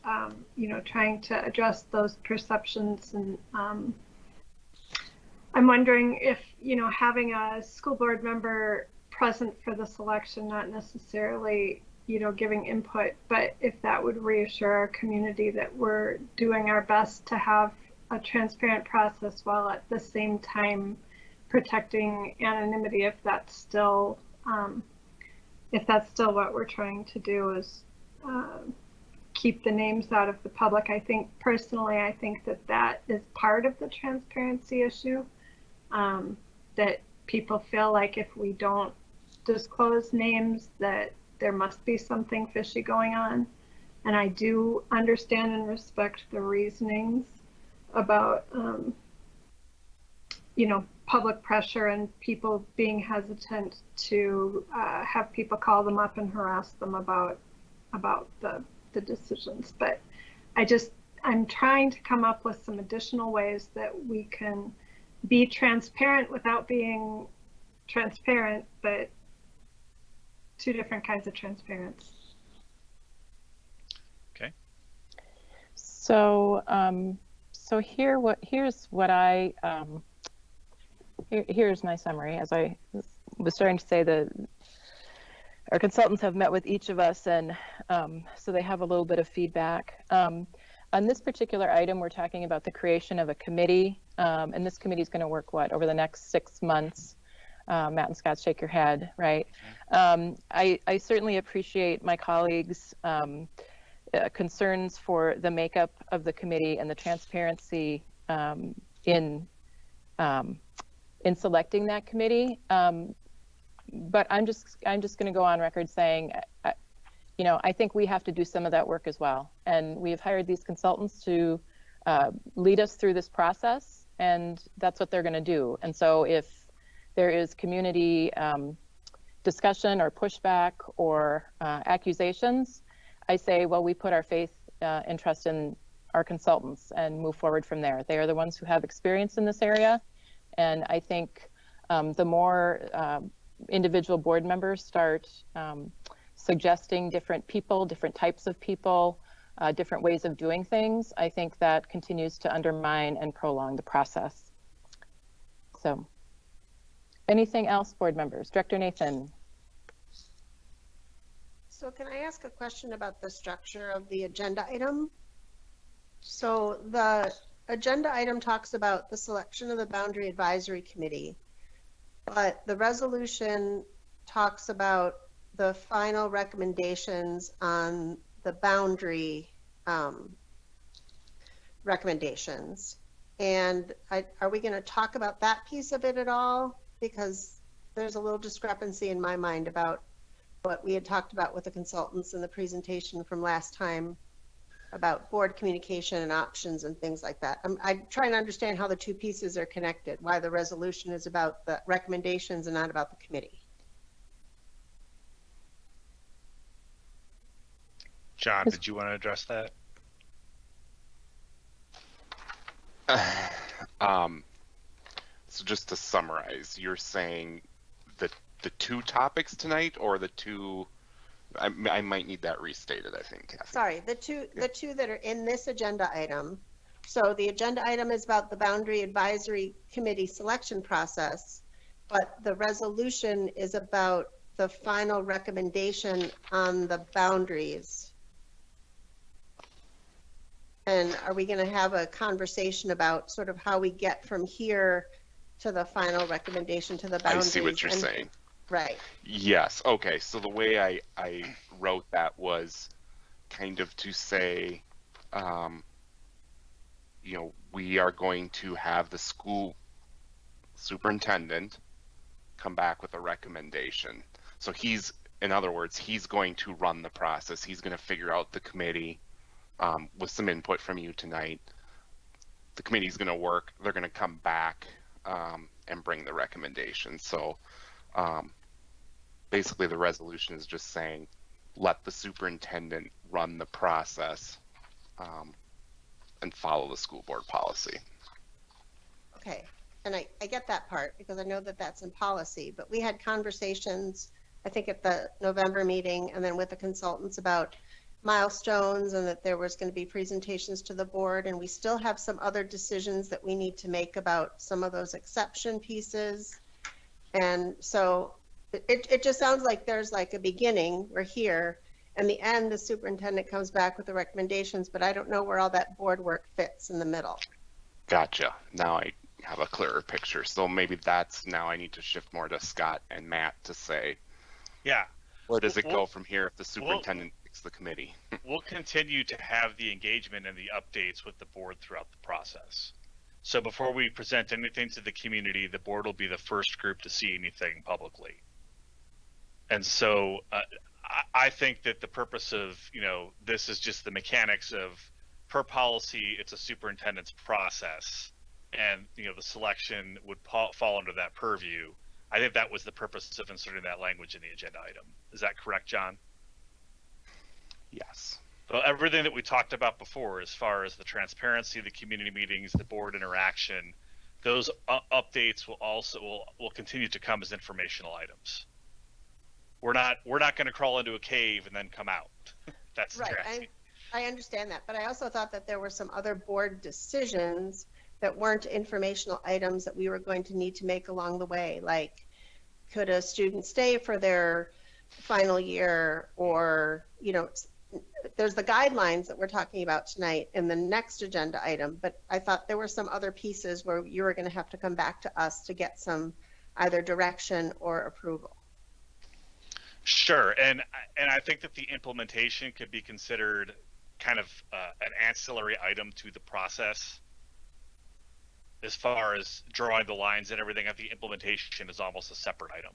you know, trying to address those perceptions, and I'm wondering if, you know, having a school board member present for the selection, not necessarily, you know, giving input, but if that would reassure our community that we're doing our best to have a transparent process while at the same time protecting anonymity, if that's still what we're trying to do, is keep the names out of the public. I think personally, I think that is part of the transparency issue, that people feel like if we don't disclose names, that there must be something fishy going on. And I do understand and respect the reasonings about, you know, public pressure and people being hesitant to have people call them up and harass them about the decisions. But I'm trying to come up with some additional ways that we can be transparent without being transparent, but two different kinds of transparency. Okay. So, here's my summary. As I was starting to say, our consultants have met with each of us, and so they have a little bit of feedback. On this particular item, we're talking about the creation of a committee, and this committee is going to work over the next 6 months. Matt and Scott, shake your head, right? I certainly appreciate my colleagues' concerns for the makeup of the committee and the transparency in selecting that committee. But I'm just going to go on record saying, you know, I think we have to do some of that work as well. And we've hired these consultants to lead us through this process, and that's what they're going to do. And so if there is community discussion or pushback or accusations, I say, well, we put our faith and trust in our consultants and move forward from there. They are the ones who have experience in this area. And I think the more individual board members start suggesting different people, different types of people, different ways of doing things, I think that continues to undermine and prolong the process. So, anything else, board members? Director Nathan. So can I ask a question about the structure of the agenda item? So the agenda item talks about the selection of the Boundary Advisory Committee, but the resolution talks about the final recommendations on the boundary recommendations. And are we going to talk about that piece of it at all? Because there's a little discrepancy in my mind about what we had talked about with the consultants in the presentation from last time about board communication and options and things like that. I'm trying to understand how the two pieces are connected, why the resolution is about the recommendations and not about the committee. John, did you want to address that? So just to summarize, you're saying that the two topics tonight, or the two? I might need that restated, I think, Kathy. Sorry, the two that are in this agenda item. So the agenda item is about the Boundary Advisory Committee selection process, but the resolution is about the final recommendation on the boundaries? And are we going to have a conversation about sort of how we get from here to the final recommendation to the boundaries? I see what you're and, saying. Right. Yes. Okay. So the way I wrote that was kind of to say, you know, we are going to have the school superintendent come back with a recommendation. So he's, in other words, he's going to run the process. He's going to figure out the committee with some input from you tonight. The committee's going to work. They're going to come back and bring the recommendation. So basically the resolution is just saying, let the superintendent run the process and follow the school board policy. Okay. And I get that part because I know that that's in policy, but we had conversations, I think at the November meeting and then with the consultants about milestones and that there was going to be presentations to the board, and we still have some other decisions that we need to make about some of those exception pieces. And so it just sounds like there's like a beginning, we're here, and the end, the superintendent comes back with the recommendations, but I don't know where all that board work fits in the middle. Gotcha. Now I have a clearer picture. So maybe that's, now I need to shift more to Scott and Matt to say, yeah, where does it go from here if the superintendent picks the committee? We'll continue to have the engagement and the updates with the board throughout the process. So before we present anything to the community, the board will be the first group to see anything publicly. And so I think that the purpose of, you know, this is just the mechanics of, per policy, it's a superintendent's process, and, you know, the selection would fall under that purview. I think that was the purpose of inserting that language in the agenda item. Is that correct, John? Yes. Well, everything that we talked about before, as far as the transparency, the community meetings, the board interaction, those updates will continue to come as informational items. We're not going to crawl into a cave and then come out. That's right. I understand that, but I also thought that there were some other board decisions that weren't informational items that we were going to need to make along the way, like could a student stay for their final year, or, you know, there's the guidelines that we're talking about tonight in the next agenda item, but I thought there were some other pieces where you were going to have to come back to us to get some either direction or approval. Sure, and I think that the implementation could be considered kind of an ancillary item to the process. As far as drawing the lines and everything, the implementation is almost a separate item.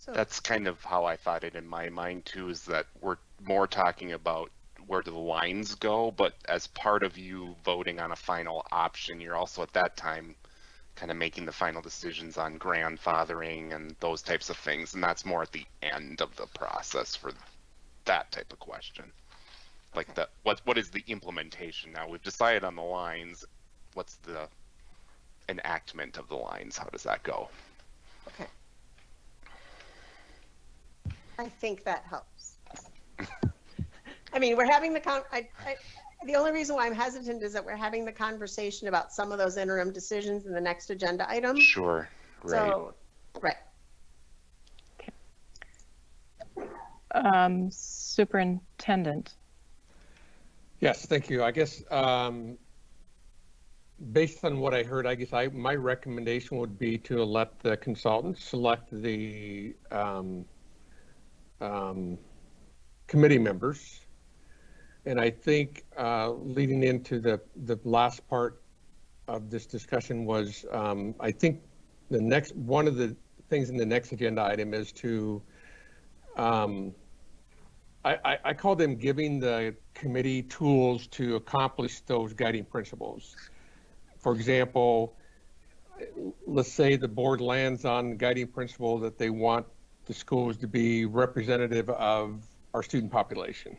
That's kind of how I thought it in my mind too, is that we're more talking about where do the lines go, but as part of you voting on a final option, you're also at that time kind of making the final decisions on grandfathering and those types of things, and that's more at the end of the process for that type of question. Like what is the implementation? Now we've decided on the lines, what's the enactment of the lines? How does that go? Okay. I think that helps. I mean, we're having the only reason why I'm hesitant is that we're having the conversation about some of those interim decisions in the next agenda item. Sure. Right. So, right. Superintendent. Yes, thank you. I guess based on what I heard, I guess my recommendation would be to let the consultants select the committee members. And I think leading into the last part of this discussion was, I think one of the things in the next agenda item is to, I call them giving the committee tools to accomplish those guiding principles. For example, let's say the board lands on the guiding principle that they want the schools to be representative of our student population.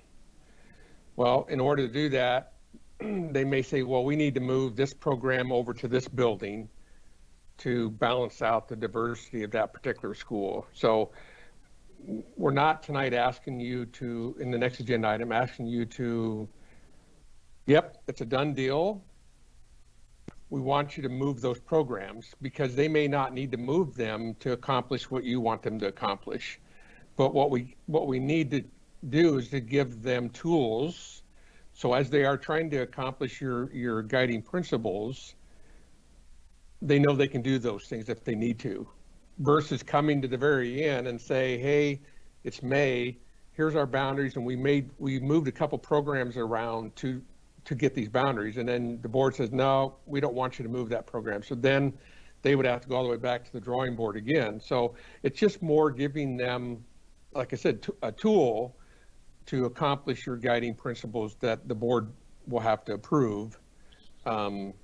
Well, in order to do that, they may say, well, we need to move this program over to this building to balance out the diversity of that particular school. So we're not tonight asking you to, in the next agenda item, asking you to, yep, it's a done deal. we want you to move those programs because they may not need to move them to accomplish what you want them to accomplish. But what we need to do is to give them tools. So as they are trying to accomplish your guiding principles, they know they can do those things if they need to, versus coming to the very end and say, hey, it's May, here's our boundaries, and we moved a couple programs around to get these boundaries, and then the board says, no, we don't want you to move that program. So then they would have to go all the way back to the drawing board again. So it's just more giving them, like I said, a tool to accomplish your guiding principles that the board will have to approve. It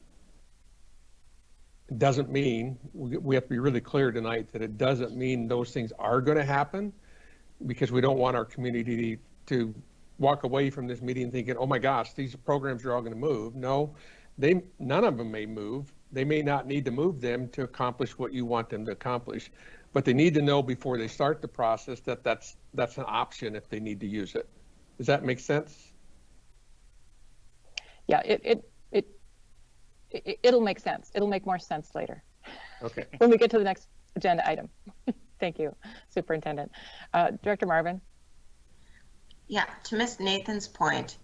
doesn't mean, we have to be really clear tonight that it doesn't mean those things are going to happen, because we don't want our community to walk away from this meeting thinking, oh my gosh, these programs are all going to move. No, none of them may move. They may not need to move them to accomplish what you want them to accomplish, but they need to know before they start the process that that's an option if they need to use it. Does that make sense? Yeah, it'll make sense. It'll make more sense later. Okay. When we get to the next agenda item. Thank you, Superintendent. Director Marvin? Yeah, to Ms. Nathan's point,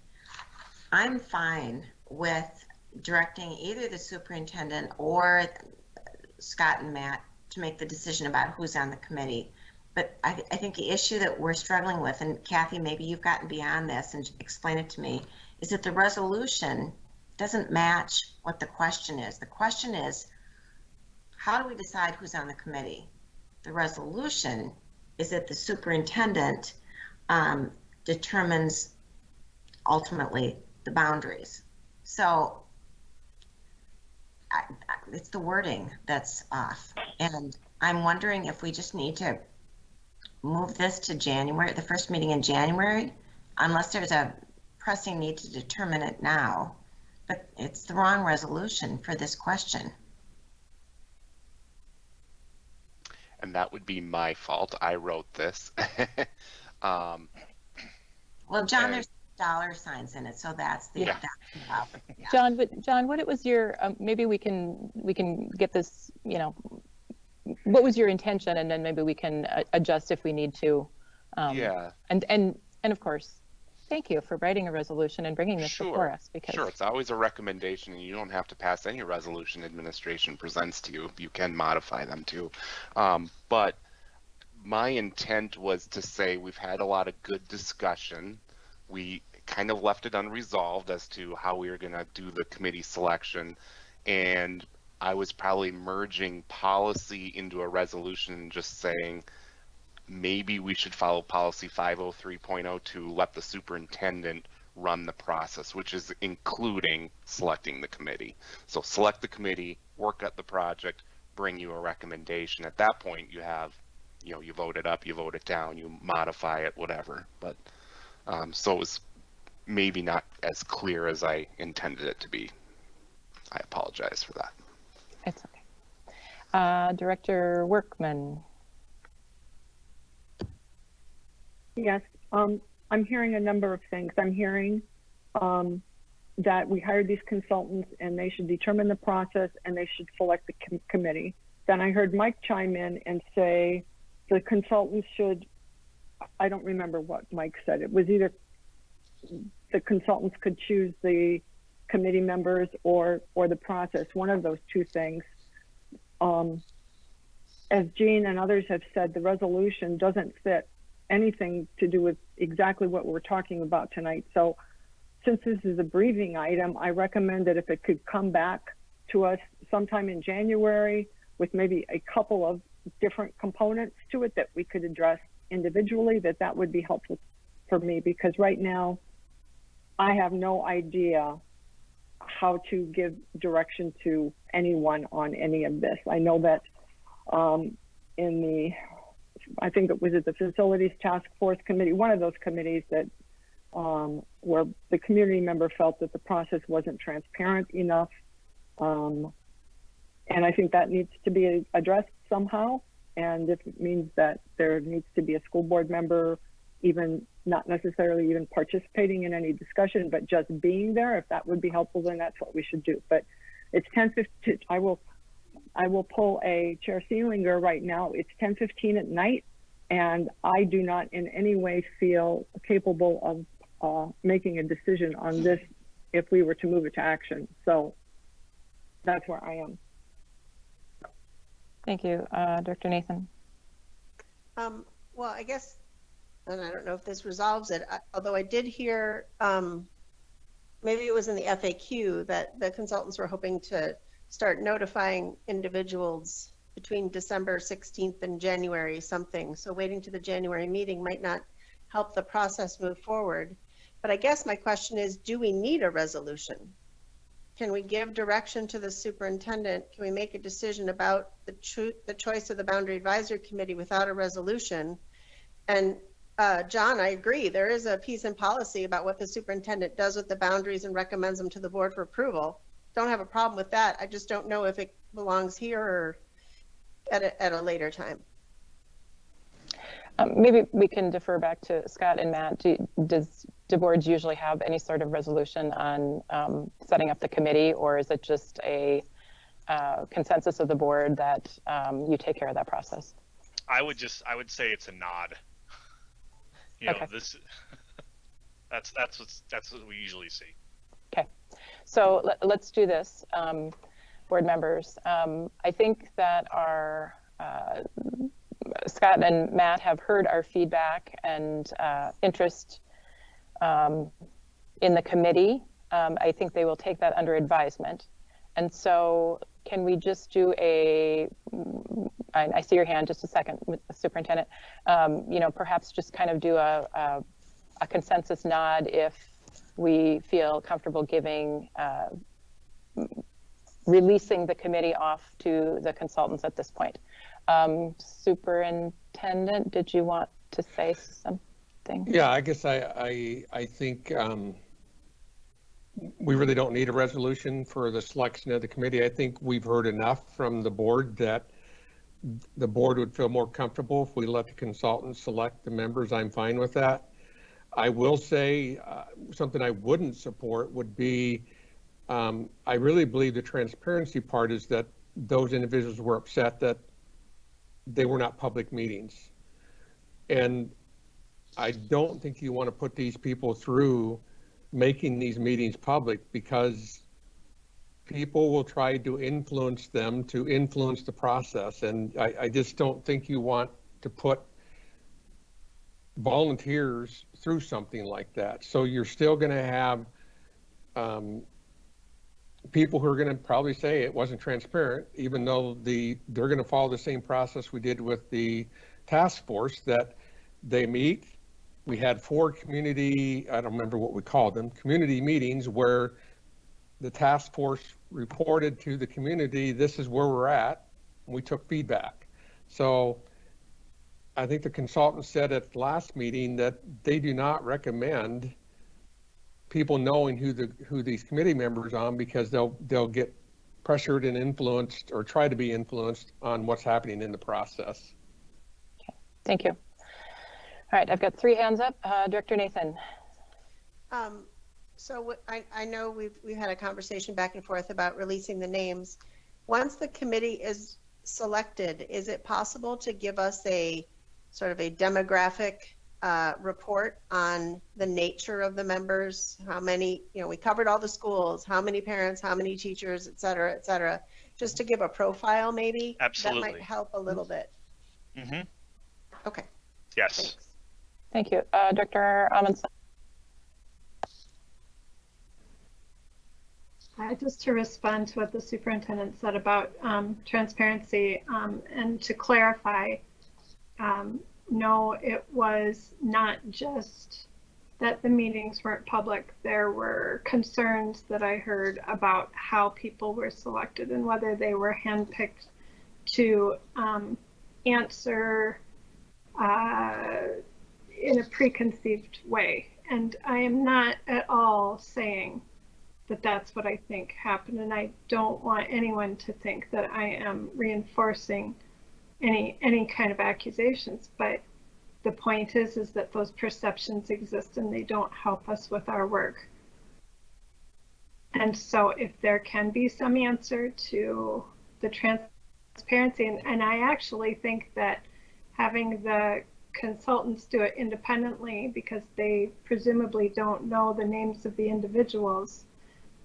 I'm fine with directing either the superintendent or Scott and Matt to make the decision about who's on the committee. But I think the issue that we're struggling with, and Kathy, maybe you've gotten beyond this and explain it to me, is that the resolution doesn't match what the question is. The question is, how do we decide who's on the committee? The resolution is that the superintendent determines ultimately the boundaries. So it's the wording that's off. And I'm wondering if we just need to move this to January, the first meeting in January, unless there's a pressing need to determine it now. But it's the wrong resolution for this question. And that would be my fault. I wrote this. Well, John, there's dollar signs in it, so that's the Yeah. that's the problem. Yeah. John, what it was your, maybe we can get this, what was your intention, and then maybe we can adjust if we need to. Yeah. And of course, thank you for writing a resolution and bringing this before us, because Sure, it's always a recommendation, and you don't have to pass any resolution administration presents to you. You can modify them too. But my intent was to say we've had a lot of good discussion. We kind of left it unresolved as to how we were going to do the committee selection, and I was probably merging policy into a resolution and just saying maybe we should follow policy 503.0 to let the superintendent run the process, which is including selecting the committee. So select the committee, work at the project, bring you a recommendation. At that point, you have, you vote it up, you vote it down, you modify it, whatever. But so it was maybe not as clear as I intended it to be. I apologize for that. it's okay. Director Workman. Yes, I'm hearing a number of things. I'm hearing that we hired these consultants and they should determine the process and they should select the committee. Then I heard Mike chime in and say the consultants should, I don't remember what Mike said. It was either the consultants could choose the committee members or the process, one of those two things. As Jean and others have said, the resolution doesn't fit anything to do with exactly what we're talking about tonight. So since this is a briefing item, I recommend that if it could come back to us sometime in January with maybe a couple of different components to it that we could address individually, that would be helpful for me, because right now I have no idea how to give direction to anyone on any of this. I know that I think it was at the Facilities Task Force Committee, one of those committees that where the community member felt that the process wasn't transparent enough. And I think that needs to be addressed somehow. And if it means that there needs to be a school board member, even not necessarily even participating in any discussion, but just being there, if that would be helpful, then that's what we should do. But It's 10:15. I will pull a Chair Seelinger right now. It's 10:15 at night, and I do not in any way feel capable of making a decision on this if we were to move it to action. So that's where I am. Thank you, Director Nathan. Well, I guess, and I don't know if this resolves it, although I did hear, maybe it was in the FAQ, that the consultants were hoping to start notifying individuals between December 16th and January something. So waiting to the January meeting might not help the process move forward. But I guess my question is, do we need a resolution? Can we give direction to the superintendent? Can we make a decision about the choice of the Boundary Advisory Committee without a resolution? And John, I agree. There is a piece in policy about what the superintendent does with the boundaries and recommends them to the board for approval. Don't have a problem with that. I just don't know if it belongs here or at a later time. Maybe we can defer back to Scott and Matt. Do boards usually have any sort of resolution on setting up the committee, or is it just a consensus of the board that you take care of that process? I would say it's a nod. You know, this that's what we usually see. Okay, so let's do this, board members. I think that our Scott and Matt have heard our feedback and interest in the committee. I think they will take that under advisement. And so can we just do I see your hand, just a second, with the superintendent, you know, perhaps just kind of do a consensus nod if we feel comfortable giving, releasing the committee off to the consultants at this point. Superintendent, did you want to say something? Yeah, I guess I think we really don't need a resolution for the selection of the committee. I think we've heard enough from the board that the board would feel more comfortable if we let the consultants select the members. I'm fine with that. I will say something I wouldn't support would be, I really believe the transparency part is that those individuals were upset that they were not public meetings. And I don't think you want to put these people through making these meetings public, because people will try to influence them to influence the process. And I just don't think you want to put volunteers through something like that. So you're still going to have people who are going to probably say it wasn't transparent, even though they're going to follow the same process we did with the task force, that they meet. We had 4 community, I don't remember what we called them, community meetings where the task force reported to the community, this is where we're at, and we took feedback. So I think the consultant said at the last meeting that they do not recommend people knowing who these committee members are on, because they'll get pressured and influenced, or try to be influenced on what's happening in the process. Okay, thank you. All right, I've got 3 hands up. Director Nathan. So I know we've had a conversation back and forth about releasing the names. Once the committee is selected, is it possible to give us a sort of a demographic report on the nature of the members? How many, you know, we covered all the schools, how many parents, how many teachers, et cetera, just to give a profile maybe? Absolutely. That might help a little bit. Mm-hmm. Okay. Yes. Thanks. Thank you. Dr. Amundsen. Just to respond to what the superintendent said about transparency, and to clarify, no, it was not just that the meetings weren't public. There were concerns that I heard about how people were selected and whether they were handpicked to answer in a preconceived way. And I am not at all saying that that's what I think happened, and I don't want anyone to think that I am reinforcing any kind of accusations, but the point is that those perceptions exist and they don't help us with our work. And so if there can be some answer to the transparency, and I actually think that having the consultants do it independently, because they presumably don't know the names of the individuals,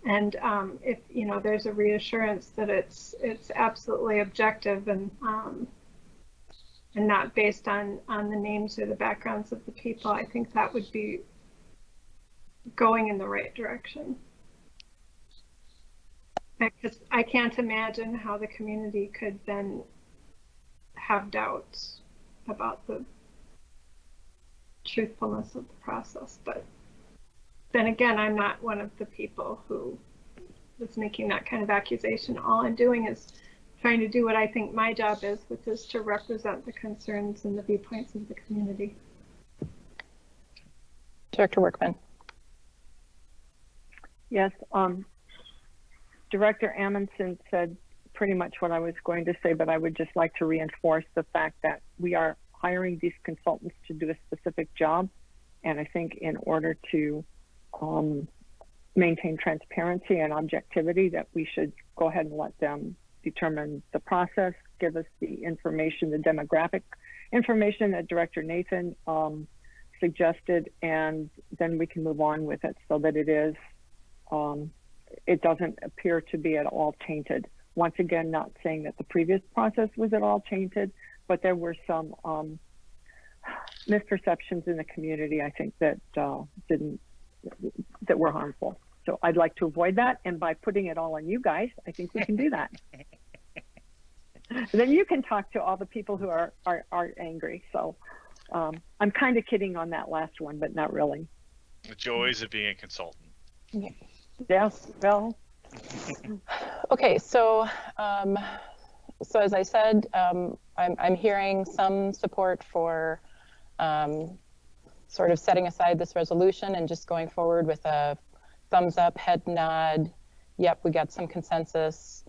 and if there's a reassurance that it's absolutely objective and not based on the names or the backgrounds of the people, I think that would be going in the right direction. Because I can't imagine how the community could then have doubts about the truthfulness of the process. But then again, I'm not one of the people who is making that kind of accusation. All I'm doing is trying to do what I think my job is, which is to represent the concerns and the viewpoints of the community. Director Workman. Yes, Director Amundsen said pretty much what I was going to say, but I would just like to reinforce the fact that we are hiring these consultants to do a specific job. And I think in order to maintain transparency and objectivity, that we should go ahead and let them determine the process, give us the information, the demographic information that Director Nathan suggested, and then we can move on with it so that it doesn't appear to be at all tainted. Once again, not saying that the previous process was at all tainted, but there were some misperceptions in the community, I think, that were harmful. So I'd like to avoid that, and by putting it all on you guys, I think we can do that. Then you can talk to all the people who are angry. So I'm kind of kidding on that last one, but not really. The joys of being a consultant. Yes, well. Okay, so as I said, I'm hearing some support for sort of setting aside this resolution and just going forward with a thumbs up, head nod. Yep, we got some consensus.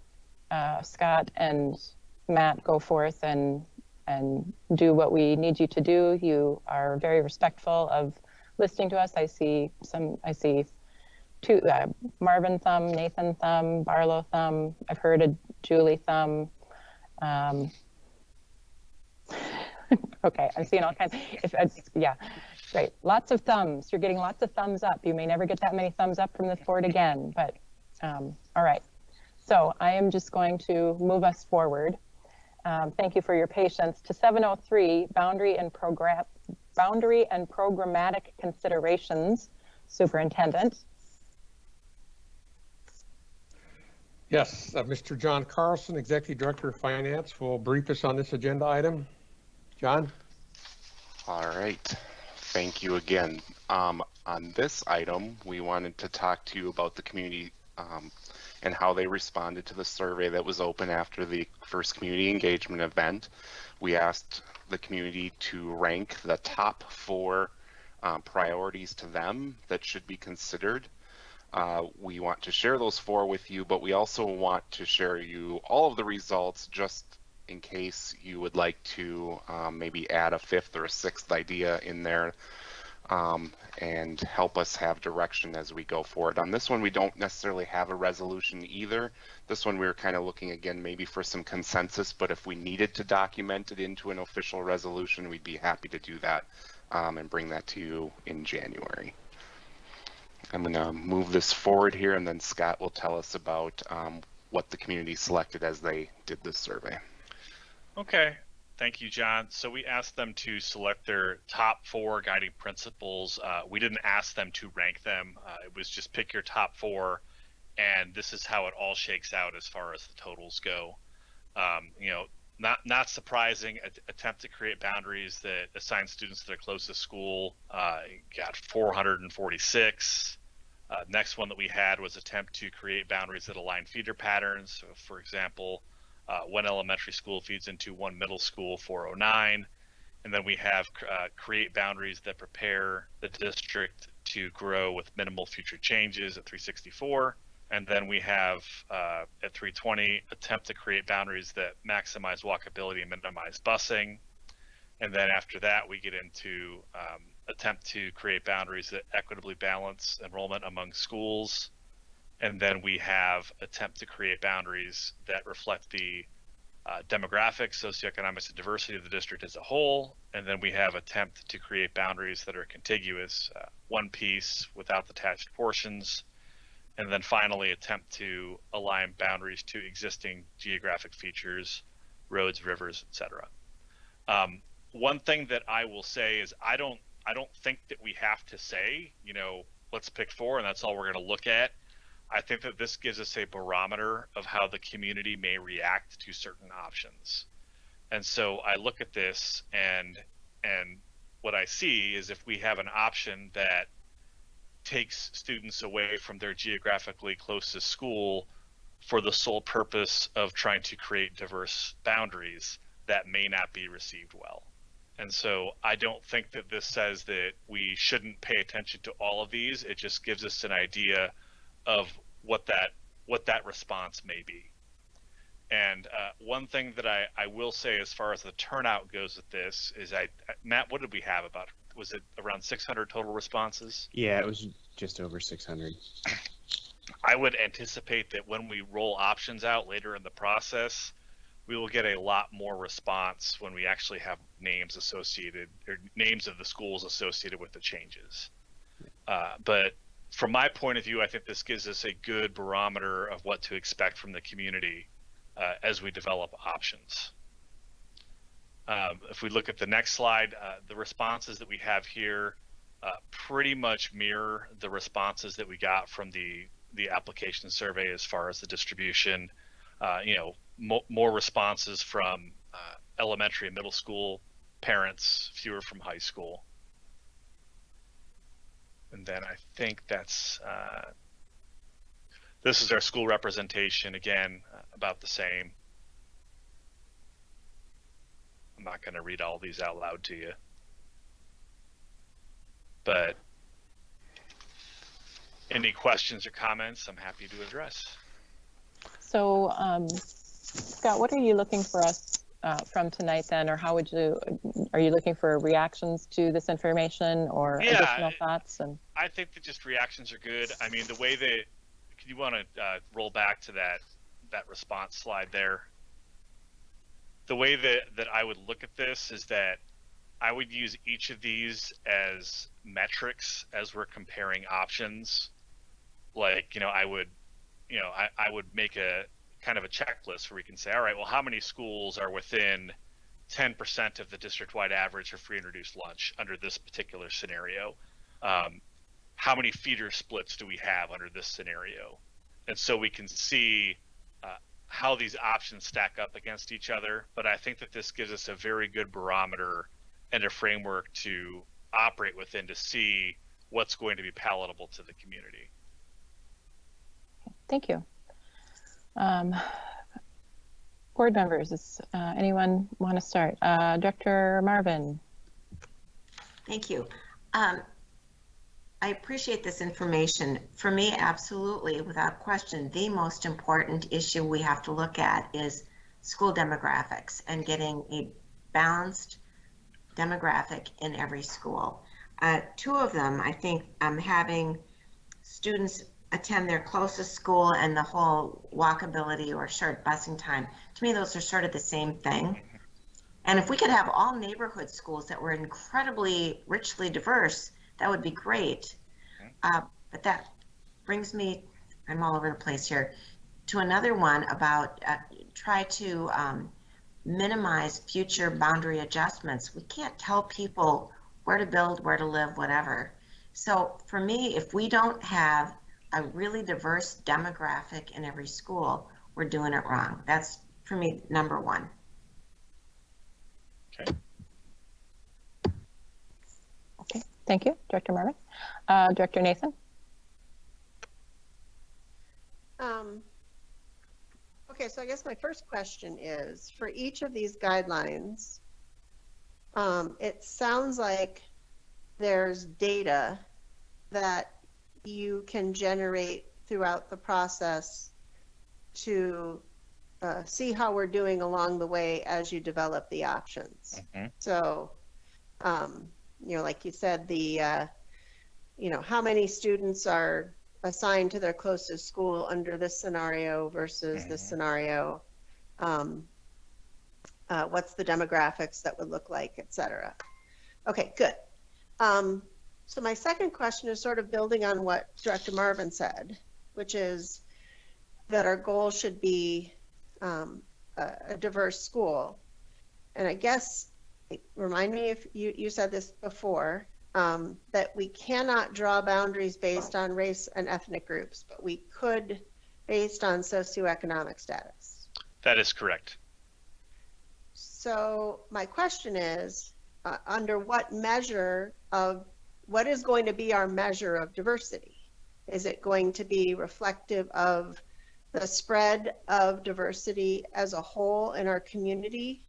Scott and Matt, go forth and do what we need you to do. You are very respectful of listening to us. I see two, Marvin thumb, Nathan thumb, Barlow thumb. I've heard a Julie thumb. Okay, I'm seeing all kinds. Yeah, great. Lots of thumbs. You're getting lots of thumbs up. You may never get that many thumbs up from this board again, but all right. So I am just going to move us forward. Thank you for your patience. To 703, boundary and programmatic considerations, Superintendent. Yes, Mr. John Carlson, Executive Director of Finance, will brief us on this agenda item. John? All right. Thank you again. On this item, we wanted to talk to you about the community and how they responded to the survey that was open after the first community engagement event. We asked the community to rank the top 4 priorities to them that should be considered. We want to share those 4 with you, but we also want to share you all of the results just in case you would like to maybe add a 5th or a 6th idea in there and help us have direction as we go forward. On this one, we don't necessarily have a resolution either. This one, we were kind of looking again maybe for some consensus, but if we needed to document it into an official resolution, we'd be happy to do that and bring that to you in January. I'm going to move this forward here, and then Scott will tell us about what the community selected as they did this survey. Okay, thank you, John. So we asked them to select their top 4 guiding principles. We didn't ask them to rank them. It was just pick your top 4, and this is how it all shakes out as far as the totals go. Not surprising, attempt to create boundaries that assign students to their closest school, got 446. Next one that we had was attempt to create boundaries that align feeder patterns. So for example, one elementary school feeds into one middle school, 409. And then we have create boundaries that prepare the district to grow with minimal future changes at 364. And then we have at 320, attempt to create boundaries that maximize walkability and minimize busing. And then after that, we get into attempt to create boundaries that equitably balance enrollment among schools. And then we have attempt to create boundaries that reflect the demographics, socioeconomics, and diversity of the district as a whole. And then we have attempt to create boundaries that are contiguous, one piece without detached portions. And then finally attempt to align boundaries to existing geographic features, roads, rivers, etc. One thing that I will say is I don't think that we have to say, you know, let's pick 4 and that's all we're going to look at. I think that this gives us a barometer of how the community may react to certain options. And so I look at this and what I see is if we have an option that takes students away from their geographically closest school for the sole purpose of trying to create diverse boundaries, that may not be received well. And so I don't think that this says that we shouldn't pay attention to all of these. It just gives us an idea of what that response may be. And one thing that I will say as far as the turnout goes with this is Matt, what did we have about, was it around 600 total responses? Yeah, it was just over 600. I would anticipate that when we roll options out later in the process, we will get a lot more response when we actually have names associated, or names of the schools associated with the changes. But from my point of view, I think this gives us a good barometer of what to expect from the community as we develop options. If we look at the next slide, the responses that we have here pretty much mirror the responses that we got from the application survey as far as the distribution. You know, more responses from elementary and middle school parents, fewer from high school. And then I think that's, this is our school representation, again, about the same. I'm not going to read all these out loud to you. But any questions or comments, I'm happy to address. So, Scott, what are you looking for us from tonight then, or how would you, are you looking for reactions to this information or additional thoughts? And I think that just reactions are good. I mean, the way that, can you want to roll back to that response slide there? The way that I would look at this is that I would use each of these as metrics as we're comparing options. Like, you know, I would make a kind of a checklist where we can say, all right, well, how many schools are within 10% of the district-wide average for free and reduced lunch under this particular scenario? How many feeder splits do we have under this scenario? And so we can see how these options stack up against each other. But I think that this gives us a very good barometer and a framework to operate within to see what's going to be palatable to the community. thank you. Board members, does anyone want to start? Director Marvin. Thank you. I appreciate this information. For me, absolutely, without question, the most important issue we have to look at is school demographics and getting a balanced demographic in every school. Two of them, I think, having students attend their closest school and the whole walkability or short busing time, to me, those are sort of the same thing. And if we could have all neighborhood schools that were incredibly richly diverse, that would be great. But that brings me, I'm all over the place here, to another one about try to minimize future boundary adjustments. We can't tell people where to build, where to live, whatever. So for me, if we don't have a really diverse demographic in every school, we're doing it wrong. That's, for me, number one. Okay. Okay, thank you, Director Marvin. Director Nathan. Okay, so I guess my first question is, for each of these guidelines, it sounds like there's data that you can generate throughout the process to see how we're doing along the way as you develop the options. Mm-hmm. So, you know, like you said, the, you know, how many students are assigned to their closest school under this scenario versus this scenario? What's the demographics that would look like, et cetera? Okay, good. So my second question is sort of building on what Director Marvin said, which is that our goal should be a diverse school. And I guess, remind me if you said this before, that we cannot draw boundaries based on race and ethnic groups, but we could based on socioeconomic status. That is correct. So my question is, under what measure of, what is going to be our measure of diversity? Is it going to be reflective of the spread of diversity as a whole in our community?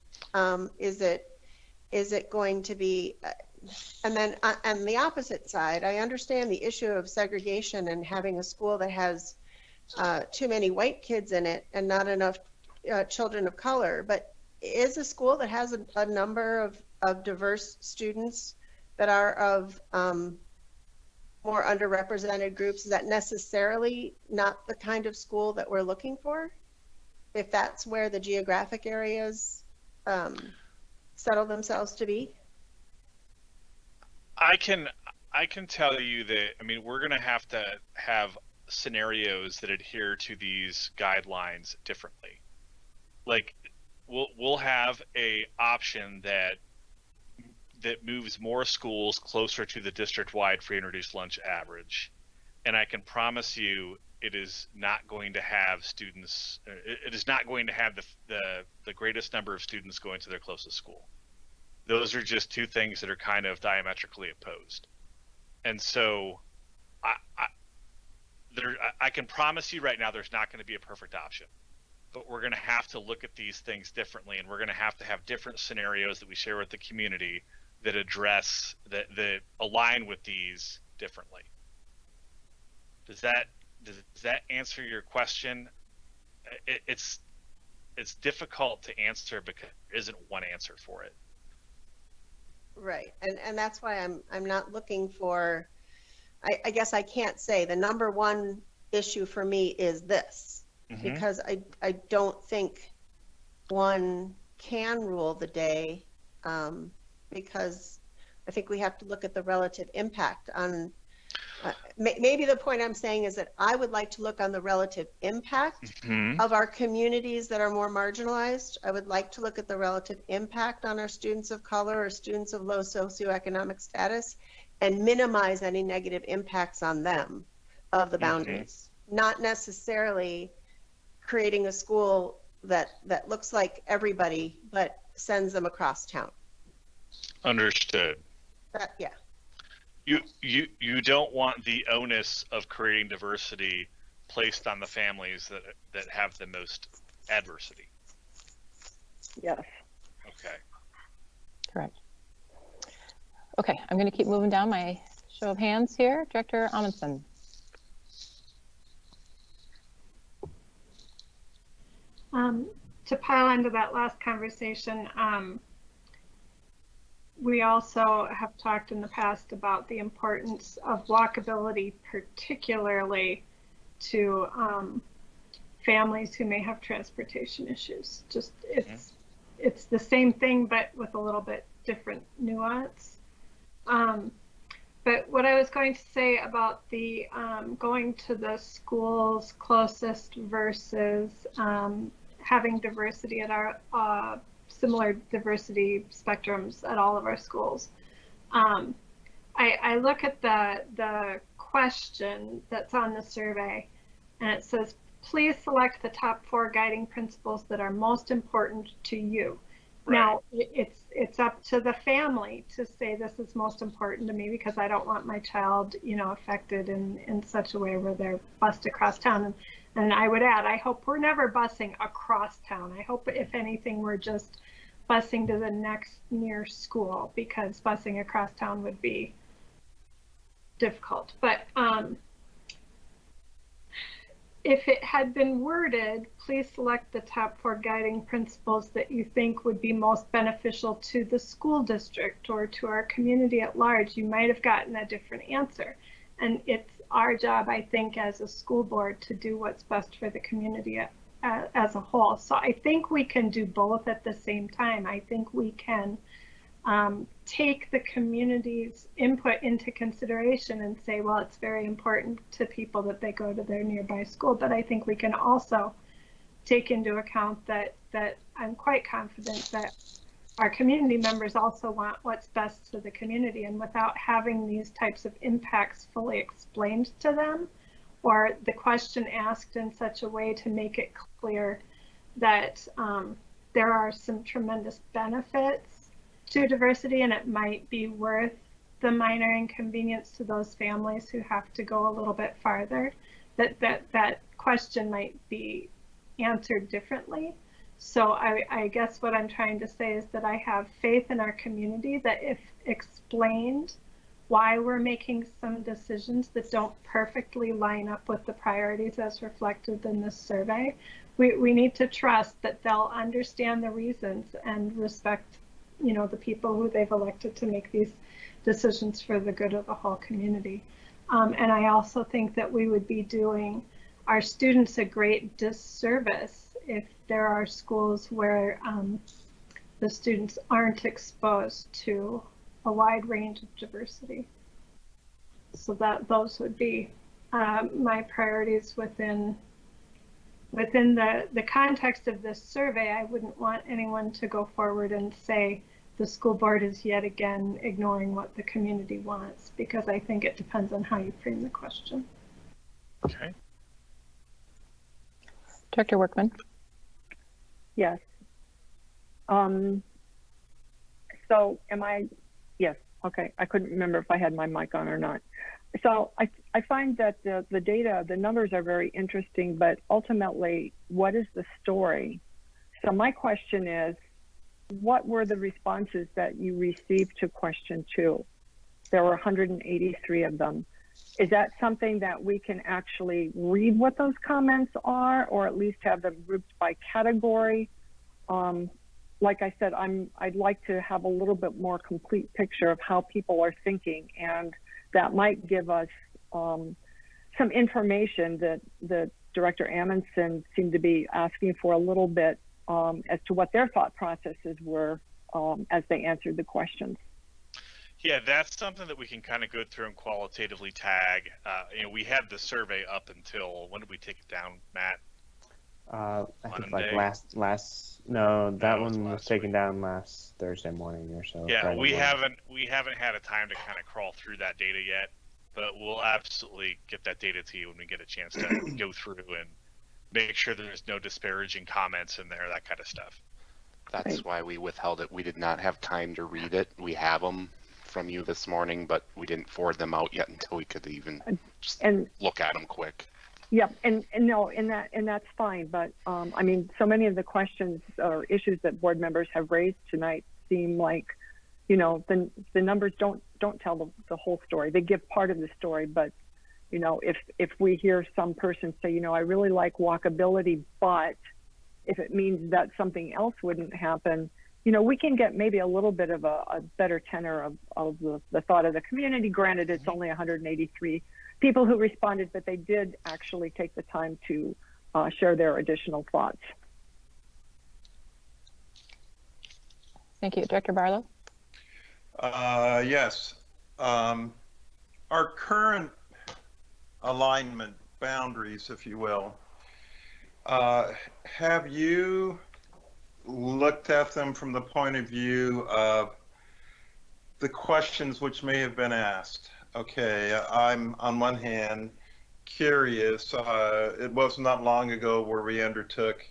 Is it going to be, and then on the opposite side, I understand the issue of segregation and having a school that has too many white kids in it and not enough children of color, but is a school that has a number of diverse students that are of more underrepresented groups, is that necessarily not the kind of school that we're looking for? If that's where the geographic areas settle themselves to be? I can tell you that, I mean, we're going to have scenarios that adhere to these guidelines differently. Like, we'll have a option that moves more schools closer to the district-wide free and reduced lunch average, and I can promise you it is not going to have students. It is not going to have the greatest number of students going to their closest school. Those are just two things that are kind of diametrically opposed, and so I can promise you right now there's not going to be a perfect option. But we're going to have to look at these things differently, and we're going to have different scenarios that we share with the community that address that align with these differently. Does that answer your question? It's difficult to answer because there isn't one answer for it. Right, and that's why I'm not looking for. I guess I can't say the number one issue for me is this. Because I don't think one can rule the day, because I think we have to look at the relative impact on, maybe the point I'm saying is that I would like to look on the relative impact of our communities that are more marginalized. I would like to look at the relative impact on our students of color or students of low socioeconomic status and minimize any negative impacts on them of the boundaries, not necessarily creating a school that looks like everybody but sends them across town. Understood. Yeah. You don't want the onus of creating diversity placed on the families that have the most adversity. Yes. Okay. Correct. Okay, I'm going to keep moving down my show of hands here. Director Amundsen. To pile into that last conversation, we also have talked in the past about the importance of walkability, particularly to families who may have transportation issues. Just it's the same thing, but with a little bit different nuance. But what I was going to say about the going to the schools closest versus having diversity at our similar diversity spectrums at all of our schools. I look at the question that's on the survey, and it says, please select the top 4 guiding principles that are most important to you. Right. Now, it's up to the family to say this is most important to me because I don't want my child, affected in such a way where they're bused across town. And I would add, I hope we're never busing across town. I hope, if anything, we're just busing to the next near school, because busing across town would be difficult. But if it had been worded, please select the top 4 guiding principles that you think would be most beneficial to the school district or to our community at large, you might have gotten a different answer. And our job, I think, as a school board to do what's best for the community as a whole. So I think we can do both at the same time. I think we can take the community's input into consideration and say, well, it's very important to people that they go to their nearby school. But I think we can also take into account that I'm quite confident that our community members also want what's best to the community, and without having these types of impacts fully explained to them, or the question asked in such a way to make it clear that there are some tremendous benefits to diversity, and it might be worth the minor inconvenience to those families who have to go a little bit farther, that question might be answered differently. So I guess what I'm trying to say is that I have faith in our community that if explained why we're making some decisions that don't perfectly line up with the priorities as reflected in this survey, we need to trust that they'll understand the reasons and respect, you know, the people who they've elected to make these decisions for the good of the whole community. And I also think that we would be doing our students a great disservice if there are schools where the students aren't exposed to a wide range of diversity. So that those would be my priorities within the context of this survey. I wouldn't want anyone to go forward and say the school board is yet again ignoring what the community wants, because I think it depends on how you frame the question. Okay. Director Workman. Yes. So am I, yes, okay. I couldn't remember if I had my mic on or not. So I find that the data, the numbers are very interesting, but ultimately, what is the story? So my question is, what were the responses that you received to question 2? There were 183 of them. Is that something that we can actually read what those comments are, or at least have them grouped by category? Like I said, I'd like to have a little bit more complete picture of how people are thinking, and that might give us some information that Director Amundsen seemed to be asking for a little bit as to what their thought processes were as they answered the questions. Yeah, that's something that we can kind of go through and qualitatively tag. You know, we had the survey up until, when did we take it down, Matt? I think Monday? like no, that one was taken down last Thursday morning or so. Yeah, Friday we morning. haven't had a time to kind of crawl through that data yet, but we'll absolutely get that data to you when we get a chance to go through and make sure there's no disparaging comments in there, that kind of stuff. That's why we withheld it. We did not have time to read it. We have them from you this morning, but we didn't forward them out yet until we could even just look at them quick. Yep, and that's fine. But I mean, so many of the questions or issues that board members have raised tonight seem like, you know, the numbers don't tell the whole story. They give part of the story, but you know, if we hear some person say, you know, I really like walkability, but if it means that something else wouldn't happen, you know, we can get maybe a little bit of a better tenor of the thought of the community. Granted, it's only 183 people who responded, but they did actually take the time to share their additional thoughts. Thank you. Director Barlow? Yes. Our current alignment boundaries, if you will, have you looked at them from the point of view of the questions which may have been asked? Okay, I'm on one hand curious. It wasn't that long ago where we undertook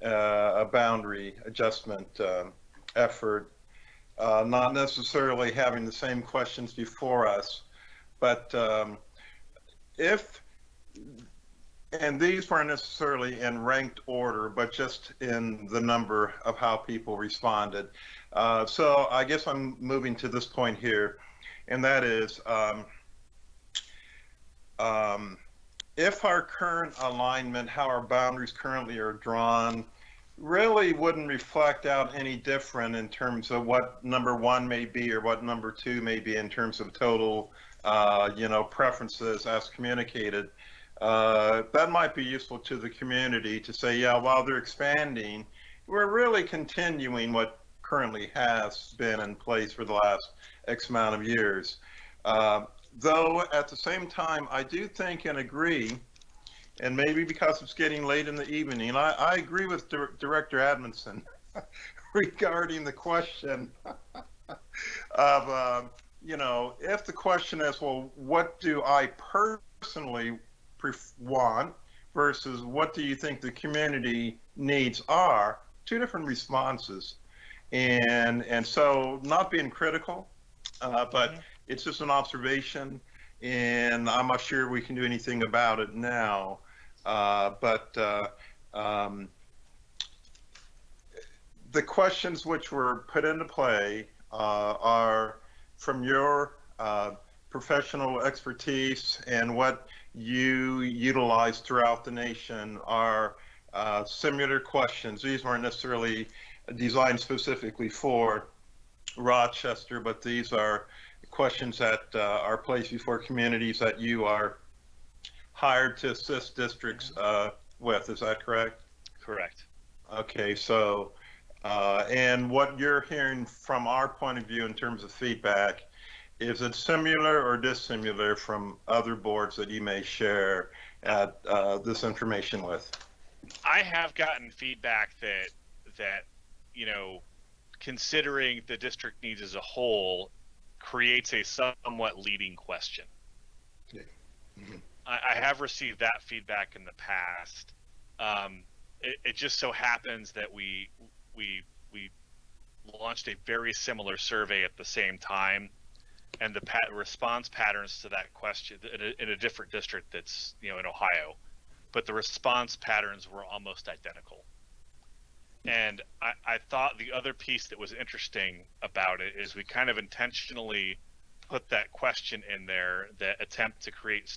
a boundary adjustment effort, not necessarily having the same questions before us, but and these weren't necessarily in ranked order, but just in the number of how people responded. So I guess I'm moving to this point here, and that is, if our current alignment, how our boundaries currently are drawn, really wouldn't reflect out any different in terms of what number 1 may be or what number 2 may be in terms of total preferences as communicated, that might be useful to the community to say, yeah, while they're expanding, we're really continuing what currently has been in place for the last X amount of years. Though at the same time, I do think and agree, and maybe because it's getting late in the evening, I agree with Director Admonson regarding the question of, if the question is, well, what do I personally want versus what do you think the community needs are, two different responses. And so not being critical, but it's just an observation, and I'm not sure we can do anything about it now. The questions which were put into play are from your professional expertise and what you utilize throughout the nation are similar questions. These weren't necessarily designed specifically for Rochester, but these are questions that are placed before communities that you are hired to assist districts with. Is that correct? Correct. Okay, so and what you're hearing from our point of view in terms of feedback, is it similar or dissimilar from other boards that you may share this information with? I have gotten feedback that considering the district needs as a whole creates a somewhat leading question. Yeah. Mm-hmm. I have received that feedback in the past. It just so happens that we launched a very similar survey at the same time, and the response patterns to that question in a different district that's in Ohio, but the response patterns were almost identical. And I thought the other piece that was interesting about it is we kind of intentionally put that question in there that attempt to create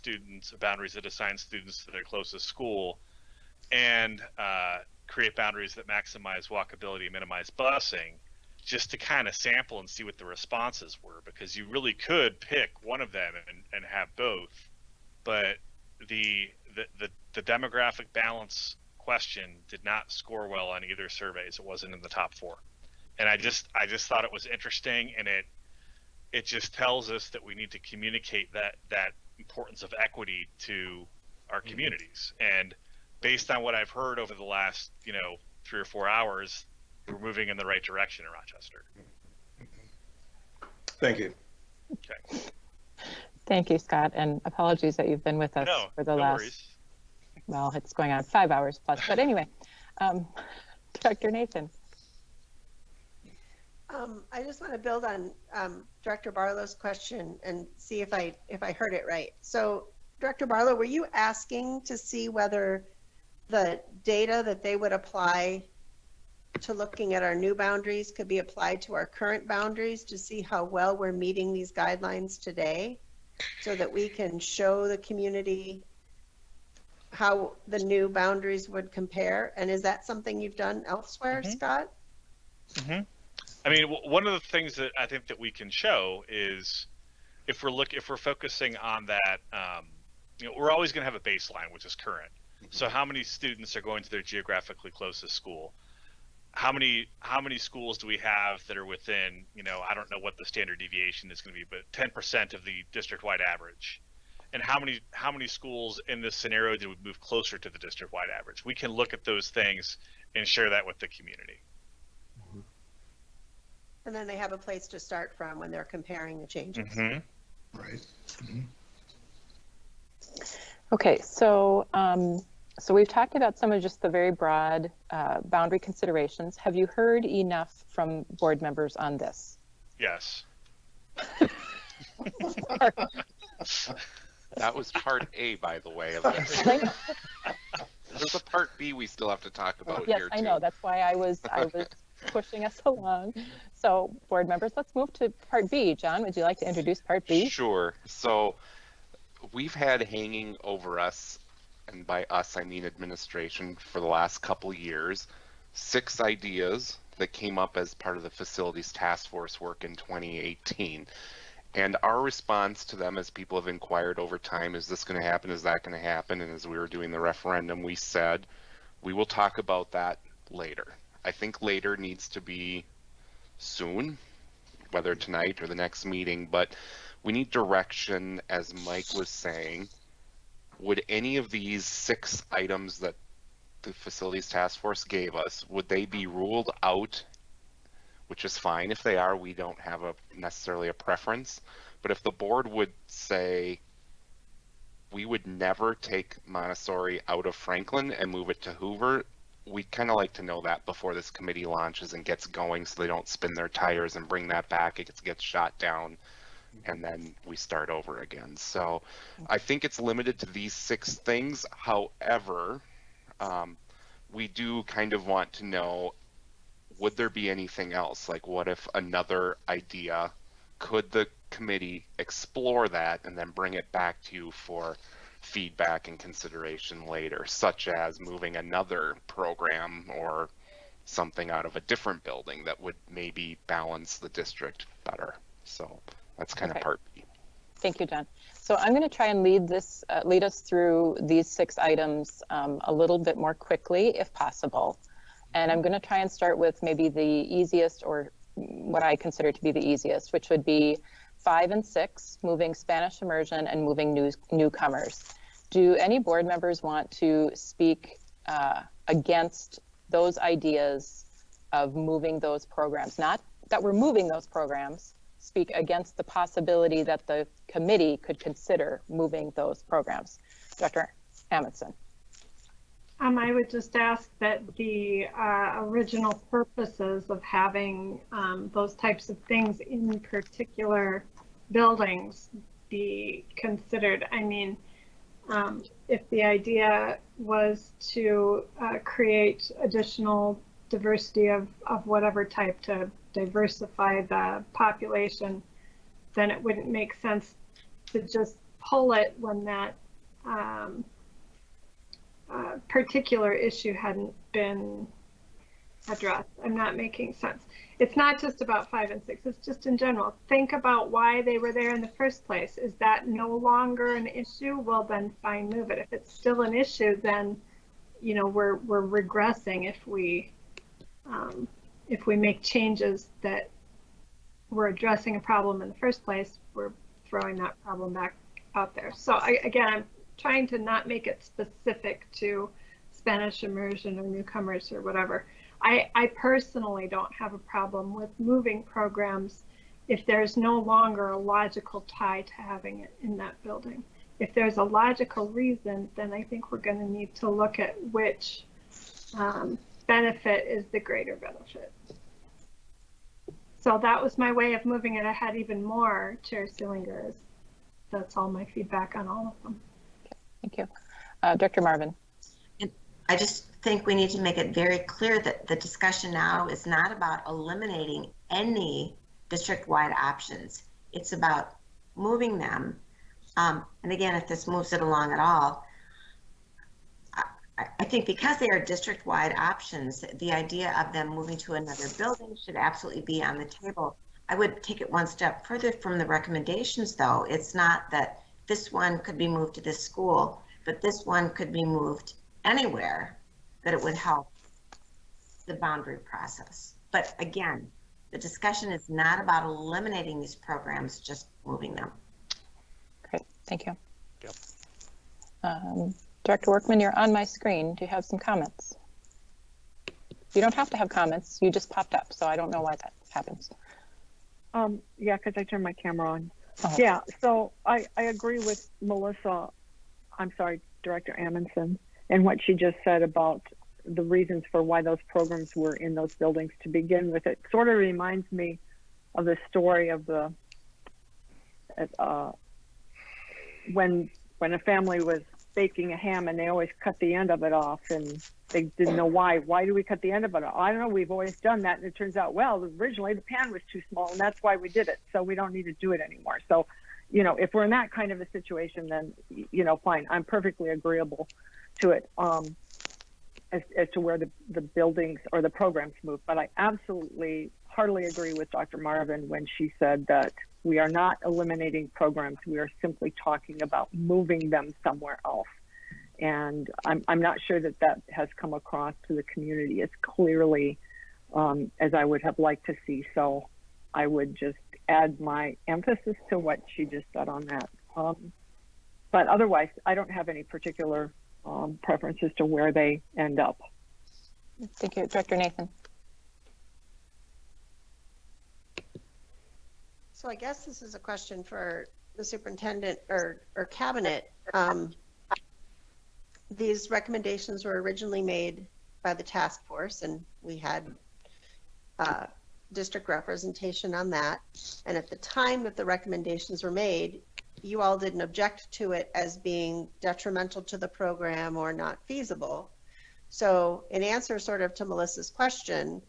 boundaries that assign students to their closest school and create boundaries that maximize walkability, minimize busing, just to kind of sample and see what the responses were, because you really could pick one of them and have both. But the demographic balance question did not score well on either surveys. It wasn't in the top 4. And I just thought it was interesting, and it just tells us that we need to communicate that importance of equity to our communities. And based on what I've heard over the last 3 or 4 hours, we're moving in the right direction in Rochester. Thank you. Okay. Thank you, Scott, and apologies that you've been with us for the last worries. Well, it's going on 5 hours plus, but anyway, Director Nathan. I just want to build on Director Barlow's question and see if I heard it right. So, Director Barlow, were you asking to see whether the data that they would apply to looking at our new boundaries could be applied to our current boundaries to see how well we're meeting these guidelines today, so that we can show the community how the new boundaries would compare? And is that something you've done elsewhere, Scott? Mm-hmm. I mean, one of the things that I think that we can show is if we're focusing on that, we're always going to have a baseline, which is current. So how many students are going to their geographically closest school? How many schools do we have that are within, I don't know what the standard deviation is going to be, but 10% of the district-wide average? And how many schools in this scenario did we move closer to the district-wide average? We can look at those things and share that with the community. And then they have a place to start from when they're comparing the changes. Mm-hmm. Right. Mm-hmm. Okay, so so we've talked about some of just the very broad boundary considerations. Have you heard enough from board members on this? Yes. That was part A, by the way. There's a part B we still have to talk about yes, here, I too. know. That's why I was pushing us along. So, board members, let's move to part B. John, would you like to introduce part B? Sure. So we've had hanging over us, and by us I mean administration, for the last couple of years, 6 ideas that came up as part of the facilities task force work in 2018. And our response to them, as people have inquired over time, is this going to happen? Is that going to happen? And as we were doing the referendum, we said, we will talk about that later. I think later needs to be soon, whether tonight or the next meeting, but we need direction, as Mike was saying. Would any of these 6 items that the Facilities Task Force gave us, would they be ruled out? Which is fine. If they are, we don't have necessarily a preference. But if the board would say, we would never take Montessori out of Franklin and move it to Hoover, we'd kind of like to know that before this committee launches and gets going, so they don't spin their tires and bring that back. It gets shot down, and then we start over again. So I think it's limited to these 6 things. However, we do kind of want to know, would there be anything else? Like, what if another idea, could the committee explore that and then bring it back to you for feedback and consideration later, such as moving another program or something out of a different building that would maybe balance the district better. So that's kind of part B. Thank you, John. So I'm going to try and lead us through these 6 items a little bit more quickly, if possible. And I'm going to try and start with maybe the easiest, or what I consider to be the easiest, which would be 5 and 6, moving Spanish immersion and moving newcomers. Do any board members want to speak against those ideas of moving those programs? Not that we're moving those programs, speak against the possibility that the committee could consider moving those programs. Dr. Amundsen. I would just ask that the original purposes of having those types of things in particular buildings be considered. I mean, if the idea was to create additional diversity of whatever type to diversify the population, then it wouldn't make sense to just pull it when that particular issue hadn't been addressed. I'm not making sense. It's not just about 5 and 6, it's just in general. Think about why they were there in the first place. Is that no longer an issue? Well, then fine, move it. If it's still an issue, then, you know, we're regressing if we make changes that we're addressing a problem in the first place, we're throwing that problem back out there. So I'm trying to not make it specific to Spanish immersion or newcomers or whatever. I personally don't have a problem with moving programs if there's no longer a logical tie to having it in that building. If there's a logical reason, then I think we're going to need to look at which benefit is the greater benefit. So that was my way of moving it ahead even more, Chair Sillinger. That's all my feedback on all of them. Thank you. Dr. Marvin. I just think we need to make it very clear that the discussion now is not about eliminating any district-wide options. It's about moving them. And again, if this moves it along at all, I think because they are district-wide options, the idea of them moving to another building should absolutely be on the table. I would take it one step further from the recommendations, though. It's not that this one could be moved to this school, but this one could be moved anywhere, that it would help the boundary process. But again, the discussion is not about eliminating these programs, just moving them. Great, thank you. Yep. Director Workman, you're on my screen. Do you have some comments? You don't have to have comments. You just popped up, so I don't know why that happens. Yeah, because I turned my camera on. Oh. Yeah, so I agree with Melissa, I'm sorry, Director Amundsen, and what she just said about the reasons for why those programs were in those buildings to begin with. It sort of reminds me of the story of the when a family was baking a ham and they always cut the end of it off, and they didn't know why. Why do we cut the end of it off? I don't know, we've always done that. And it turns out, well, originally the pan was too small and that's why we did it. So we don't need to do it anymore. So, you know, if we're in that kind of a situation, then, you know, fine, I'm perfectly agreeable to it as to where the buildings or the programs move. But I absolutely heartily agree with Dr. Marvin when she said that We are not eliminating programs. We are simply talking about moving them somewhere else. And I'm not sure that that has come across to the community as clearly as I would have liked to see. So I would just add my emphasis to what she just said on that. But otherwise, I don't have any particular preferences to where they end up. Thank you, Director Nathan. So I guess this is a question for the superintendent or cabinet. These recommendations were originally made by the task force, and we had district representation on that. And at the time that the recommendations were made, you all didn't object to it as being detrimental to the program or not feasible. So in answer sort of to Melissa's question,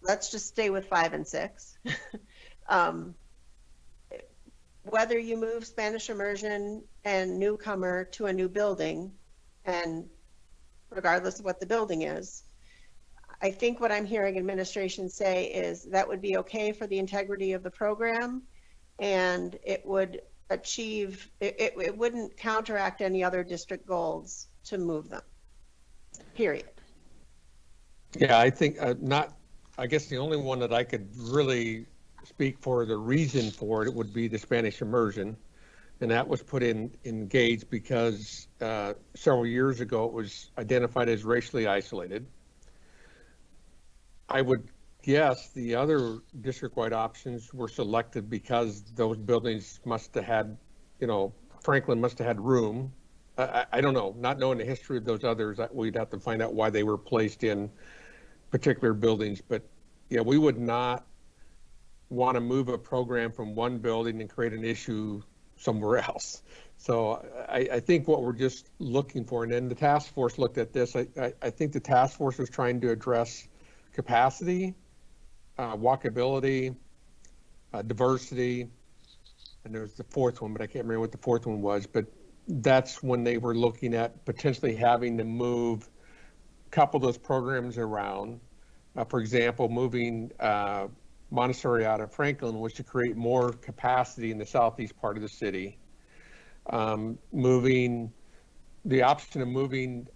let's just stay with 5 and 6. Whether you move Spanish immersion and newcomer to a new building, and regardless of what the building is, I think what I'm hearing administration say is that would be okay for the integrity of the program, and it would achieve, it wouldn't counteract any other district goals to move them, period. Yeah, I think I guess the only one that I could really speak for the reason for it would be the Spanish immersion. And that was put in Gage because several years ago it was identified as racially isolated. I would guess the other district-wide options were selected because those buildings must have had, Franklin must have had room. I don't know, not knowing the history of those others, we'd have to find out why they were placed in particular buildings. But yeah, we would not want to move a program from one building and create an issue somewhere else. So I think what we're just looking for, and then the task force looked at this, I think the task force was trying to address capacity, walkability, diversity, and there was the fourth one, but I can't remember what the fourth one was. But that's when they were looking at potentially having to move a couple of those programs around. For example, moving Montessori out of Franklin was to create more capacity in the southeast part of the city. The option of moving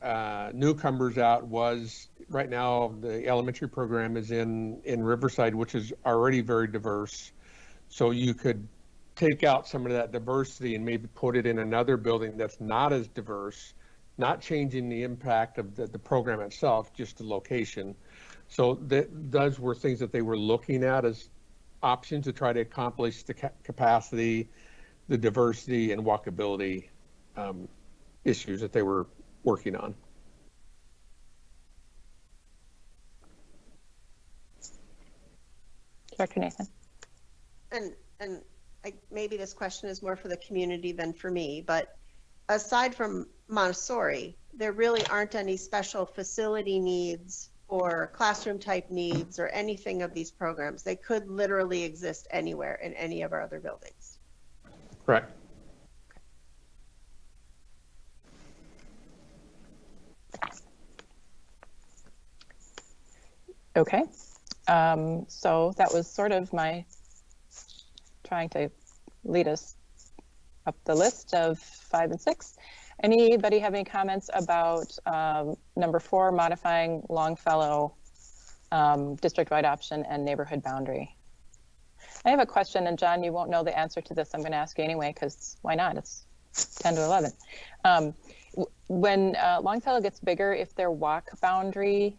newcomers out was, right now the elementary program is in Riverside, which is already very diverse. So you could take out some of that diversity and maybe put it in another building that's not as diverse, not changing the impact of the program itself, just the location. So those were things that they were looking at as options to try to accomplish the capacity, the diversity, and walkability issues that they were working on. Director Nathan. And maybe this question is more for the community than for me, but aside from Montessori, there really aren't any special facility needs or classroom type needs or anything of these programs. They could literally exist anywhere in any of our other buildings. Correct. Okay. So that was sort of my trying to lead us up the list of 5 and 6. Anybody have any comments about number 4, modifying Longfellow district-wide option and neighborhood boundary? I have a question, and John, you won't know the answer to this. I'm going to ask you anyway, because why not? It's 10 to 11. When Longfellow gets bigger, if their walk boundary,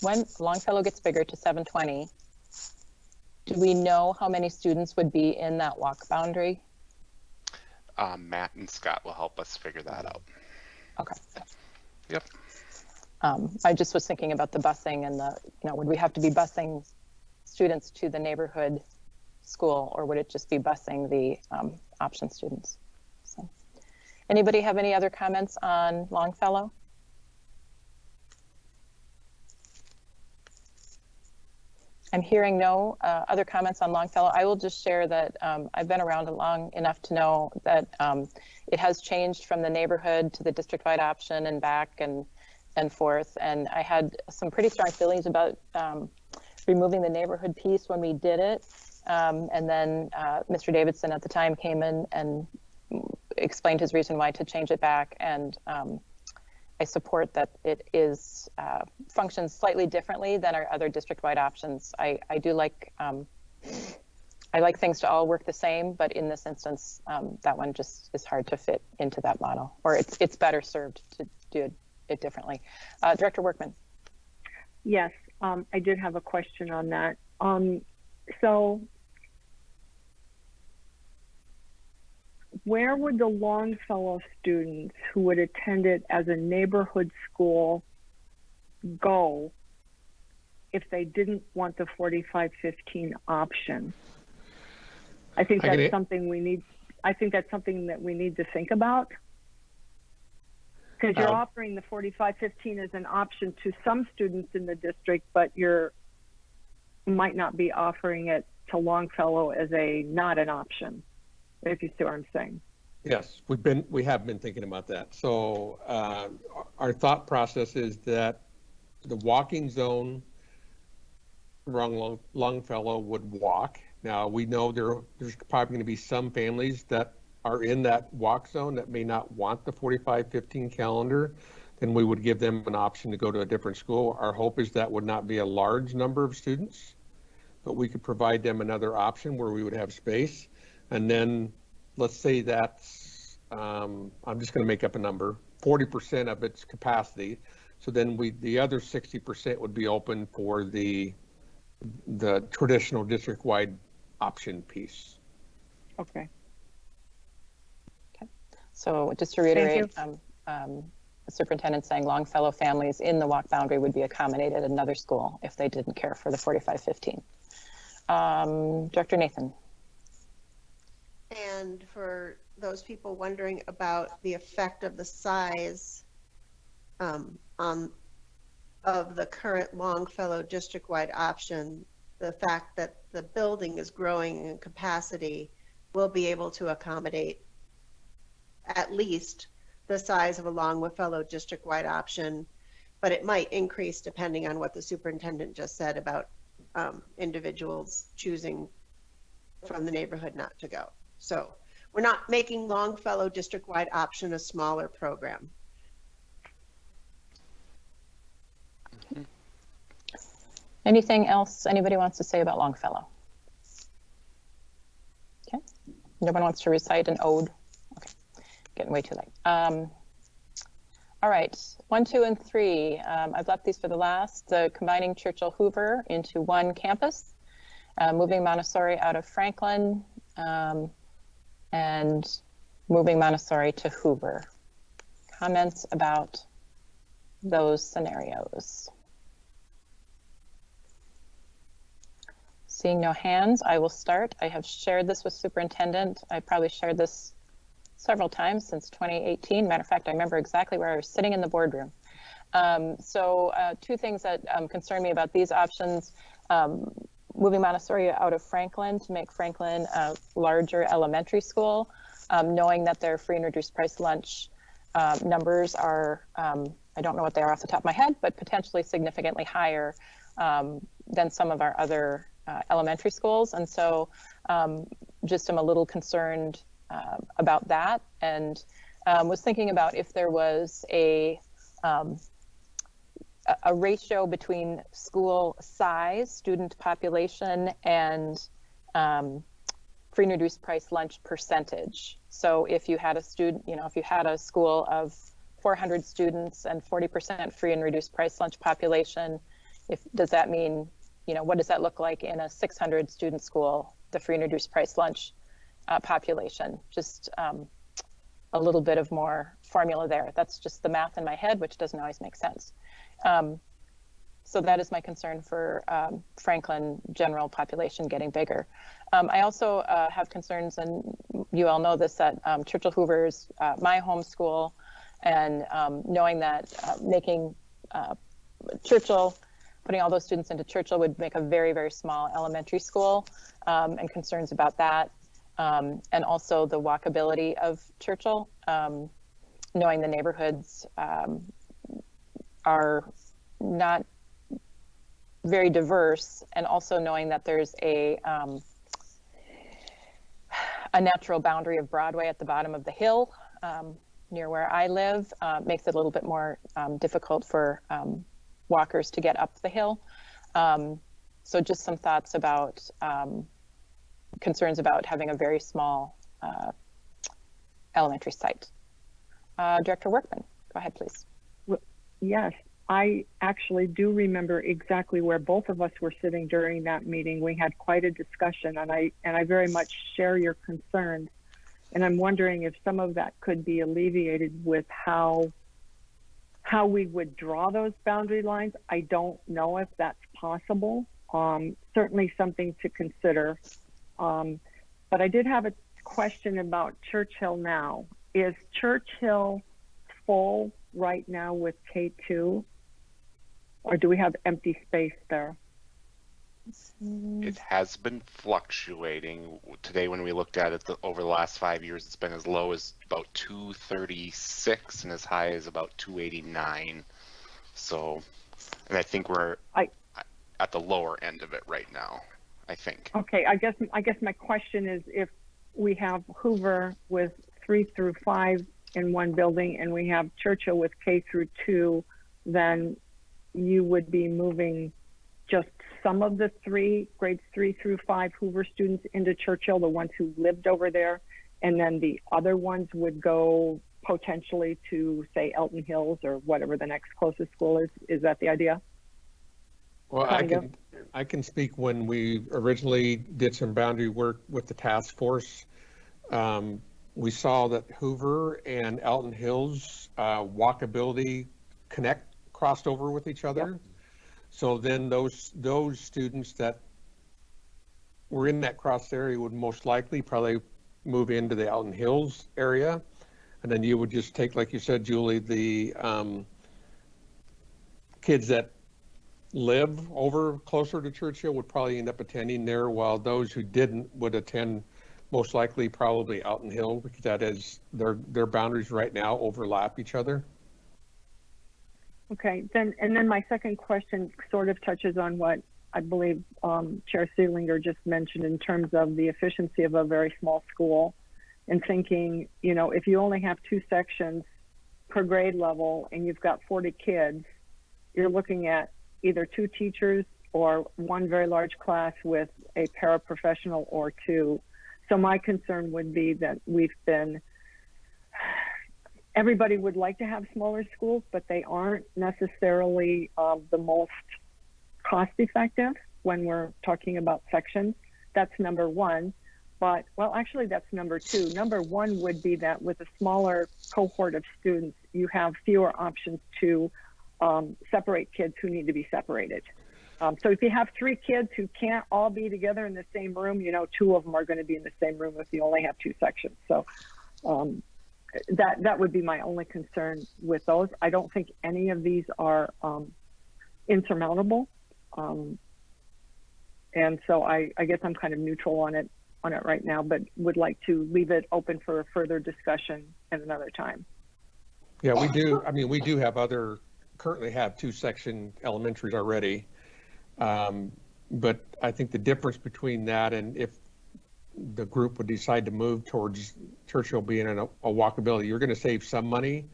when Longfellow gets bigger to 720, do we know how many students would be in that walk boundary? Matt and Scott will help us figure that out. Okay. Yep. I just was thinking about the busing and would we have to be busing students to the neighborhood school, or would it just be busing the option students? So, anybody have any other comments on Longfellow? I'm hearing no other comments on Longfellow. I will just share that I've been around long enough to know that it has changed from the neighborhood to the district-wide option and back and forth. And I had some pretty strong feelings about removing the neighborhood piece when we did it. And then Mr. Davidson at the time came in and explained his reason why to change it back. And I support that it is functions slightly differently than our other district-wide options. I do like, I like things to all work the same, but in this instance, that one just is hard to fit into that model, or it's better served to do it differently. Director Workman. Yes, I did have a question on that. So where would the Longfellow students who would attend it as a neighborhood school go if they didn't want the 4515 option? I think that's something we need. I think that's something that we need to think about, because you're offering the 4515 as an option to some students in the district, but you might not be offering it to Longfellow as not an option, if you see what I'm saying. Yes, we have been thinking about that. So our thought process is that the walking zone around Longfellow would walk. Now we know there's probably going to be some families that are in that walk zone that may not want the 4515 calendar. Then we would give them an option to go to a different school. Our hope is that would not be a large number of students, but we could provide them another option where we would have space. And then let's say that's, I'm just going to make up a number, 40% of its capacity. So then the other 60% would be open for the traditional district-wide option piece. Okay. Okay. So just to reiterate, the superintendent saying Longfellow families in the walk boundary would be accommodated at another school if they didn't care for the 4515. Director Nathan. And for those people wondering about the effect of the size of the current Longfellow district-wide option, the fact that the building is growing in capacity will be able to accommodate at least the size of a Longfellow district-wide option, but it might increase depending on what the superintendent just said about individuals choosing from the neighborhood not to go. So we're not making Longfellow district-wide option a smaller program. Anything else anybody wants to say about Longfellow? Okay. No one wants to recite an ode? Okay. Getting way too late. All right. 1, 2, and 3. I've left these for the last. Combining Churchill Hoover into one campus, moving Montessori out of Franklin, and moving Montessori to Hoover. Comments about those scenarios? Seeing no hands, I will start. I have shared this with superintendent. I probably shared this several times since 2018. Matter of fact, I remember exactly where I was sitting in the boardroom. So two things that concern me about these options. Moving Montessori out of Franklin to make Franklin a larger elementary school, knowing that their free and reduced price lunch numbers are, I don't know what they are off the top of my head, but potentially significantly higher than some of our other elementary schools. And so just am a little concerned about that, and was thinking about if there was a ratio between school size, student population, and free and reduced price lunch percentage. So if you had a student, if you had a school of 400 students and 40% free and reduced price lunch population, does that mean, what does that look like in a 600 student school, the free and reduced price lunch population? Just a little bit of more formula there. That's just the math in my head, which doesn't always make sense. So that is my concern for Franklin general population getting bigger. I also have concerns, and you all know this, that Churchill Hoover is my home school, and knowing that making Churchill, putting all those students into Churchill would make a very, very small elementary school, and concerns about that. And also the walkability of Churchill, knowing the neighborhoods are not very diverse, and also knowing that there's a natural boundary of Broadway at the bottom of the hill near where I live makes it a little bit more difficult for walkers to get up the hill. So just some thoughts about concerns about having a very small elementary site. Director Workman, go ahead, please. Yes, I actually do remember exactly where both of us were sitting during that meeting. We had quite a discussion, and I very much share your concerns. And I'm wondering if some of that could be alleviated with how we would draw those boundary lines. I don't know if that's possible. Certainly something to consider. But I did have a question about Churchill now. Is Churchill full right now with K2? Or do we have empty space there? It has been fluctuating. Today, when we looked at it over the last 5 years, it's been as low as about 236 and as high as about 289. So, and I think we're at the lower end of it right now, I think. Okay, I guess my question is, if we have Hoover with 3 through 5 in one building and we have Churchill with K through 2, then you would be moving just some of the grades 3 through 5 Hoover students into Churchill, the ones who lived over there, and then the other ones would go potentially to, say, Elton Hills or whatever the next closest school is. Is that the idea? Well, I can speak. When we originally did some boundary work with the task force, we saw that Hoover and Elton Hills walkability crossed over with each other. Yep. So then those students that were in that cross area would most likely probably move into the Elton Hills area. And then you would just take, like you said, Julie, the kids that live over closer to Churchill would probably end up attending there, while those who didn't would attend most likely probably Elton Hill, because that is their boundaries right now overlap each other. Okay, then my second question sort of touches on what I believe Chair Seelinger just mentioned in terms of the efficiency of a very small school, and thinking, if you only have 2 sections per grade level and you've got 40 kids, you're looking at either 2 teachers or one very large class with a paraprofessional or 2. So my concern would be that everybody would like to have smaller schools, but they aren't necessarily the most cost effective when we're talking about sections. That's number one. But, well, actually, that's number 2. Number 1 would be that with a smaller cohort of students, you have fewer options to separate kids who need to be separated. So if you have 3 kids who can't all be together in the same room, 2 of them are going to be in the same room if you only have 2 sections. So that would be my only concern with those. I don't think any of these are insurmountable. And so I guess I'm kind of neutral on it right now, but would like to leave it open for a further discussion at another time. Yeah, we do. I mean, we do currently have 2-section elementaries already. But I think the difference between that and if the group would decide to move towards Churchill being in a walkability, you're going to save some money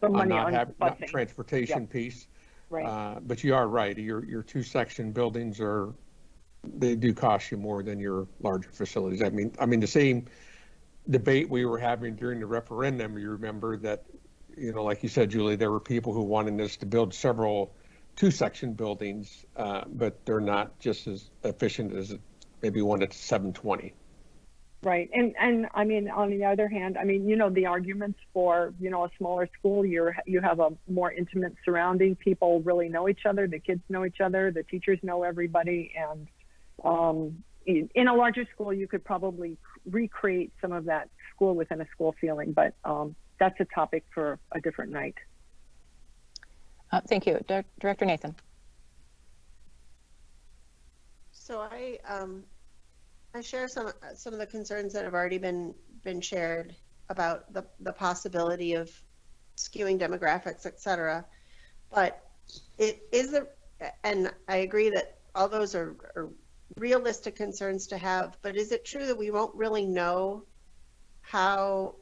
on not transportation piece. Right. But you are right. Your 2-section buildings they do cost you more than your larger facilities. I mean the same debate we were having during the referendum. You remember that, like you said, Julie, there were people who wanted us to build several 2-section buildings, but they're not just as efficient as maybe one that's 720. Right. And I mean, on the other hand, the arguments for, a smaller school, you have a more intimate surrounding. People really know each other. The kids know each other. The teachers know everybody. And in a larger school, you could probably recreate some of that school within a school feeling, but that's a topic for a different night. Thank you. Director Nathan. So I share some of the concerns that have already been shared about the possibility of skewing demographics, et cetera. But and I agree that all those are realistic concerns to have, but is it true that we won't really know how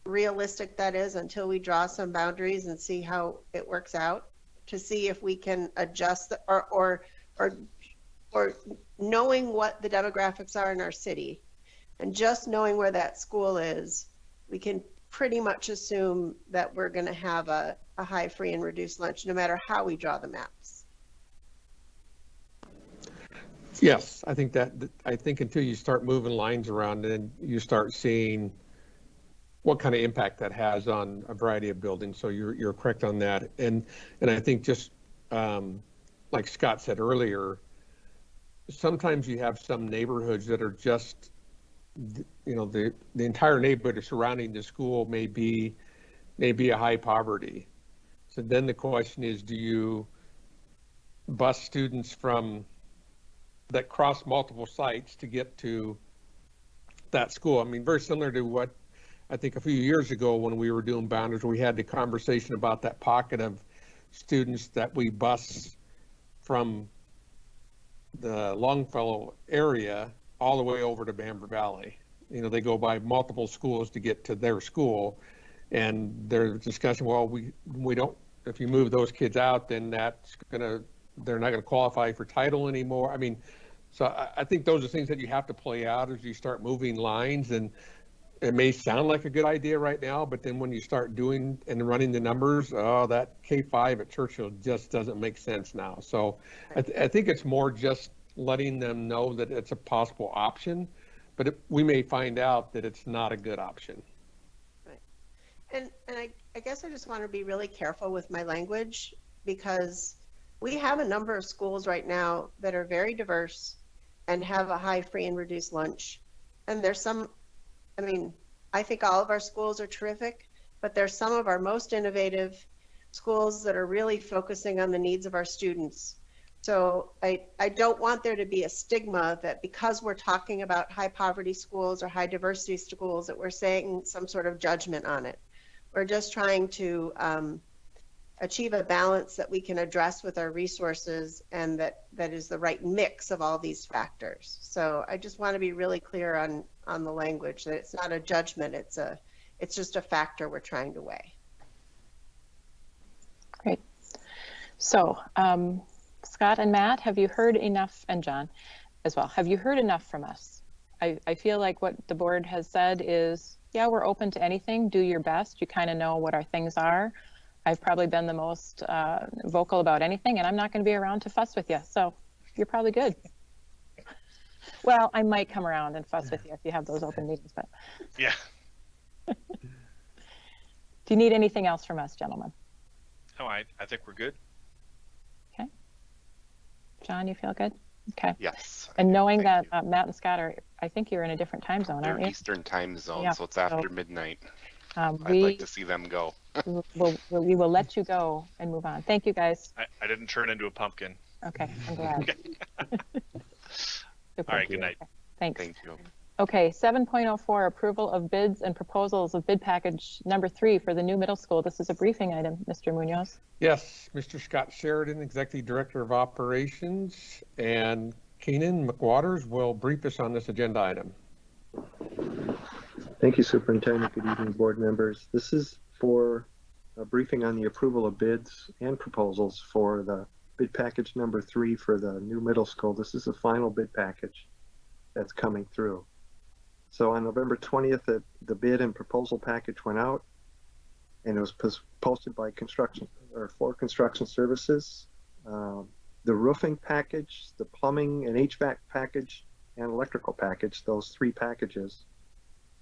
realistic that is until we draw some boundaries and see how it works out, to see if we can adjust or knowing what the demographics are in our city and just knowing where that school is, we can pretty much assume that we're going to have a high free and reduced lunch no matter how we draw the maps. Yes, I think until you start moving lines around and you start seeing what kind of impact that has on a variety of buildings. So you're correct on that. And I think just like Scott said earlier, sometimes you have some neighborhoods that are just, the entire neighborhood surrounding the school may be a high poverty. So then the question is, do you bus students that cross multiple sites to get to that school? I mean, very similar to what I think a few years ago when we were doing boundaries, we had the conversation about that pocket of students that we bus from the Longfellow area all the way over to Bamber Valley. They go by multiple schools to get to their school, and there's discussion, well, we don't, if you move those kids out, then they're not gonna qualify for title anymore. I mean, so I think those are things that you have to play out as you start moving lines, and it may sound like a good idea right now, but then when you start doing and running the numbers, that K-5 at Churchill just doesn't make sense now. So I think it's more just letting them know that it's a possible option, but we may find out that it's not a good option. Right. And I guess I just want to be really careful with my language, because we have a number of schools right now that are very diverse and have a high free and reduced lunch. And there's some, I think all of our schools are terrific, but there's some of our most innovative schools that are really focusing on the needs of our students. So I don't want there to be a stigma that because we're talking about high poverty schools or high diversity schools that we're saying some sort of judgment on it. We're just trying to achieve a balance that we can address with our resources, and that is the right mix of all these factors. So I just want to be really clear on the language, that it's not a judgment, it's just a factor we're trying to weigh. Great. So Scott and Matt, have you heard enough, and John as well, have you heard enough from us? I feel like what the board has said is, yeah, we're open to anything, do your best, you kind of know what our things are. I've probably been the most vocal about anything, and I'm not going to be around to fuss with you. So you're probably good. Well, I might come around and fuss with you if you have those open meetings, but. Yeah. Do you need anything else from us, gentlemen? No, I think we're good. Okay. John, you feel good? Okay. Yes. And knowing that Matt and Scott I think you're in a different time zone, aren't They're you? Eastern time zone, Yeah, so it's after midnight. I'd we like to see them go. we will let you go and move on. Thank you, guys. I didn't turn into a pumpkin. Okay, I'm glad. All right, good night. Okay, thanks. Thank you. Okay, 7.04, approval of bids and proposals of bid package number 3 for the new middle school. This is a briefing item, Mr. Munoz. Yes, Mr. Scott Sheridan, Executive Director of Operations, and Keenan McWaters will brief us on this agenda item. Thank you, Superintendent. Good evening, board members. This is for a briefing on the approval of bids and proposals for the bid package number 3 for the new middle school. This is the final bid package that's coming through. So on November 20th, the bid and proposal package went out, and it was posted by for construction services. The roofing package, the plumbing and HVAC package, and electrical package, those 3 packages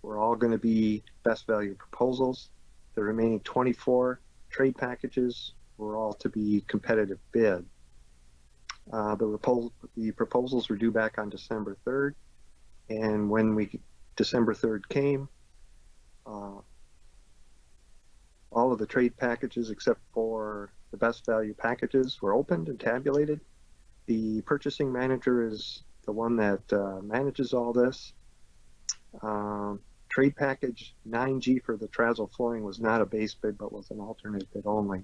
were all going to be best value proposals. The remaining 24 trade packages were all to be competitive bid. The proposals were due back on December 3rd, and when December 3rd came, all of the trade packages except for the best value packages were opened and tabulated. The purchasing manager is the one that manages all this. Trade package 9G for the Trazzo flooring was not a base bid, but was an alternate bid only.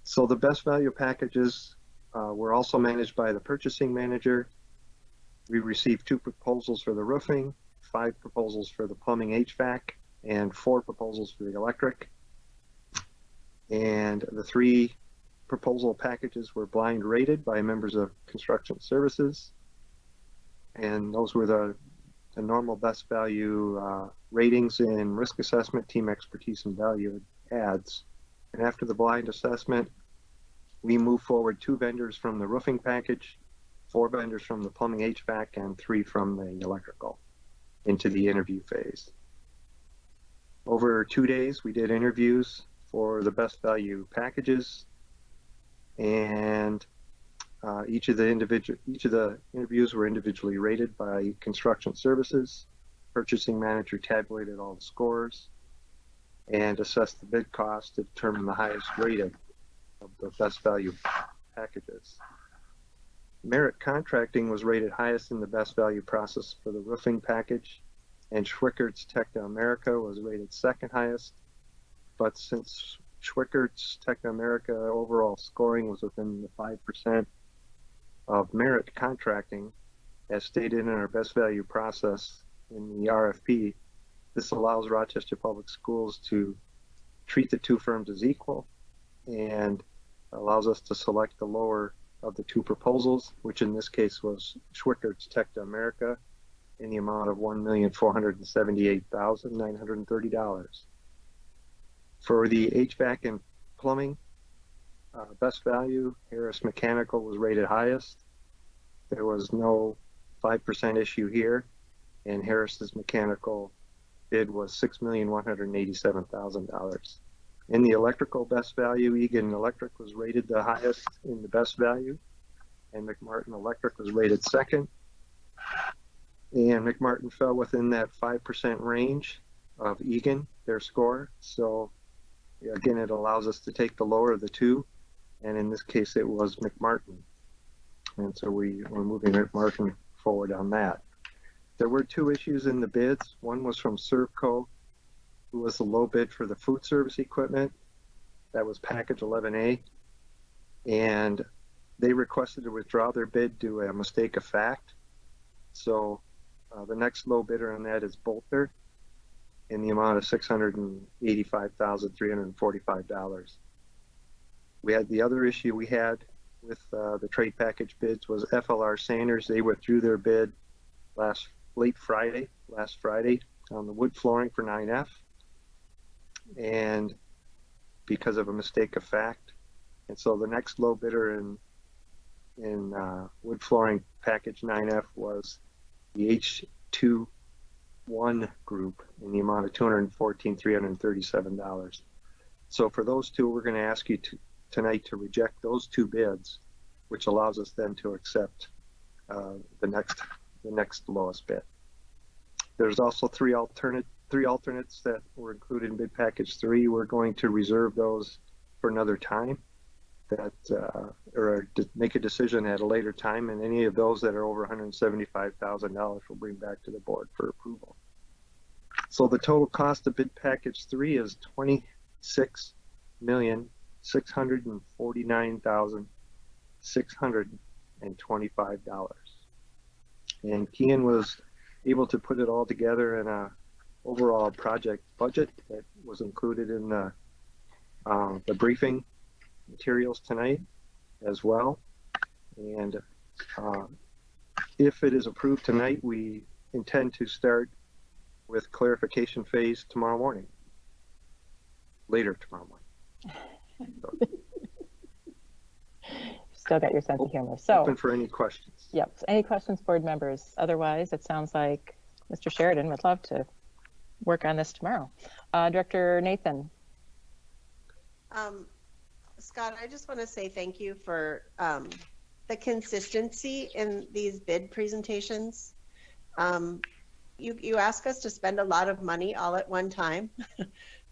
So the best value packages were also managed by the purchasing manager. We received 2 proposals for the roofing, 5 proposals for the plumbing HVAC, and 4 proposals for the electric. And the 3 proposal packages were blind rated by members of construction services. And those were the normal best value ratings in risk assessment, team expertise, and value adds. And after the blind assessment, we moved forward 2 vendors from the roofing package, 4 vendors from the plumbing HVAC, and 3 from the electrical into the interview phase. Over 2 days, we did interviews for the best value packages, and each of the interviews were individually rated by construction services. Purchasing manager tabulated all the scores and assessed the bid cost to determine the highest rated of the best value packages. Merit Contracting was rated highest in the best value process for the roofing package, and Schwickert's Techno America was rated second highest. But since Schwickert's Techno America overall scoring was within the 5% of Merit Contracting, as stated in our best value process in the RFP, this allows Rochester Public Schools to treat the 2 firms as equal and allows us to select the lower of the 2 proposals, which in this case was Schwickert's Techno America in the amount of $1,478,930. For the HVAC and plumbing, best value, Harris Mechanical was rated highest. There was no 5% issue here, and Harris's mechanical bid was $6,187,000. In the electrical best value, Egan Electric was rated the highest in the best value, and McMartin Electric was rated second. And McMartin fell within that 5% range of Egan, their score. So again, it allows us to take the lower of the 2, and in this case, it was McMartin. And so we're moving McMartin forward on that. There were 2 issues in the bids. One was from Servco, who was the low bid for the food service equipment. That was package 11A. And they requested to withdraw their bid due to a mistake of fact. So the next low bidder on that is Bolter in the amount of $685,345. We had the other issue we had with the trade package bids was FLR Sanders. They withdrew their bid last Friday on the wood flooring for 9F, and because of a mistake of fact. And so the next low bidder in wood flooring package 9F was the H21 group in the amount of $214,337. So for those 2, we're going to ask you tonight to reject those 2 bids, which allows us then to accept the next lowest bid. There's also 3 alternates that were included in bid package 3. We're going to reserve those for another time, or make a decision at a later time, and any of those that are over $175,000 we'll bring back to the board for approval. So the total cost of bid package 3 is $26,649,625. And Kian was able to put it all together in a overall project budget that was included in the briefing materials tonight as well. And if it is approved tonight, we intend to start with clarification phase tomorrow morning, later tomorrow morning. Still got your sense of humor. So open for any questions. Yep. Any questions, board members? Otherwise, it sounds like Mr. Sheridan would love to work on this tomorrow. Director Nathan. Scott, I just want to say thank you for the consistency in these bid presentations. You ask us to spend a lot of money all at one time,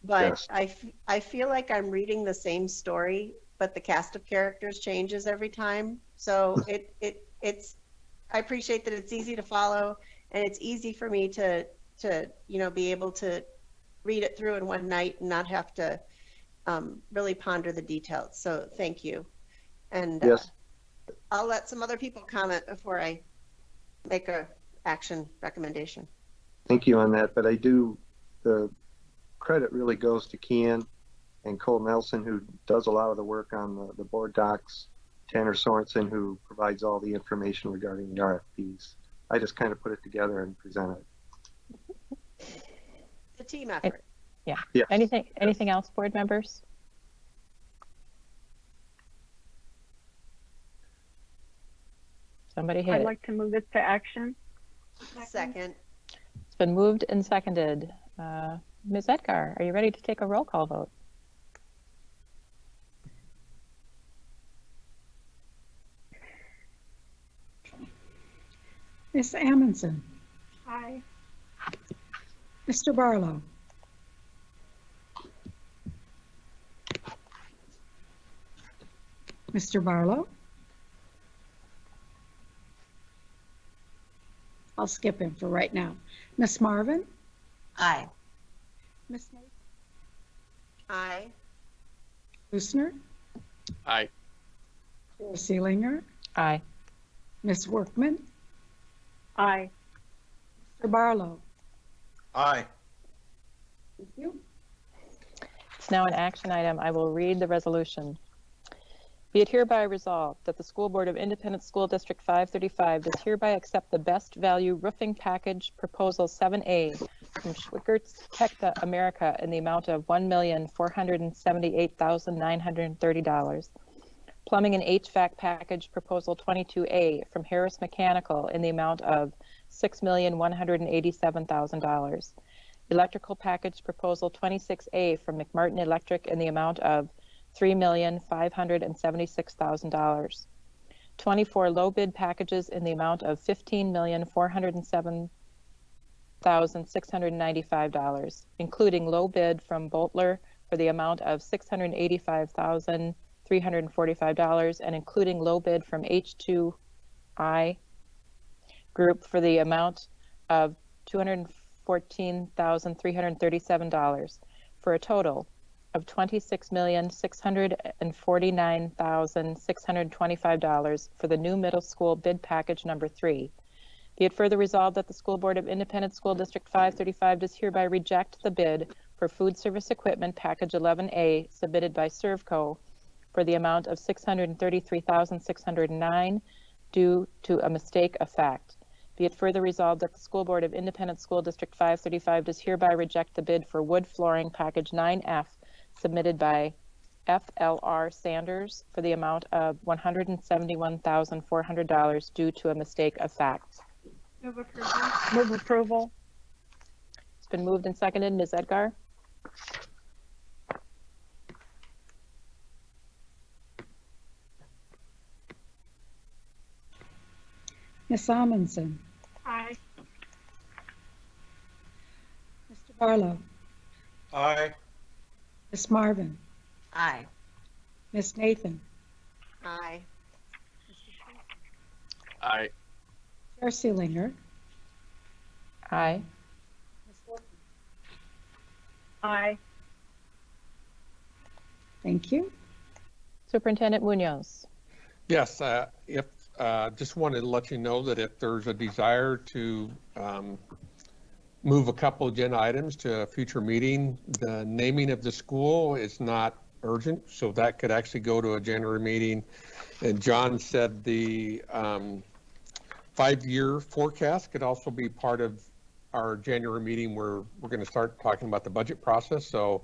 but yes. I feel like I'm reading the same story, but the cast of characters changes every time. So it's I appreciate that it's easy to follow, and it's easy for me to be able to read it through in one night and not have to really ponder the details. So thank you. And yes, I'll let some other people comment before I make a action recommendation. Thank you on that, but the credit really goes to Kian and Cole Nelson, who does a lot of the work on the board docs, Tanner Sorensen, who provides all the information regarding the RFPs. I just kind of put it together and present it. The team effort. Yeah. Yes. Anything else, board members? Somebody hit I'd it. like to move this to action. Second. It's been moved and seconded. Ms. Edgar, are you ready to take a roll call vote? Ms. Amundson, Aye. Mr. Barlow, Mr. Barlow. I'll skip him for right now. Miss Marvin, Aye. Miss Nathan, Aye. Lusner, Aye. Chair Seelinger, Aye. Miss Workman, Aye. Mr. Barlow. Aye. Thank you. It's now an action item. I will read the resolution. Be it hereby resolved that the School Board of Independent School District 535 does hereby accept the best value roofing package proposal 7A from Schwickert's Tecta America in the amount of $1,478,930. Plumbing and HVAC package proposal 22A from Harris Mechanical in the amount of $6,187,000. Electrical package proposal 26A from McMartin Electric in the amount of $3,576,000. 24 low bid packages in the amount of $15,407,695, including low bid from Boltler for the amount of $685,345 and including low bid from H2I Group for the amount of $214,337 for a total of $26,649,625 for the new middle school bid package number 3. Be it further resolved that the School Board of Independent School District 535 does hereby reject the bid for food service equipment package 11A submitted by Servco for the amount of $633,609 due to a mistake of fact. Be it further resolved that the School Board of Independent School District 535 does hereby reject the bid for wood flooring package 9F submitted by FLR Sanders for the amount of $171,400 due to a mistake of fact. Move approval. Move approval. It's been moved and seconded. Ms. Edgar? Miss Amundson, Aye. Mr. Barlow, Aye. Miss Marvin, Aye. Miss Nathan, Aye. Aye. Chair Seelinger, Aye. Miss Workman. Aye. Thank you. Superintendent Munoz? Yes, just wanted to let you know that if there's a desire to move a couple agenda items to a future meeting, the naming of the school is not urgent, so that could actually go to a January meeting. And John said the 5-year forecast could also be part of our January meeting where we're going to start talking about the budget process. So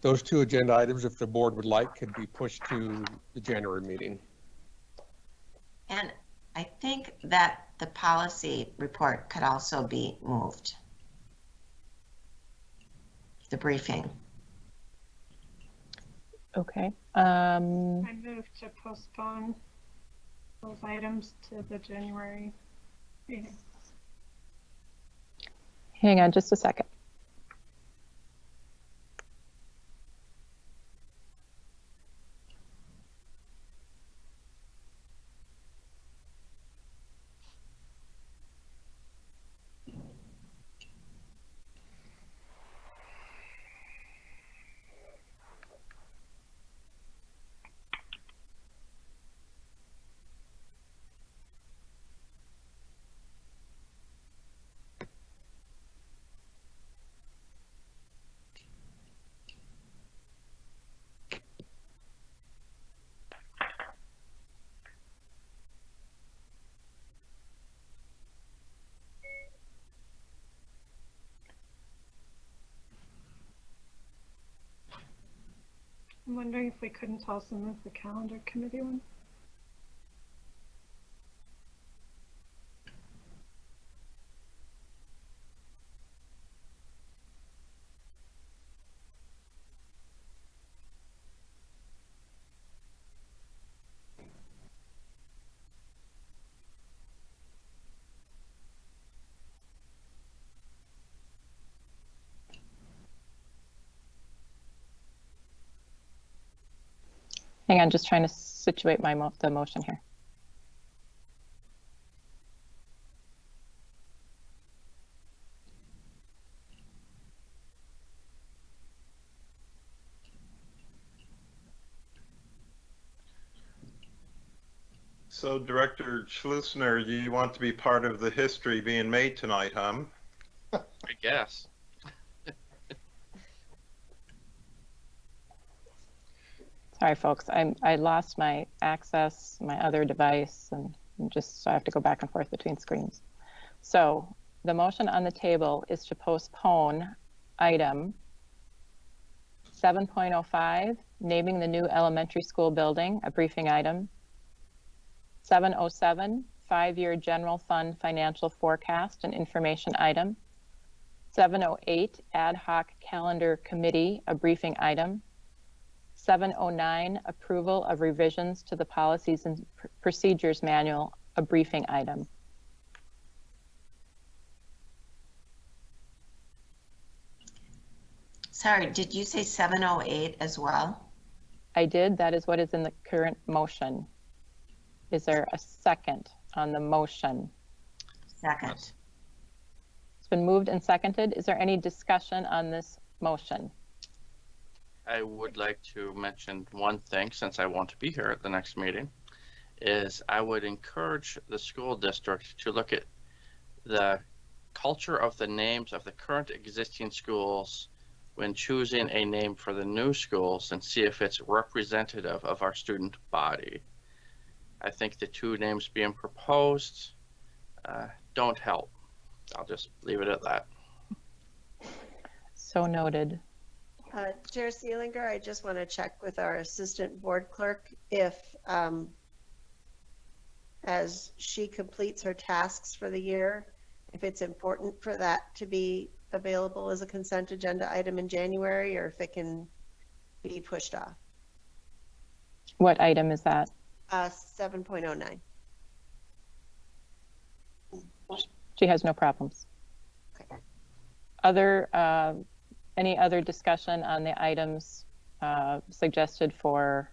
those two agenda items, if the board would like, could be pushed to the January meeting. And I think that the policy report could also be moved. The briefing. Okay. I move to postpone those items to the January meeting. Hang on just a second. wondering if we couldn't also move the calendar committee one. Hang on, just trying to situate the motion here. So Director Schlusner, you want to be part of the history being made tonight, huh? I guess. Sorry, folks. I lost my access, my other device, and so I have to go back and forth between screens. So the motion on the table is to postpone item 7.05, naming the new elementary school building, a briefing item. 707, 5-year general fund financial forecast, an information item. 708, ad hoc calendar committee, a briefing item. 709, approval of revisions to the policies and procedures manual, a briefing item. Sorry, did you say 708 as well? I did. That is what is in the current motion. Is there a second on the motion? Second. It's been moved and seconded. Is there any discussion on this motion? I would like to mention one thing, since I want to be here at the next meeting, is I would encourage the school district to look at the culture of the names of the current existing schools when choosing a name for the new schools and see if it's representative of our student body. I think the two names being proposed don't help. I'll just leave it at that. So noted. Chair Seelinger, I just want to check with our assistant board clerk if, as she completes her tasks for the year, if it's important for that to be available as a consent agenda item in January, or if it can be pushed off. What item is that? 7.09. She has no problems. Okay. Any other discussion on the items suggested for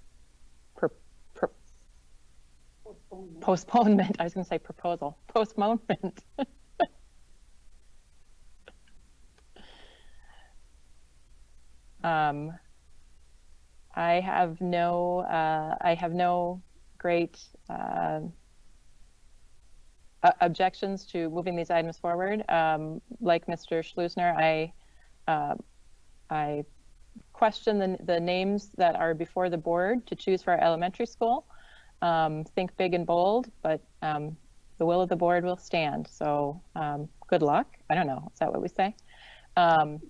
postponement? I was going to say proposal. Postponement. I have no great objections to moving these items forward. Like Mr. Schlusner, I question the names that are before the board to choose for our elementary school. Think big and bold, but the will of the board will stand. So good luck. I don't know. Is that what we say? That's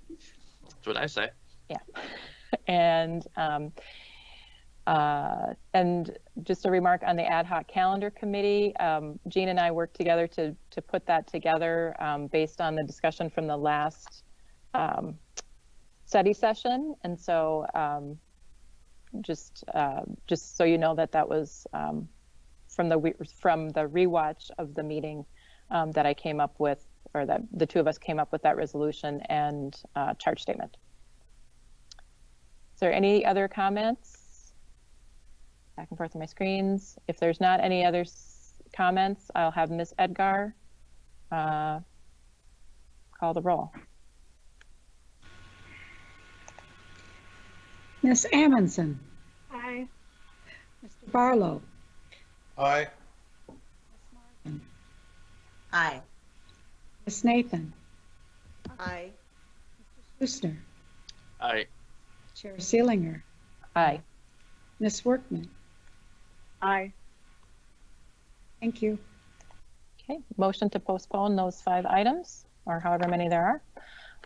what I say. Yeah. And just a remark on the ad hoc calendar committee. Jean and I worked together to put that together based on the discussion from the last study session. And so just so you know that was from the rewatch of the meeting that I came up with, or that the two of us came up with that resolution and charge statement. Is there any other comments? Back and forth on my screens. If there's not any other comments, I'll have Ms. Edgar call the roll. Ms. Amundson. Aye. Mr. Barlow. Aye. Aye. Ms. Nathan. Aye. Schlusner. Aye. Chair Seelinger. Aye. Ms. Workman. Aye. Thank you. Okay, motion to postpone those 5 items, or however many there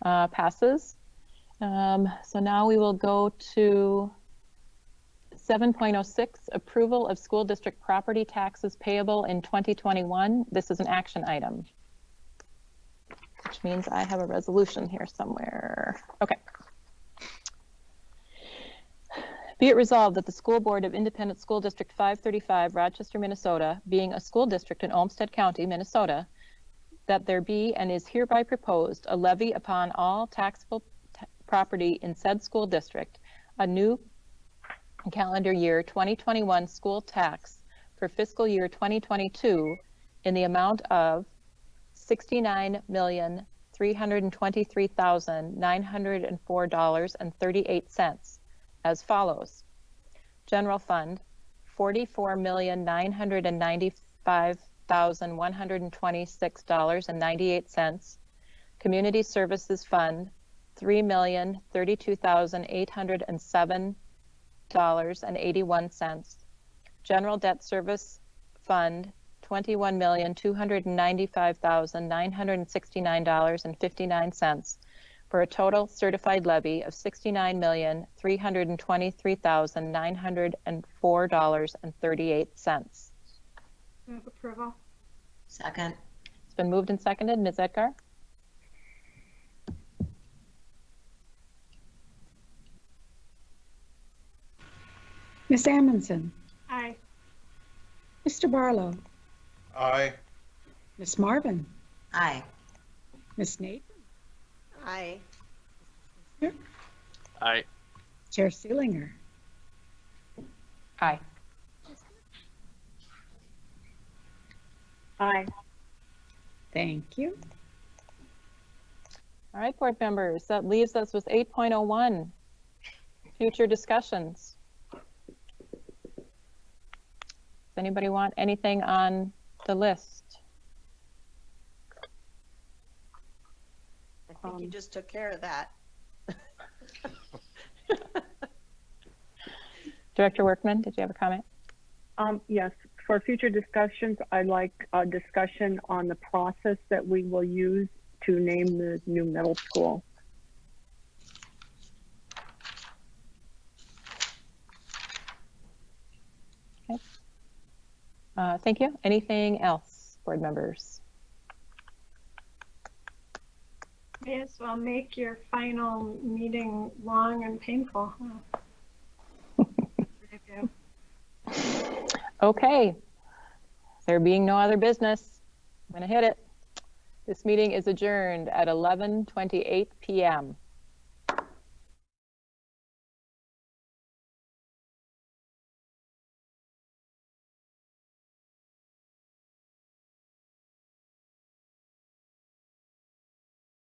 are, passes. So now we will go to 7.06, approval of school district property taxes payable in 2021. This is an action item, which means I have a resolution here somewhere. Okay. Be it resolved that the School Board of Independent School District 535, Rochester, Minnesota, being a school district in Olmsted County, Minnesota, that there be and is hereby proposed a levy upon all taxable property in said school district, a new calendar year 2021 school tax for fiscal year 2022 in the amount of $69,323,904.38 as follows. General Fund, $44,995,126.98. Community Services Fund, $3,032,807.81. General Debt Service Fund, $21,295,969.59 for a total certified levy of $69,323,904.38. Move approval. Second. It's been moved and seconded. Ms. Edgar? Ms. Amundson, Aye. Mr. Barlow, Aye. Ms. Marvin, Aye. Ms. Nathan, Aye. Aye. Chair Seelinger. Aye. Aye. Thank you. All right, board members, that leaves us with 8.01, future discussions. Does anybody want anything on the list? I think you just took care of that. Director Workman, did you have a comment? Yes, for future discussions, I'd like a discussion on the process that we will use to name the new middle school. Okay. Thank you. Anything else, board members? May as well make your final meeting long and painful. Huh? Okay. There being no other business, I'm going to hit it. This meeting is adjourned at 11:28 p.m.